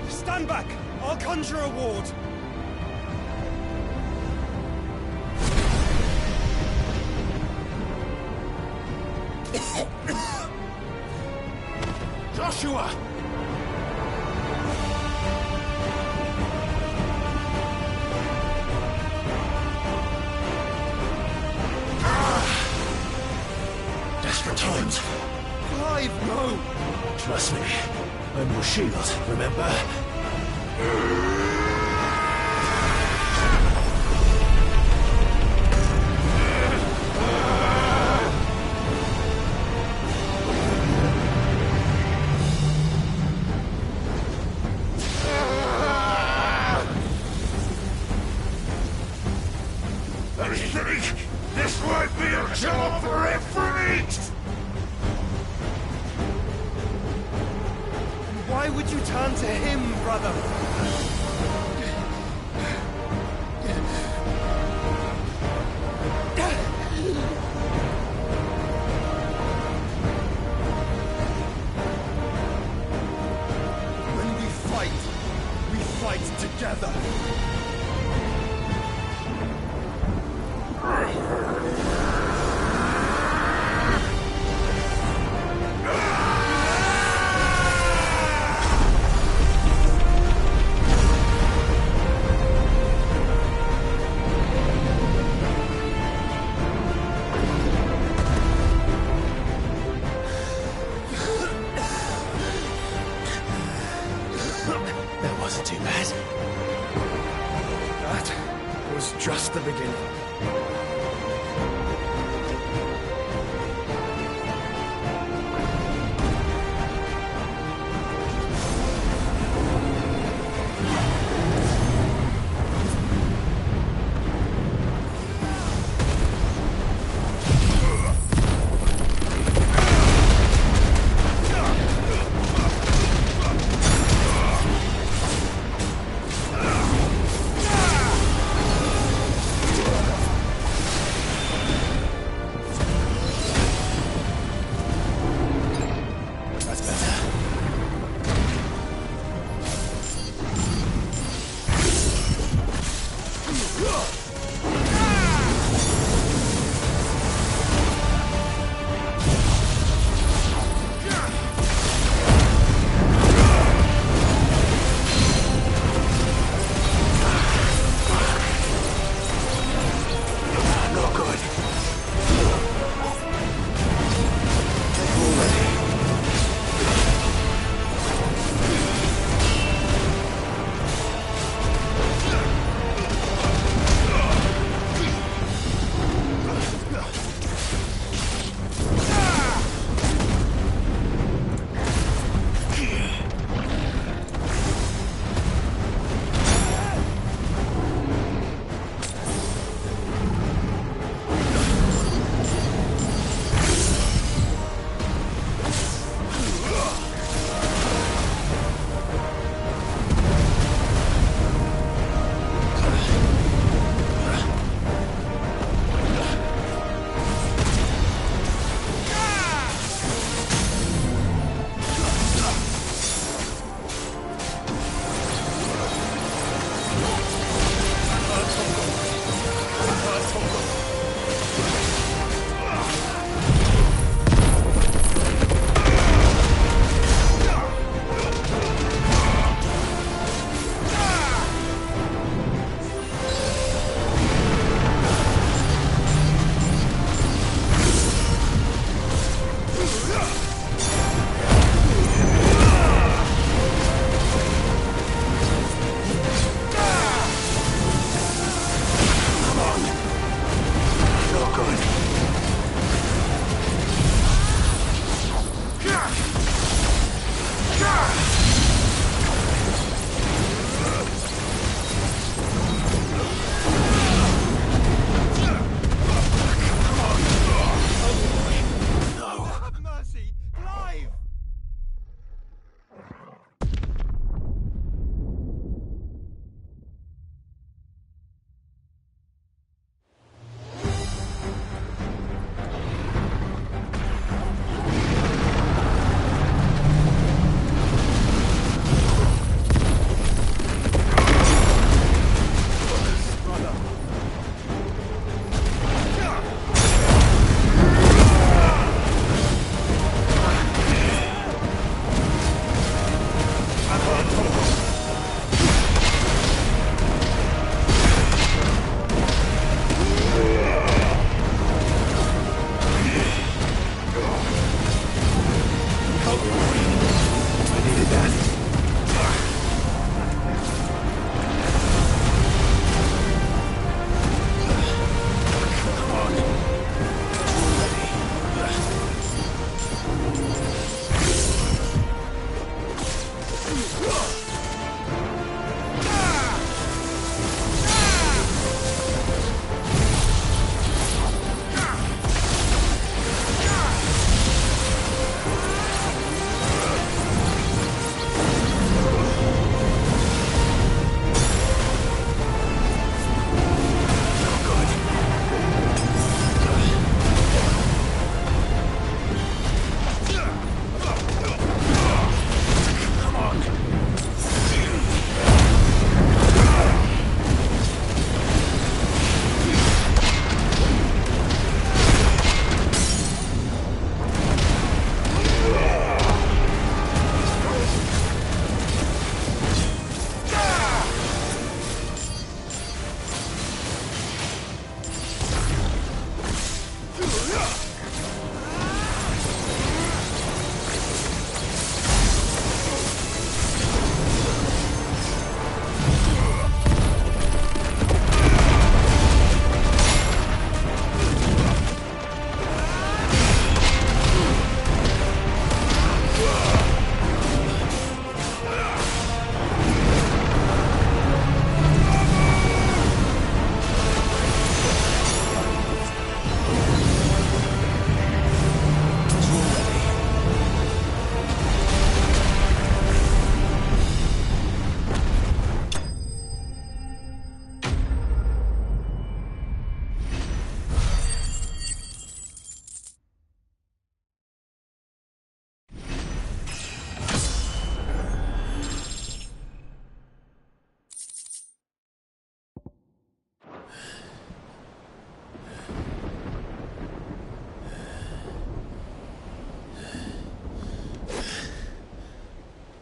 Stand back! I'll conjure a ward! Joshua! Desperate times. Clive, no! Trust me. I'm your shield, remember? I think this might be a job for a freak! Why would you turn to him, brother? When we fight together. That wasn't too bad.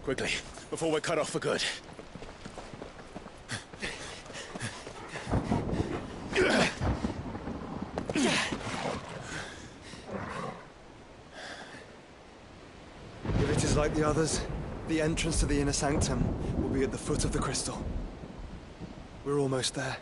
Quickly, before we're cut off for good. If it is like the others, the entrance to the inner sanctum will be at the foot of the crystal. We're almost there.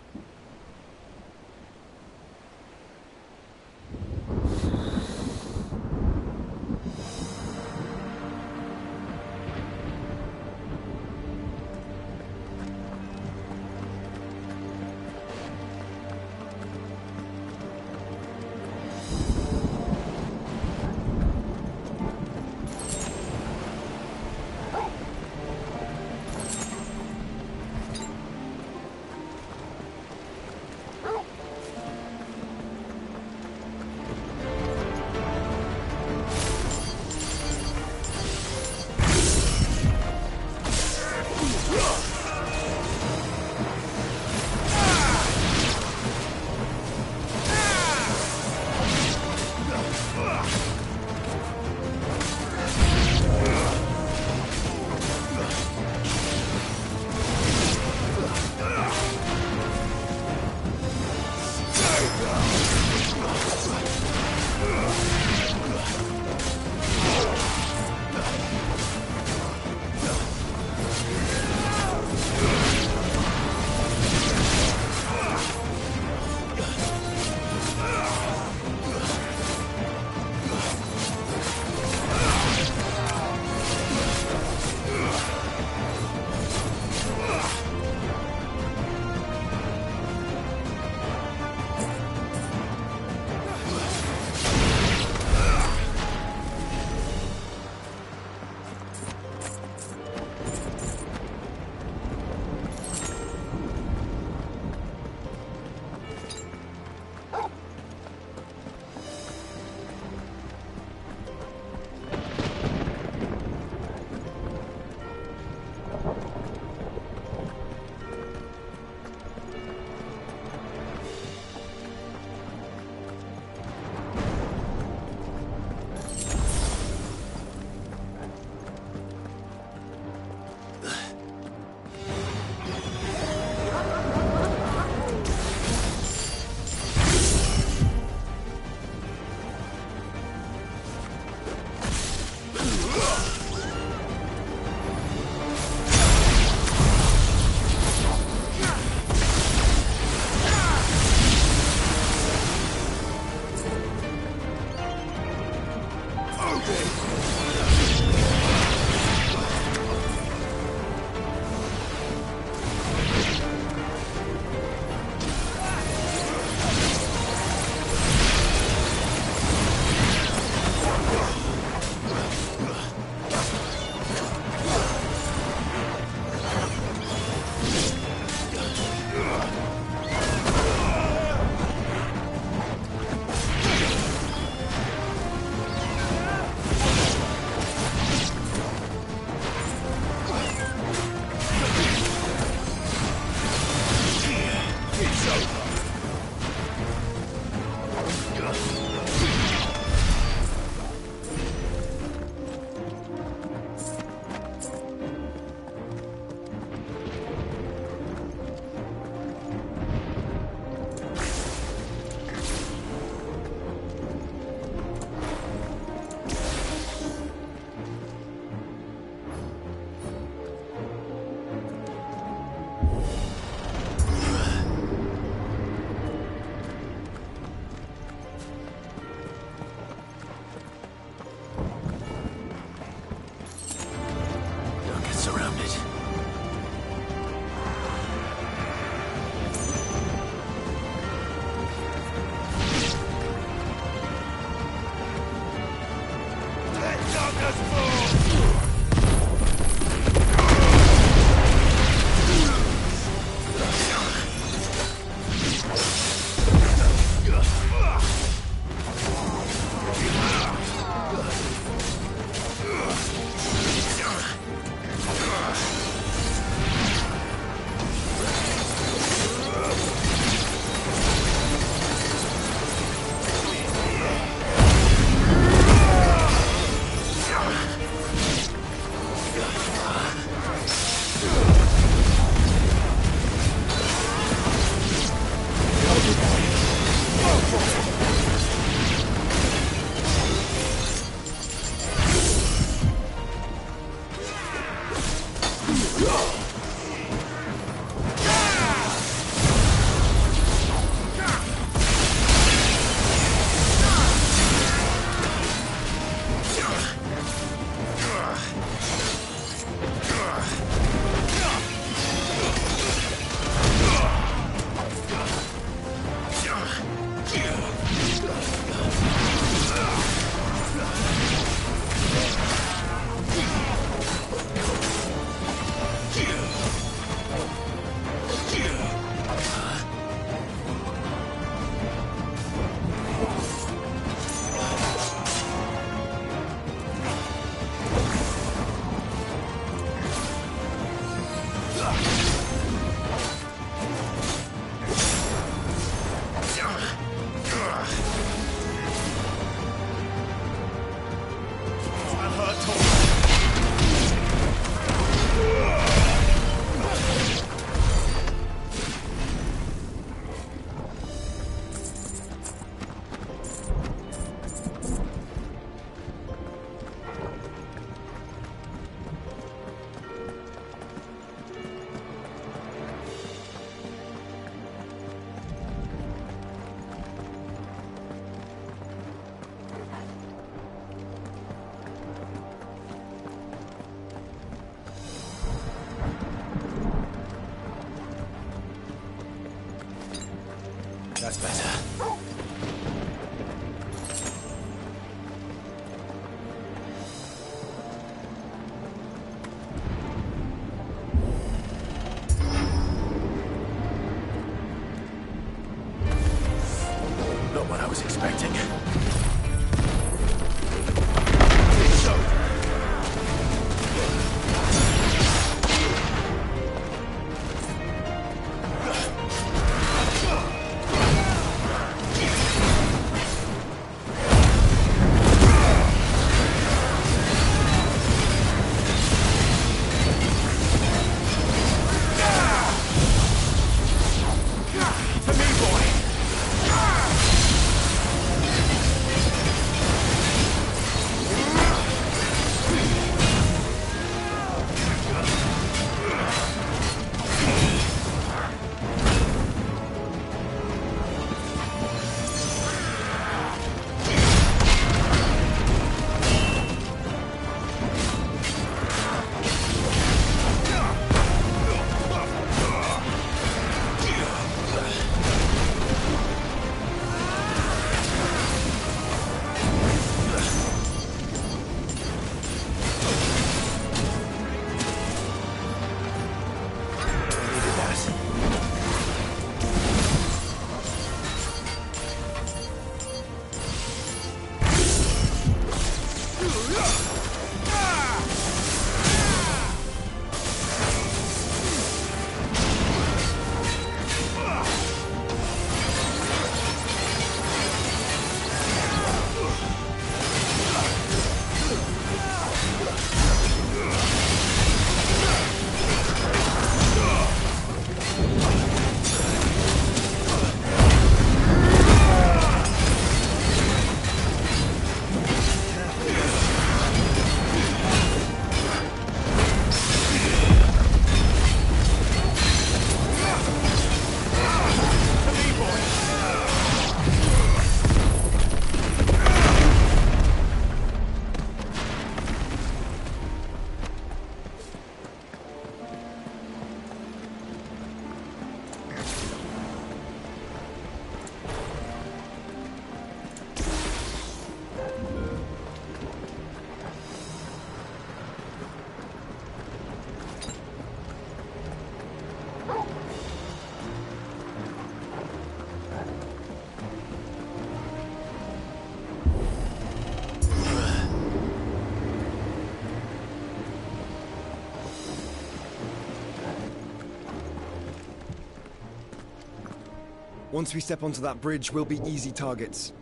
Once we step onto that bridge, we'll be easy targets.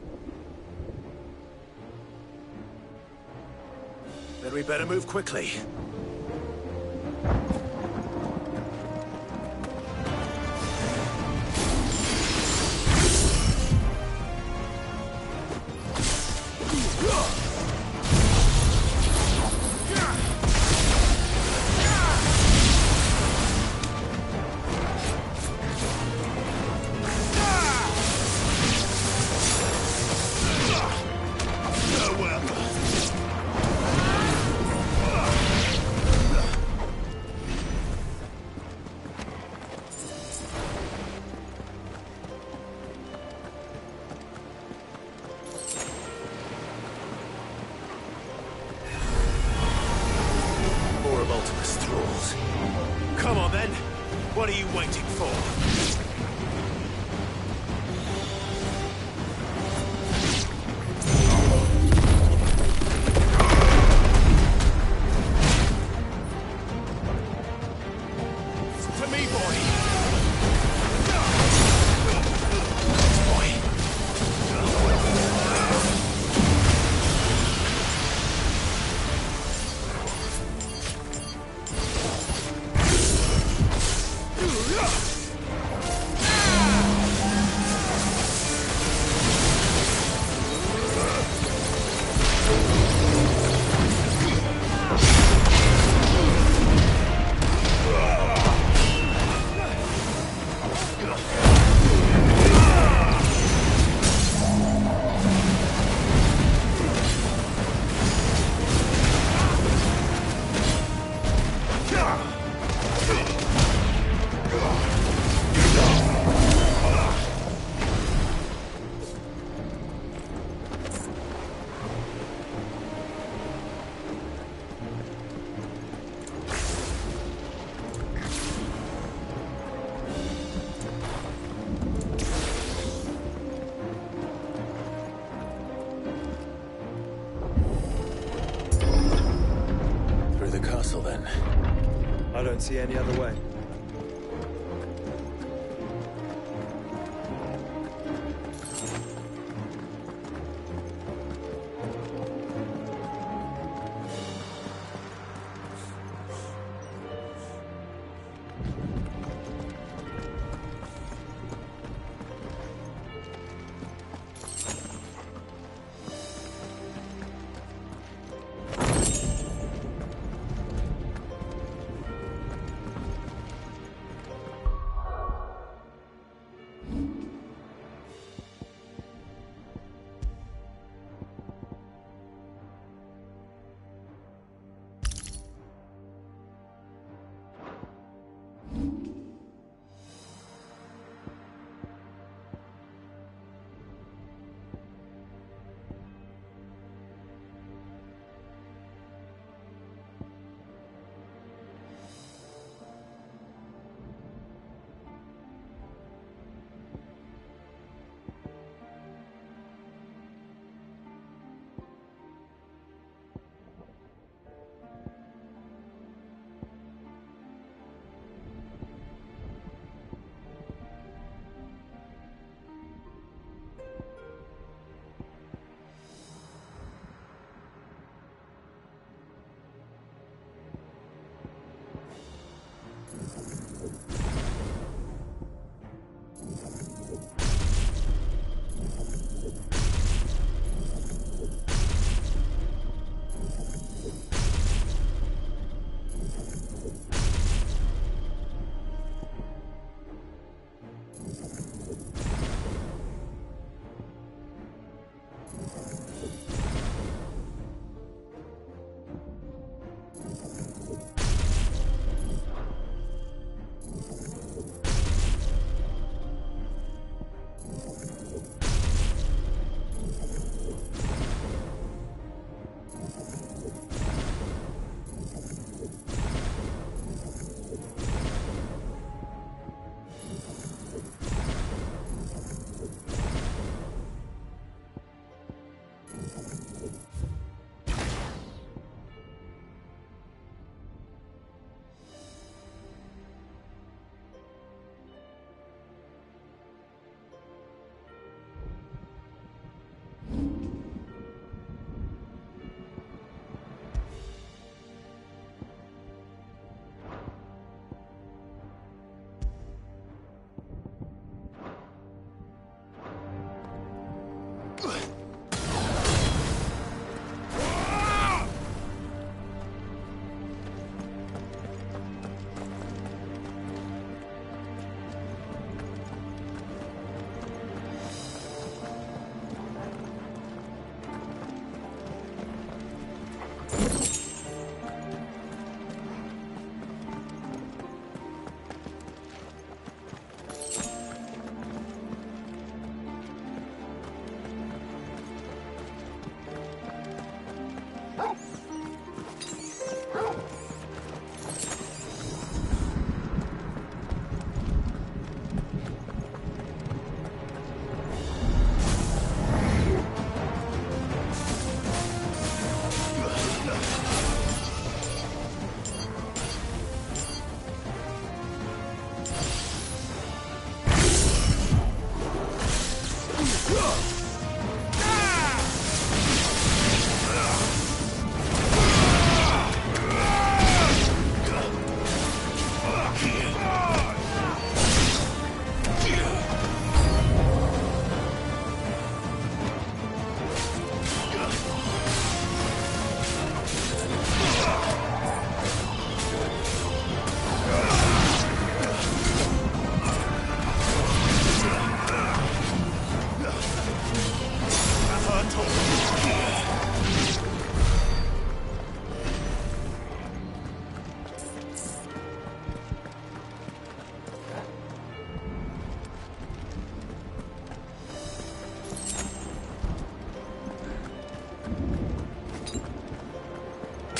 Then we better move quickly. Come on then. What are you waiting for? To me, boy. Then I don't see any other way.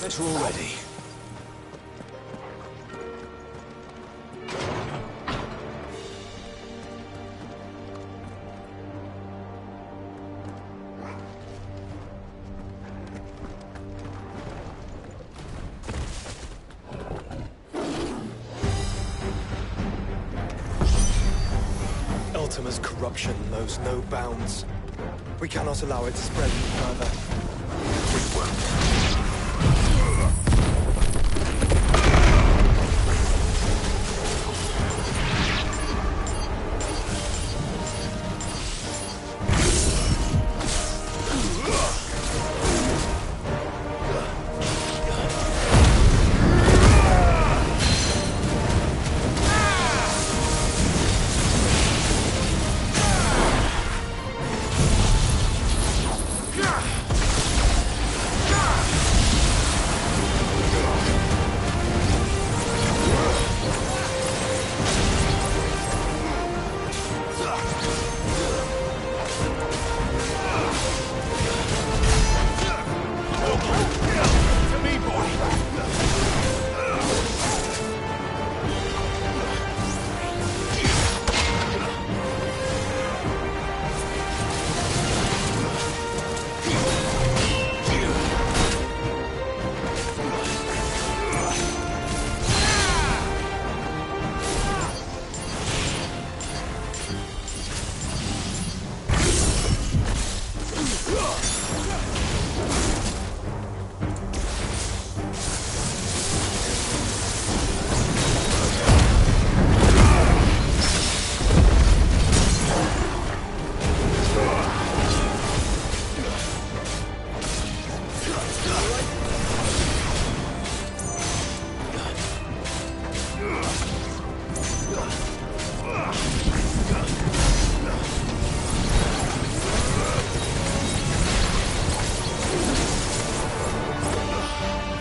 better already. Ultima's corruption knows no bounds. We cannot allow it to spread any further. We won't.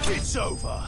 It's over.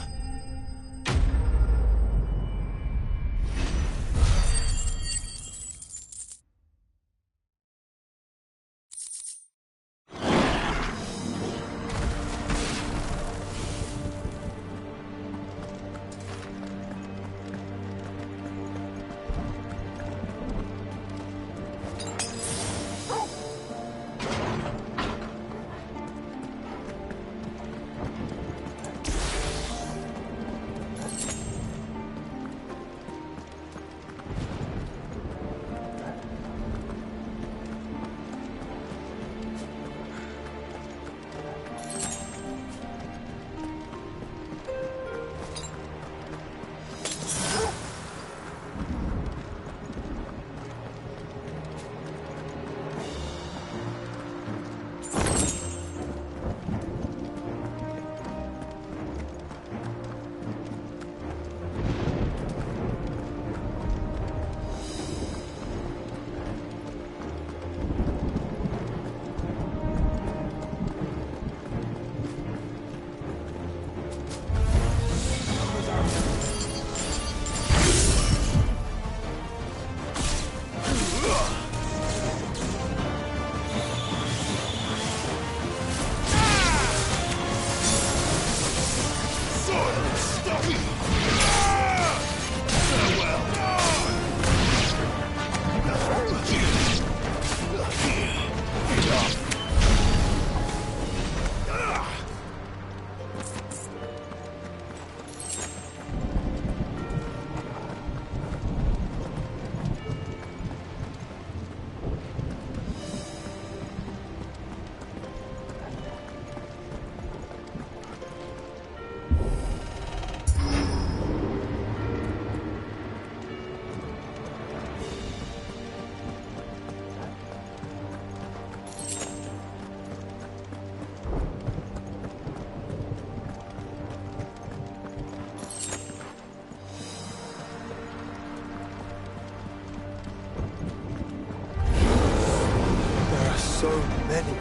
So many.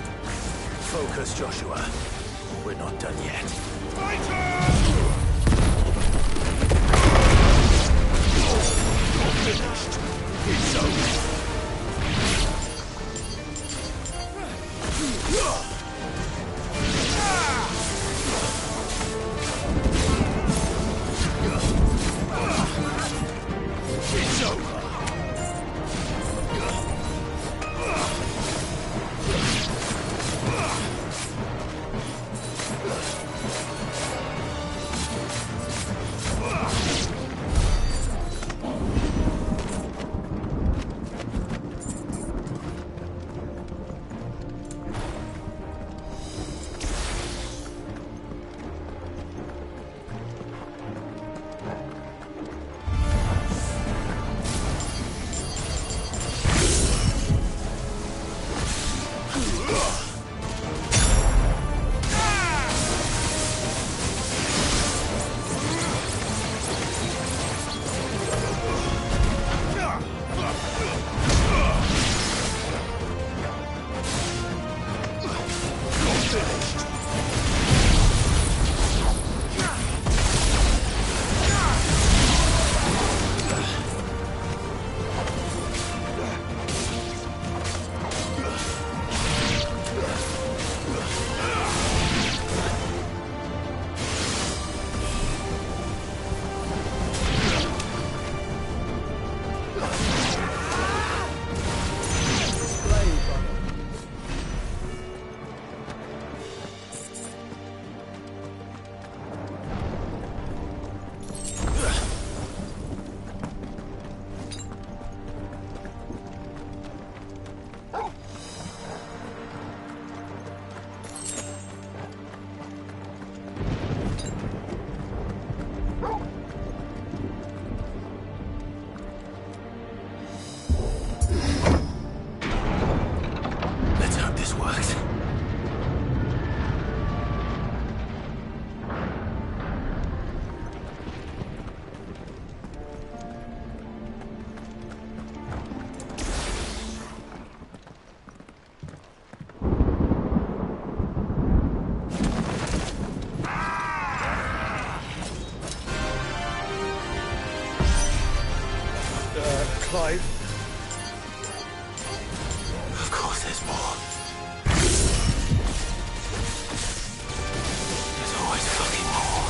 Focus, Joshua. We're not done yet. Finished. It's over. Clive. Of course there's more. There's always fucking more.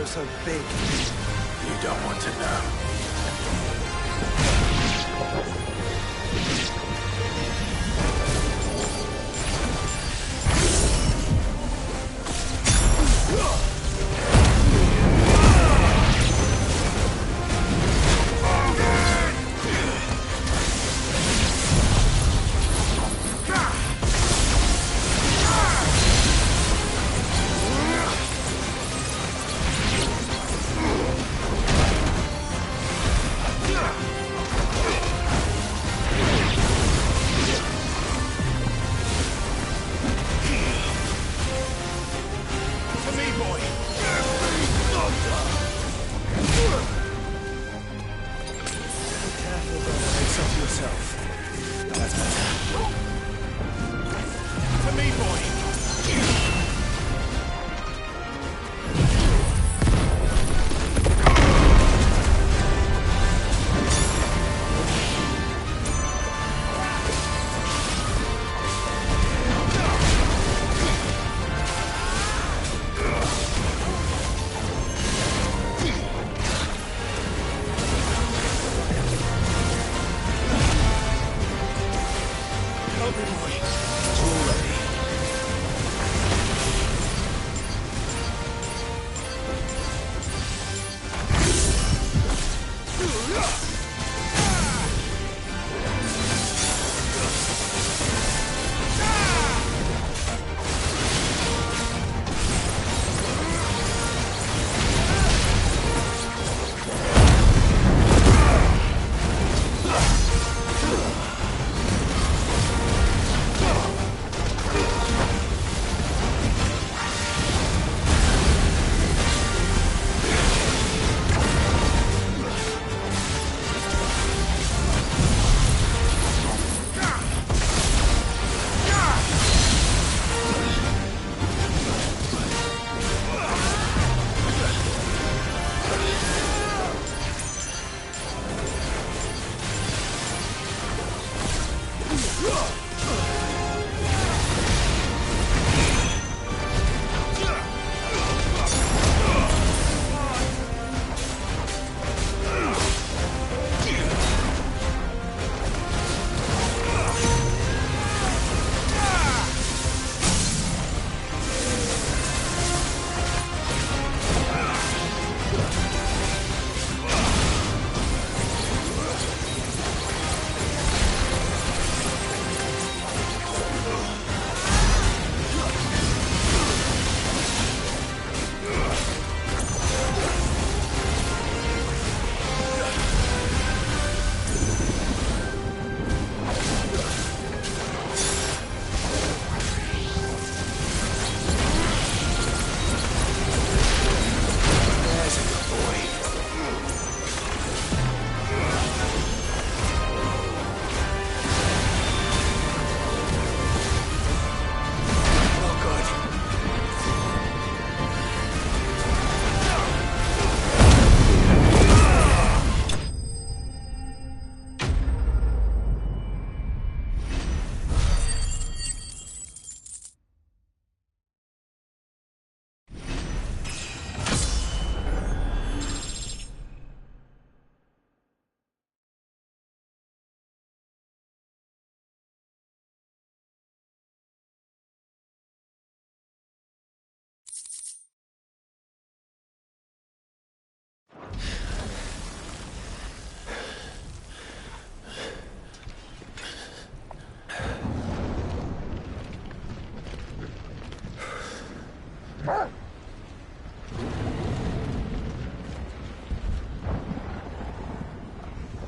So big. You don't want to know. yourself. That's better. To me, boy.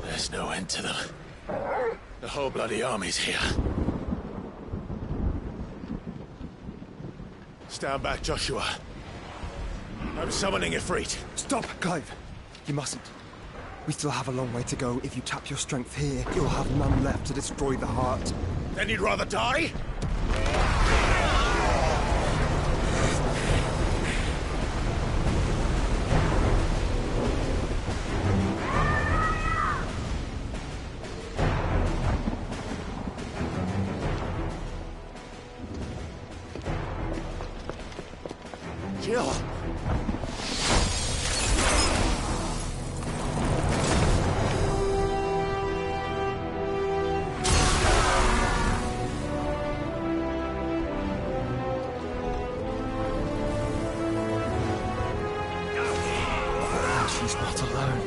There's no end to them. The whole bloody army's here. Stand back, Joshua. I'm summoning Ifrit. Stop, Clive. You mustn't. We still have a long way to go. If you tap your strength here, you'll have none left to destroy the heart. Then you'd rather die? Jill! She's not alone.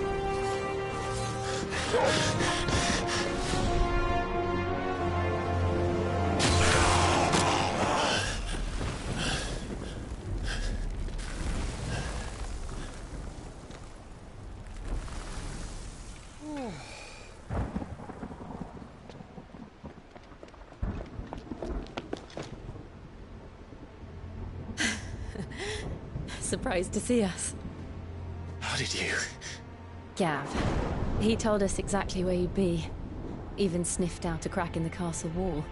Surprised to see us. How did you? Gav. He told us exactly where you'd be. Even sniffed out a crack in the castle wall.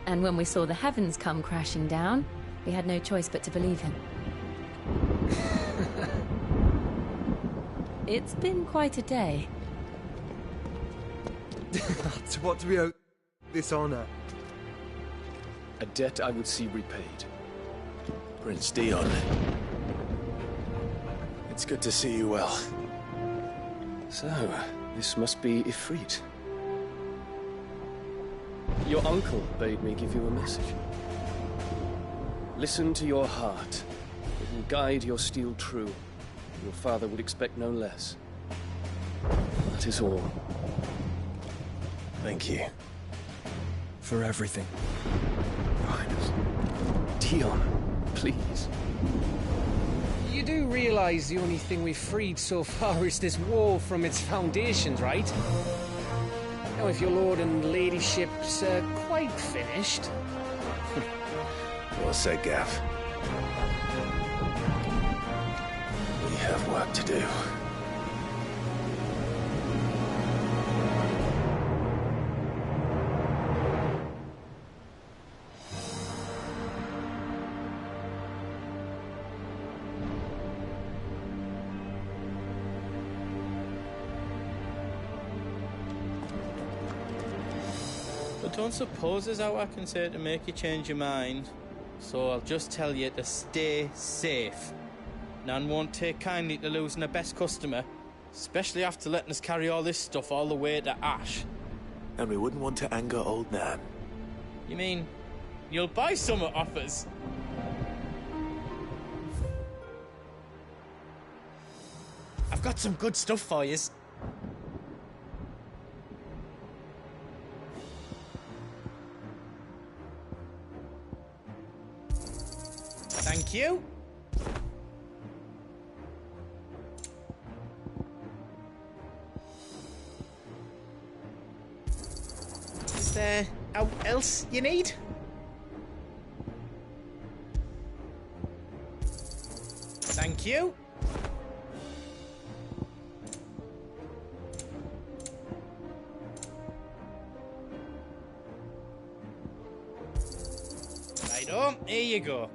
And when we saw the heavens come crashing down, we had no choice but to believe him. It's been quite a day. To what do we owe this honor? A debt I would see repaid. Prince Dion. It's good to see you well. So, this must be Ifrit. Your uncle bade me give you a message. Listen to your heart. It will guide your steel true. Your father would expect no less. That is all. Thank you. For everything. Your Highness. Dion, please. You do realize the only thing we've freed so far is this wall from its foundations, right? Now, if your lord and ladyship's quite finished... Well said, Gav. We have work to do. I don't suppose there's how I can say to make you change your mind. So I'll just tell you to stay safe. Nan won't take kindly to losing her best customer, especially after letting us carry all this stuff all the way to Ash. And we wouldn't want to anger old Nan. You mean you'll buy some off us? I've got some good stuff for yous. Thank you. Is there else you need? Thank you. Righto, here you go.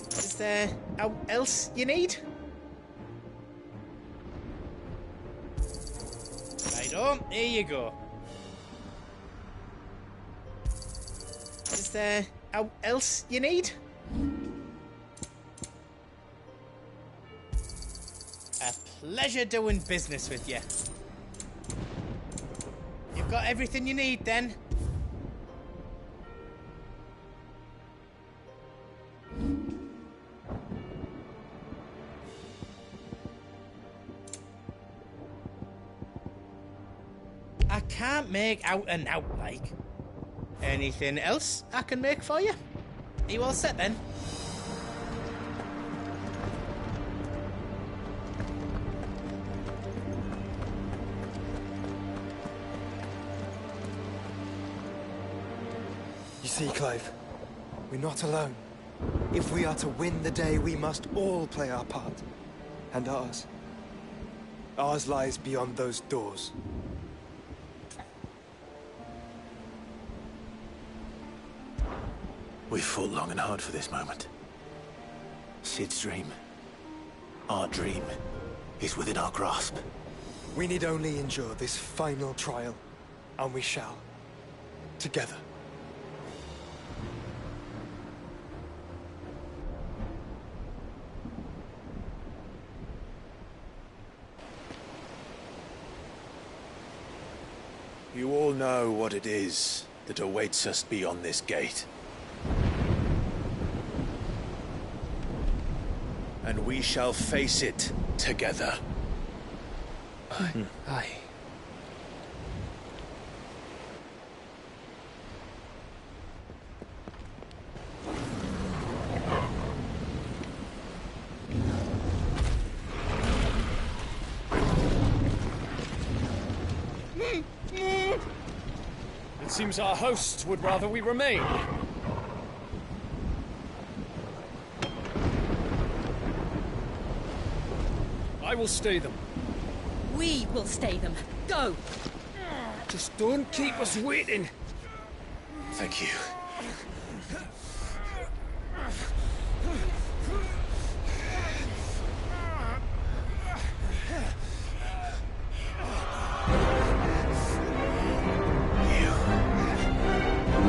Is there else you need? Righto, here you go. Is there else you need? A pleasure doing business with you. You've got everything you need then? I can't make out and out like. Anything else I can make for you? Are you all set then? You see, Clive, we're not alone. If we are to win the day, we must all play our part. And ours. Ours lies beyond those doors. We've fought long and hard for this moment. Sid's dream, our dream, is within our grasp. We need only endure this final trial, and we shall. Together. You all know what it is that awaits us beyond this gate. And we shall face it together. Aye. It seems our host would rather we remain. I will stay them. We will stay them. Go! Just don't keep us waiting. Thank you.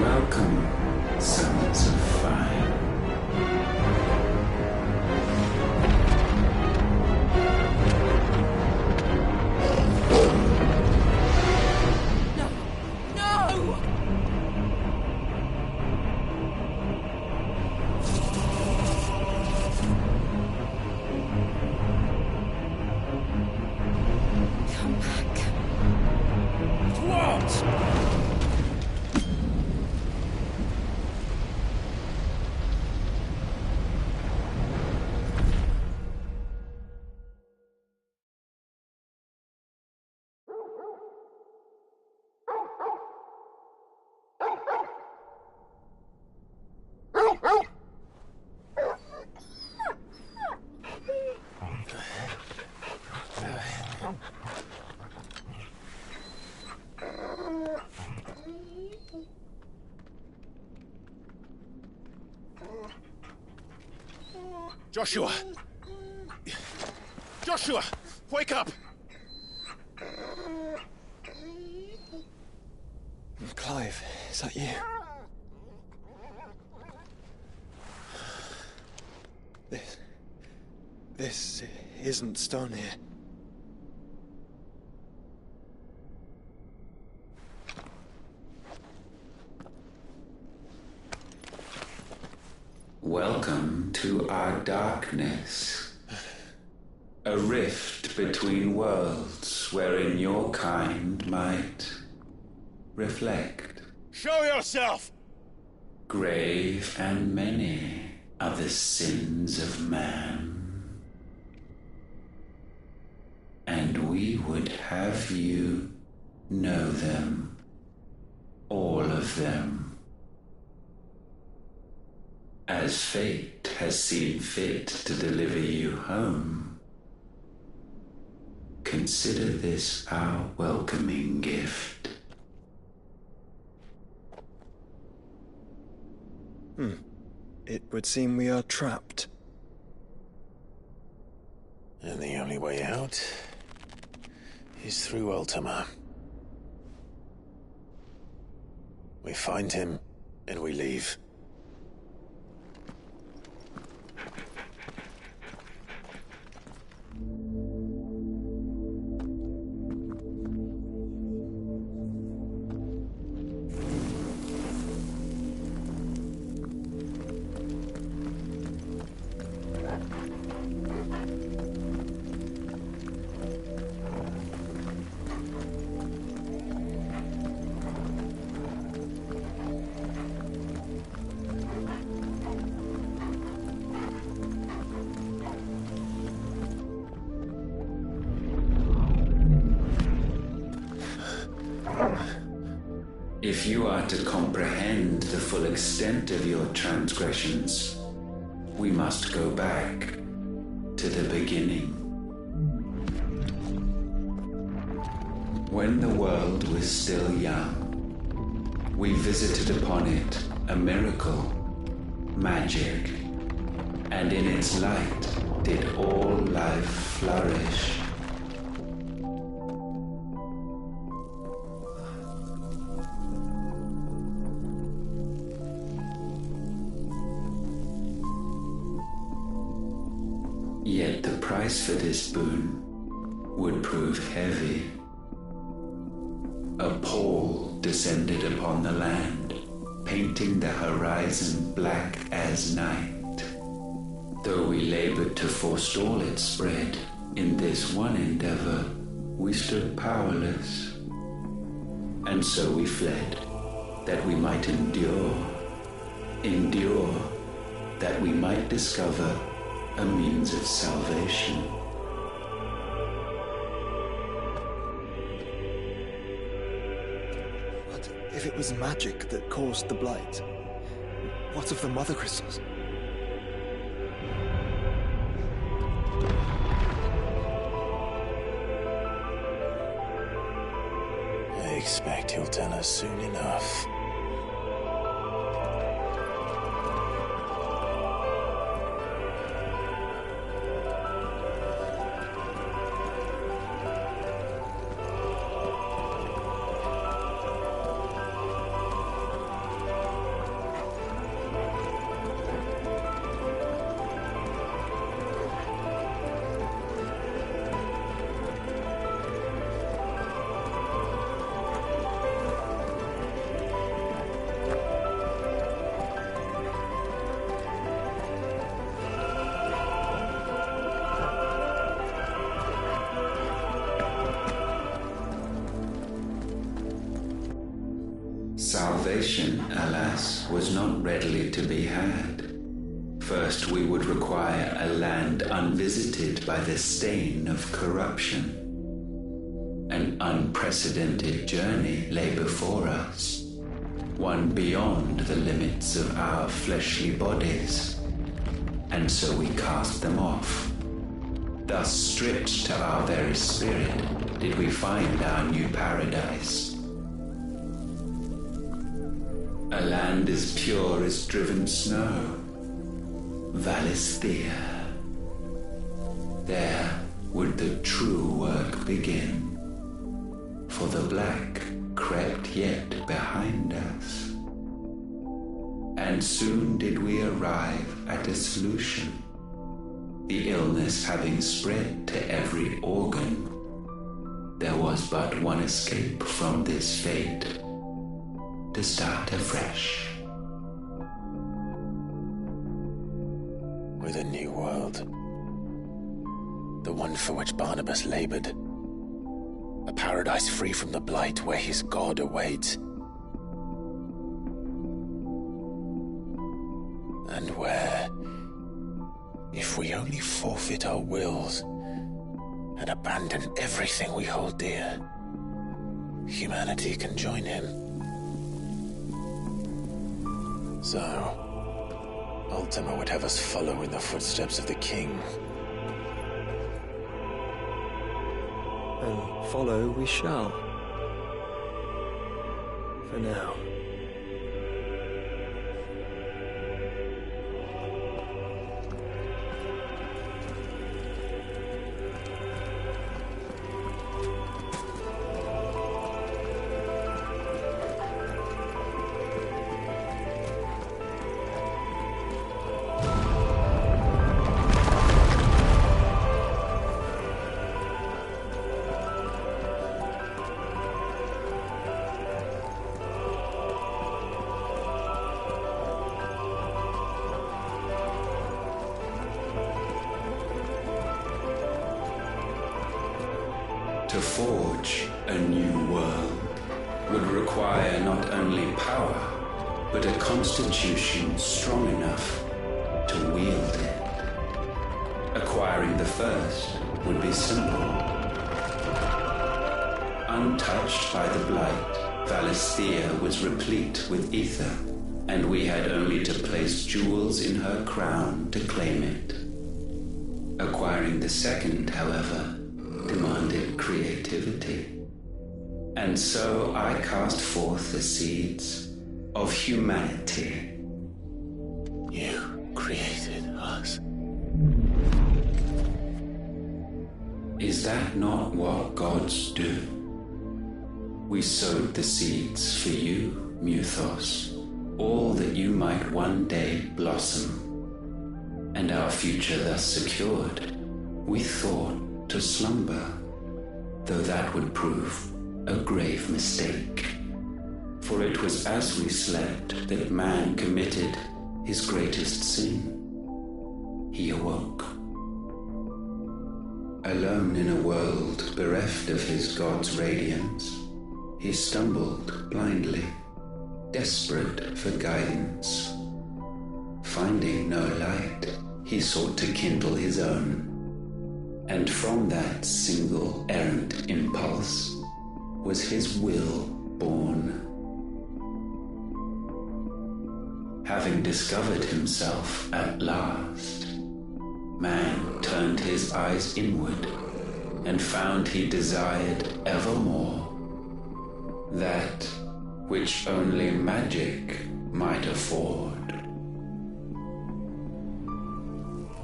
Welcome, sons of fire. No! Come back. What? Joshua! Joshua! Wake up! Clive, is that you? This isn't stone here. Welcome to our darkness. A rift between worlds wherein your kind might reflect. Show yourself! Grave and many are the sins of man. And we would have you know them. All of them. As fate has seen fit to deliver you home, consider this our welcoming gift. It would seem we are trapped. And the only way out is through Ultima. We find him, and we leave. If you are to comprehend the full extent of your transgressions, we must go back to the beginning. When the world was still young, we visited upon it a miracle, magic, and in its light did all life flourish. Yet the price for this boon would prove heavy. A pall descended upon the land, painting the horizon black as night. Though we labored to forestall its spread, in this one endeavor we stood powerless. And so we fled, that we might endure, that we might discover a means of salvation. But if it was magic that caused the blight, what of the mother crystals? expect he'll tell us soon enough. Salvation, alas, was not readily to be had. First we would require a land unvisited by the stain of corruption. An unprecedented journey lay before us, one beyond the limits of our fleshly bodies, and so we cast them off. Thus stripped to our very spirit did we find our new paradise. A land as pure as driven snow, Valisthea. There would the true work begin, for the black crept yet behind us. And soon did we arrive at a solution, the illness having spread to every organ. There was but one escape from this fate, to start afresh. With a new world. The one for which Barnabas labored. A paradise free from the blight where his God awaits. And where, if we only forfeit our wills and abandon everything we hold dear, humanity can join him. So, Ultima would have us follow in the footsteps of the king. And follow we shall. For now. To forge a new world would require not only power, but a constitution strong enough to wield it. Acquiring the first would be simple. Untouched by the blight, Valisthea was replete with ether, and we had only to place jewels in her crown to claim it. Acquiring the second, however, demanded creativity. And so I cast forth the seeds of humanity. You created us. Is that not what gods do? We sowed the seeds for you, Muthos, all that you might one day blossom. And our future thus secured, we thought to slumber, though that would prove a grave mistake. For it was as we slept that man committed his greatest sin. He awoke. Alone in a world bereft of his God's radiance, he stumbled blindly, desperate for guidance. Finding no light, he sought to kindle his own. And from that single errant impulse was his will born. Having discovered himself at last, man turned his eyes inward and found he desired evermore that which only magic might afford.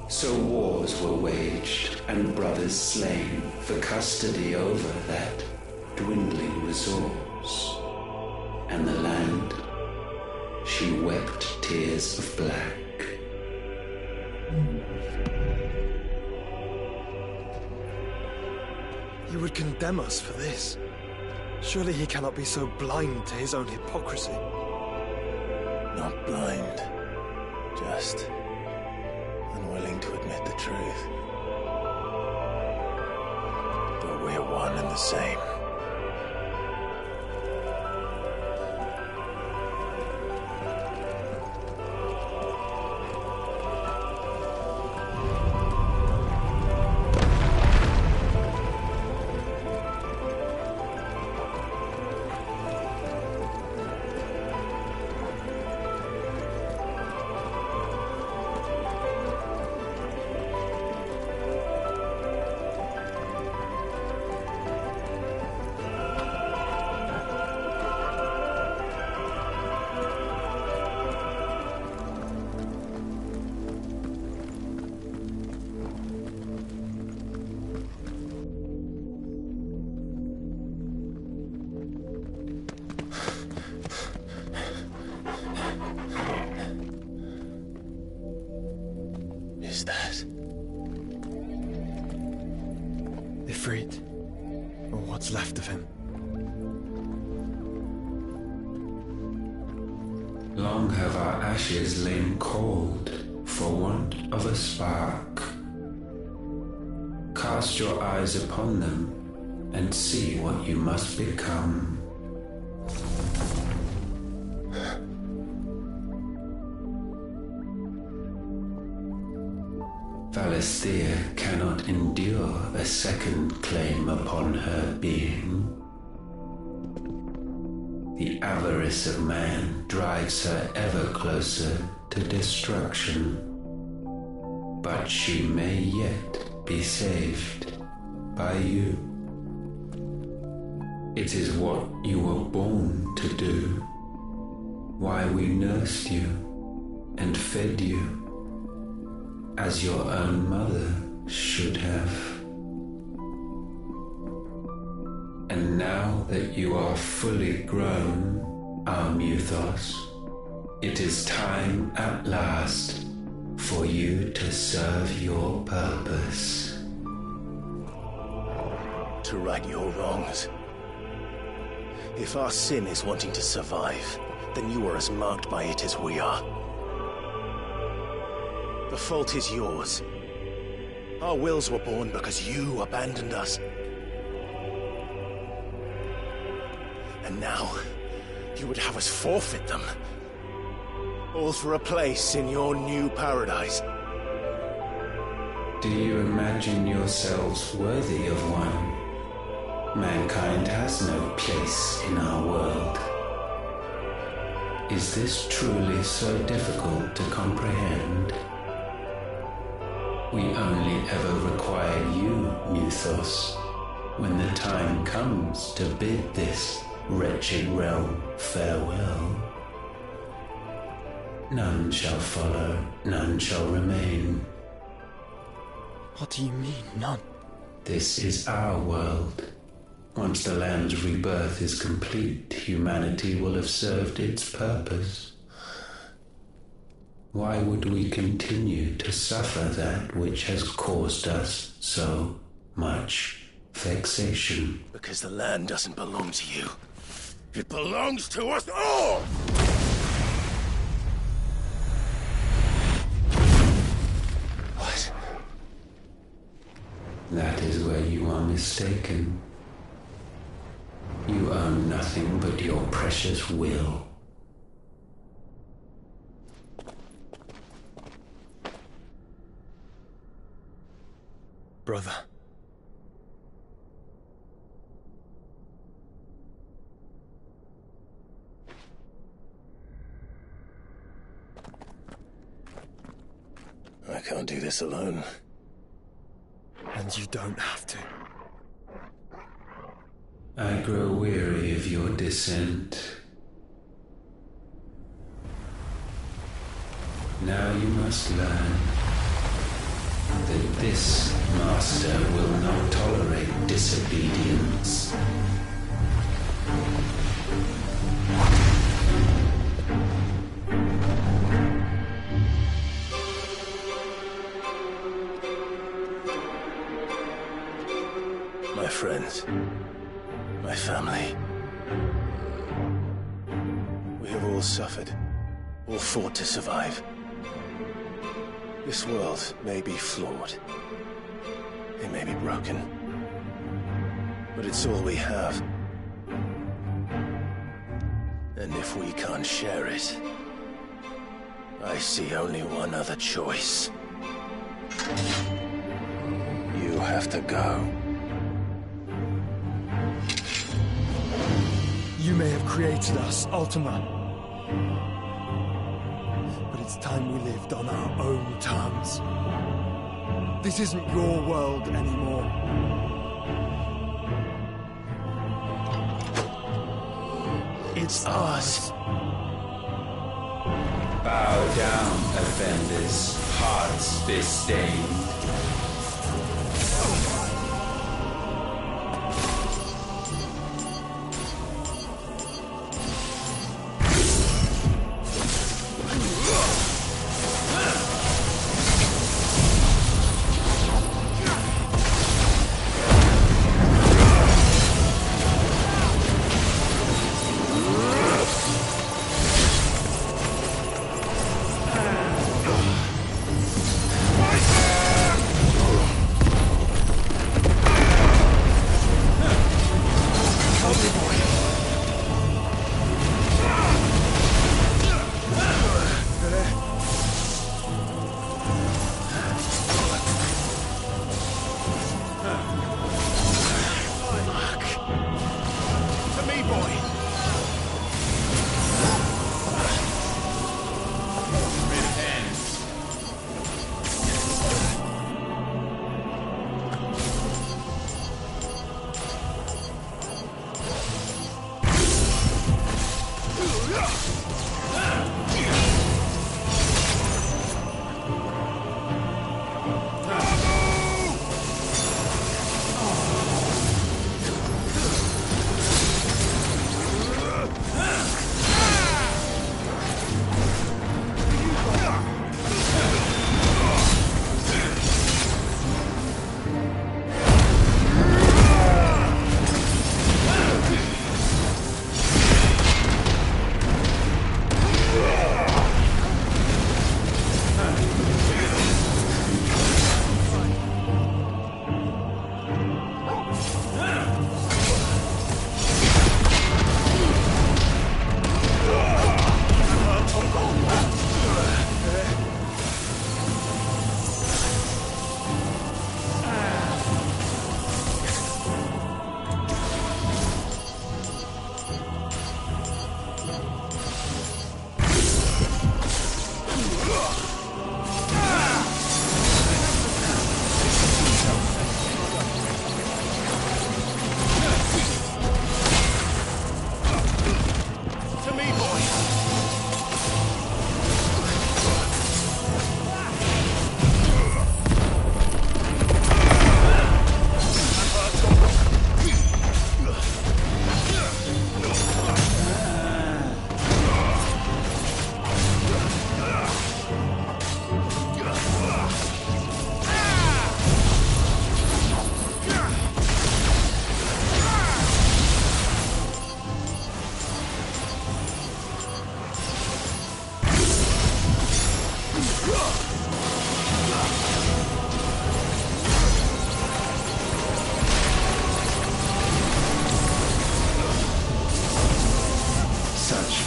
So wars were waged and brothers slain for custody over that dwindling resource, and the land, she wept tears of black. You would condemn us for this. Surely he cannot be so blind to his own hypocrisy. Not blind, just unwilling to admit the truth. But we're one and the same. Is that Ifrit, or what's left of him? Long have our ashes lain cold for want of a spark. Cast your eyes upon them and see what you must become. Valisthea cannot endure a second claim upon her being. The avarice of man drives her ever closer to destruction. But she may yet be saved by you. It is what you were born to do, why we nursed you and fed you as your own mother should have. And now that you are fully grown, our Muthos, it is time at last for you to serve your purpose. to right your wrongs? If our sin is wanting to survive, then you are as marked by it as we are. The fault is yours. Our wills were born because you abandoned us. And now, you would have us forfeit them. All for a place in your new paradise. Do you imagine yourselves worthy of one? Mankind has no place in our world. Is this truly so difficult to comprehend? We only ever require you, Muthos, when the time comes to bid this wretched realm farewell. None shall follow, none shall remain. What do you mean, none? This is our world. Once the land's rebirth is complete, humanity will have served its purpose. Why would we continue to suffer that which has caused us so much vexation? Because the land doesn't belong to you. It belongs to us all! What? That is where you are mistaken. You own nothing but your precious will. Brother. I can't do this alone. And you don't have to. I grow weary of your dissent. Now you must learn that this master will not tolerate disobedience. My friends, my family. We have all suffered, all fought to survive. This world may be flawed. It may be broken. But it's all we have. And if we can't share it, I see only one other choice. You have to go. You may have created us, Ultima. But it's time we lived on our own terms. This isn't your world anymore. It's ours. Bow down, offenders, hearts disdained.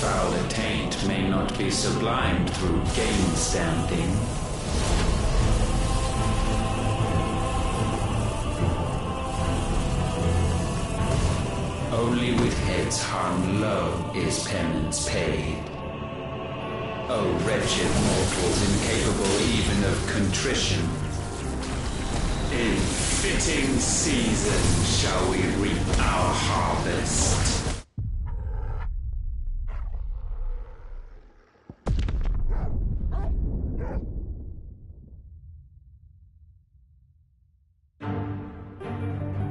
Foul attaint may not be sublimed through gain-standing. Only with heads hung low is penance paid. O wretched mortals incapable even of contrition. In fitting season shall we reap our harvest.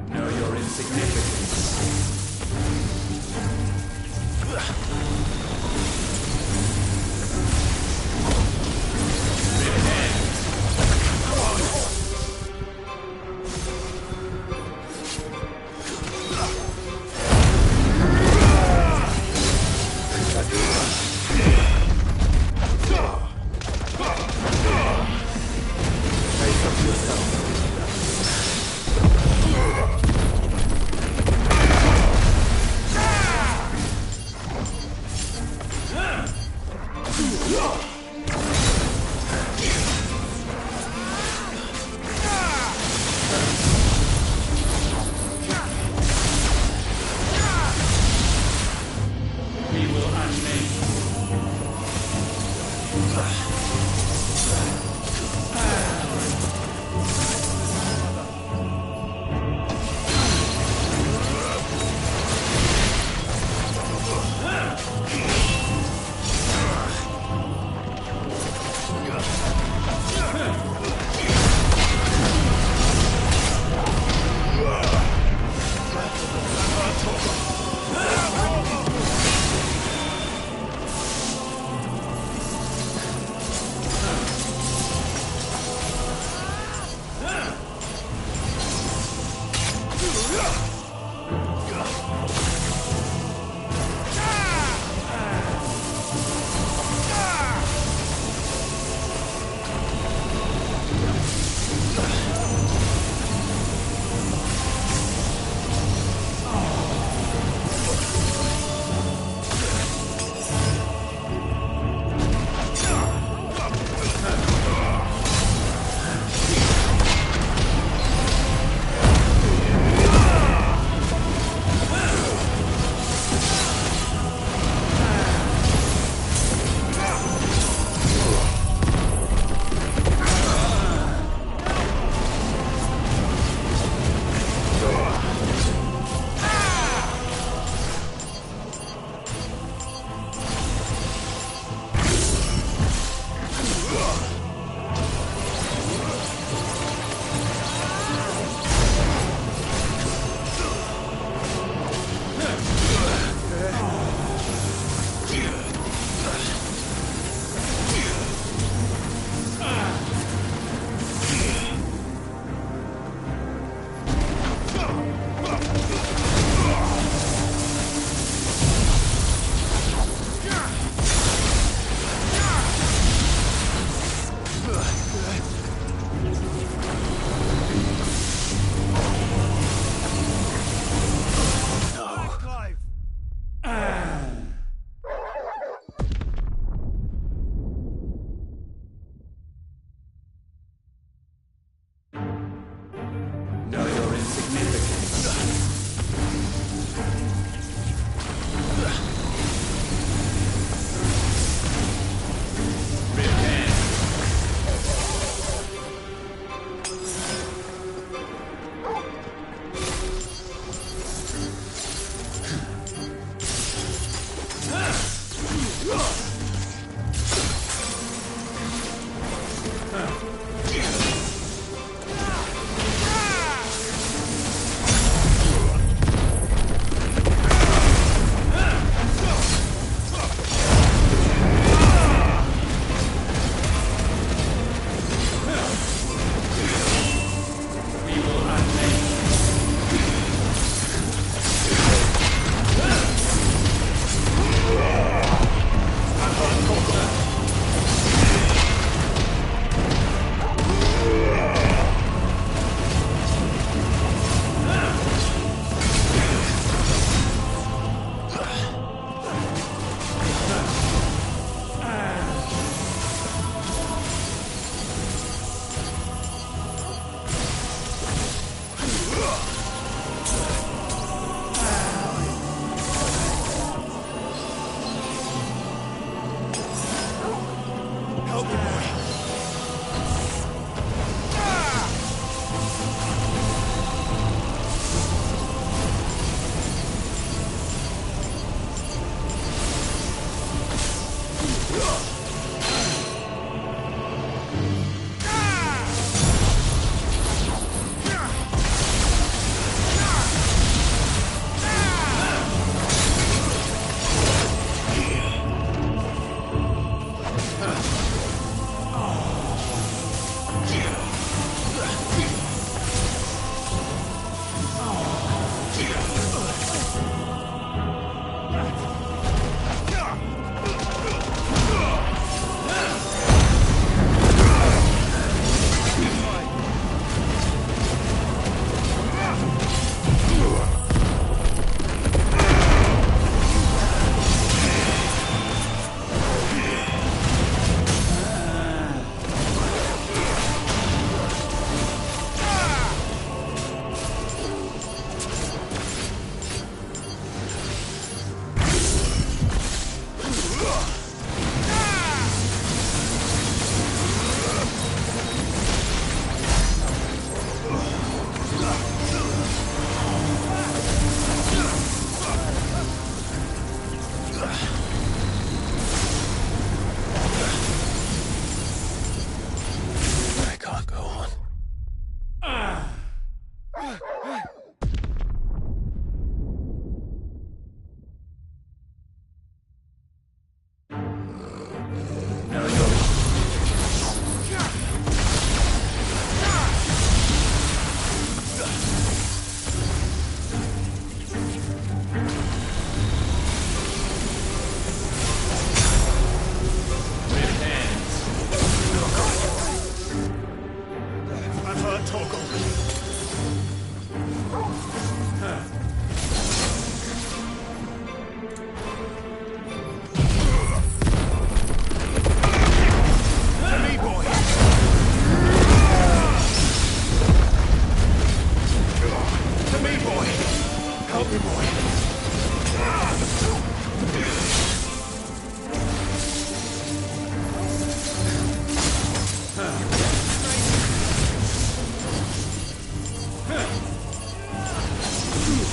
Know your insignificance.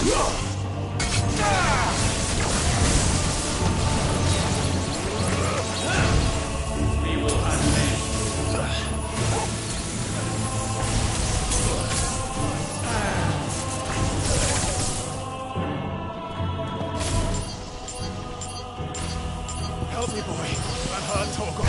We will unleash. Help me, boy. I'm hurt, Torgon.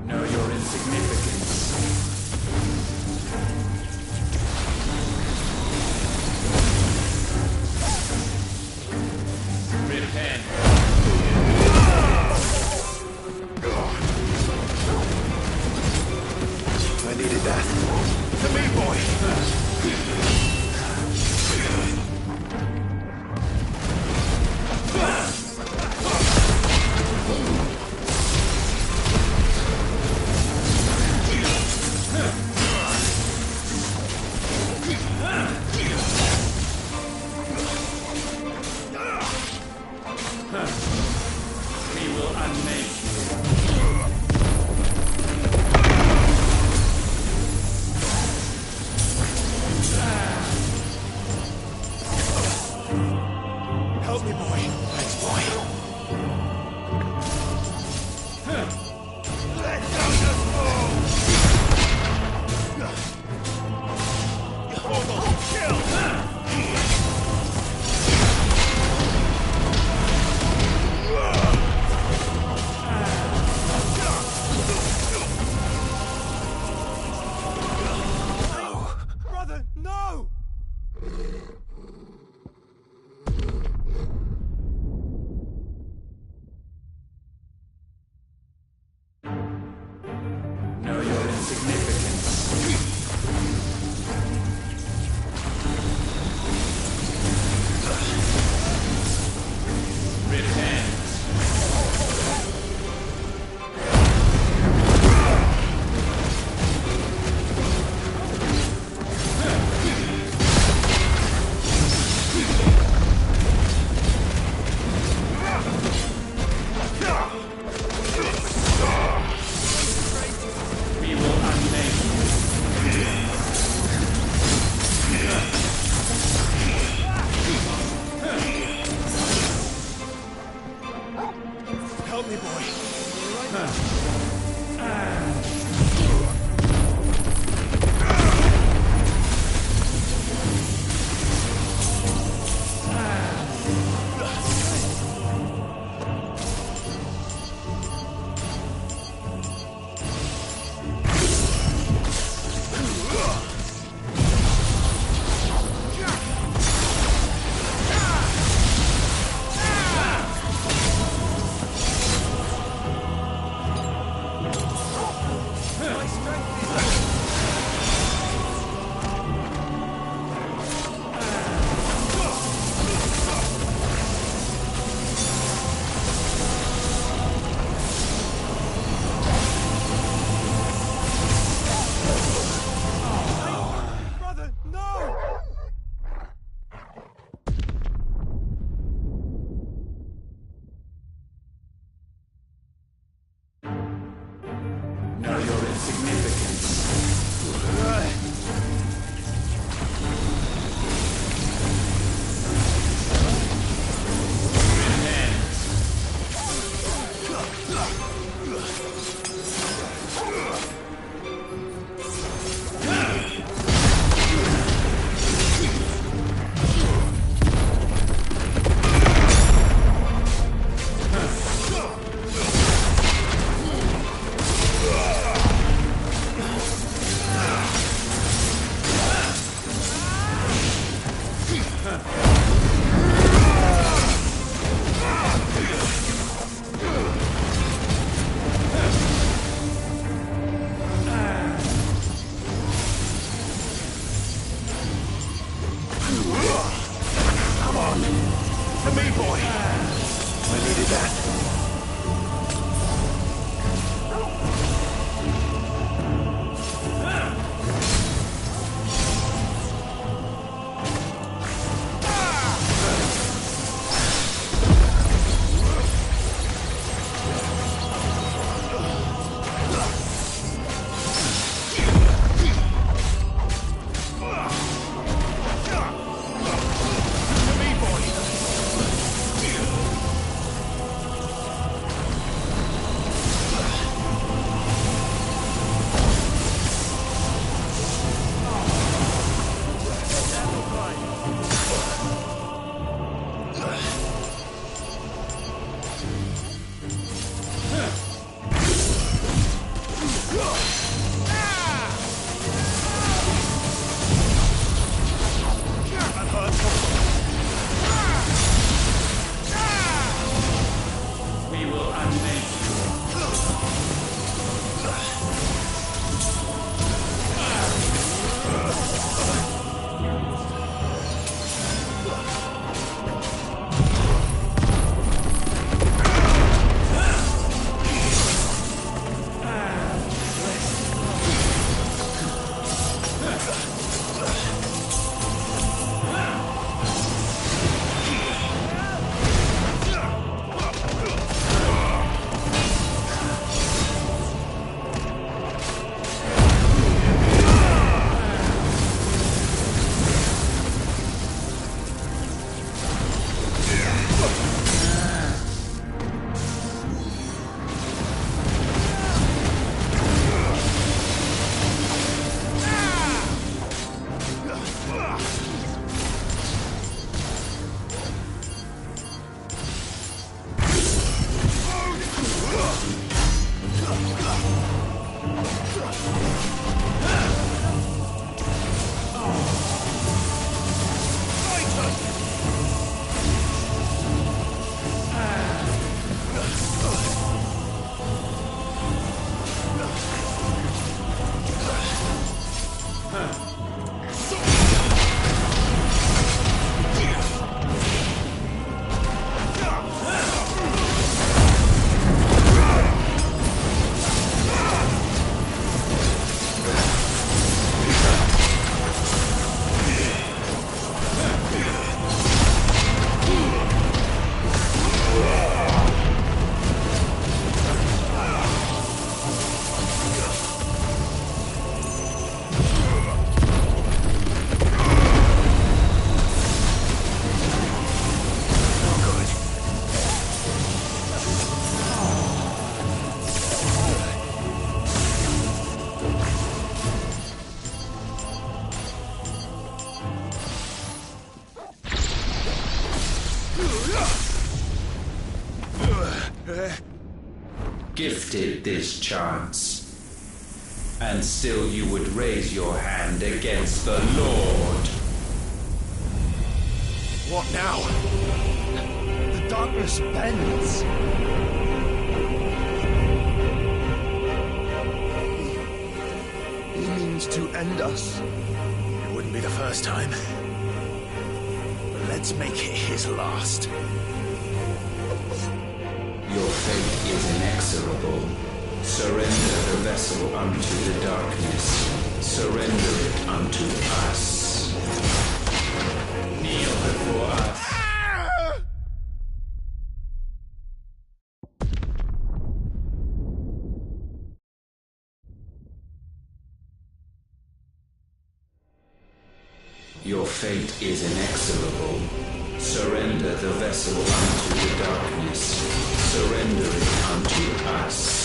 Know your insignificance. Repent. I needed that. To me, boy. We will unmake. Help me, boy. Thanks, boy. Let down the foe! Kill! Brother, no! Know your insignificance. Come on! To me, boy! I needed that. Gifted this chance, and still you would raise your hand against the Lord. What now? The darkness bends. He means to end us. It wouldn't be the first time. But let's make it his last. Your fate is inexorable. Surrender the vessel unto the darkness. Surrender it unto us. Kneel before us. Your fate is inexorable. Surrender the vessel unto the darkness. Surrender it unto us.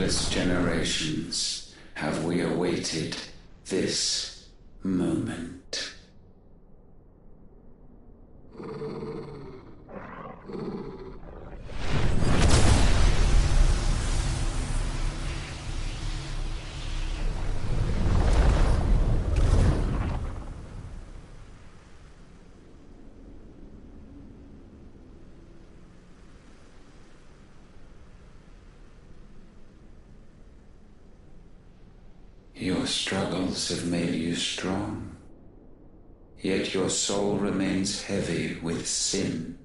countless generations have we awaited this moment. Your struggles have made you strong, yet your soul remains heavy with sin.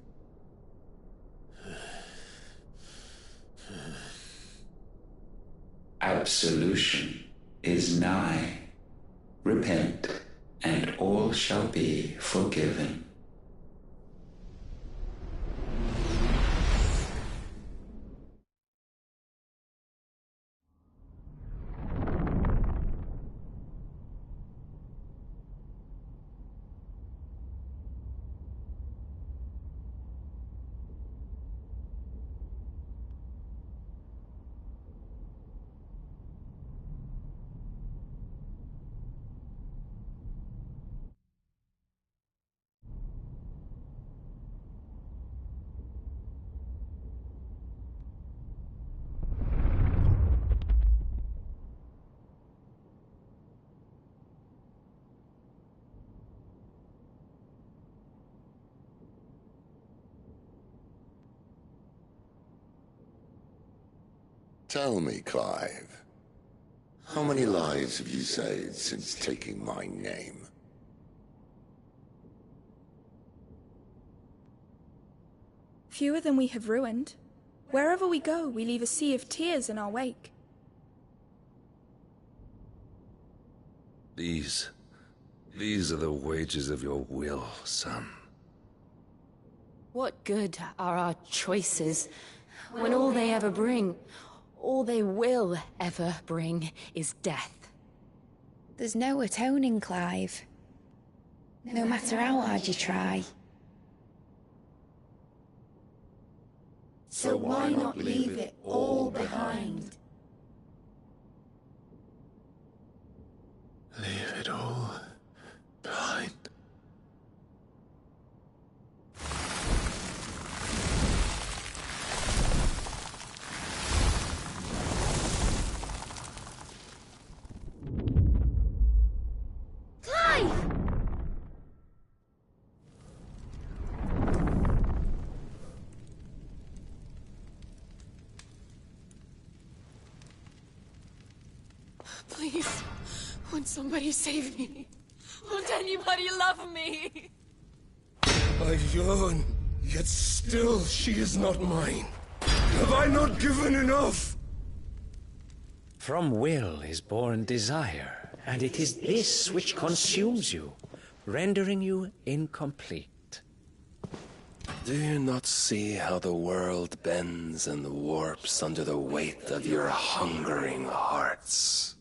Absolution is nigh. Repent, and all shall be forgiven. Tell me, Clive, how many lives have you saved since taking my name? Fewer than we have ruined. Wherever we go, we leave a sea of tears in our wake. These are the wages of your will, son. What good are our choices when all they ever bring, all they will ever bring, is death? There's no atoning, Clive. No matter how hard you try. So why not leave it all behind? Leave it all behind. Clive! Please, won't somebody save me? Won't anybody love me? I yearn, yet still she is not mine. Have I not given enough? From will is born desire, and it is this which consumes you, rendering you incomplete. Do you not see how the world bends and warps under the weight of your hungering hearts?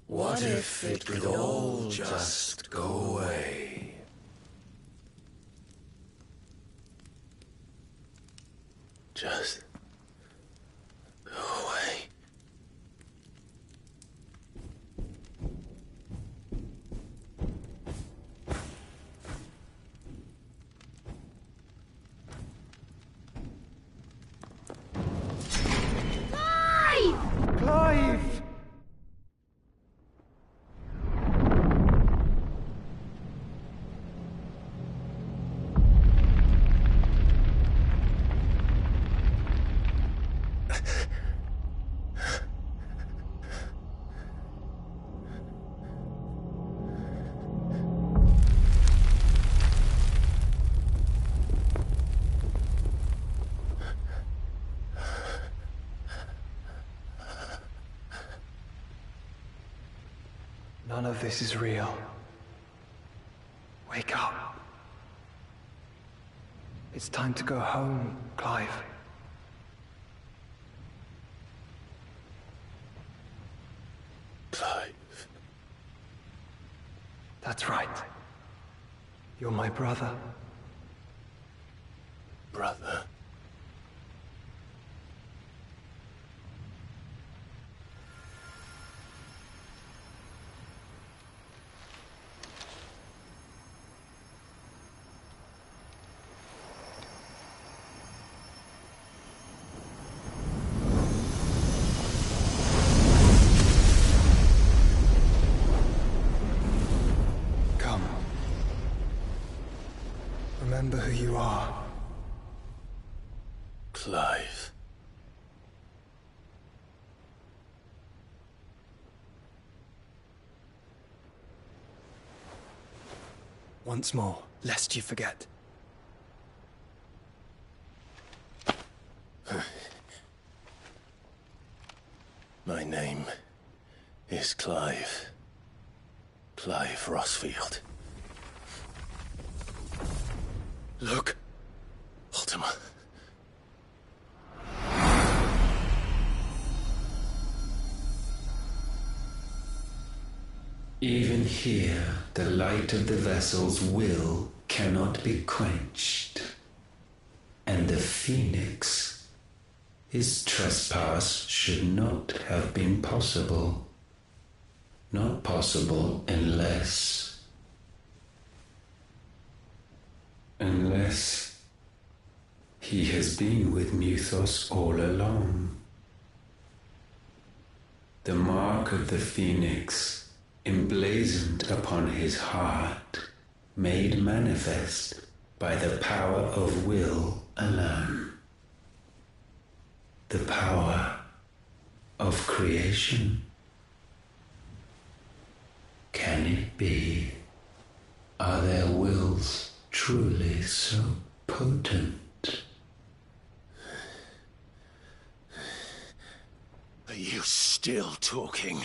What if it could all just go away? Just go away. Clive! Clive! None of this is real. Wake up. It's time to go home, Clive. Clive. That's right. You're my brother. who you are. Clive. Once more, lest you forget. My name is Clive. Clive Rossfield. Look. Ultima. Even here, the light of the vessel's will cannot be quenched. And the Phoenix, his trespass should not have been possible. Not possible unless he has been with Mythos all along. The mark of the Phoenix, emblazoned upon his heart, made manifest by the power of will alone. The power of creation. Can it be? Are their wills truly so potent? Are you still talking?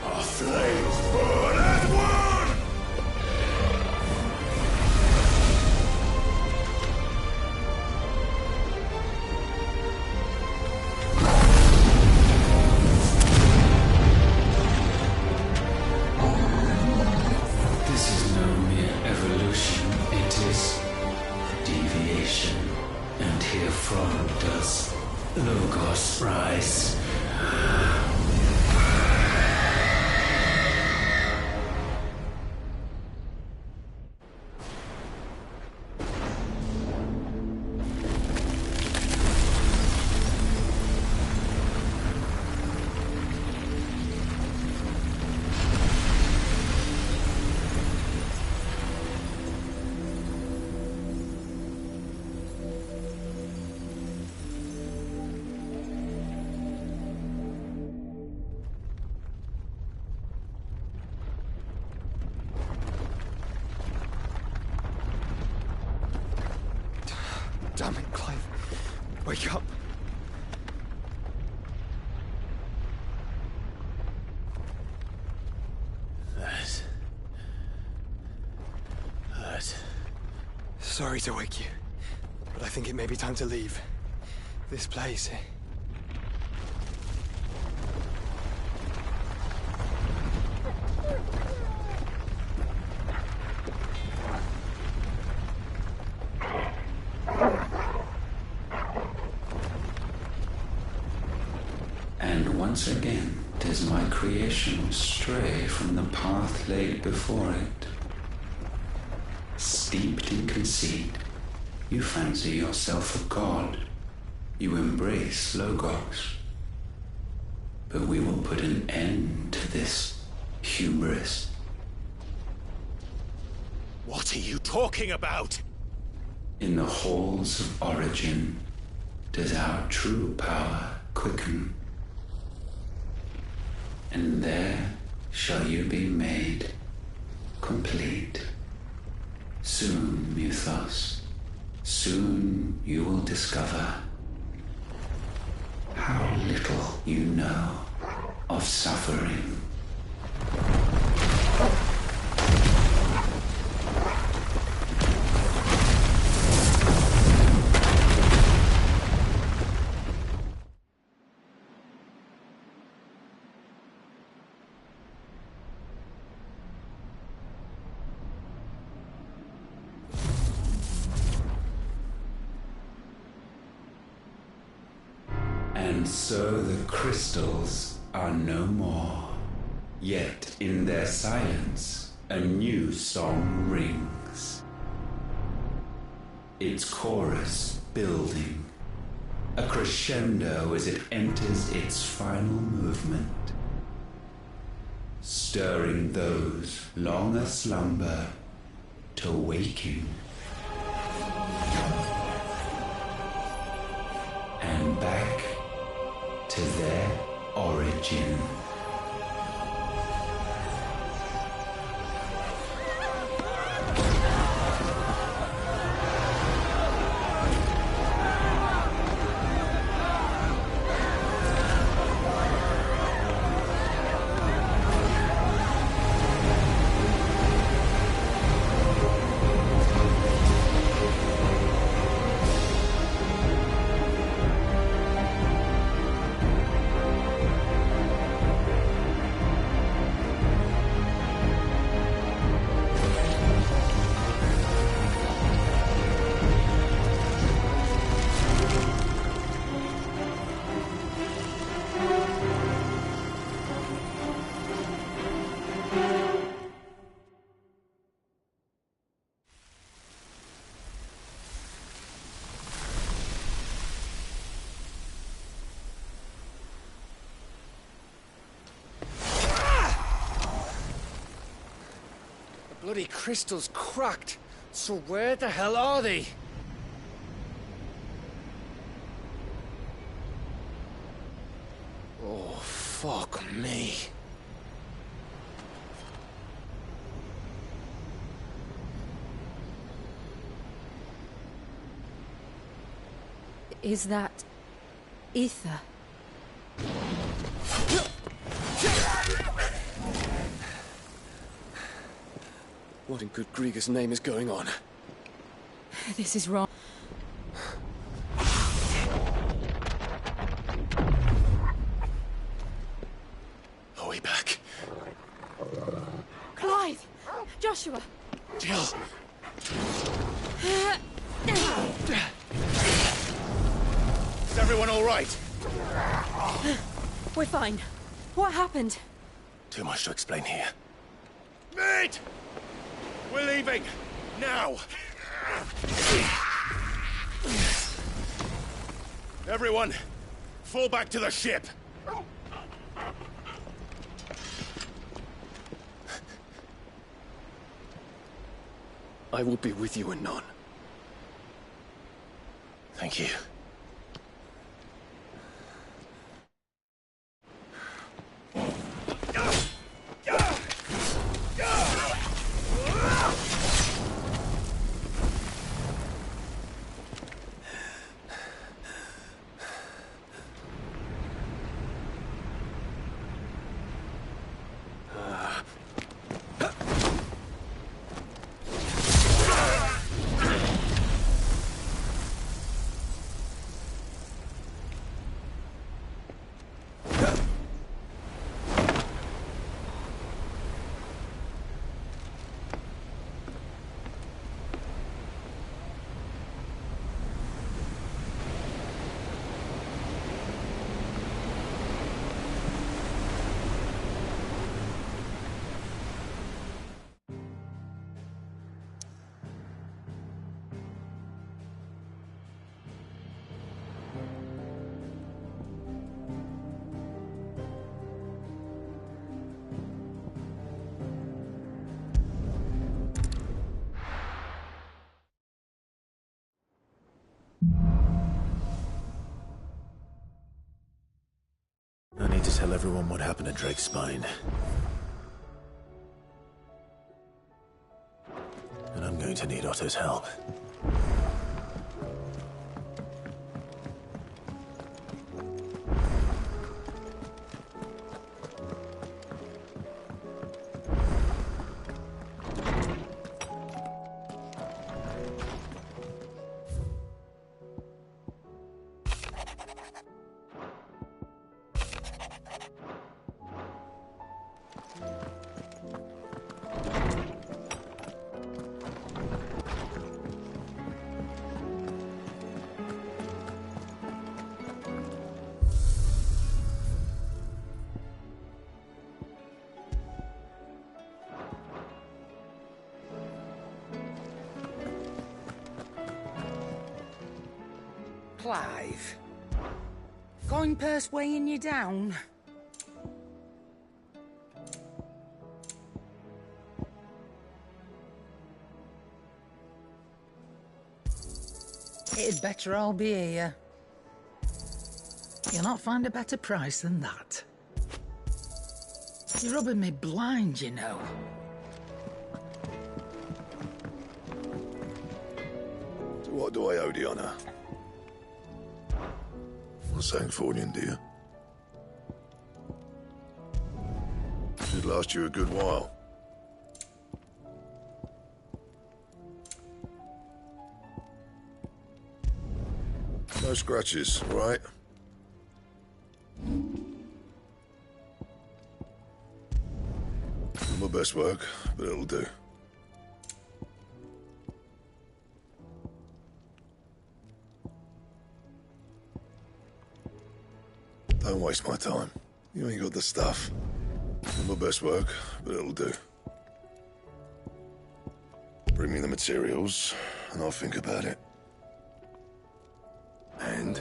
Our flames burn as one! This is no mere evolution, it is deviation. And herefrom does Logos rise. Damn it, Clive. Wake up. That. Sorry to wake you, but I think it may be time to leave. This place. And once again does my creation stray from the path laid before it. Steeped in conceit, you fancy yourself a god. You embrace Logos. But we will put an end to this hubris. What are you talking about? In the halls of origin does our true power quicken. And there shall you be made complete. Soon, Mythos, soon you will discover how little you know of suffering. And And so the crystals are no more. Yet in their silence, a new song rings. Its chorus building, a crescendo as it enters its final movement, stirring those long aslumber to waking. And back to their origin. Bloody crystal's cracked. So where the hell are they? Oh, fuck me. Is that ether? What in good Grieger's name is going on? This is wrong. Are we back? Clive! Joshua! Jill! Is everyone all right? We're fine. What happened? Too much to explain here. Mate! We're leaving! Now! Everyone, fall back to the ship! I will be with you anon. Thank you. I need to tell everyone what happened at Drake's Spine. And I'm going to need Otto's help. Clive. Coin purse weighing you down? It'd better all be here. You'll not find a better price than that. You're rubbing me blind, you know. So what do I owe the honour? Not saying Fordian, do you? Should last you a good while. No scratches, all right? My best work, but it'll do. Don't waste my time. You ain't got the stuff. My best work, but it'll do. Bring me the materials, and I'll think about it. And?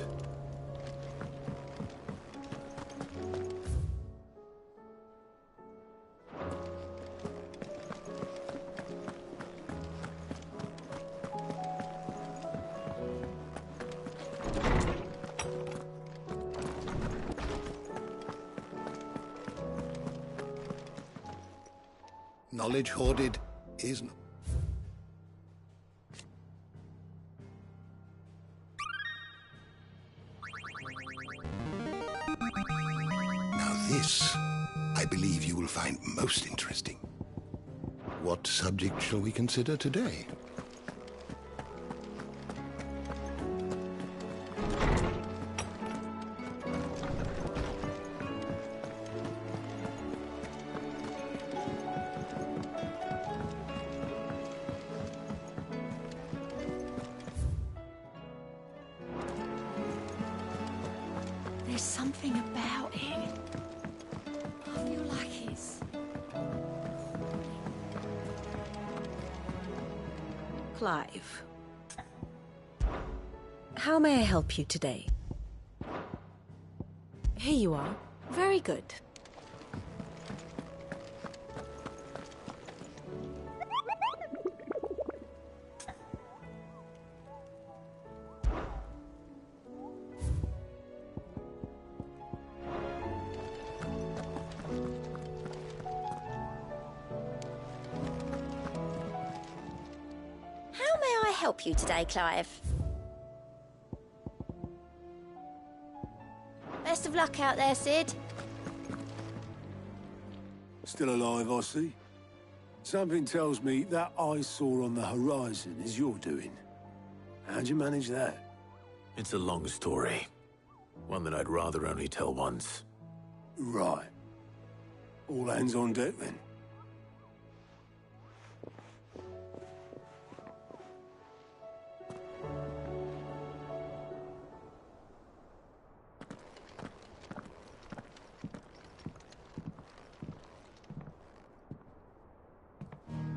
Knowledge hoarded is... Now this, I believe you will find most interesting. What subject shall we consider today? There's something about it. I feel like it's... Clive. How may I help you today? Here you are. Very good. How may I help you today, Clive? Best of luck out there, Sid. Still alive, I see. Something tells me that eyesore on the horizon is your doing. How'd you manage that? It's a long story. One that I'd rather only tell once. Right. All hands on deck, then.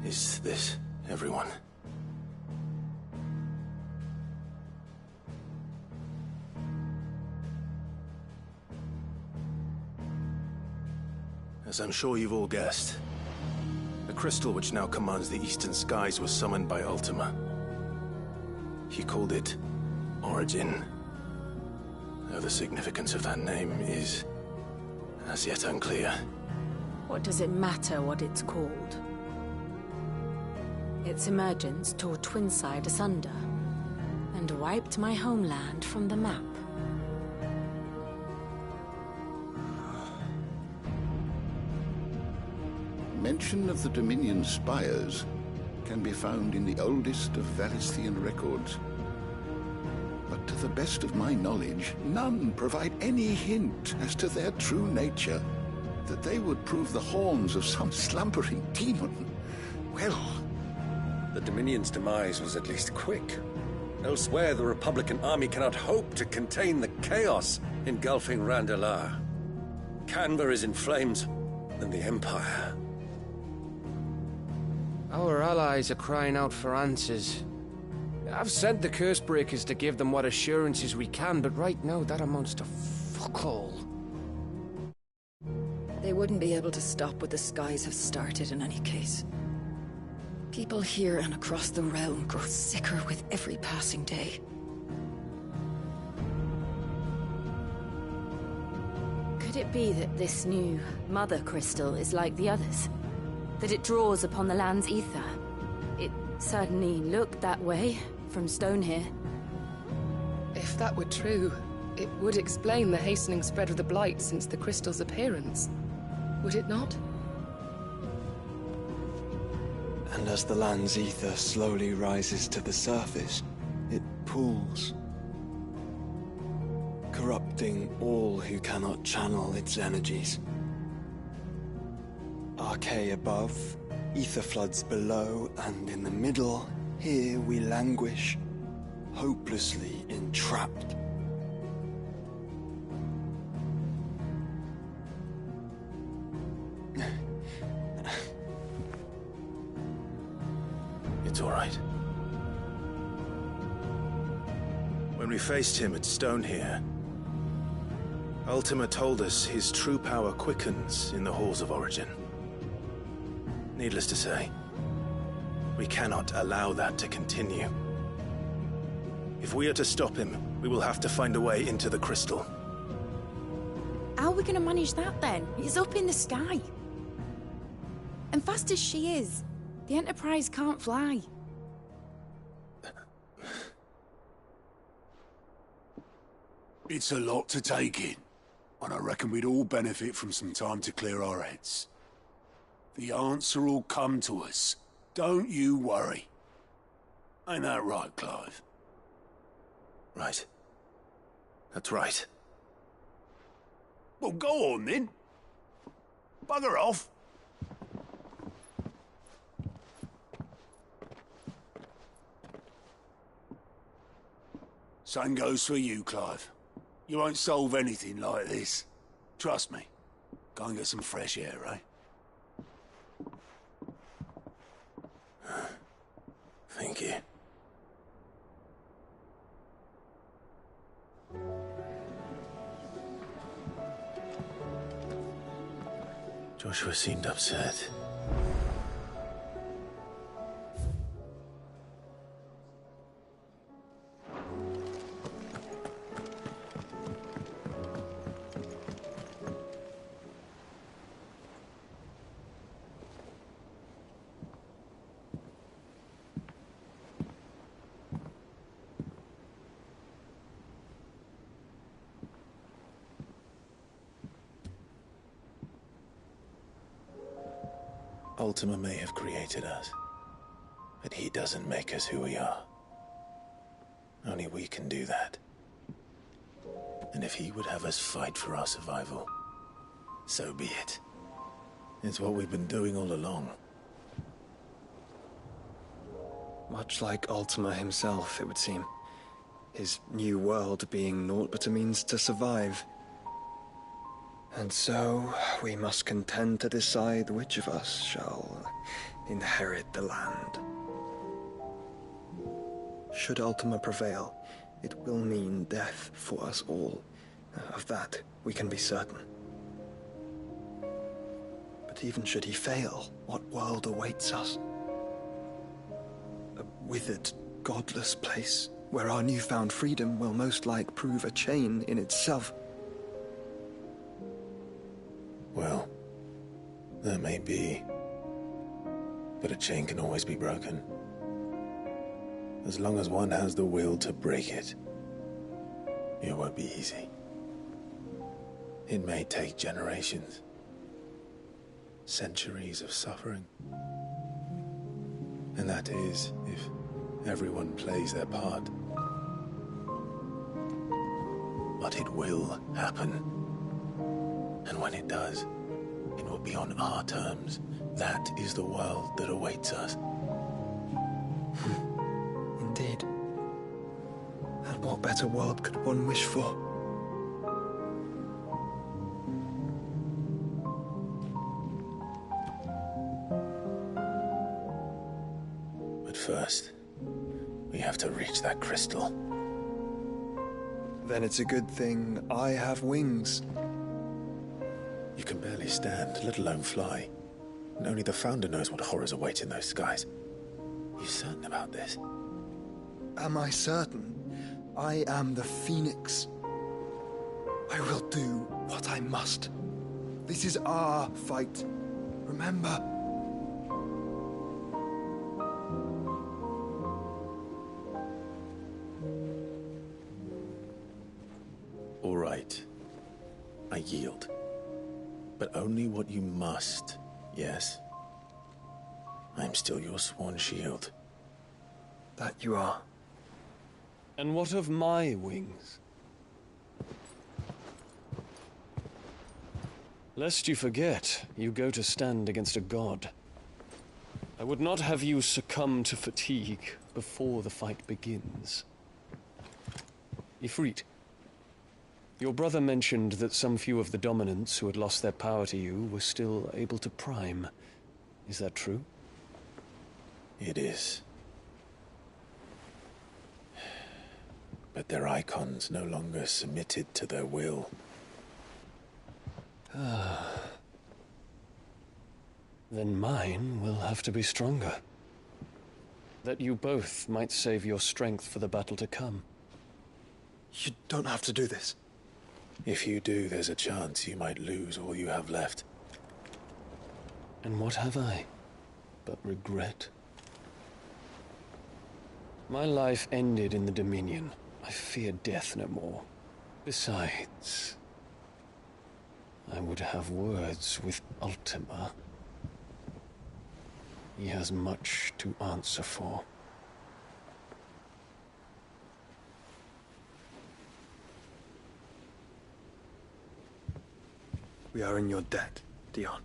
Is this everyone? As I'm sure you've all guessed, the crystal which now commands the eastern skies was summoned by Ultima. He called it Origin. Though the significance of that name is as yet unclear. What does it matter what it's called? Its emergence tore Twinside asunder and wiped my homeland from the map. Mention of the Dominion spires can be found in the oldest of Varisthian records. But to the best of my knowledge, none provide any hint as to their true nature. That they would prove the horns of some slumbering demon. Well... The Dominion's demise was at least quick. Elsewhere, the Republican army cannot hope to contain the chaos engulfing Randalar. Canva is in flames, and the Empire. Our allies are crying out for answers. I've sent the curse breakers to give them what assurances we can, but right now that amounts to fuck all. They wouldn't be able to stop what the skies have started in any case. People here and across the realm grow sicker with every passing day. Could it be that this new Mother Crystal is like the others? That it draws upon the land's ether? It certainly looked that way from stone here. If that were true, it would explain the hastening spread of the Blight since the crystal's appearance. Would it not? And as the land's ether slowly rises to the surface, it pools, corrupting all who cannot channel its energies. Archay above, ether floods below, and in the middle, here we languish, hopelessly entrapped. It's all right. When we faced him at Stone here, Ultima told us his true power quickens in the Halls of Origin. Needless to say, we cannot allow that to continue. If we are to stop him, we will have to find a way into the crystal. How are we going to manage that then? It's up in the sky. And fast as she is, the Enterprise can't fly. It's a lot to take in, and I reckon we'd all benefit from some time to clear our heads. The answer will come to us. Don't you worry. Ain't that right, Clive? Right. That's right. Well, go on then. Bugger off. Same goes for you, Clive. You won't solve anything like this. Trust me. Go and get some fresh air, eh? Thank you. Joshua seemed upset. Ultima may have created us, but he doesn't make us who we are. Only we can do that. And if he would have us fight for our survival, so be it. It's what we've been doing all along. Much like Ultima himself, it would seem. His new world being naught but a means to survive. And so, we must contend to decide which of us shall inherit the land. Should Ultima prevail, it will mean death for us all. Of that, we can be certain. But even should he fail, what world awaits us? A withered, godless place, where our newfound freedom will most like prove a chain in itself. Well, that may be. But a chain can always be broken. As long as one has the will to break it. It won't be easy. It may take generations. Centuries of suffering. And that is, if everyone plays their part. But it will happen. And when it does, it will be on our terms. That is the world that awaits us. Indeed. And what better world could one wish for? But first, We have to reach that crystal. Then it's a good thing I have wings. You can barely stand, let alone fly. And only the Founder knows what horrors await in those skies. You certain about this? Am I certain? I am the Phoenix. I will do what I must. This is our fight. Remember? All right. I yield. But only what you must, yes? I am still your sworn shield. That you are. And what of my wings? Lest you forget, you go to stand against a god. I would not have you succumb to fatigue before the fight begins. Ifrit, your brother mentioned that some few of the dominants who had lost their power to you were still able to prime. Is that true? It is. But their icons no longer submitted to their will. Then mine will have to be stronger. That you both might save your strength for the battle to come. You don't have to do this. If you do, there's a chance you might lose all you have left. And what have I but regret? My life ended in the Dominion. I fear death no more. Besides, I would have words with Ultima. He has much to answer for. We are in your debt, Dion.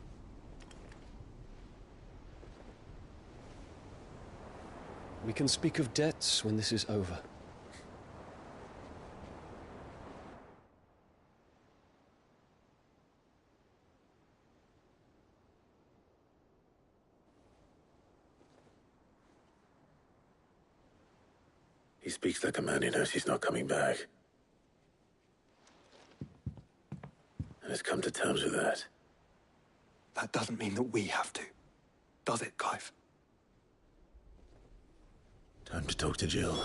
We can speak of debts when this is over. He speaks like a man who knows he's not coming back. And has come to terms with that. That doesn't mean that we have to. Does it, Clive? Time to talk to Jill.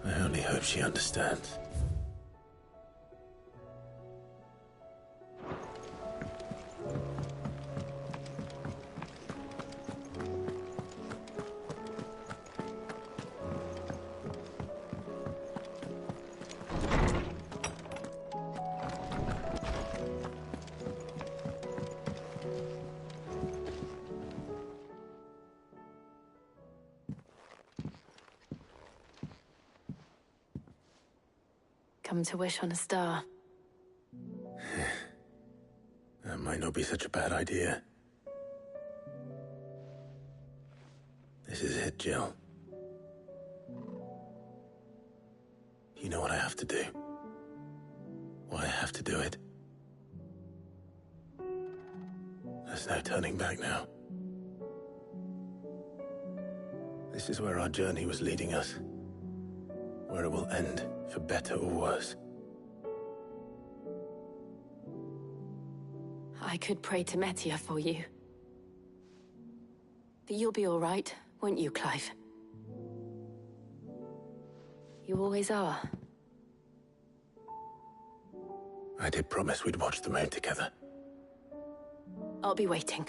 I only hope she understands. Come to wish on a star. That might not be such a bad idea. This is it, Jill. You know what I have to do. Why I have to do it. There's no turning back now. This is where our journey was leading us. Where it will end, for better or worse. I could pray to Metia for you. But you'll be all right, won't you, Clive? You always are. I did promise we'd watch the moon together. I'll be waiting.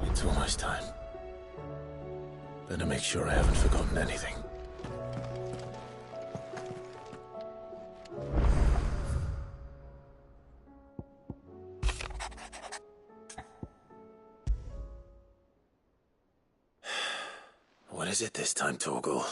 It's almost time. Better make sure I haven't forgotten anything. What is it this time, Torgal?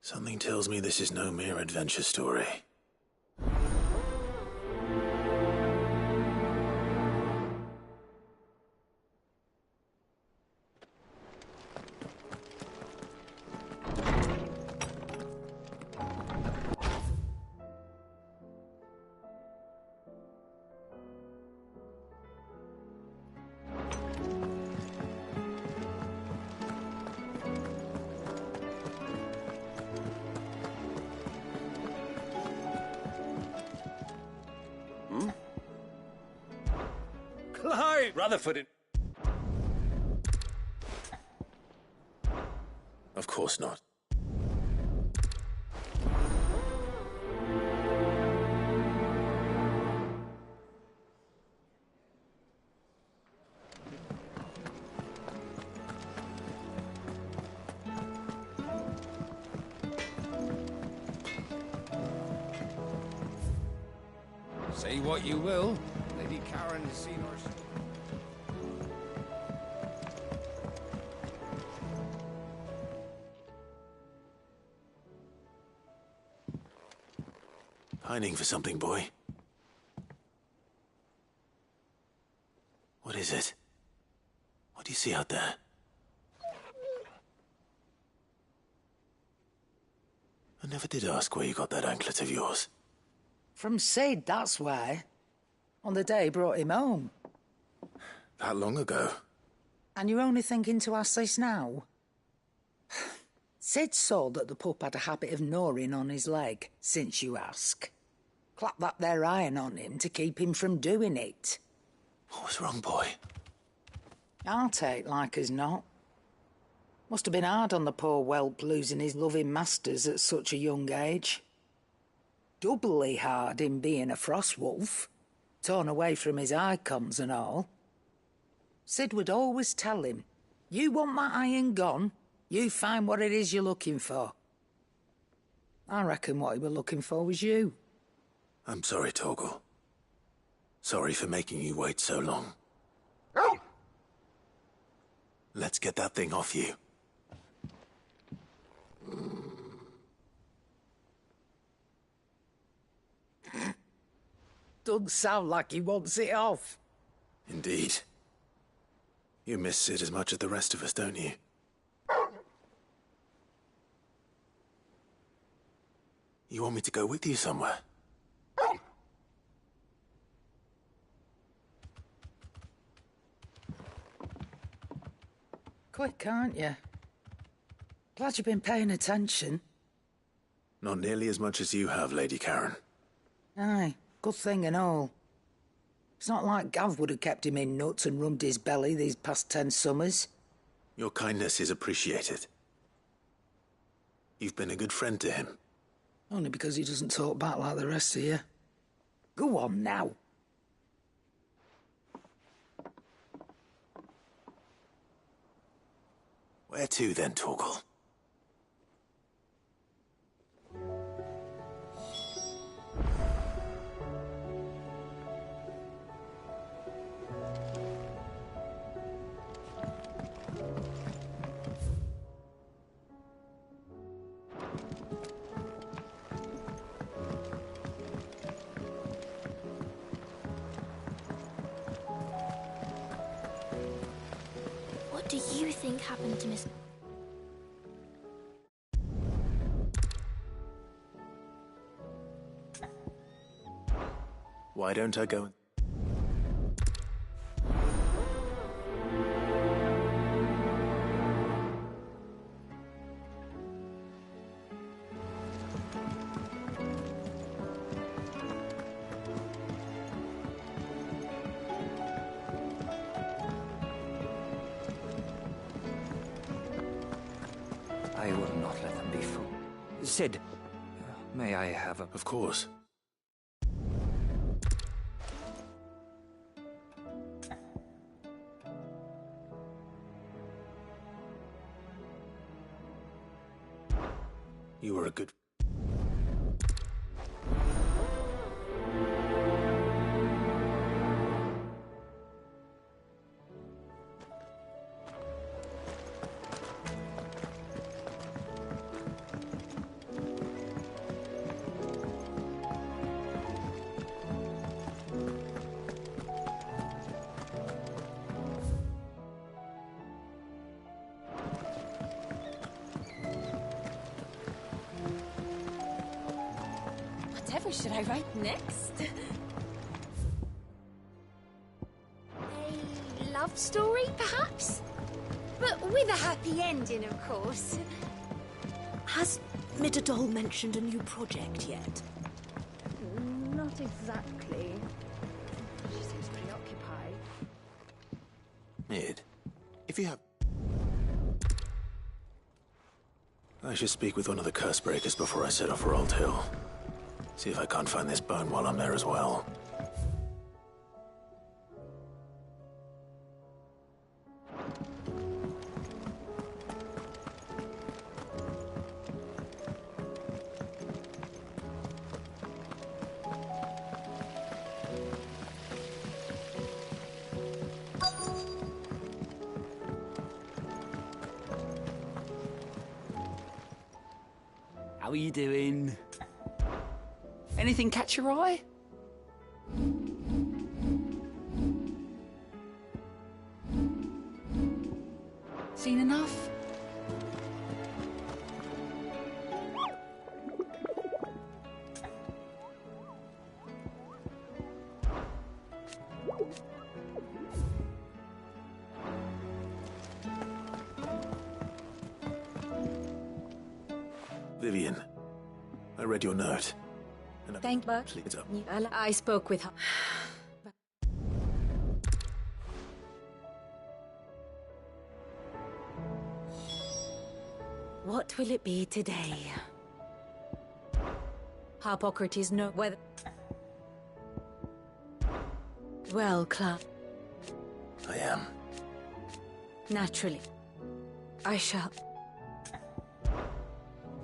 Something tells me this is no mere adventure story. Clive! Rutherford. Of course not. Say what you will, Lady Karen has seen our... Pining for something, boy. What is it? What do you see out there? I never did ask where you got that anklet of yours. From Sid, that's why. On the day he brought him home. That long ago? And you're only thinking to ask this now? Sid saw that the pup had a habit of gnawing on his leg, since you ask. Clap that there iron on him to keep him from doing it. What was wrong, boy? I'll take like as not. Must have been hard on the poor whelp losing his loving masters at such a young age. Doubly hard in being a frost wolf, torn away from his icons and all. Sid would always tell him, you want my iron gone, you find what it is you're looking for. I reckon what he were looking for was you. I'm sorry, Torgal. Sorry for making you wait so long. Let's get that thing off you. Doesn't sound like he wants it off. Indeed. You miss Sid as much as the rest of us, don't you? You want me to go with you somewhere? Quick, aren't you? Glad you've been paying attention. Not nearly as much as you have, Lady Karen. Aye, good thing and all. It's not like Gav would have kept him in nuts and rubbed his belly these past 10 summers. Your kindness is appreciated. You've been a good friend to him. Only because he doesn't talk back like the rest of you. Go on now. Where to then, Torgal? What do you think happened to Miss... Why don't I go? I will not let them be fooled. Sid, may I have a... Of course. You were a good... What should I write next? A love story, perhaps? But with a happy ending, of course. Has Midadol mentioned a new project yet? Not exactly. She seems preoccupied. Mid, if you have... I should speak with one of the curse breakers before I set off for Old Hill. See if I can't find this bone while I'm there as well. How are you doing? Anything catch your eye? Seen enough? Vivian, I read your note. And Thank you. it's up. I spoke with her. What will it be today? Harpocrates know whether... Well, Clark. I am. Naturally. I shall.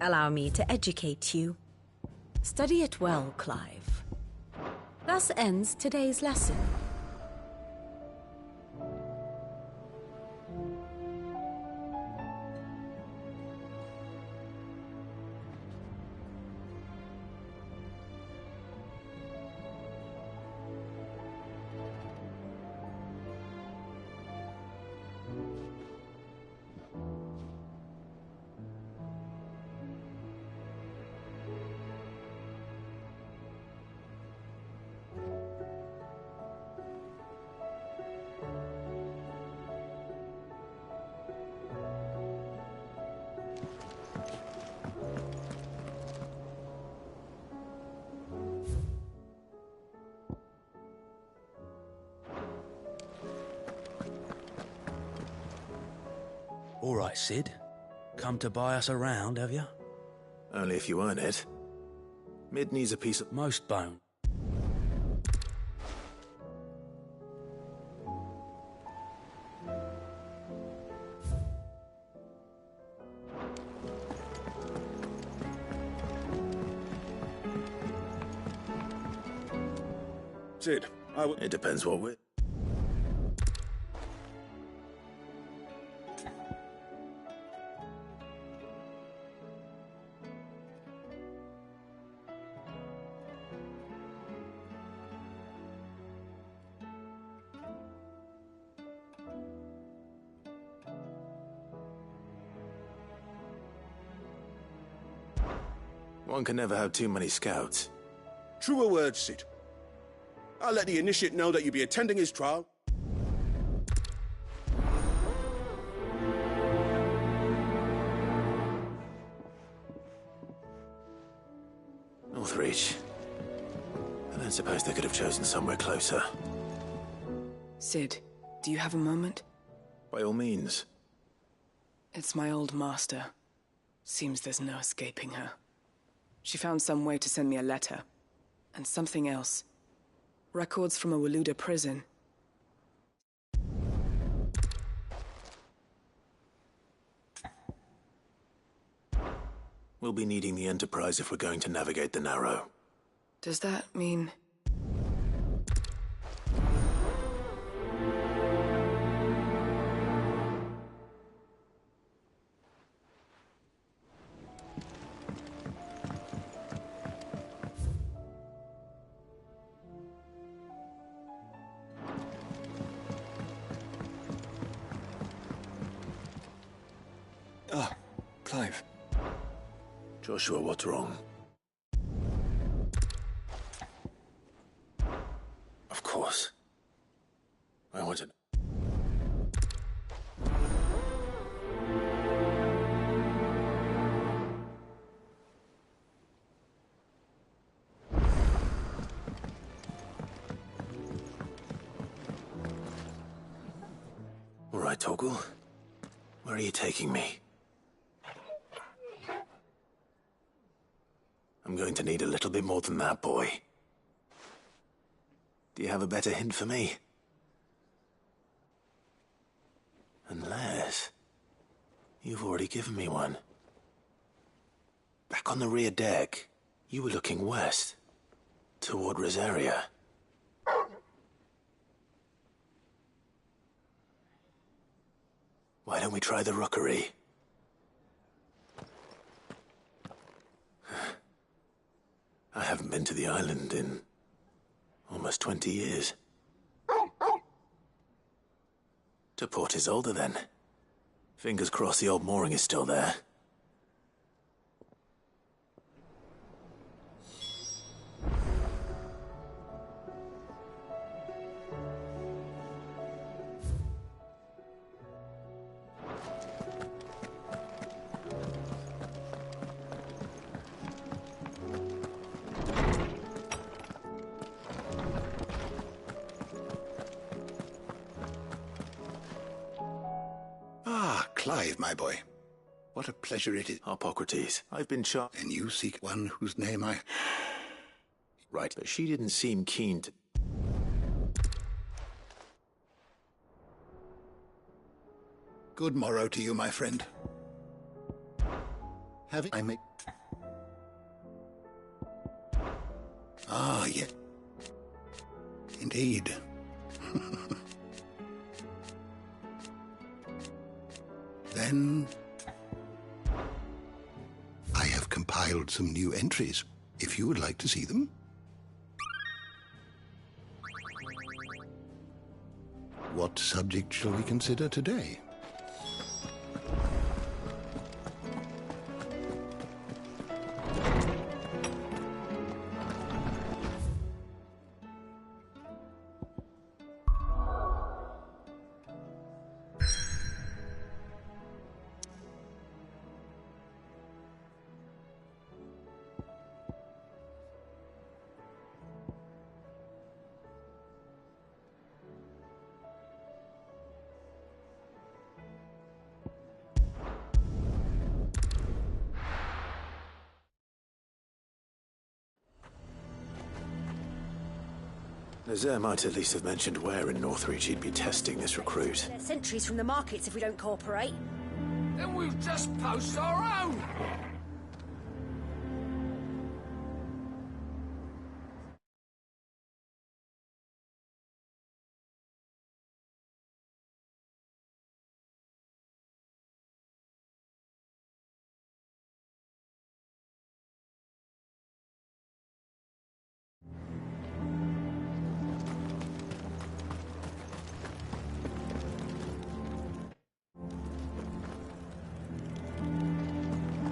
Allow me to educate you. Study it well, Clive. Thus ends today's lesson. All right, Sid. Come to buy us around, have you? Only if you earn it. Mid needs a piece of... Most bone. Sid, It depends what we're... One can never have too many scouts. Truer words, Sid. I'll let the initiate know that you'll be attending his trial. Northreach. I don't suppose they could have chosen somewhere closer. Sid, do you have a moment? By all means. It's my old master. Seems there's no escaping her. She found some way to send me a letter. And something else. Records from a Waluda prison. We'll be needing the Enterprise if we're going to navigate the Narrow. Does that mean... Clive. Joshua, what's wrong? All right, Torgal. Where are you taking me? I'm going to need a little bit more than that, boy. Do you have a better hint for me? Unless... you've already given me one. Back on the rear deck, you were looking west, toward Rosaria. Why don't we try the rookery? I haven't been to the island in almost 20 years. To Port Isolde, then. Fingers crossed the old mooring is still there. Clive, my boy. What a pleasure it is. Hippocrates, I've been shot. And you seek one whose name I... Right, but she didn't seem keen to... Good morrow to you, my friend. Have I make... Ah, yes. Indeed. Then... I have compiled some new entries, if you would like to see them. What subject shall we consider today? Nazaire might at least have mentioned where in Northreach he'd be testing this recruit. They're sentries from the markets if we don't cooperate. Then we'll just post our own!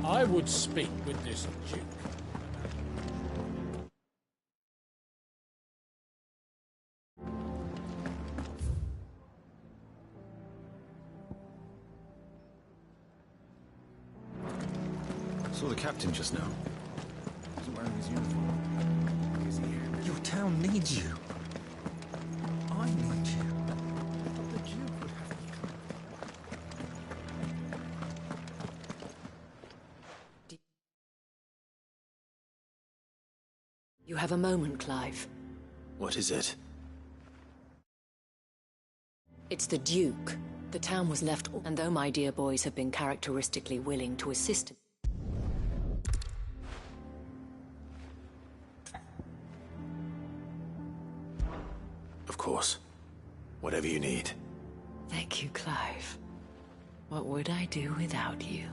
I would speak with this Duke. Saw the captain just now. He was wearing his uniform. Is he? Your town needs you. I need you. The Duke would have me come. You have a moment, Clive. What is it? It's the Duke. The town was left, and though my dear boys have been characteristically willing to assist him. Of course. Whatever you need. Thank you, Clive. What would I do without you?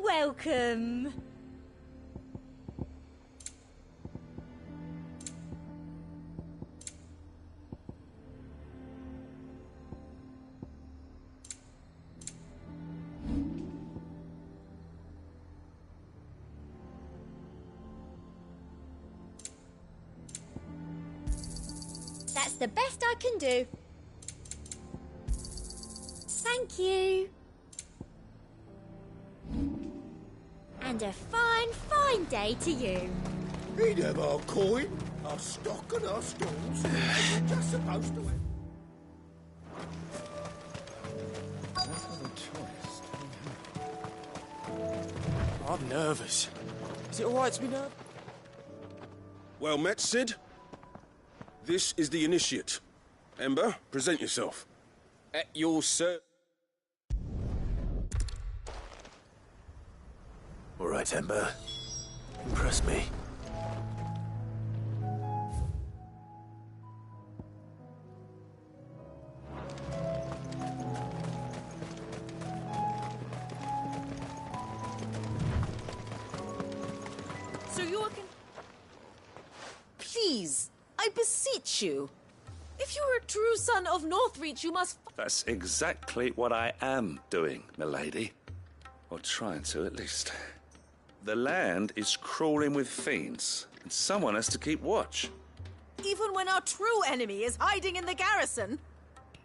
Welcome! That's the best I can do. Thank you. And a fine, fine day to you. He'd have our coin, our stock and our stalls. We're just supposed to have... I'm nervous. Is it alright to be nervous? Well met, Sid. This is the initiate. Ember, present yourself. At your service. All right, Ember. Impress me. So you're Please, I beseech you. If you're a true son of Northreach, you must... That's exactly what I am doing, milady. Or trying to, at least. The land is crawling with fiends, and someone has to keep watch. Even when our true enemy is hiding in the garrison?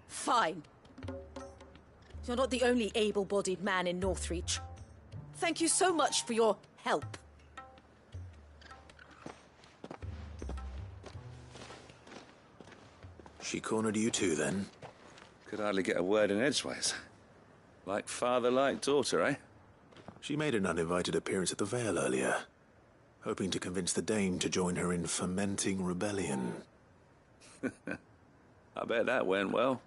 Fine. You're not the only able-bodied man in Northreach. Thank you so much for your help. She cornered you too, then? Could hardly get a word in edgeways. Like father, like daughter, eh? She made an uninvited appearance at the Vale earlier, hoping to convince the Dame to join her in fomenting rebellion. I bet that went well.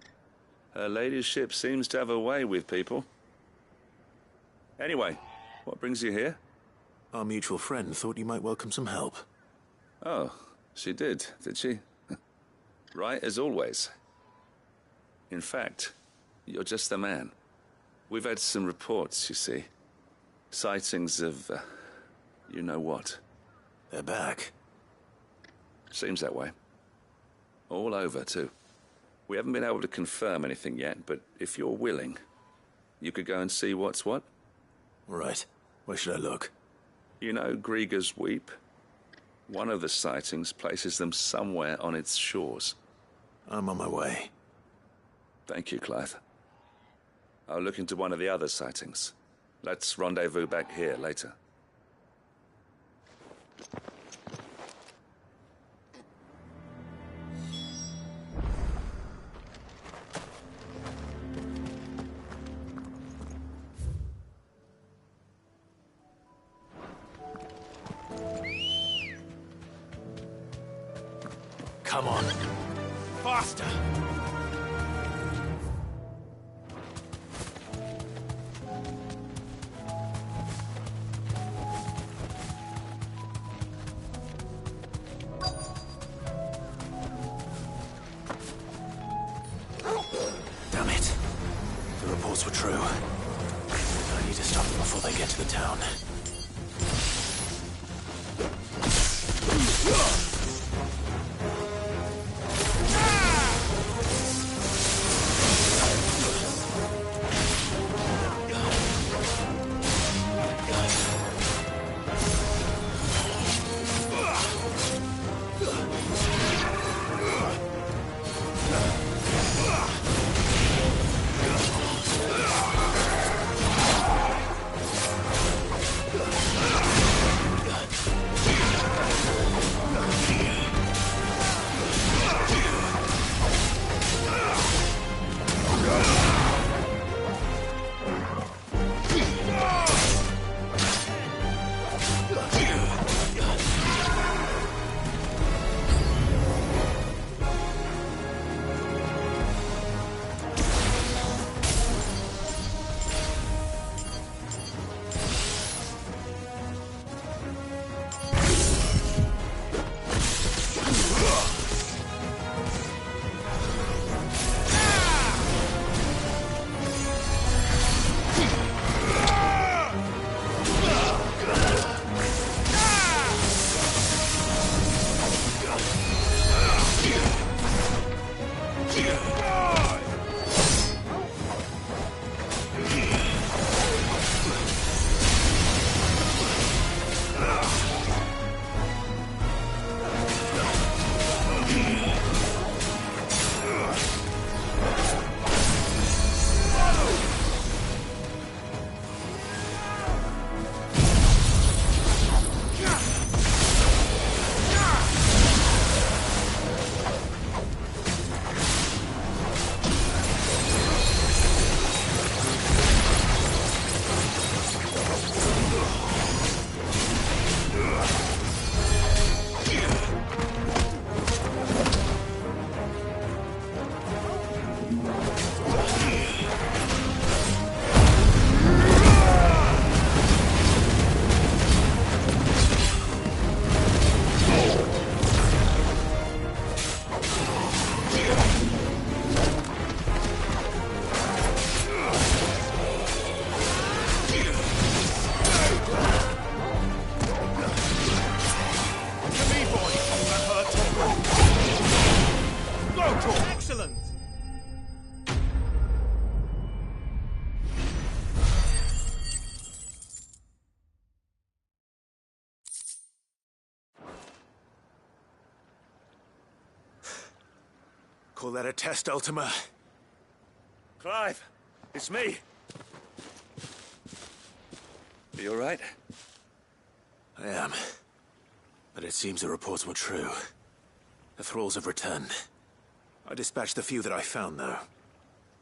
Her ladyship seems to have a way with people. Anyway, what brings you here? Our mutual friend thought you might welcome some help. Oh, she did she? Right as always. In fact, you're just the man. We've had some reports, you see. Sightings of, you know what. They're back. Seems that way. All over, too. We haven't been able to confirm anything yet, but if you're willing, you could go and see what's what. Right. Where should I look? You know Grieger's Weep? One of the sightings places them somewhere on its shores. I'm on my way. Thank you, Clive. I'll look into one of the other sightings. Let's rendezvous back here later. Come on. Faster! Damn it. The reports were true. I need to stop them before they get to the town. Call that a test, Ultima? Clive, it's me. Are you all right? I am. But it seems the reports were true. The thralls have returned. I dispatched the few that I found, though.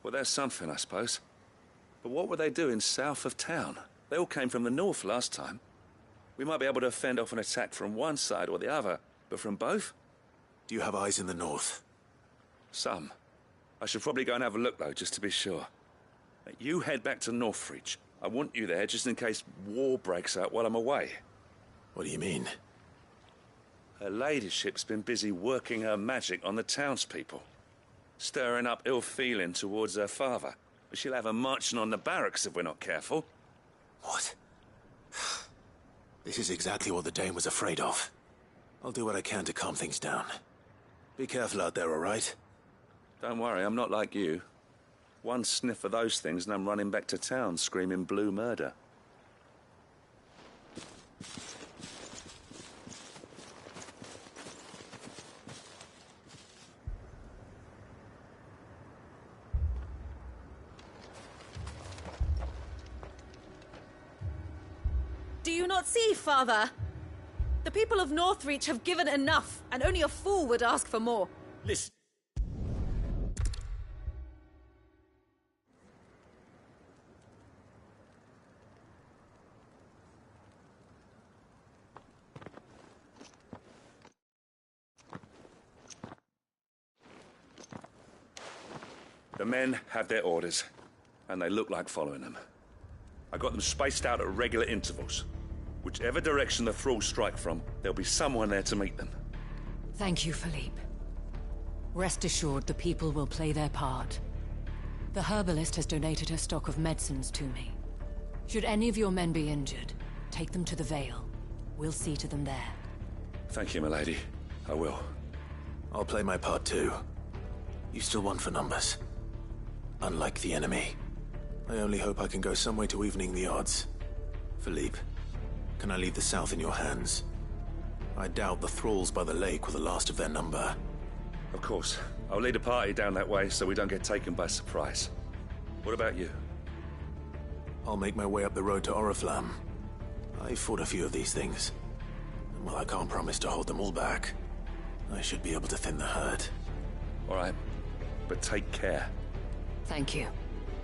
Well, there's something, I suppose. But what were they doing south of town? They all came from the north last time. We might be able to fend off an attack from one side or the other, but from both? Do you have eyes in the north? Some. I should probably go and have a look, though, just to be sure. You head back to Northreach. I want you there just in case war breaks out while I'm away. What do you mean? Her ladyship's been busy working her magic on the townspeople. Stirring up ill feeling towards her father. She'll have her marching on the barracks if we're not careful. What? This is exactly what the Dane was afraid of. I'll do what I can to calm things down. Be careful out there, all right? Don't worry, I'm not like you. One sniff of those things and I'm running back to town screaming blue murder. Do you not see, Father? The people of Northreach have given enough, and only a fool would ask for more. Listen. The men have their orders, and they look like following them. I got them spaced out at regular intervals. Whichever direction the thralls strike from, there'll be someone there to meet them. Thank you, Philippe. Rest assured the people will play their part. The herbalist has donated her stock of medicines to me. Should any of your men be injured, take them to the Vale. We'll see to them there. Thank you, milady. I will. I'll play my part too. You still want for numbers. Unlike the enemy. I only hope I can go some way to evening the odds. Philippe, can I leave the south in your hands? I doubt the thralls by the lake were the last of their number. Of course. I'll lead a party down that way so we don't get taken by surprise. What about you? I'll make my way up the road to Oriflamme. I fought a few of these things. And while I can't promise to hold them all back, I should be able to thin the herd. All right. But take care. Thank you.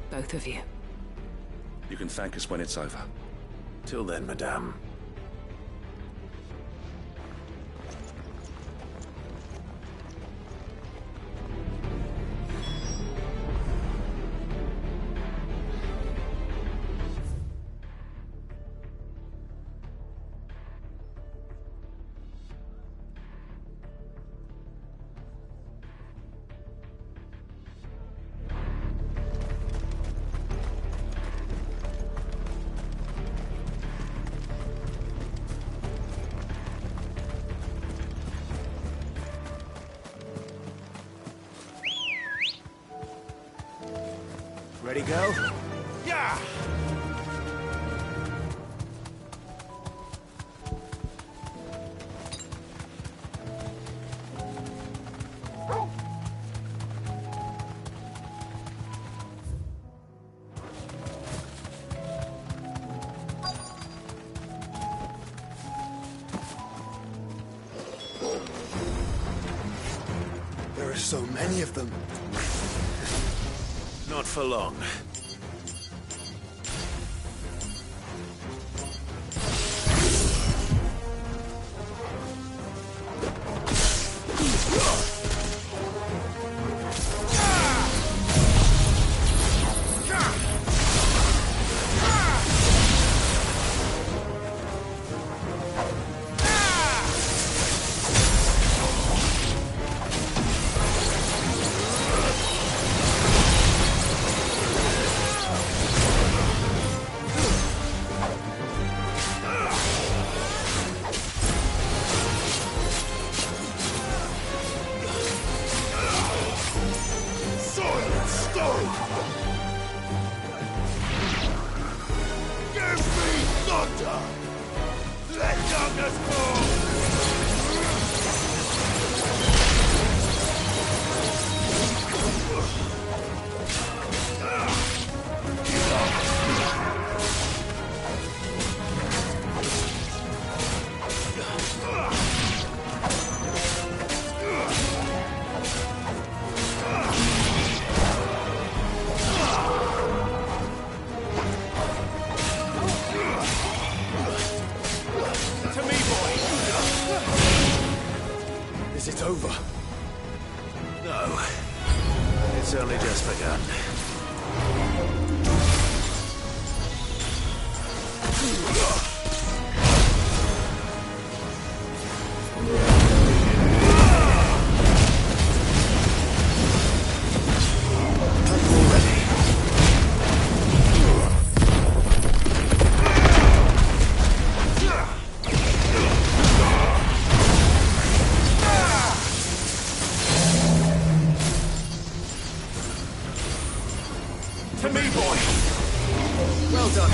Both of you. You can thank us when it's over. Till then, madame. Ready, go? Yeah! There are so many of them. Not for long. To me, boy! Well done.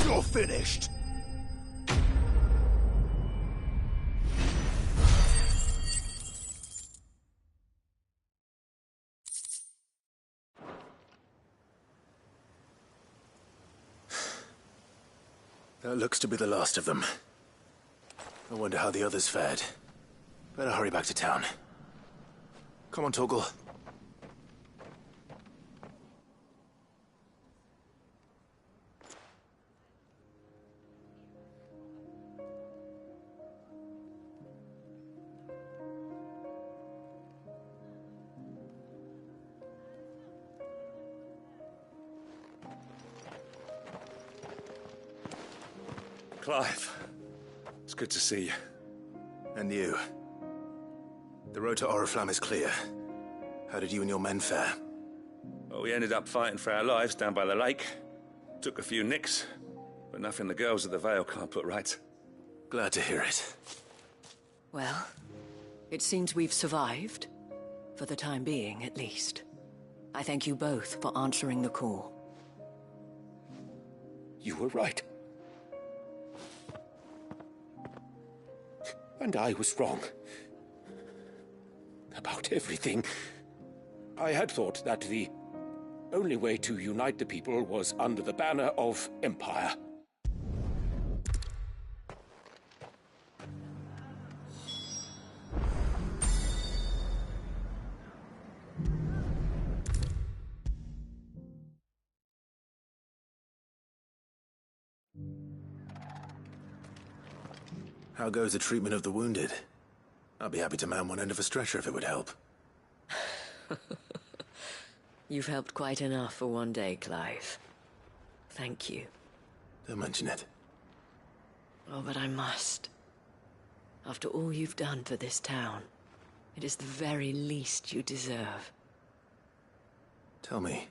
You're finished. That looks to be the last of them. I wonder how the others fared. Better hurry back to town. Come on, Torgal. Clive, it's good to see you. And you. The road to Oriflamme is clear. How did you and your men fare? Well, we ended up fighting for our lives down by the lake. Took a few nicks, but nothing the girls of the Vale can't put right. Glad to hear it. Well, it seems we've survived. For the time being, at least. I thank you both for answering the call. You were right. And I was wrong. About everything. I had thought that the only way to unite the people was under the banner of Empire. How goes the treatment of the wounded? I'd be happy to man one end of a stretcher if it would help. You've helped quite enough for one day, Clive. Thank you. Don't mention it. Oh, but I must. After all you've done for this town, it is the very least you deserve. Tell me,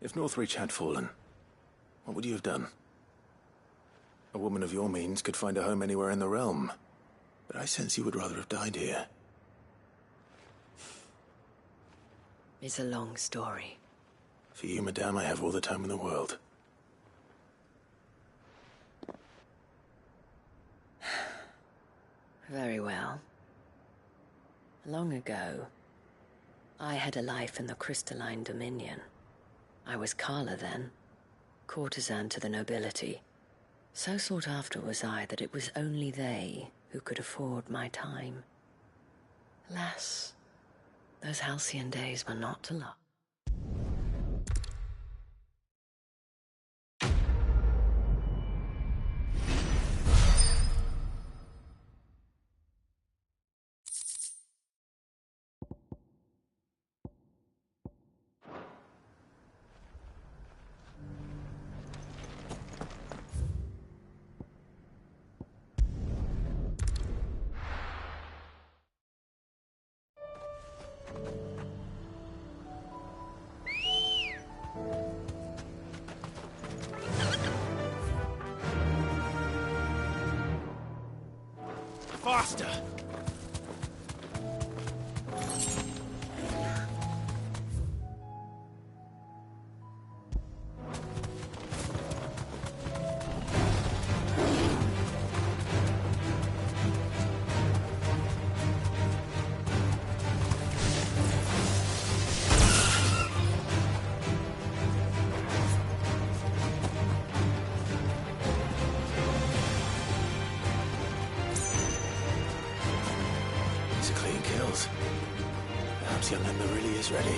if Northreach had fallen, what would you have done? A woman of your means could find a home anywhere in the realm, but I sense you would rather have died here. It's a long story. For you, madame, I have all the time in the world. Very well. Long ago, I had a life in the crystalline dominion. I was Carla then, courtesan to the nobility. So sought after was I that it was only they who could afford my time. Alas, those halcyon days were not to last. Faster! These are clean kills. Perhaps young Ember really is ready.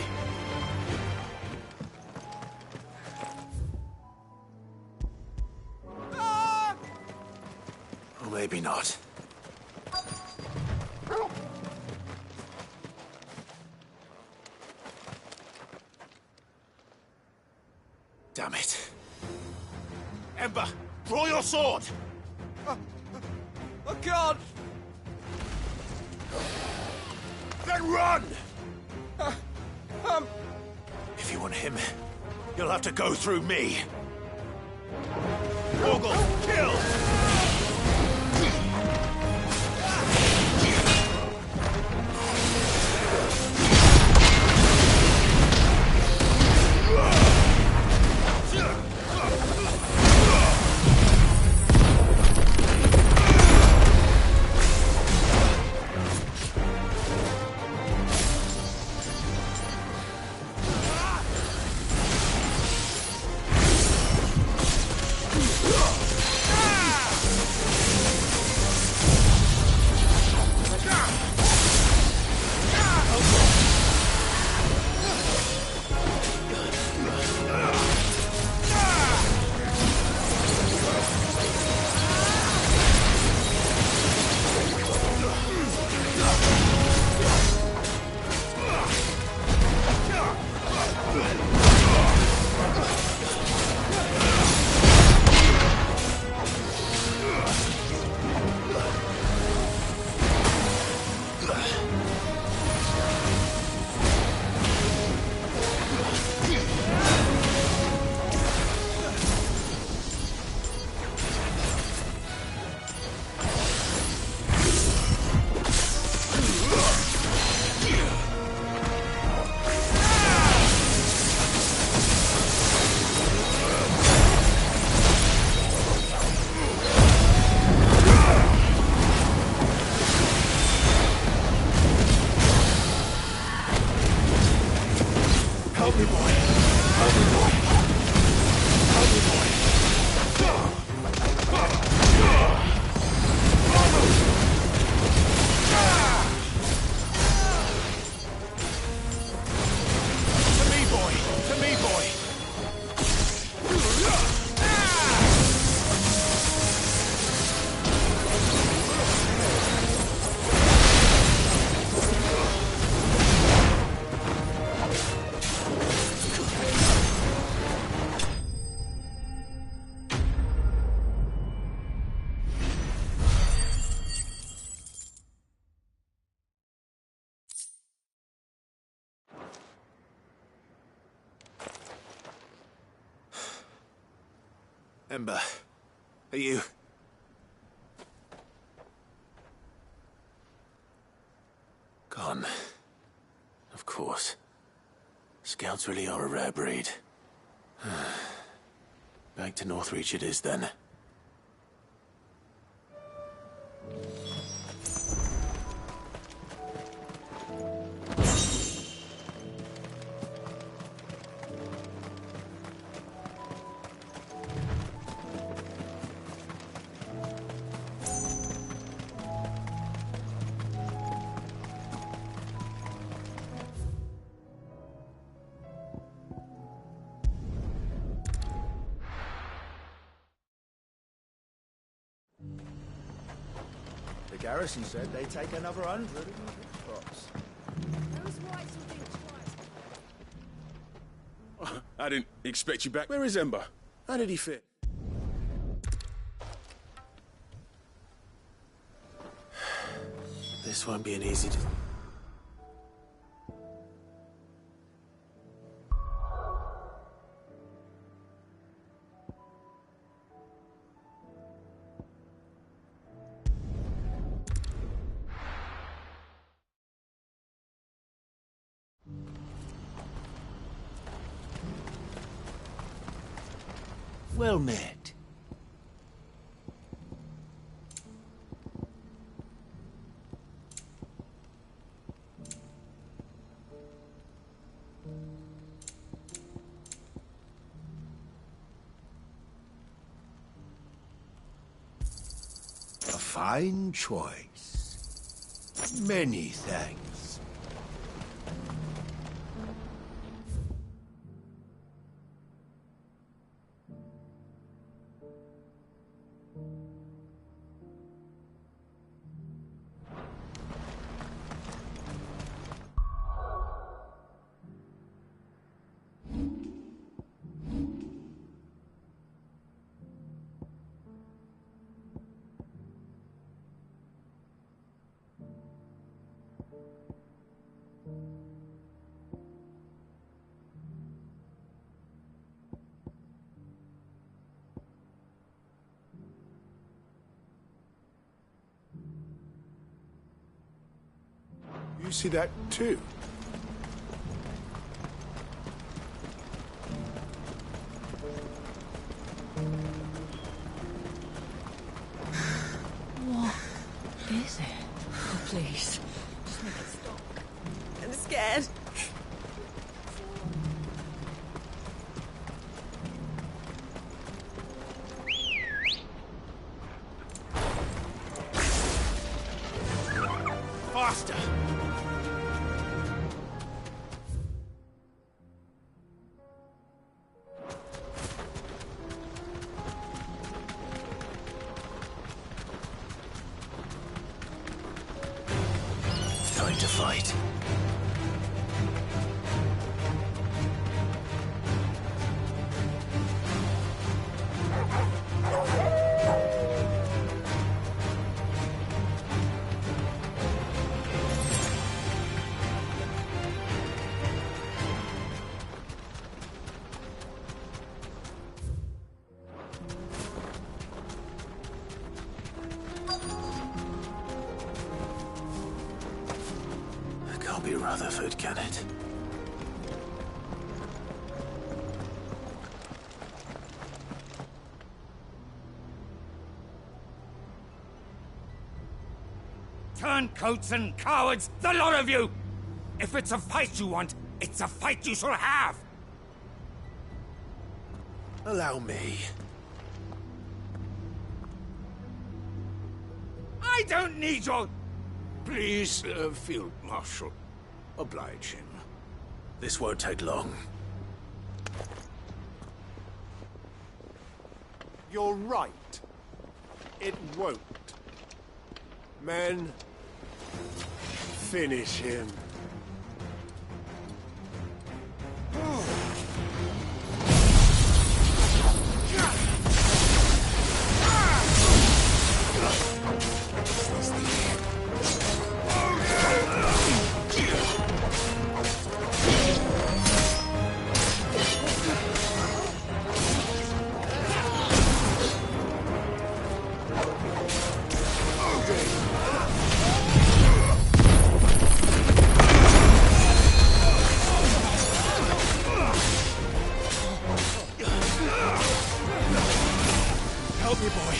Or maybe not. Damn it. Ember, draw your sword! I can't! Then run! If you want him, you'll have to go through me. Ogle, kill! Help me, boy. Help me, boy. Help me, boy. To me, boy. To me, boy. Ember, are you... Gone. Of course. Scouts really are a rare breed. Back to Northreach it is, then. The garrison said they'd take another 100 in the box. Those whites will think twice. I didn't expect you back. Where is Ember? How did he fit? This won't be an easy... Well met. A fine choice. Many thanks. You see that too? What is it? Oh, please. Just make it stop. I'm scared. Faster! Time to fight. Can't be Rutherford, can it? Turncoats and cowards, the lot of you! If it's a fight you want, it's a fight you shall have! Allow me. I don't need your... Please, Field Marshal, oblige him. This won't take long. You're right. It won't. Men, finish him. Help me, boy.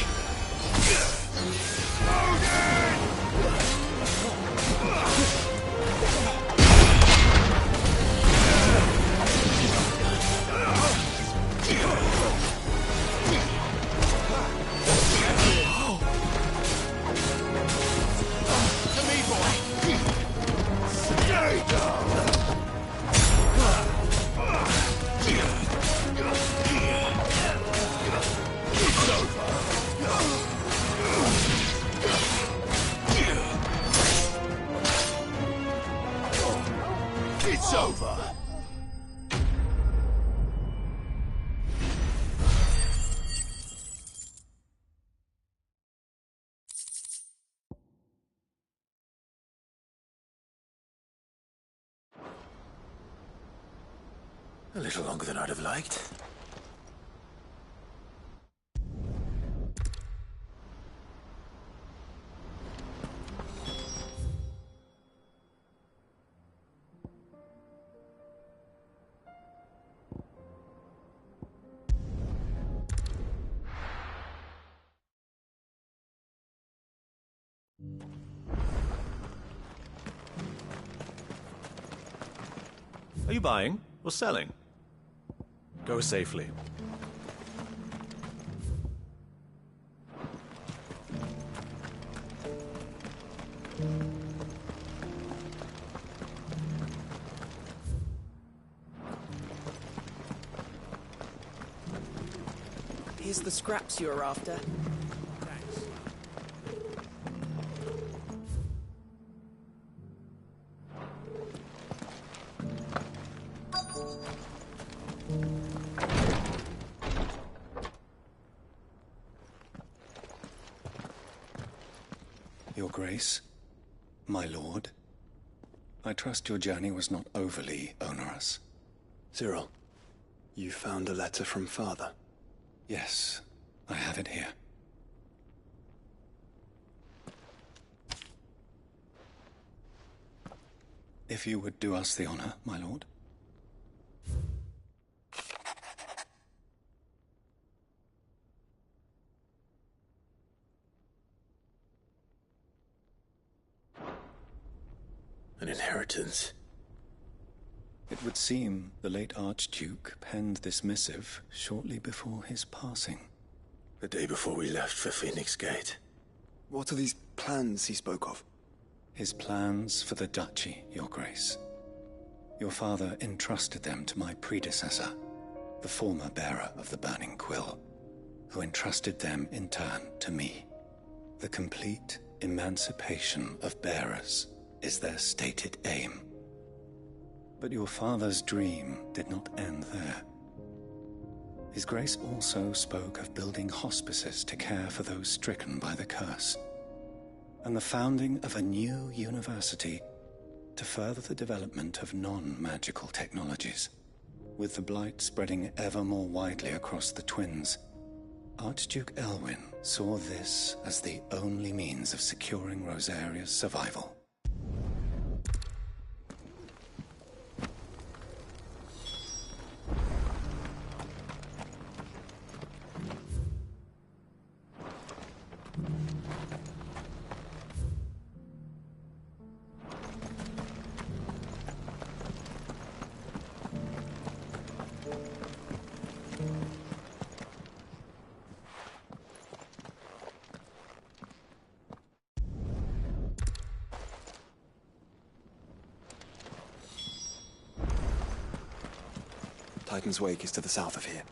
To me, boy! Stay down! It's over! It's over! A little longer than I'd have liked. Are you buying or selling? Go safely. Here's the scraps you were after. Your Grace, my lord, I trust your journey was not overly onerous. Cyril, you found a letter from Father? Yes, I have it here. If you would do us the honor, my lord. An inheritance. It would seem the late Archduke penned this missive shortly before his passing. The day before we left for Phoenix Gate. What are these plans he spoke of? His plans for the duchy, Your Grace. Your father entrusted them to my predecessor, the former bearer of the Burning Quill, who entrusted them in turn to me. The complete emancipation of bearers is their stated aim. But your father's dream did not end there. His Grace also spoke of building hospices to care for those stricken by the curse, and the founding of a new university to further the development of non-magical technologies. With the blight spreading ever more widely across the twins, Archduke Elwyn saw this as the only means of securing Rosaria's survival. Titan's Wake is to the south of here.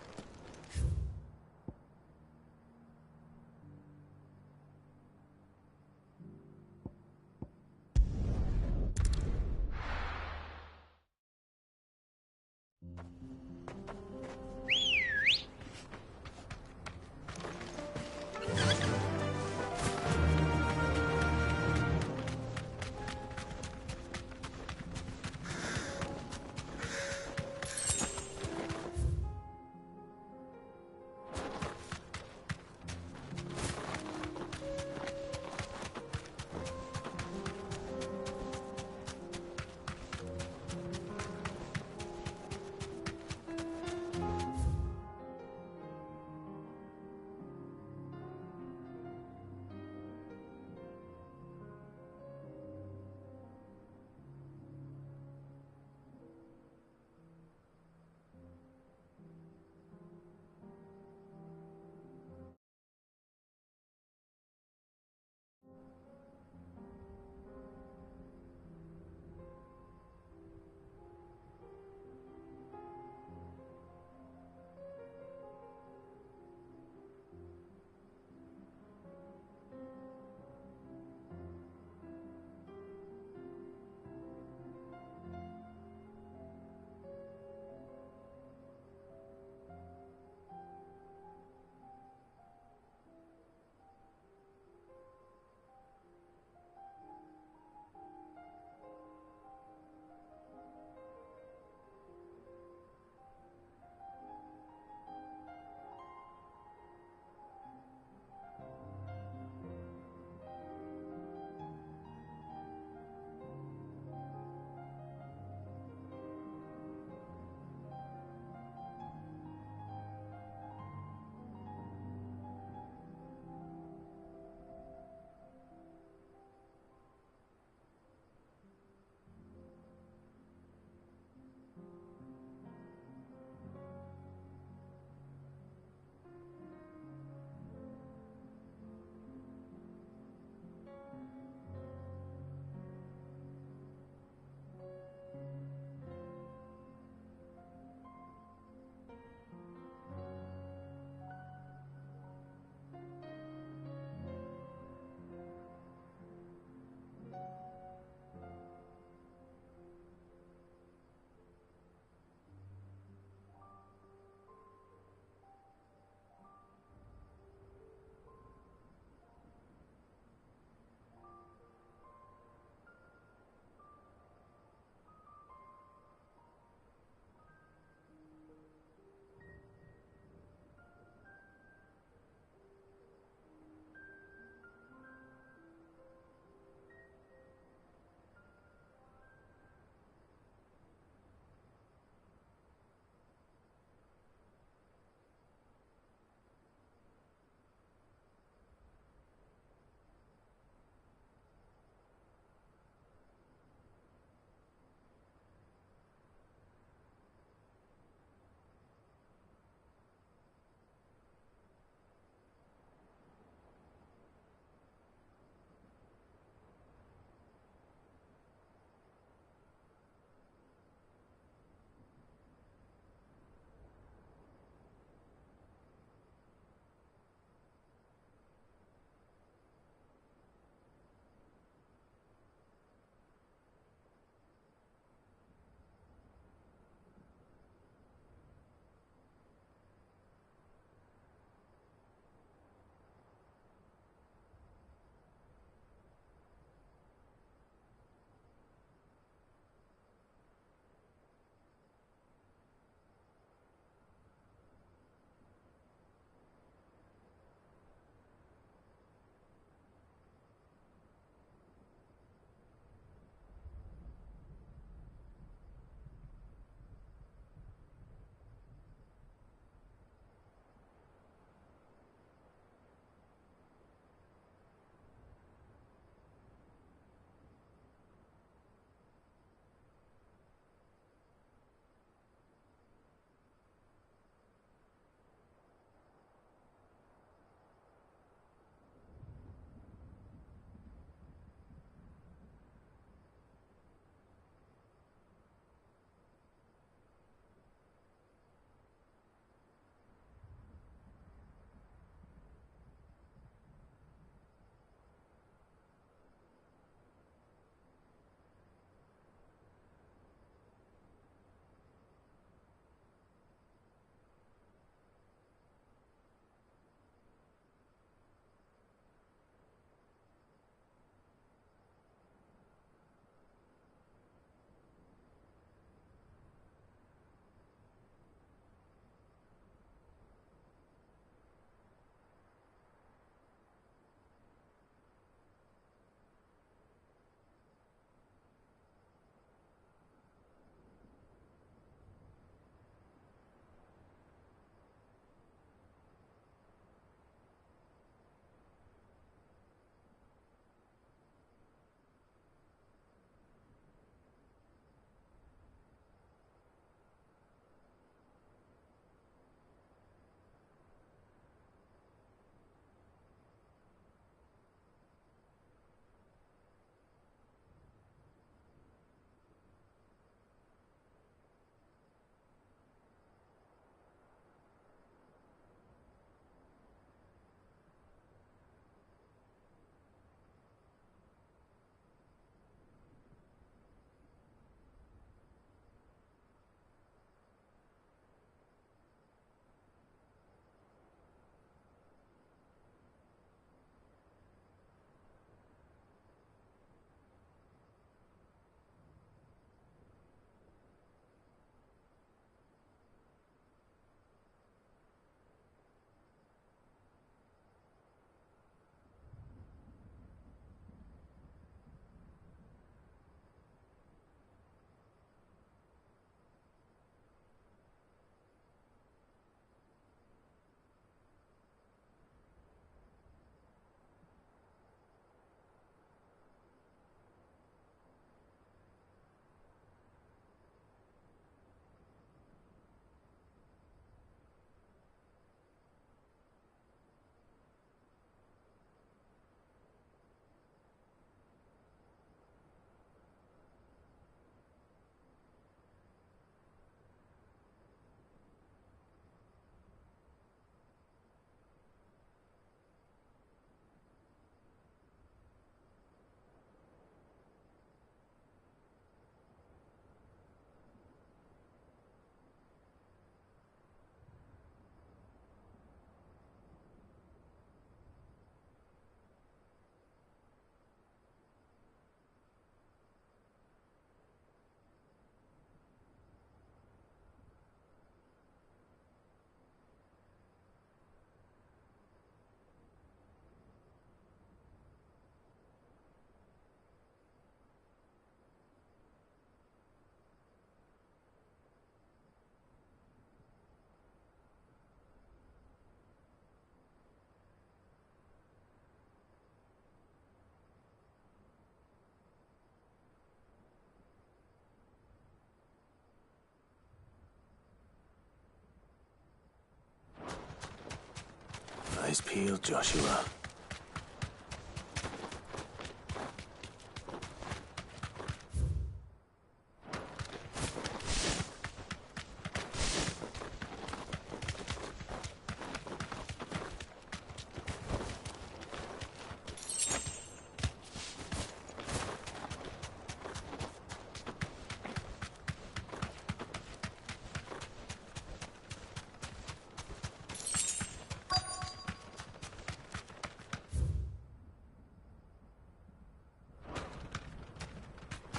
Eyes peeled, Joshua.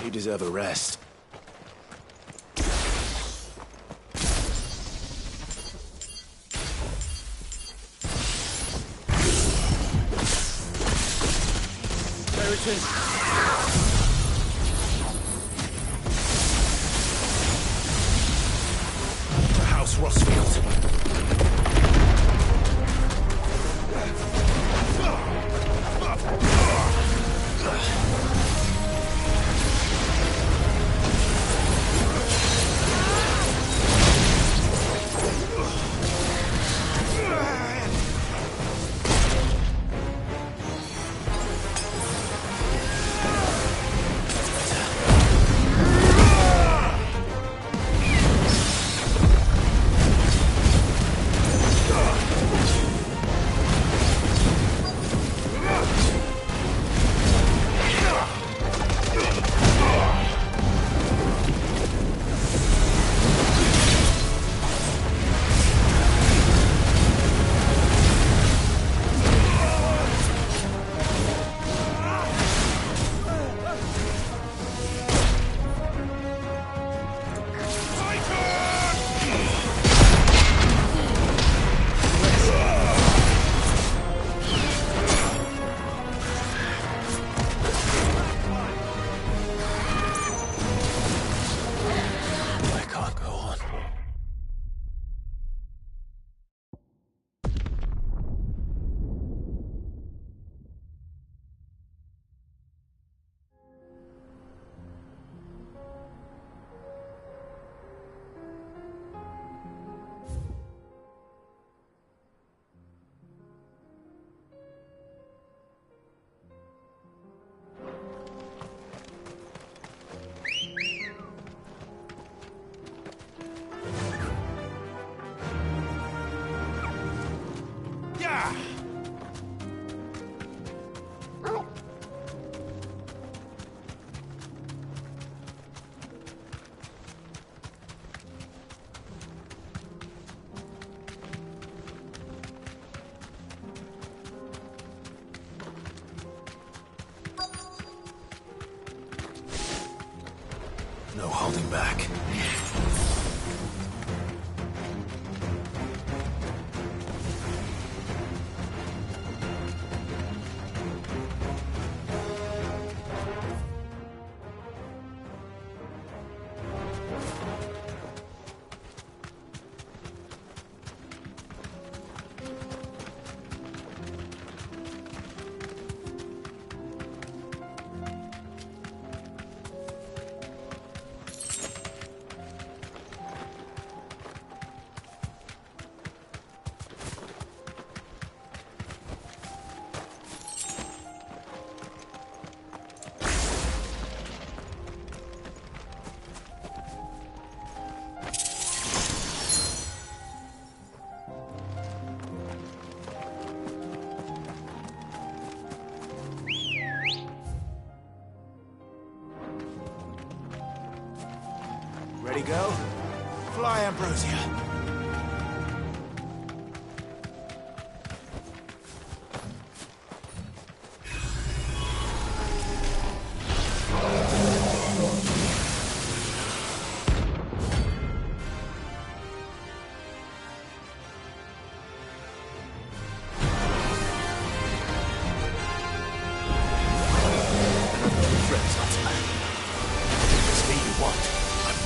You deserve a rest. There it is. The House Rossfield. No holding back. Ready, go? Fly, Ambrosia.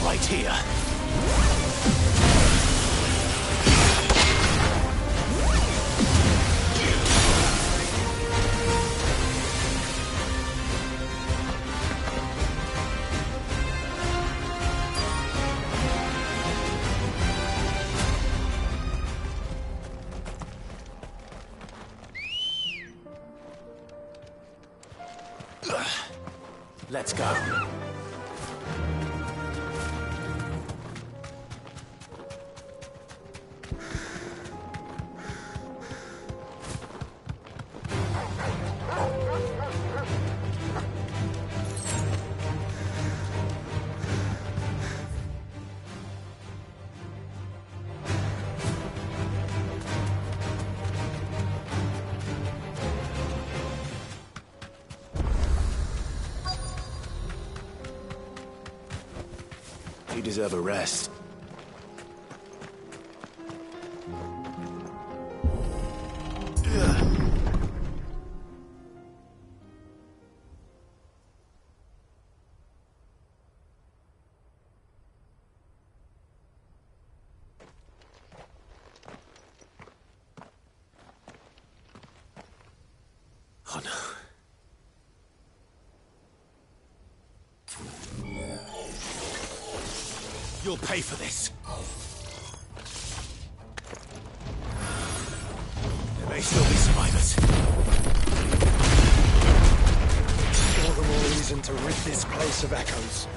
Right here. Let's go. You deserve a rest. Oh no. You'll pay for this. There may still be survivors. All the more reason to rid this place of echoes.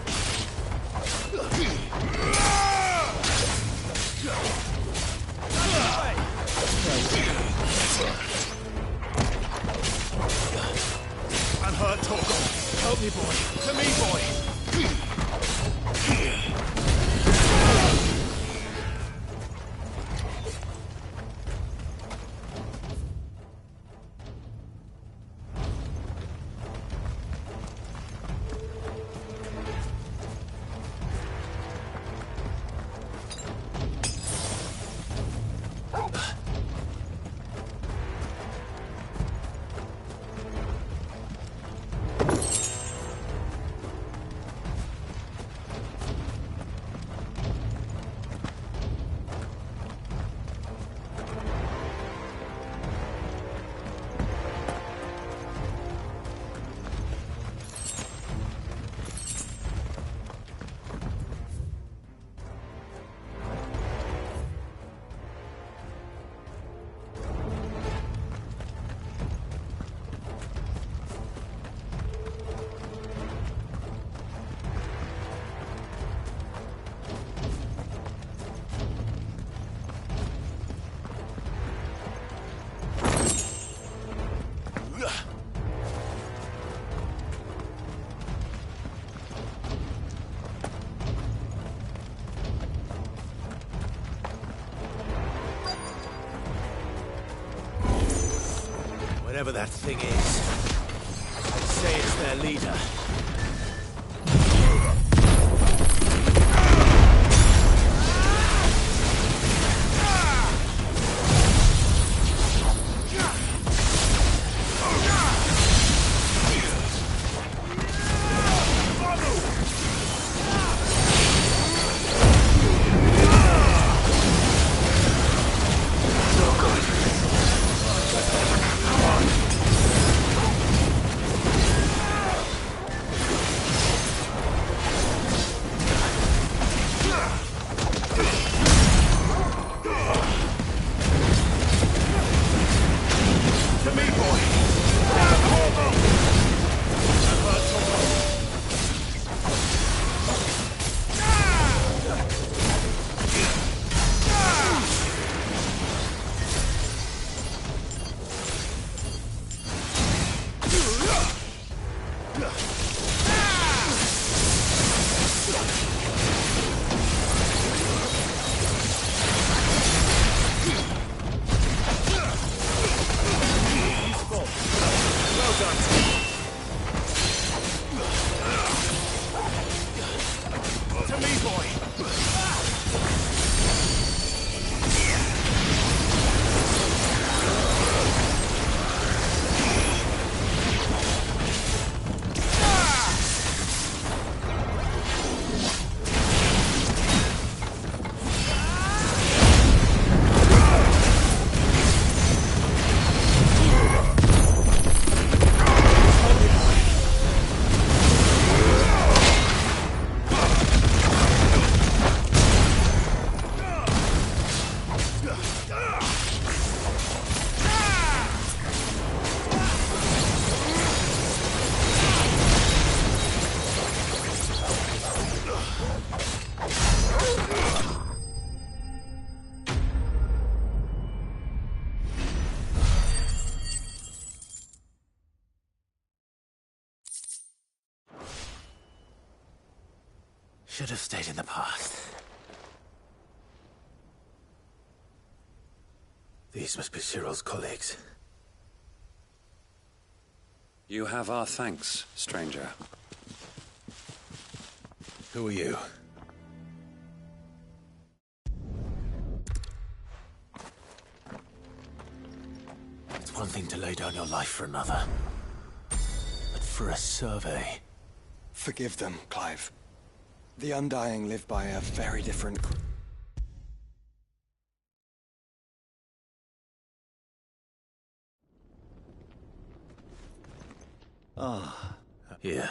I'm hurt, Torgal. Help me, boy. To me, boy. Whatever that thing is, I'd say it's their leader. Should have stayed in the past. These must be Cyril's colleagues. You have our thanks, stranger. Who are you? It's one thing to lay down your life for another, but for a survey... Forgive them, Clive. The Undying live by a very different... Ah, here.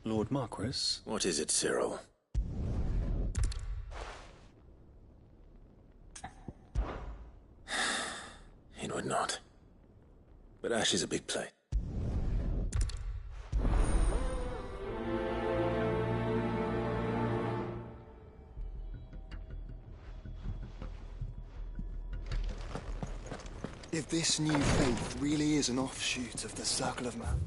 Lord Marquis? What is it, Cyril? It would not. But Ash is a big plate. If this new faith really is an offshoot of the Circle of Man...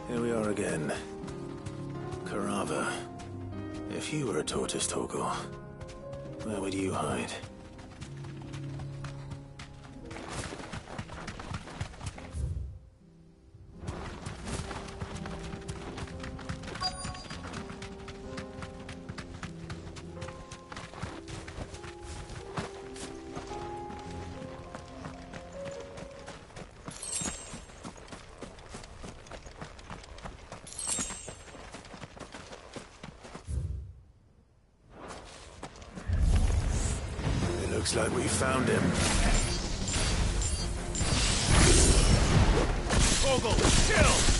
Here we are again. Carava. If you were a tortoise, Torgor, where would you hide? Looks like we found him. Torgor, chill!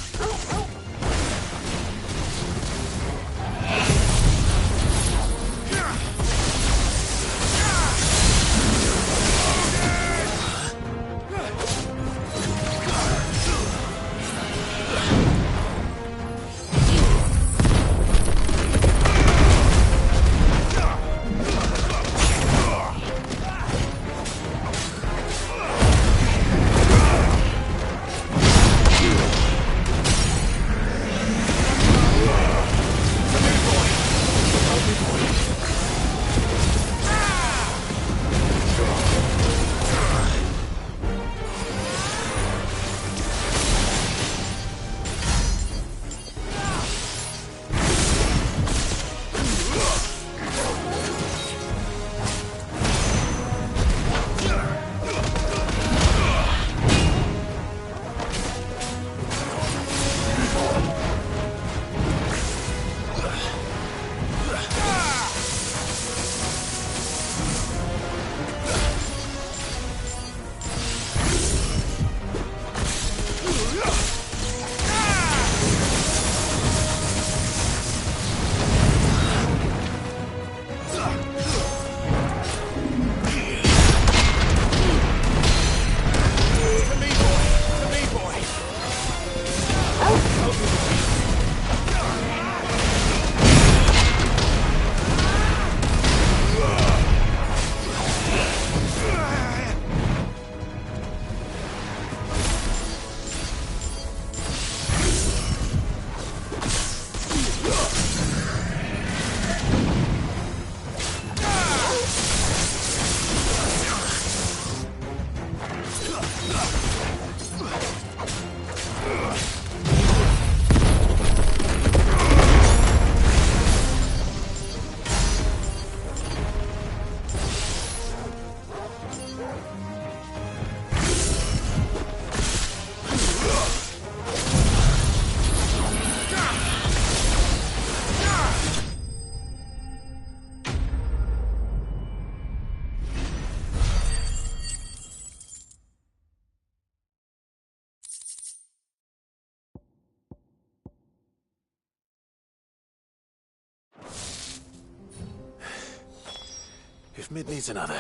If Mid needs another,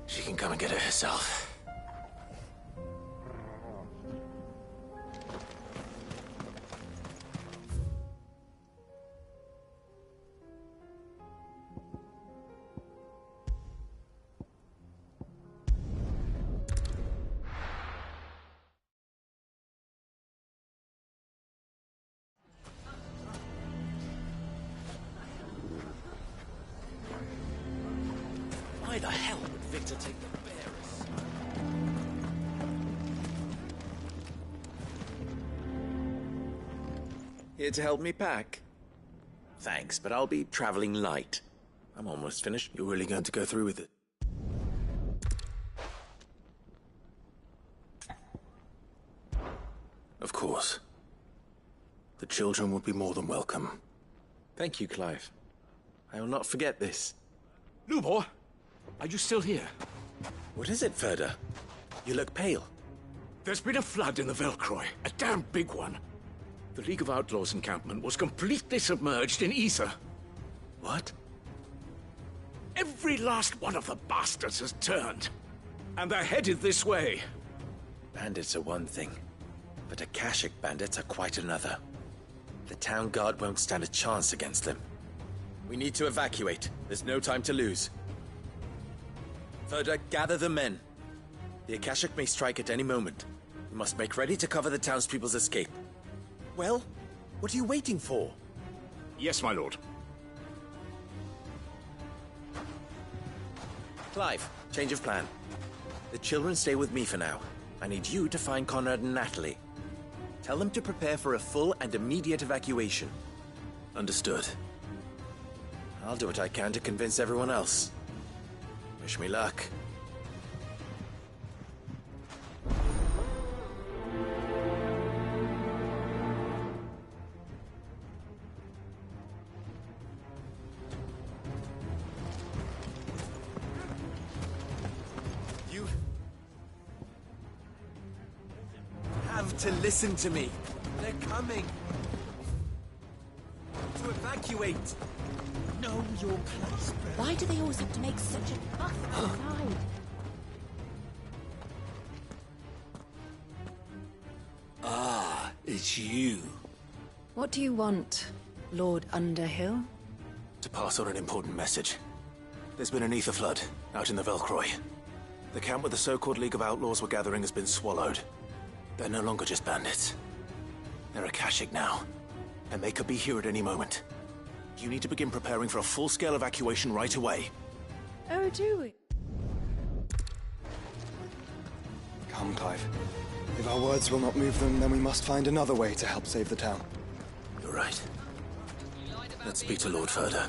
she can come and get it herself. Why the hell would Victor take the bearers? Here to help me pack? Thanks, but I'll be traveling light. I'm almost finished. You're really going to go through with it? Of course. The children would be more than welcome. Thank you, Clive. I will not forget this. Lubor, are you still here? What is it, Ferda? You look pale. There's been a flood in the Velcroy, a damn big one. The League of Outlaws encampment was completely submerged in ether. What? Every last one of the bastards has turned, and they're headed this way. Bandits are one thing, but Akashic bandits are quite another. The town guard won't stand a chance against them. We need to evacuate. There's no time to lose. Ferda, gather the men. The Akashic may strike at any moment. We must make ready to cover the townspeople's escape. Well, what are you waiting for? Yes, my lord. Clive, change of plan. The children stay with me for now. I need you to find Conrad and Natalie. Tell them to prepare for a full and immediate evacuation. Understood. I'll do what I can to convince everyone else. Wish me luck. You have to listen to me. They're coming. To evacuate. Know your place, bro. Why do they always have to make such a fuss outside? Ah, it's you. What do you want, Lord Underhill? To pass on an important message. There's been an ether flood out in the Velcroy. The camp where the so-called League of Outlaws were gathering has been swallowed. They're no longer just bandits. They're Akashic now, and they could be here at any moment. You need to begin preparing for a full-scale evacuation right away. Oh, do we? Come, Clive. If our words will not move them, then we must find another way to help save the town. You're right. Let's speak to Lord Ferda.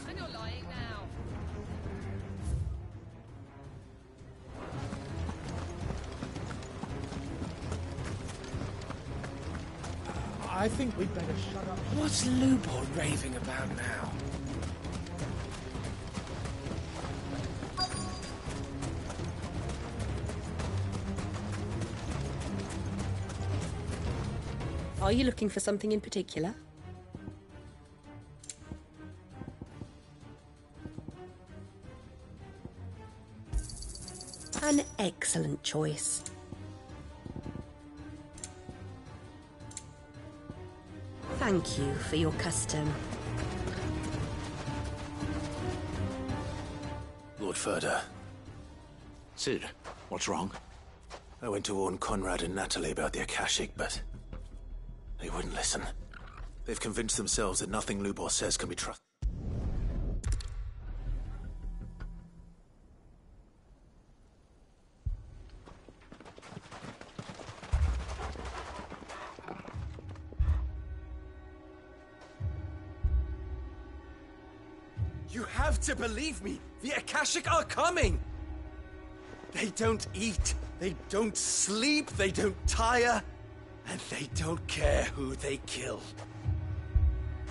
I think we'd better shut up. What's Lubor raving about now? Are you looking for something in particular? An excellent choice. Thank you for your custom. Lord Ferda. Sid, what's wrong? I went to warn Conrad and Natalie about the Akashic, but they wouldn't listen. They've convinced themselves that nothing Lubor says can be trusted. You have to believe me! The Akashic are coming! They don't eat, they don't sleep, they don't tire, and they don't care who they kill.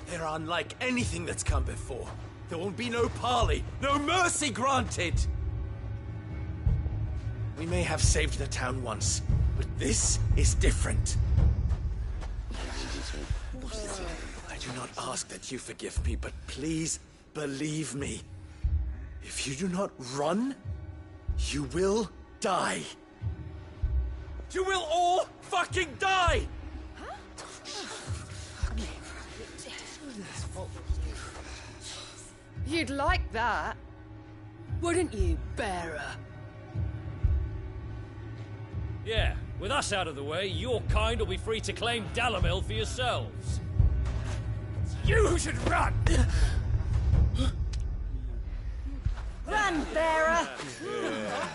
They're unlike anything that's come before. There won't be no parley, no mercy granted! We may have saved the town once, but this is different. I do not ask that you forgive me, but please believe me. If you do not run, you will die. You will all fucking die! You'd like that, wouldn't you, bearer? Yeah, with us out of the way, your kind will be free to claim Dalamil for yourselves. You should run! Run, bearer!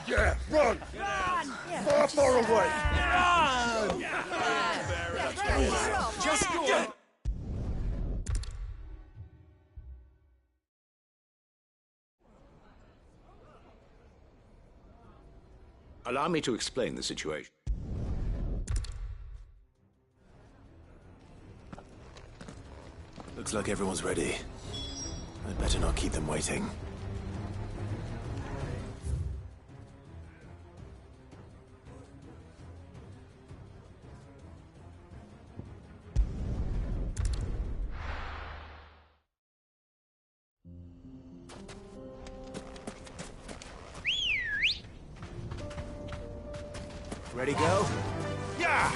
Yeah, run! Run! Far, far away! Run! Just go! Allow me to explain the situation. Looks like everyone's ready. I'd better not keep them waiting. Ready, go? Yeah!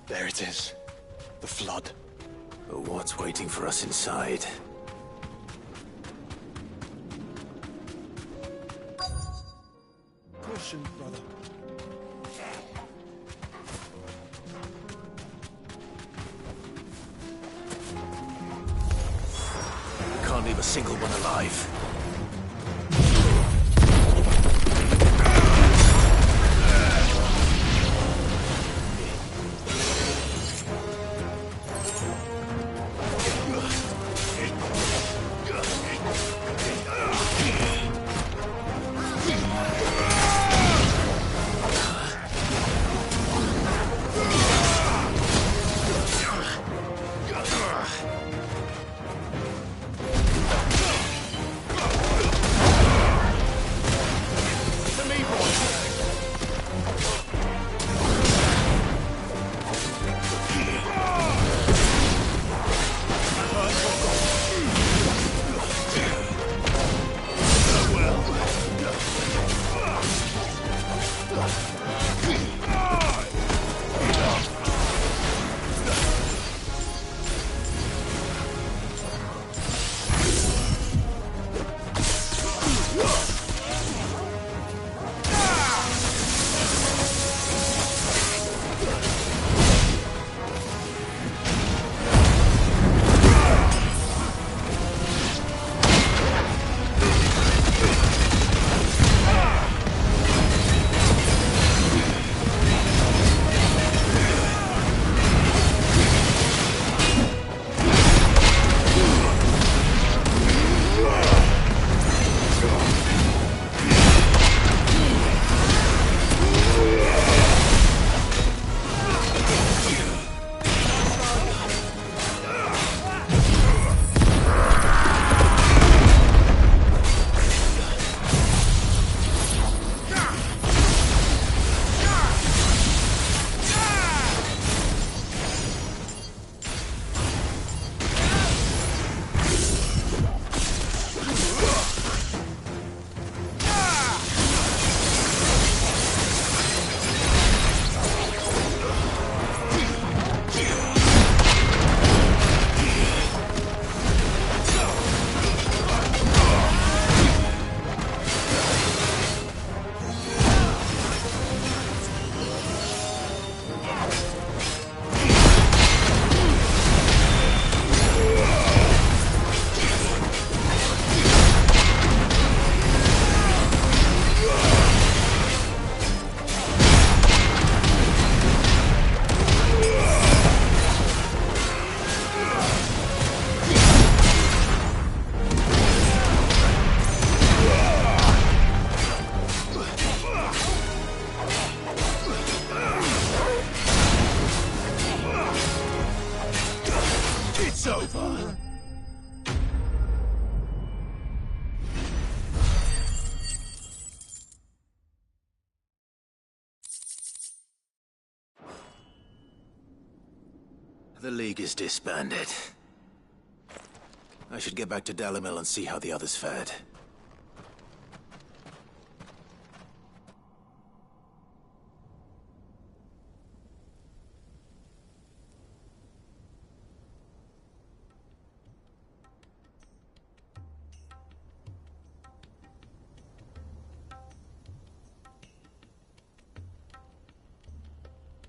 There it is. The flood. But what's waiting for us inside? Caution, brother. We can't leave a single one alive. The League is disbanded. I should get back to Dalamil and see how the others fared.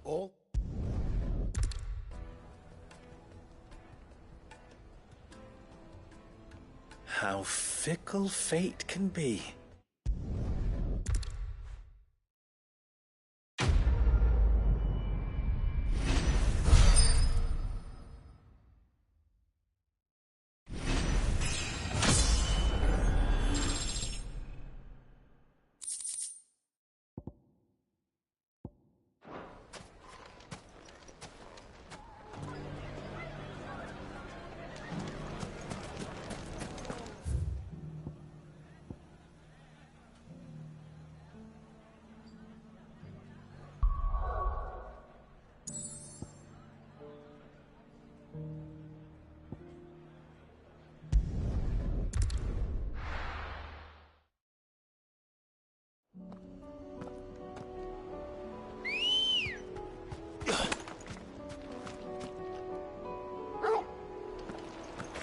All? How fickle fate can be.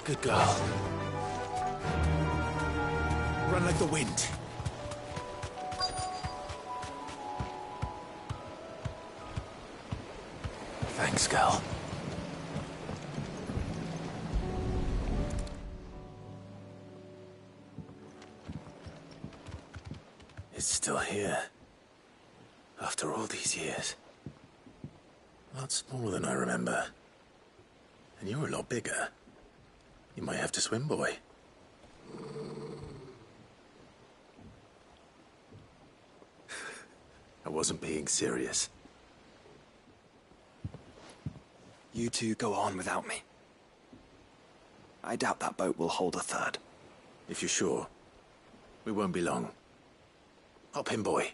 Good girl. Run like the wind. Thanks, girl. It's still here. After all these years. A lot smaller than I remember. And you were a lot bigger. You might have to swim, boy. I wasn't being serious. You two go on without me. I doubt that boat will hold a third. If you're sure, we won't be long. Hop in, boy.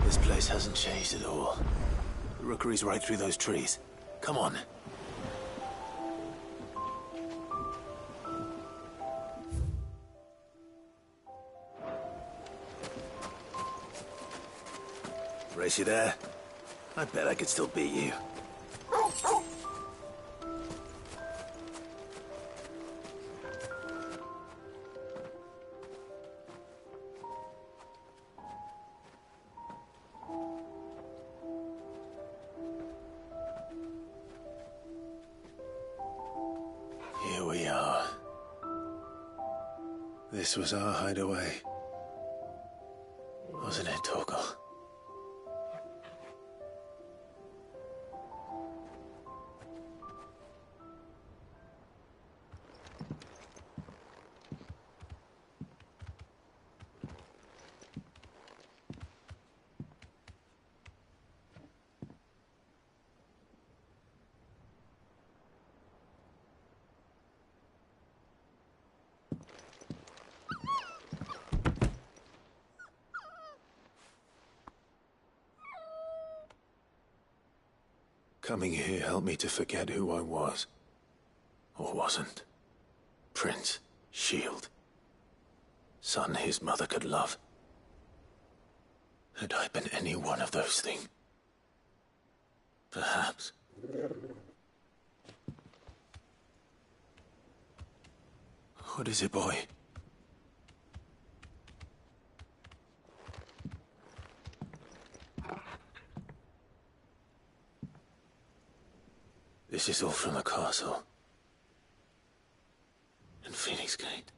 This place hasn't changed at all. The rookery's right through those trees. Come on. Race you there? I bet I could still beat you. Here we are. This was our hideaway. Wasn't it, Torgal? Coming here helped me to forget who I was. Or wasn't. Prince, shield. Son his mother could love. Had I been any one of those things? Perhaps. What is it, boy? This is all from the castle. And Phoenix Gate.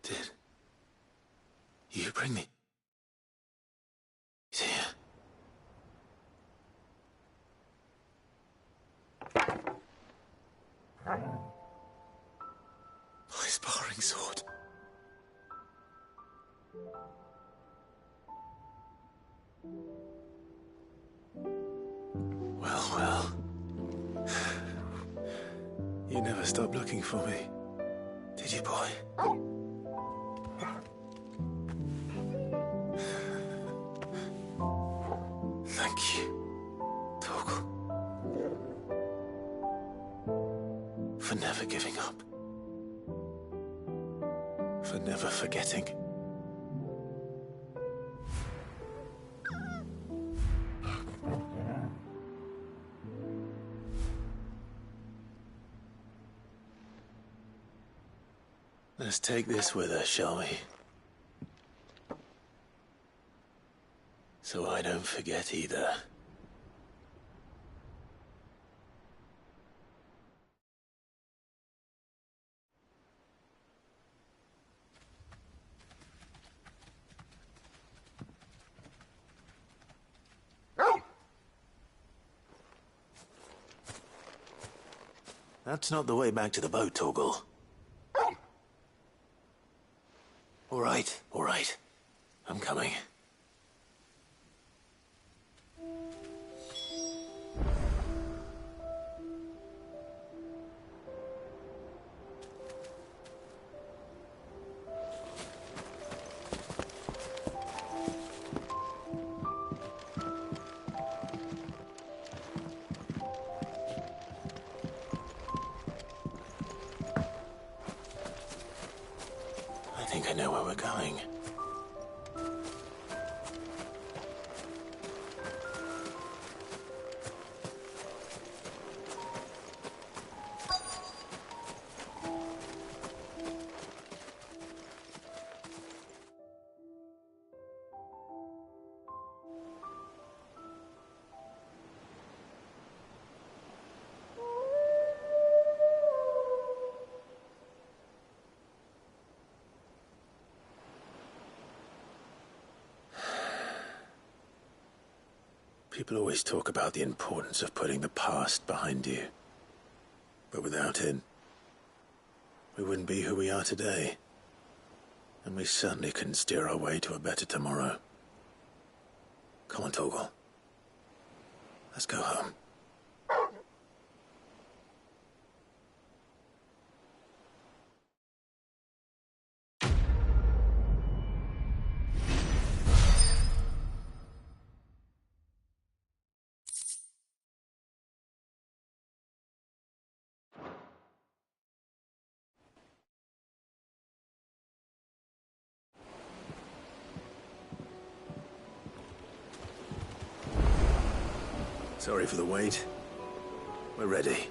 Did you bring me? He's here. My sparring sword. Well, well. You never stopped looking for me, did you, boy? Thank you, Torgal, for never giving up, for never forgetting. Let's take this with us, shall we? So I don't forget either. That's not the way back to the boat, Torgal. All right. I'm coming. I think I know where we're going. People always talk about the importance of putting the past behind you. But without it, we wouldn't be who we are today. And we certainly couldn't steer our way to a better tomorrow. Come on, Torgal. Let's go home. Sorry for the wait. We're ready.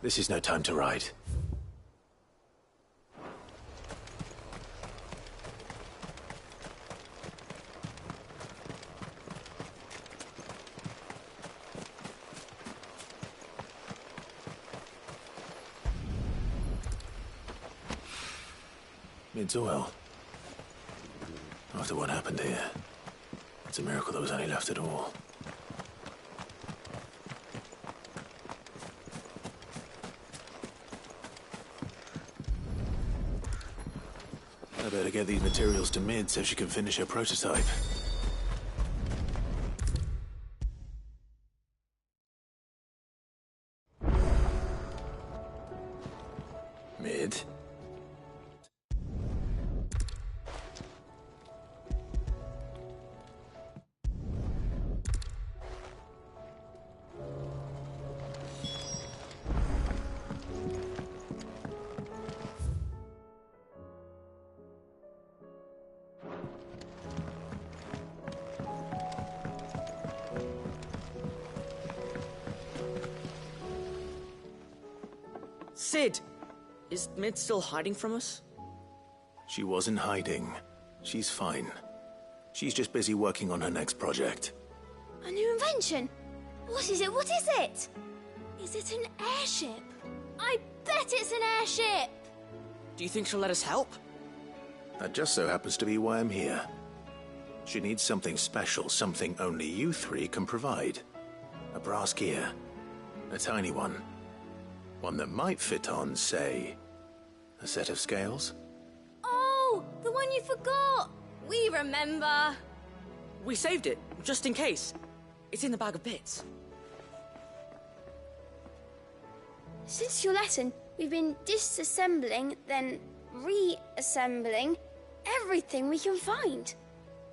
This is no time to ride. It's well. After what happened here, it's a miracle there was any left at all. I better get these materials to Mid so she can finish her prototype. Mid? Sid! Is Mid still hiding from us? She wasn't hiding. She's fine. She's just busy working on her next project. A new invention? What is it? What is it? Is it an airship? I bet it's an airship! Do you think she'll let us help? That just so happens to be why I'm here. She needs something special, something only you three can provide. A brass gear. A tiny one. One that might fit on, say, a set of scales? Oh, the one you forgot! We remember! We saved it, just in case. It's in the bag of bits. Since your lesson, we've been disassembling, then reassembling everything we can find.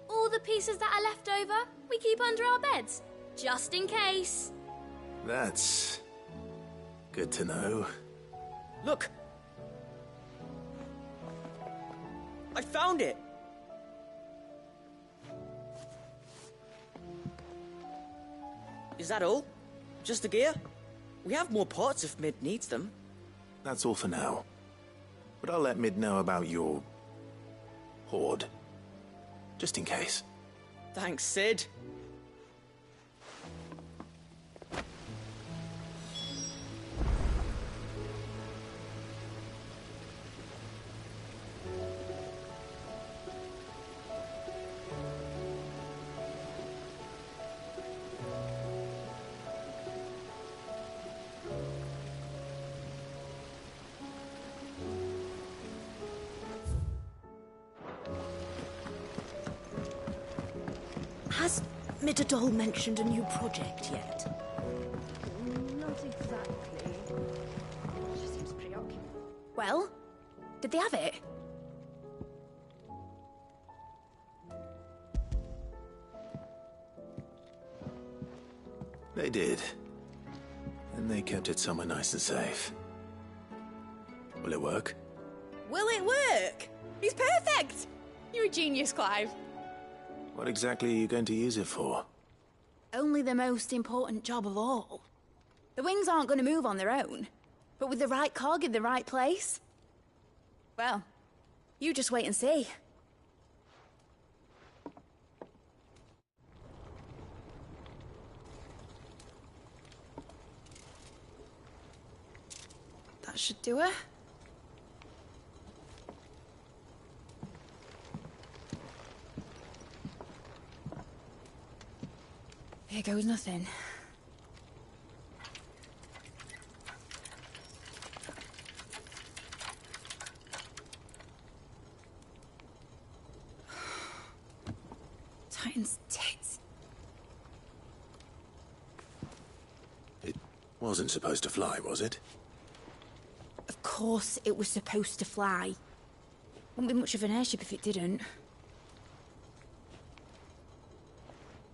All the pieces that are left over, we keep under our beds, just in case. That's good to know. Look! I found it! Is that all? Just the gear? We have more parts if Mid needs them. That's all for now. But I'll let Mid know about your hoard. Just in case. Thanks, Sid. Has Midadol mentioned a new project yet? Not exactly. She seems preoccupied. Well, did they have it? They did. And they kept it somewhere nice and safe. Will it work? Will it work? He's perfect! You're a genius, Clive. What exactly are you going to use it for? Only the most important job of all. The wings aren't going to move on their own, but with the right cog in the right place. Well, you just wait and see. That should do it. Here goes nothing. Titan's tits. It wasn't supposed to fly, was it? Of course it was supposed to fly. Wouldn't be much of an airship if it didn't.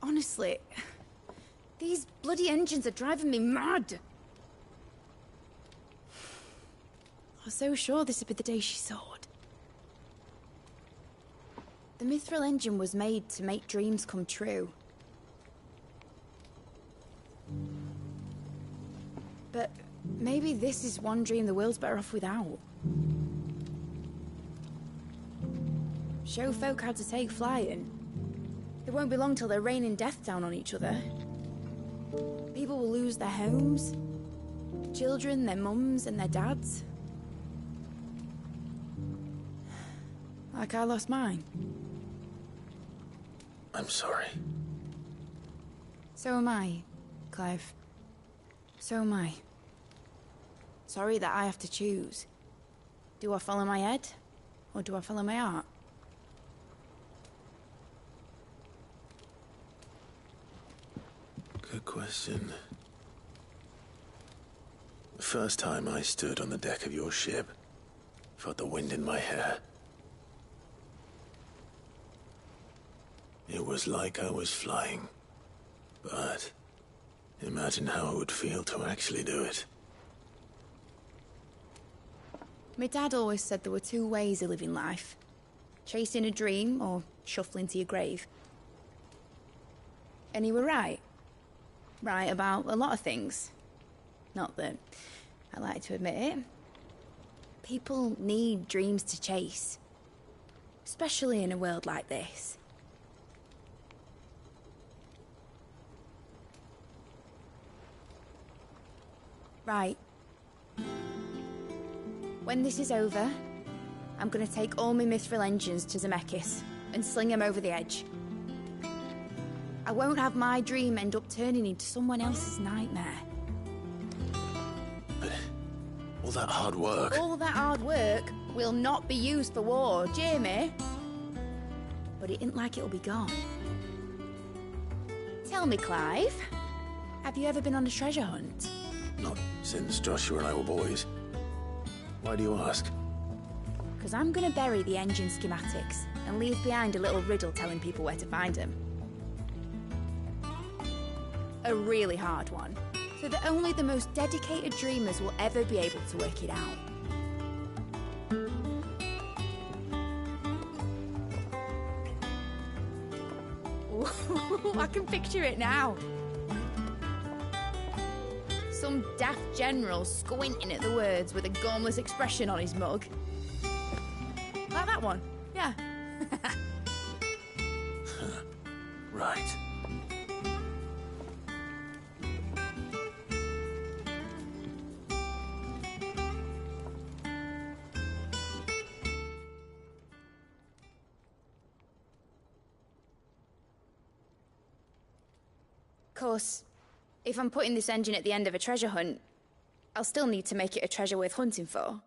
Honestly, these bloody engines are driving me mad. I was so sure this would be the day she soared. The Mithril engine was made to make dreams come true. But maybe this is one dream the world's better off without. Show folk how to take flying. It won't be long till they're raining death down on each other. People will lose their homes, children, their mums and their dads. Like I lost mine. I'm sorry. So am I, Clive. So am I. Sorry that I have to choose. Do I follow my head, or do I follow my heart? Good question. The first time I stood on the deck of your ship, felt the wind in my hair. It was like I was flying. But imagine how it would feel to actually do it. My dad always said there were two ways of living life. Chasing a dream or shuffling to your grave. And he were right. Right about a lot of things. Not that I like to admit it. People need dreams to chase. Especially in a world like this. Right. When this is over, I'm gonna take all my mithril engines to Zemeckis and sling them over the edge. I won't have my dream end up turning into someone else's nightmare. But all that hard work... All that hard work will not be used for war, Jamie. But it ain't like it'll be gone. Tell me, Clive, have you ever been on a treasure hunt? Not since Joshua and I were boys. Why do you ask? Because I'm gonna bury the engine schematics and leave behind a little riddle telling people where to find them. A really hard one, so that only the most dedicated dreamers will ever be able to work it out. Ooh, I can picture it now. Some daft general squinting at the words with a gormless expression on his mug. Like that one, yeah. Right. Of course, if I'm putting this engine at the end of a treasure hunt, I'll still need to make it a treasure worth hunting for.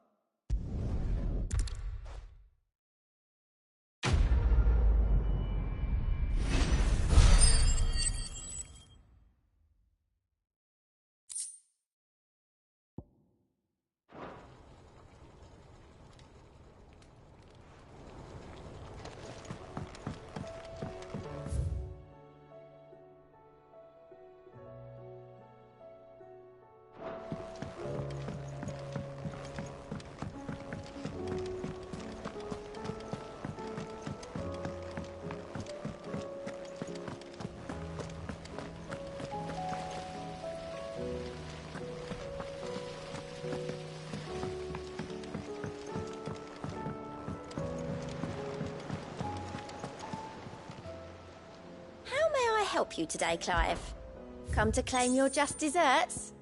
Help you today, Clive? Come to claim your just desserts?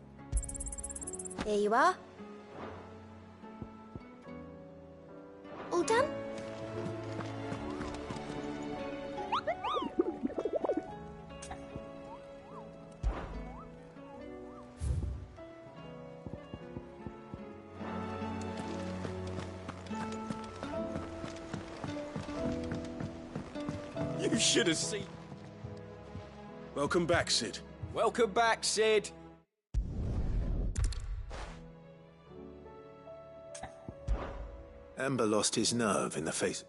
Here you are. All done? You should have seen... Welcome back, Sid. Welcome back, Sid. Amber lost his nerve in the face.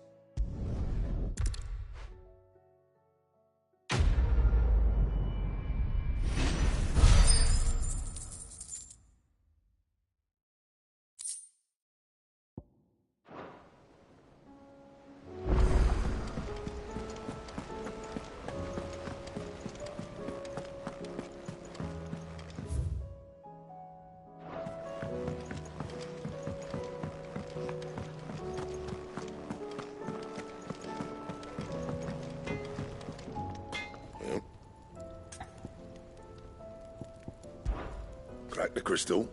Crack the crystal.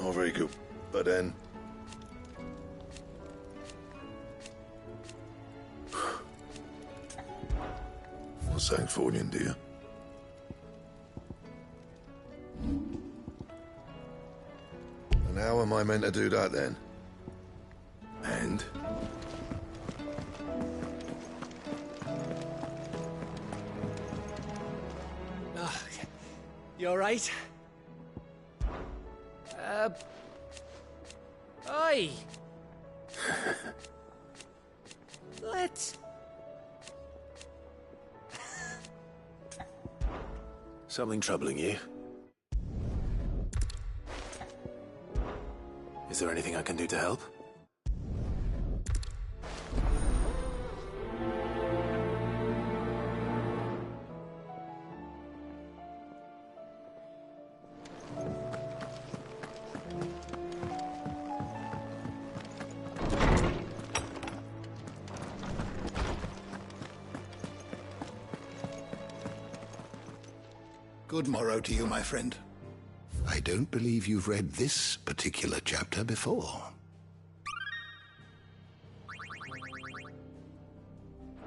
Oh, very good. But then... What's that for you, dear? And how am I meant to do that, then? And? You alright? Oi! Let's... Something troubling you? Is there anything I can do to help? Good morrow to you, my friend. I don't believe you've read this particular chapter before.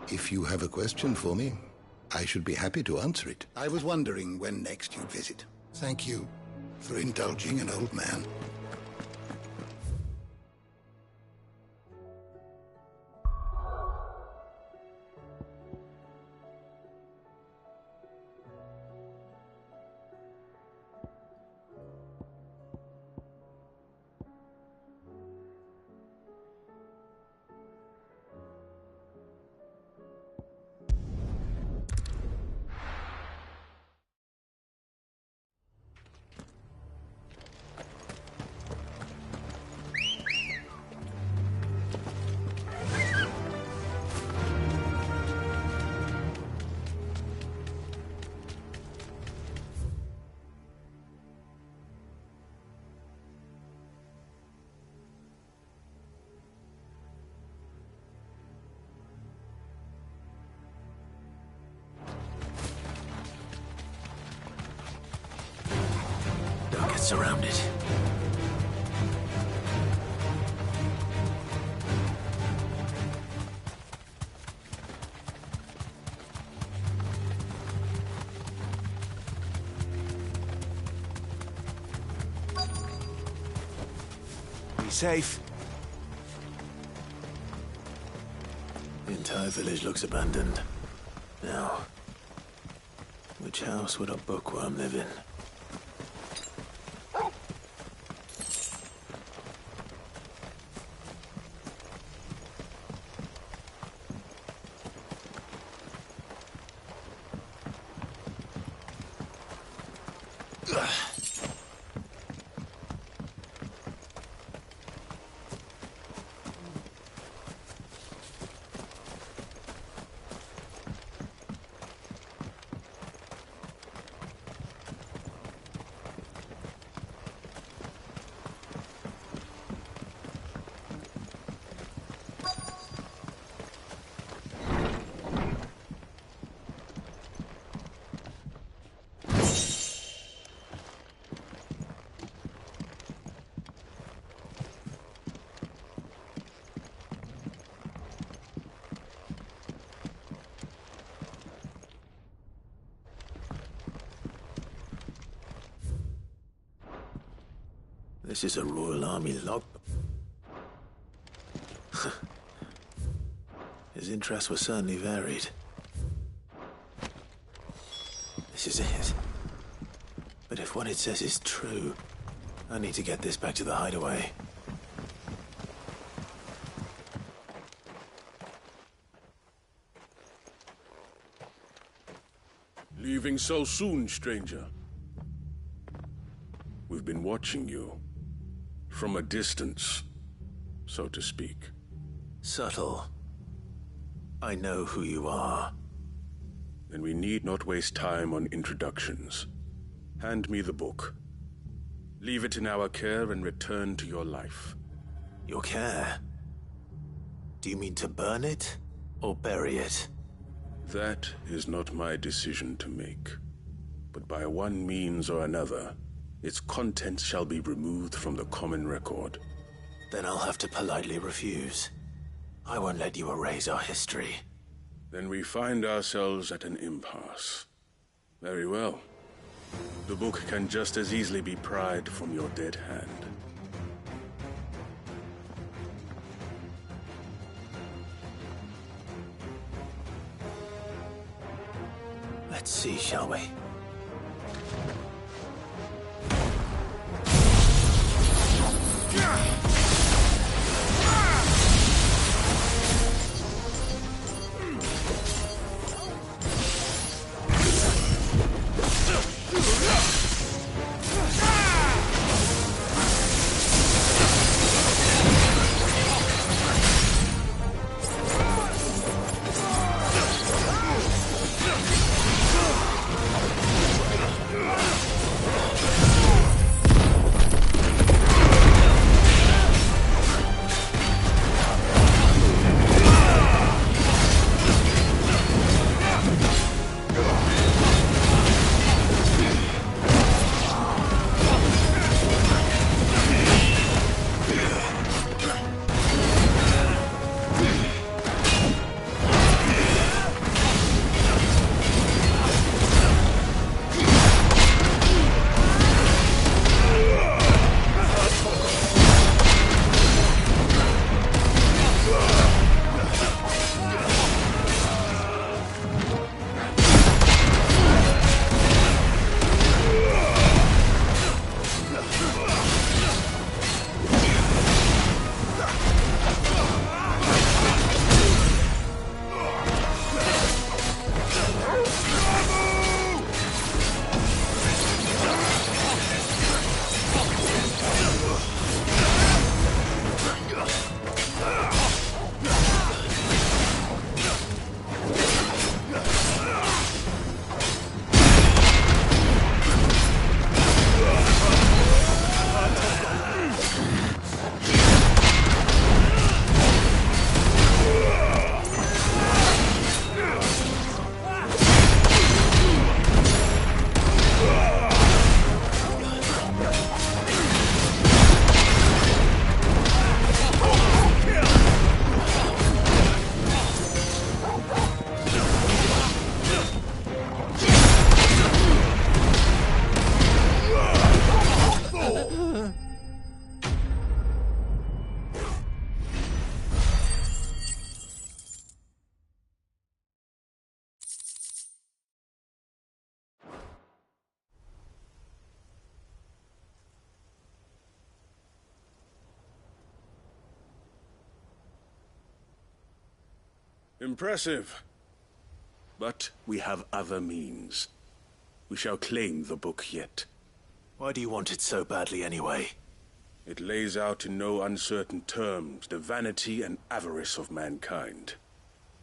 If you have a question for me, I should be happy to answer it. I was wondering when next you'd visit. Thank you for indulging an old man. Surrounded. Be safe. The entire village looks abandoned. Now, which house would a bookworm live in? This is a Royal Army log. His interests were certainly varied. This is it. But if what it says is true, I need to get this back to the hideaway. Leaving so soon, stranger? We've been watching you. From a distance, so to speak. Subtle. I know who you are. Then we need not waste time on introductions. Hand me the book. Leave it in our care and return to your life. Your care? Do you mean to burn it or bury it? That is not my decision to make. But by one means or another, its contents shall be removed from the common record. Then I'll have to politely refuse. I won't let you erase our history. Then we find ourselves at an impasse. Very well. The book can just as easily be pried from your dead hand. Let's see, shall we? Impressive. But we have other means. We shall claim the book yet. Why do you want it so badly anyway? It lays out in no uncertain terms the vanity and avarice of mankind.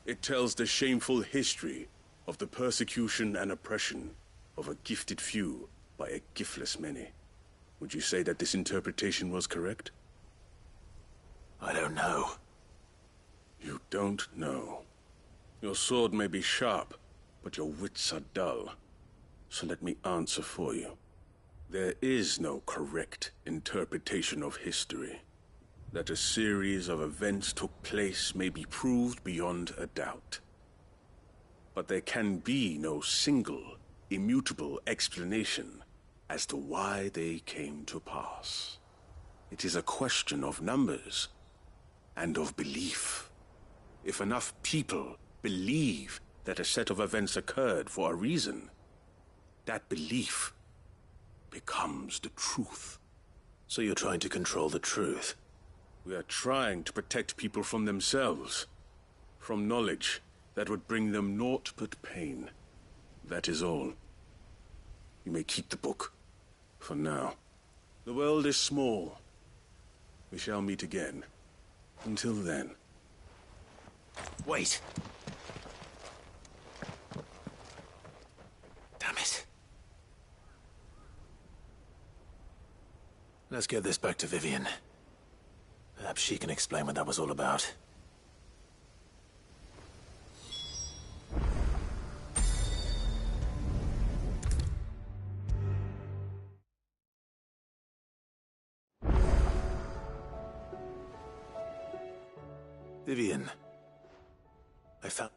It tells the shameful history of the persecution and oppression of a gifted few by a giftless many. Would you say that this interpretation was correct? I don't know. You don't know. Your sword may be sharp, but your wits are dull. So let me answer for you. There is no correct interpretation of history. That a series of events took place may be proved beyond a doubt. But there can be no single, immutable explanation as to why they came to pass. It is a question of numbers and of belief. If enough people believe that a set of events occurred for a reason, that belief becomes the truth. So you're trying to control the truth? We are trying to protect people from themselves, from knowledge that would bring them naught but pain. That is all. You may keep the book, for now. The world is small. We shall meet again. Until then. Wait! Damn it. Let's get this back to Vivian. Perhaps she can explain what that was all about. Vivian, I found...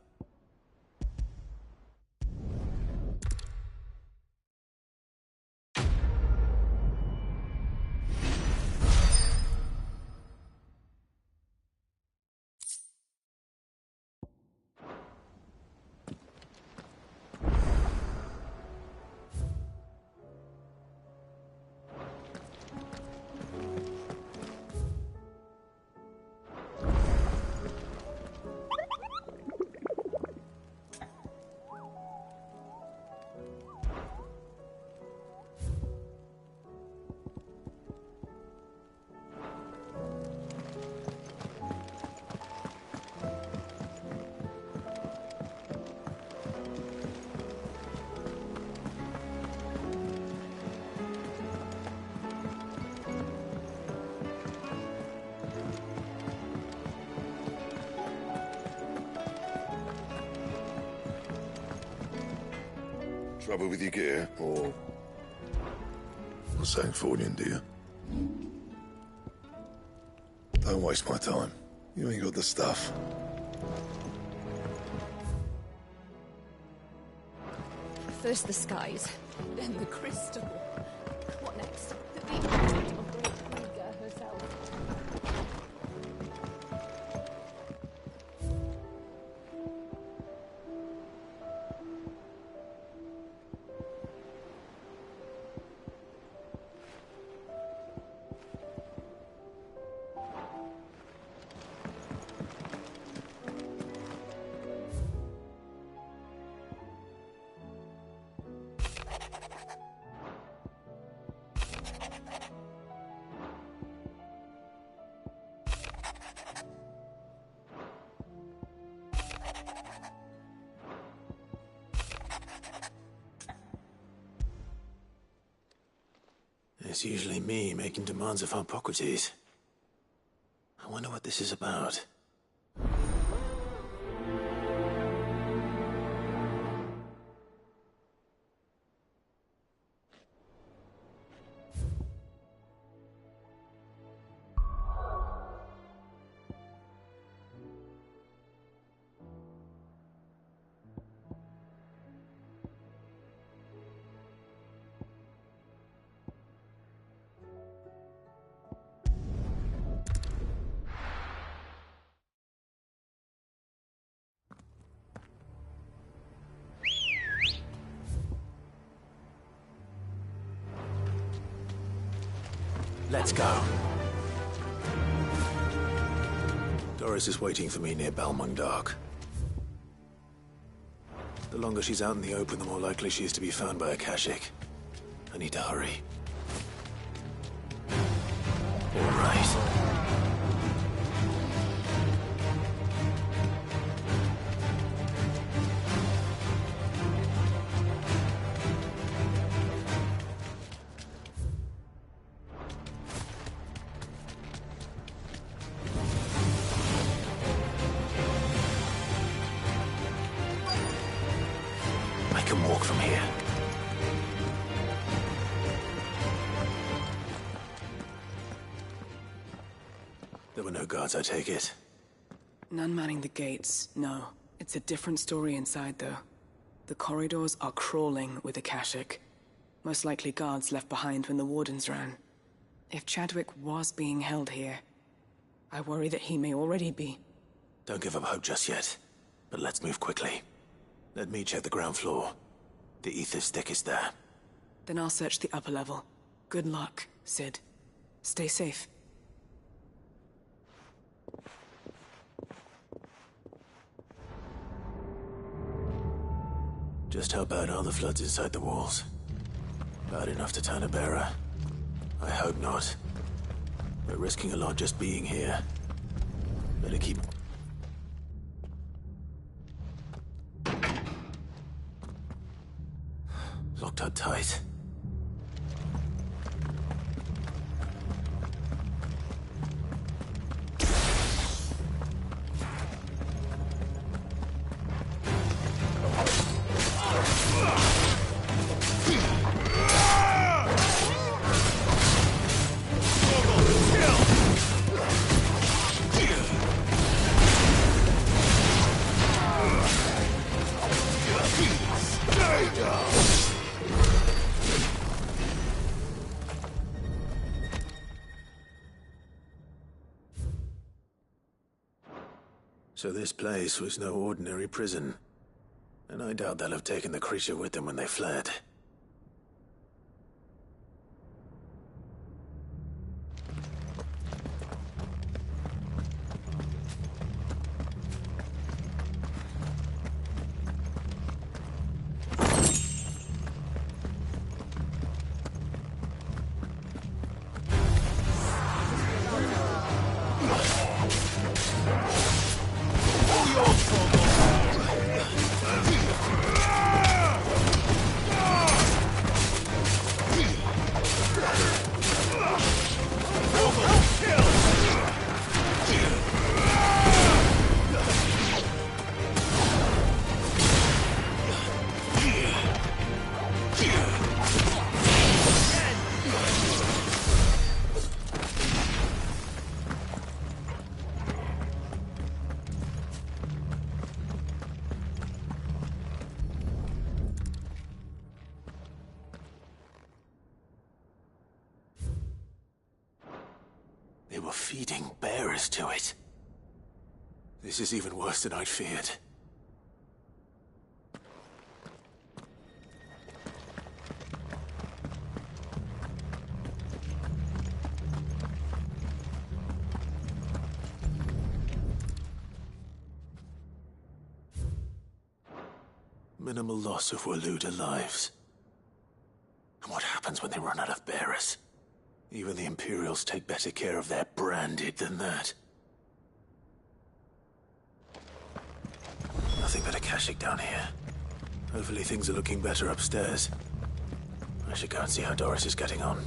Trouble with your gear, or something for you, do you? Don't waste my time. You ain't got the stuff. First the skies, then the crystal. What next? The big of Great Krieger herself. It's usually me making demands of Hippocrates. I wonder what this is about. Let's go. Doris is waiting for me near Balmung Dock. The longer she's out in the open, the more likely she is to be found by Akashic. I need to hurry. All right. I can walk from here. There were no guards, I take it. None manning the gates, no. It's a different story inside, though. The corridors are crawling with Akashic. Most likely guards left behind when the wardens ran. If Chadwick was being held here, I worry that he may already be. Don't give up hope just yet, but let's move quickly. Let me check the ground floor. The ether stick is there. Then I'll search the upper level. Good luck, Sid. Stay safe. Just how bad are the floods inside the walls? Bad enough to turn a bearer? I hope not. We're risking a lot just being here. Better keep... Locked up tight. So this place was no ordinary prison. And I doubt they'll have taken the creature with them when they fled. They were feeding bearers to it. This is even worse than I'd feared. Minimal loss of Waluda lives. And what happens when they run out of bearers? Even the Imperials take better care of their branded than that. Nothing but Akashic down here. Hopefully things are looking better upstairs. I should go and see how Doris is getting on.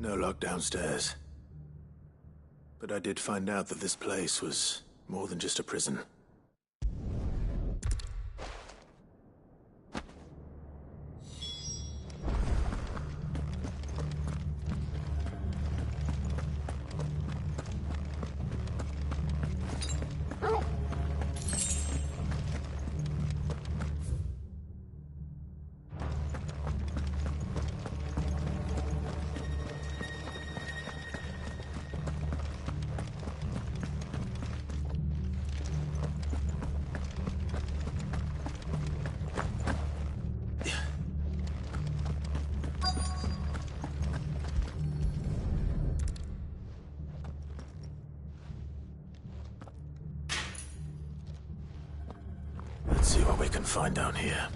No lock downstairs. But I did find out that this place was more than just a prison. Let's see what we can find down here.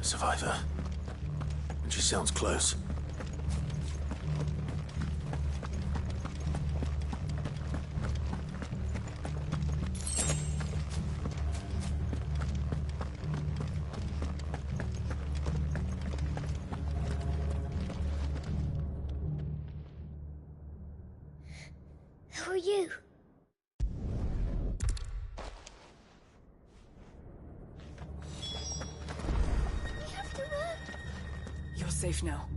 A survivor. And she sounds close. Who are you? We have to run. You're safe now.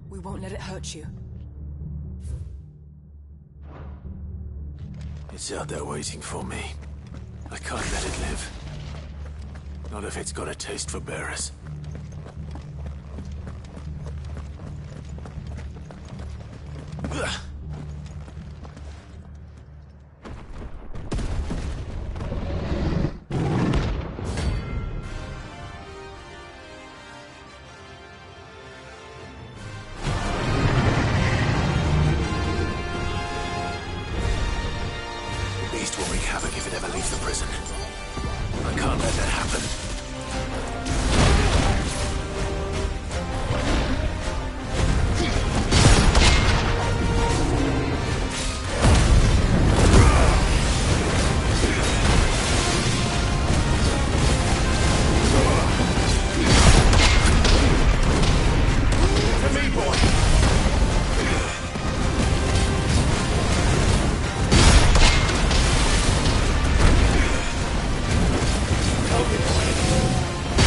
We won't let it hurt you. It's out there waiting for me. I can't let it live. Not if it's got a taste for bearers. Ugh. The beast will wreak havoc if it ever leaves the prison. I can't let that happen. To me, boy! Help me, boy!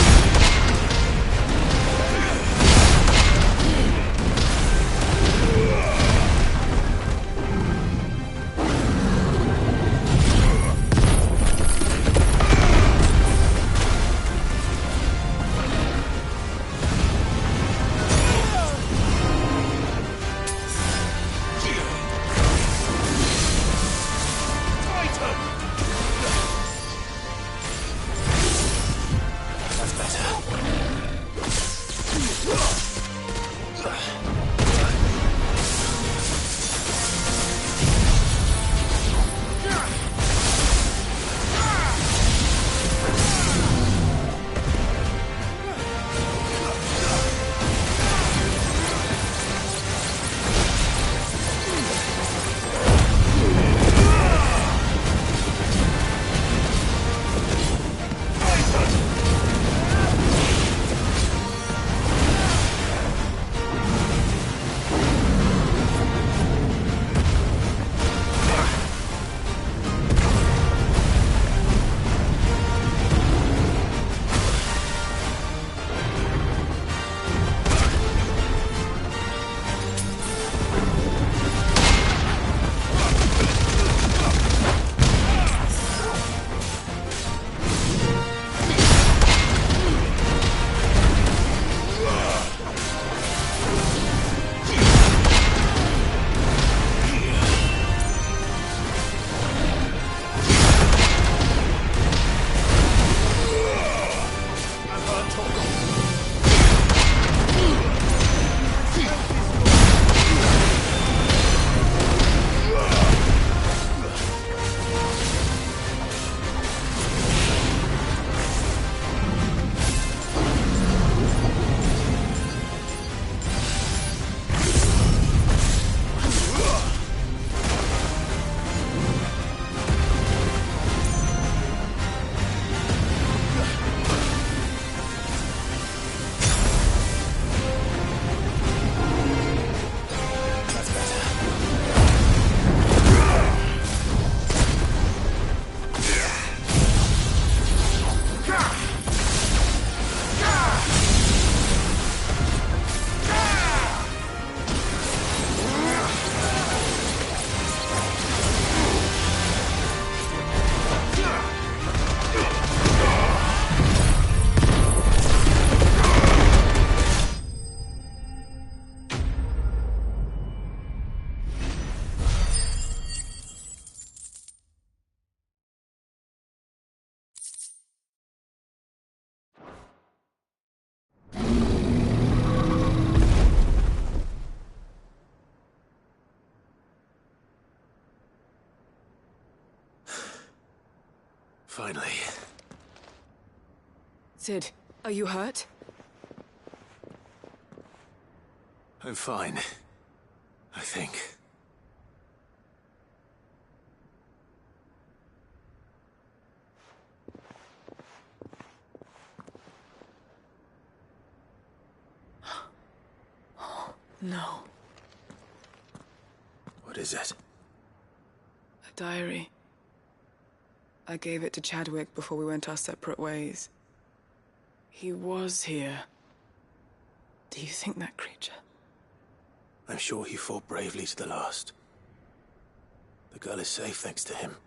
Finally. Sid, are you hurt? I'm fine. I think. No. What is it? A diary. I gave it to Chadwick before we went our separate ways. He was here. Do you think that creature? I'm sure he fought bravely to the last. The girl is safe thanks to him.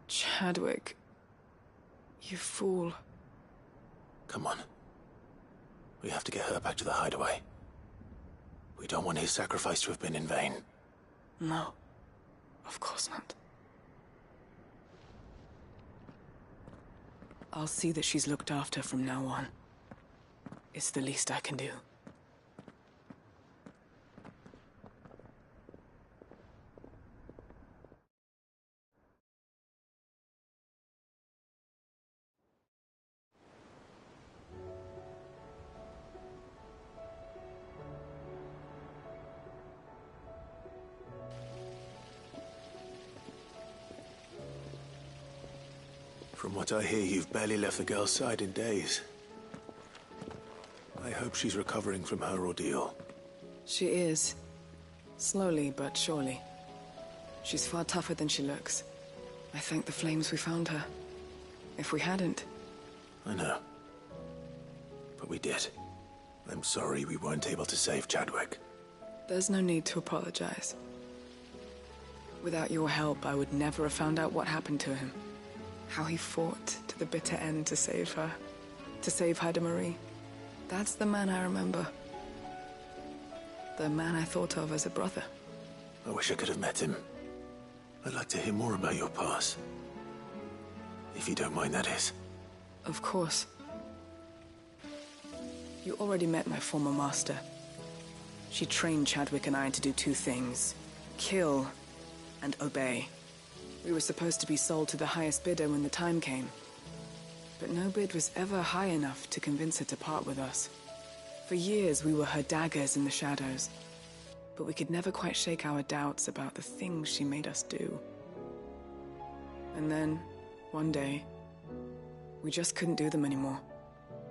Chadwick. You fool. Come on. We have to get her back to the hideaway. We don't want his sacrifice to have been in vain. No. Of course not. I'll see that she's looked after from now on. It's the least I can do. From what I hear, you've barely left the girl's side in days. I hope she's recovering from her ordeal. She is. Slowly but surely. She's far tougher than she looks. I thank the flames we found her. If we hadn't... I know. But we did. I'm sorry we weren't able to save Chadwick. There's no need to apologize. Without your help, I would never have found out what happened to him. How he fought to the bitter end to save her. To save Haida Marie. That's the man I remember. The man I thought of as a brother. I wish I could have met him. I'd like to hear more about your past. If you don't mind, that is. Of course. You already met my former master. She trained Chadwick and I to do two things. Kill and obey. We were supposed to be sold to the highest bidder when the time came. But no bid was ever high enough to convince her to part with us. For years, we were her daggers in the shadows. But we could never quite shake our doubts about the things she made us do. And then, one day, we just couldn't do them anymore.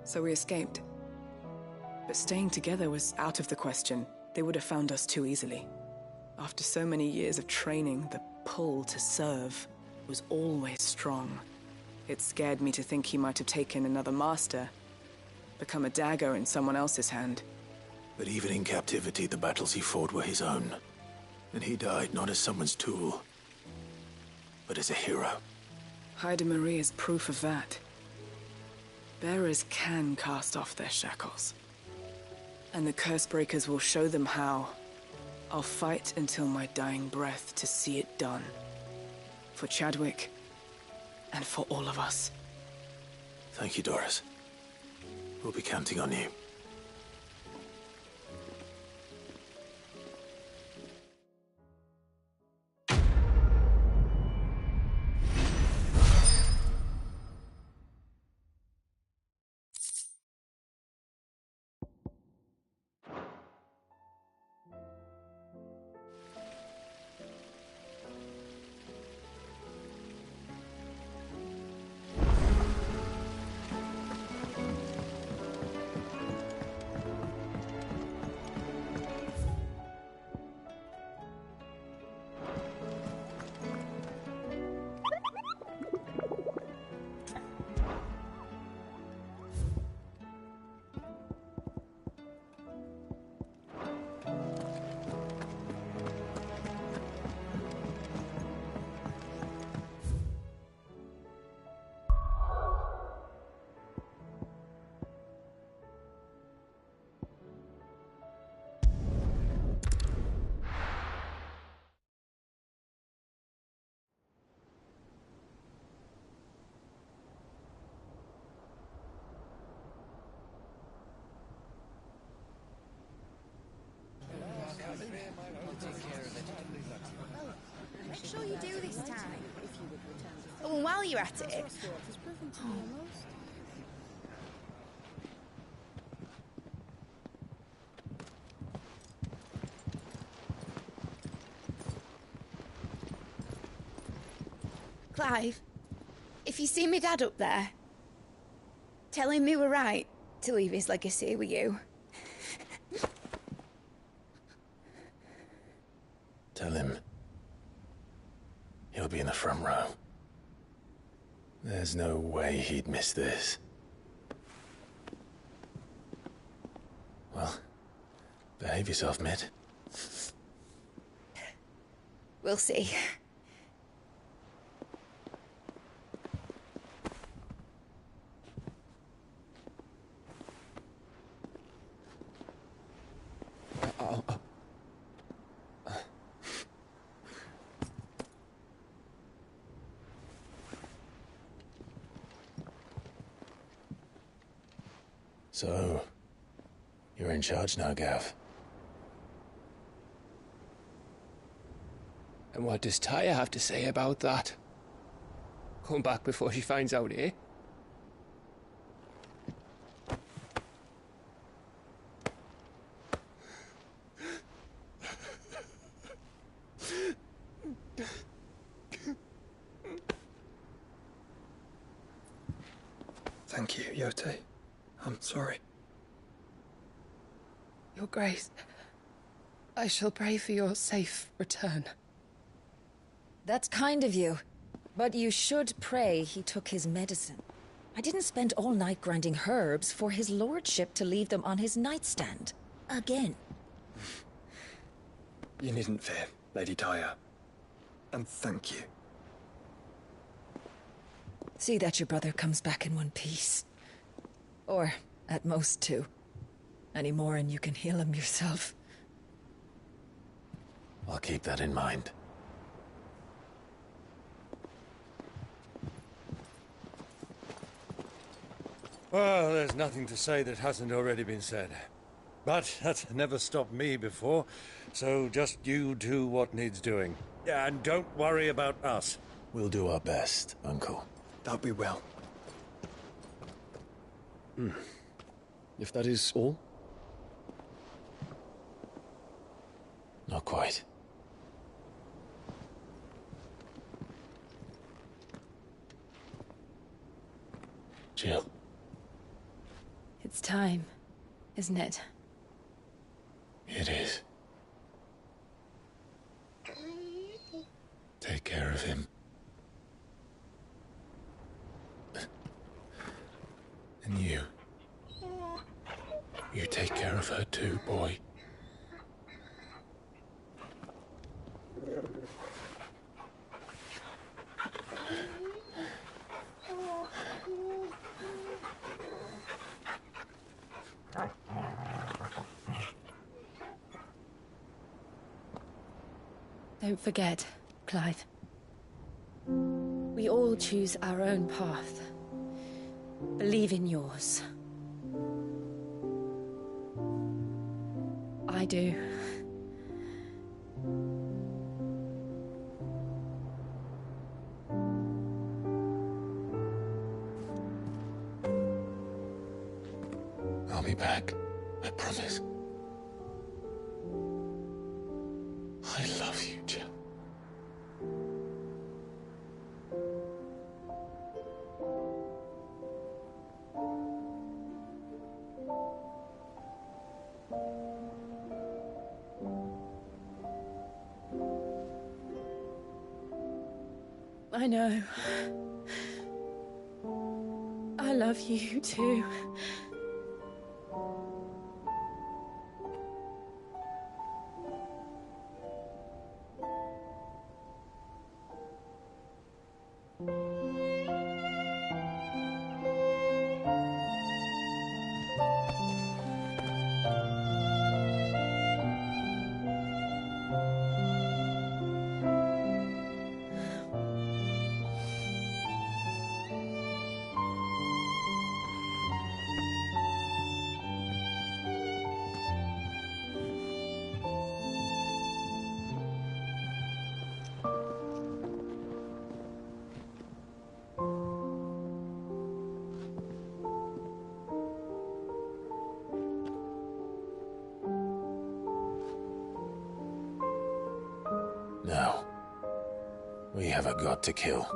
So we escaped. But staying together was out of the question. They would have found us too easily. After so many years of training, the pull to serve was always strong. It scared me to think he might have taken another master, become a dagger in someone else's hand. But even in captivity, the battles he fought were his own. And he died not as someone's tool, but as a hero. Haida Marie is proof of that. Bearers can cast off their shackles. And the Cursebreakers will show them how. I'll fight until my dying breath to see it done. For Chadwick, and for all of us. Thank you, Doris. We'll be counting on you. while you're at it... Clive, if you see me dad up there, tell him we were right to leave his legacy with you. Tell him he'll be in the front row. There's no way he'd miss this. Well, behave yourself, Mitt. We'll see. So, you're in charge now, Gav. And what does Tyre have to say about that? Come back before she finds out, eh? Thank you, Yote. I'm sorry. Your Grace, I shall pray for your safe return. That's kind of you. But you should pray he took his medicine. I didn't spend all night grinding herbs for his lordship to leave them on his nightstand. Again. You needn't fear, Lady Tyre. And thank you. See that your brother comes back in one piece. Or, at most, two. Any more and you can heal him yourself. I'll keep that in mind. Well, there's nothing to say that hasn't already been said. But that's never stopped me before, so just you do what needs doing. And don't worry about us. We'll do our best, Uncle. That we will. If that is all? Not quite. Jill. It's time, isn't it? It is. Take care of him. And you. You take care of her too, boy. Don't forget, Clive. We all choose our own path. Believe in yours. I do. I'll be back. I promise. I love you, Jill. I know. I love you too. We have a god to kill.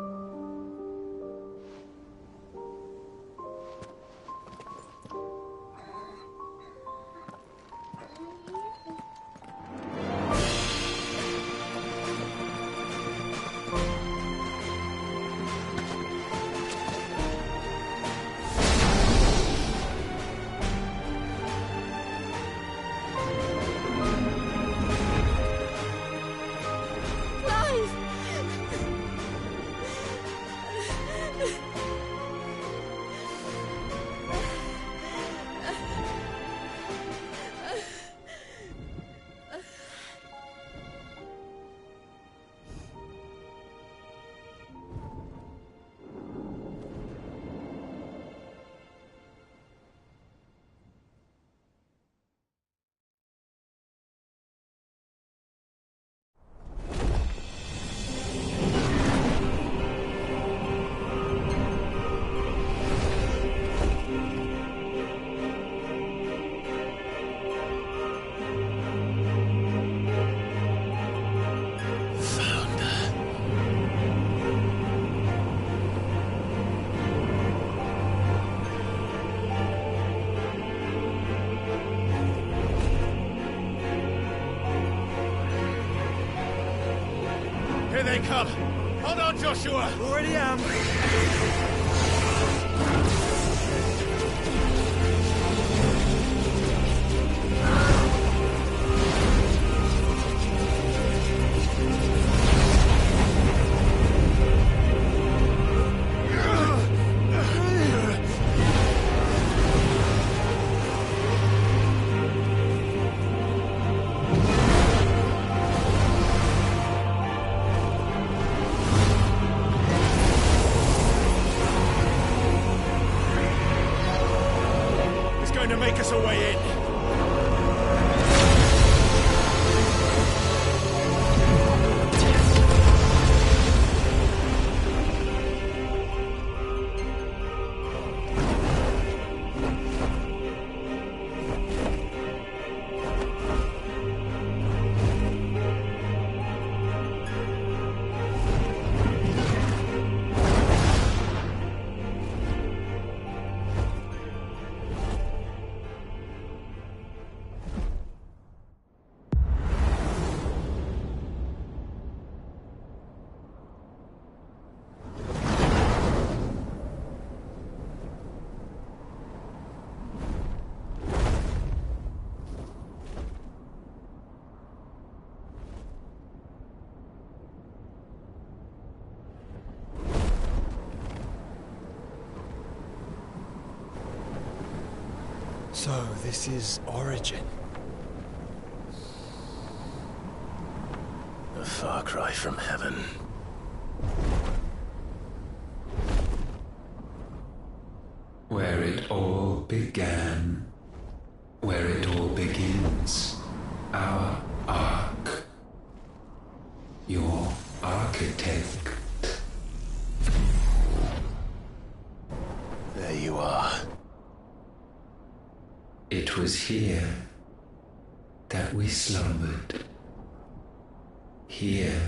Here they come! Hold on, Joshua! Already am! To make us a way in. So, this is Origin. A far cry from heaven. Where it all began. Where it all begins. Our ark. Your architect. There you are. It was here that we slumbered. Here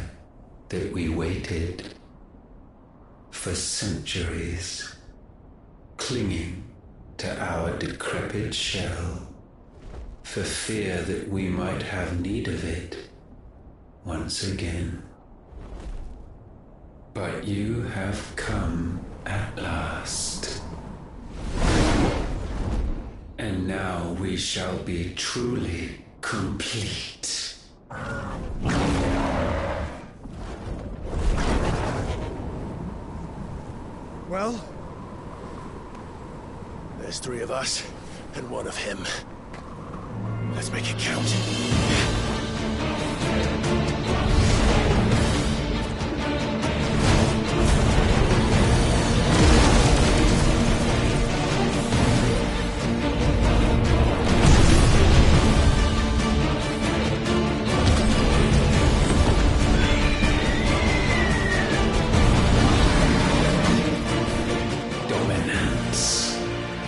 that we waited for centuries, clinging to our decrepit shell, for fear that we might have need of it once again. But you have come at last. And now we shall be truly complete. Well, there's 3 of us and 1 of him. Let's make it count.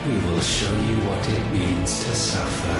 We will show you what it means to suffer.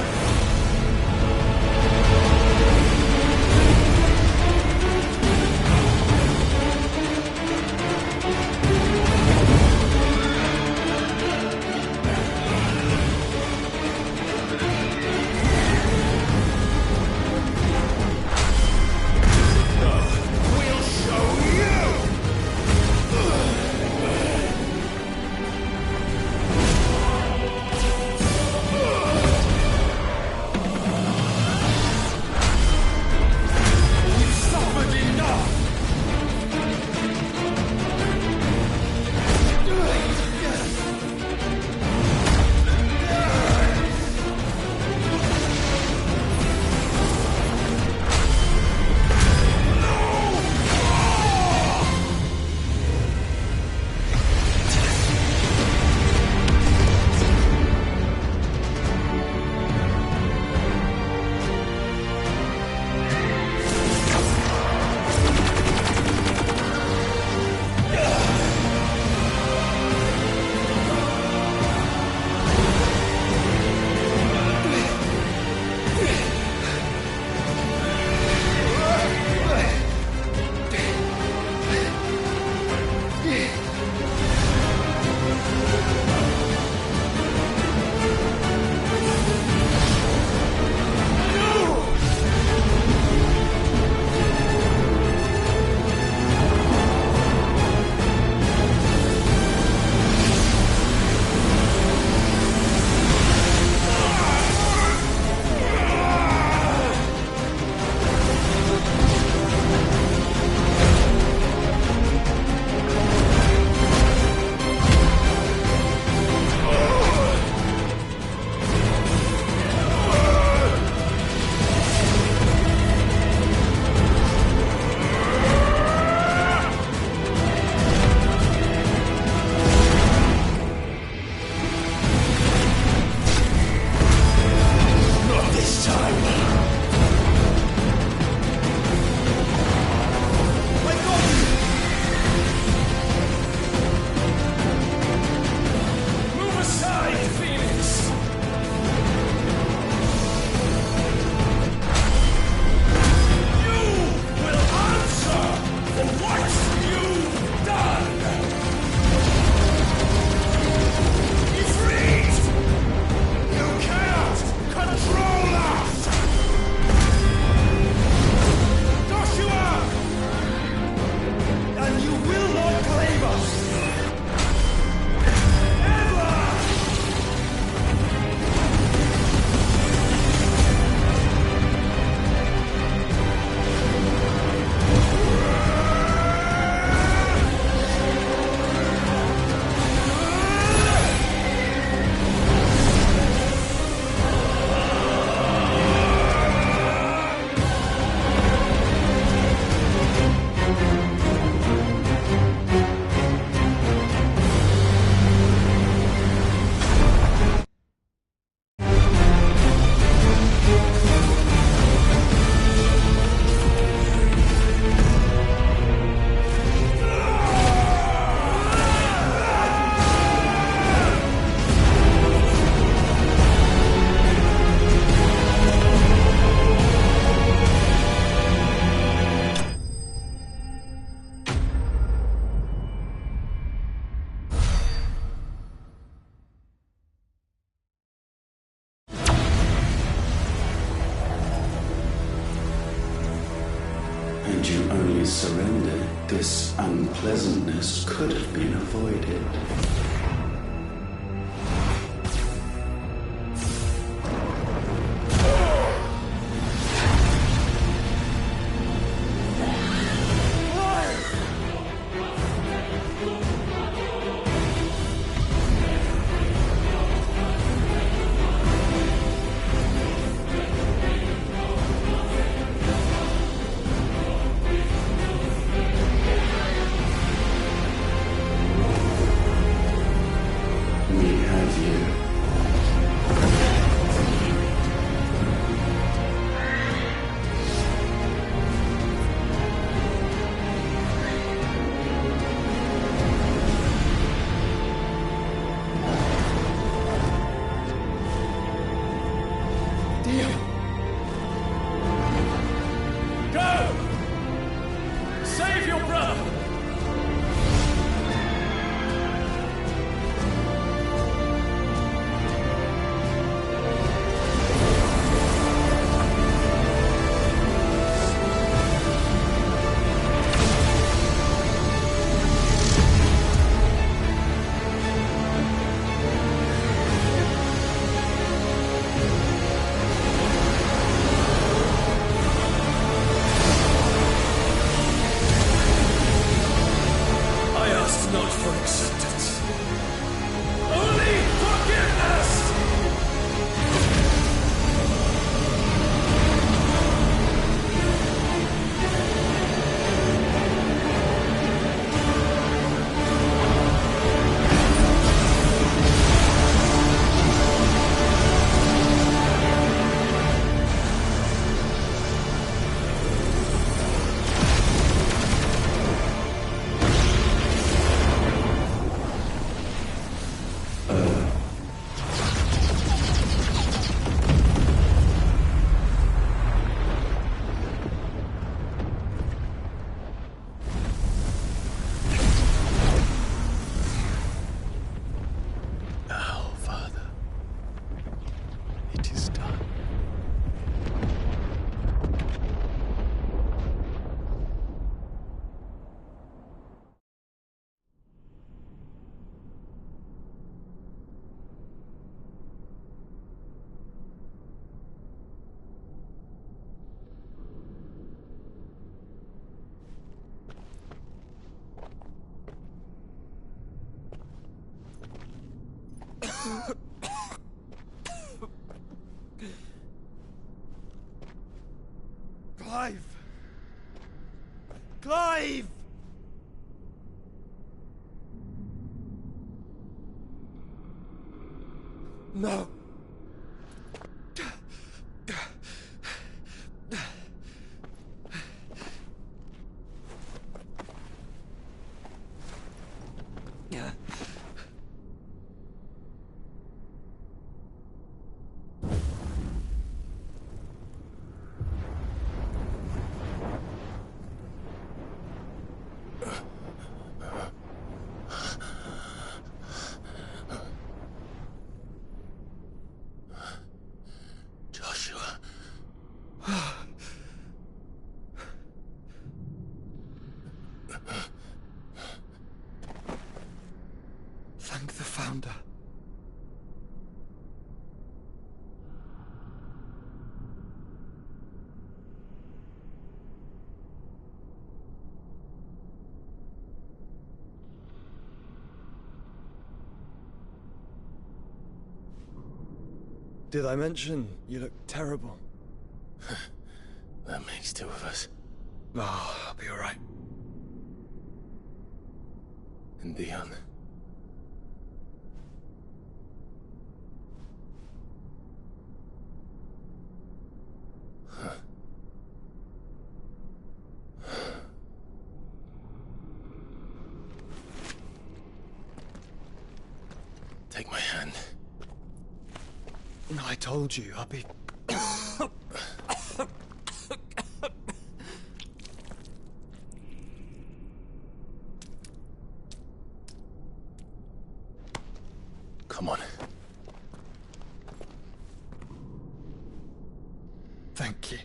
surrender, this unpleasantness could have been avoided. Clive! Clive! No. Thank the Founder. Did I mention you look terrible? That makes two of us. Oh, I'll be alright. And Dion. Take my hand. I told you, I'll be... Come on. Thank you.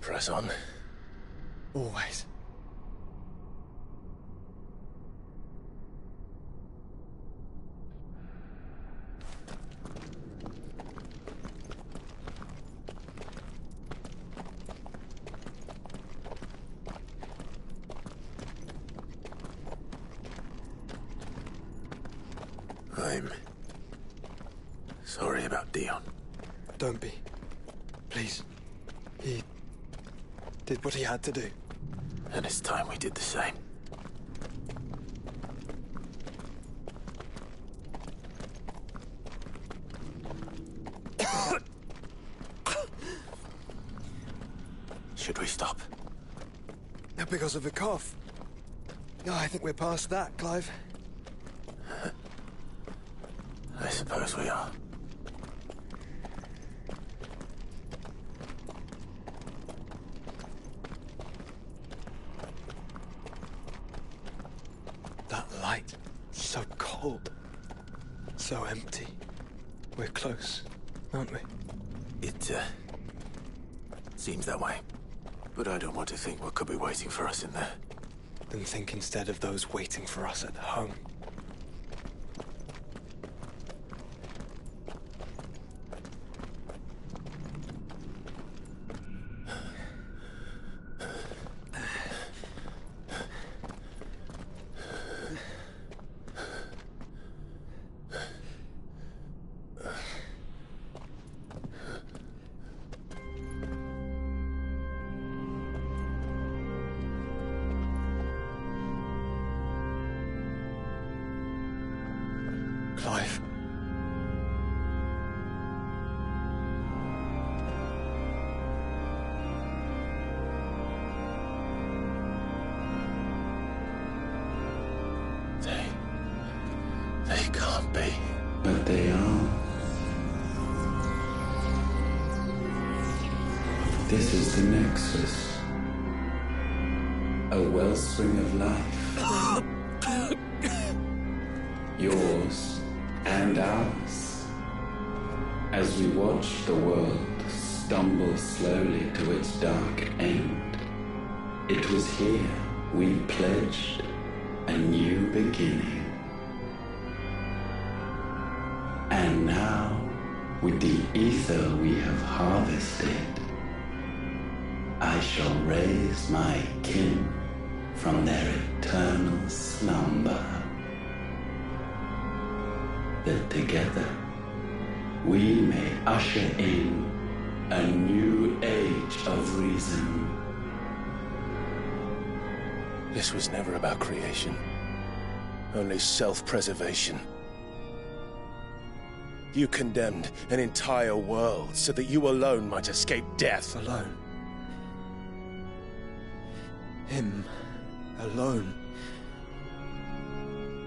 Press on. Always. I'm sorry about Dion. Don't be. Please. He did what he had to do. And it's time we did the same. Should we stop? Because of the cough. No, I think we're past that, Clive. I suppose we are. That light, so cold, so empty. We're close, aren't we? It seems that way. But I don't want to think what could be waiting for us in there. Then think instead of those waiting for us at home. Clive. They can't be. But they are. This is the Nexus. A wellspring of life. Yours and ours. As we watch the world stumble slowly to its dark end, it was here we pledged a new beginning. And now, with the ether we have harvested, I shall raise my kin from their eternal slumber. That together we may usher in a new age of reason. This was never about creation, only self-preservation. You condemned an entire world so that you alone might escape death. Alone. Him. Alone.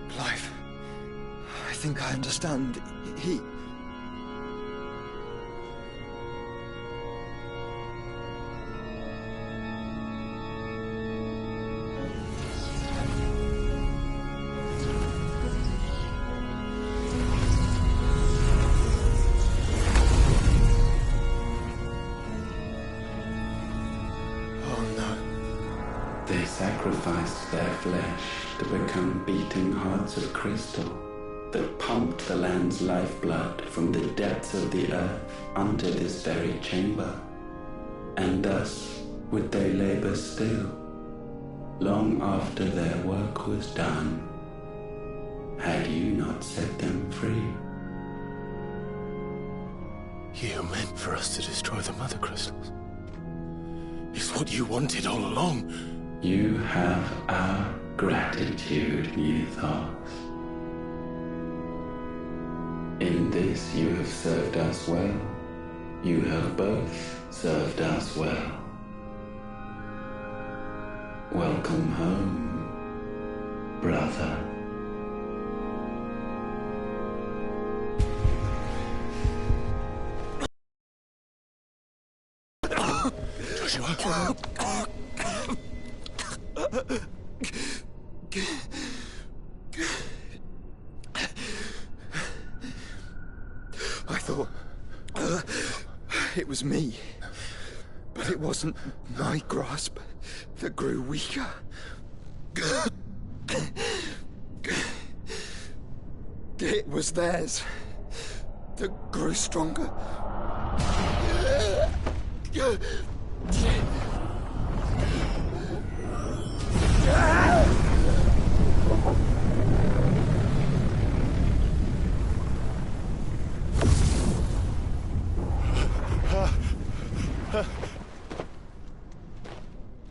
Clive. I think I understand. He... They sacrificed their flesh to become beating hearts of crystal that pumped the land's lifeblood from the depths of the earth unto this very chamber. And thus would they labor still, long after their work was done, had you not set them free. You meant for us to destroy the mother crystals. It's what you wanted all along. You have our gratitude, Mythos. In this you have served us well. You have both served us well. Welcome home, brother. Joshua. I thought it was me, but But it wasn't my grasp that grew weaker. It was theirs that grew stronger.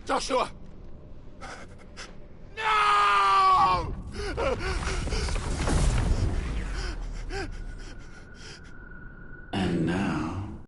Joshua!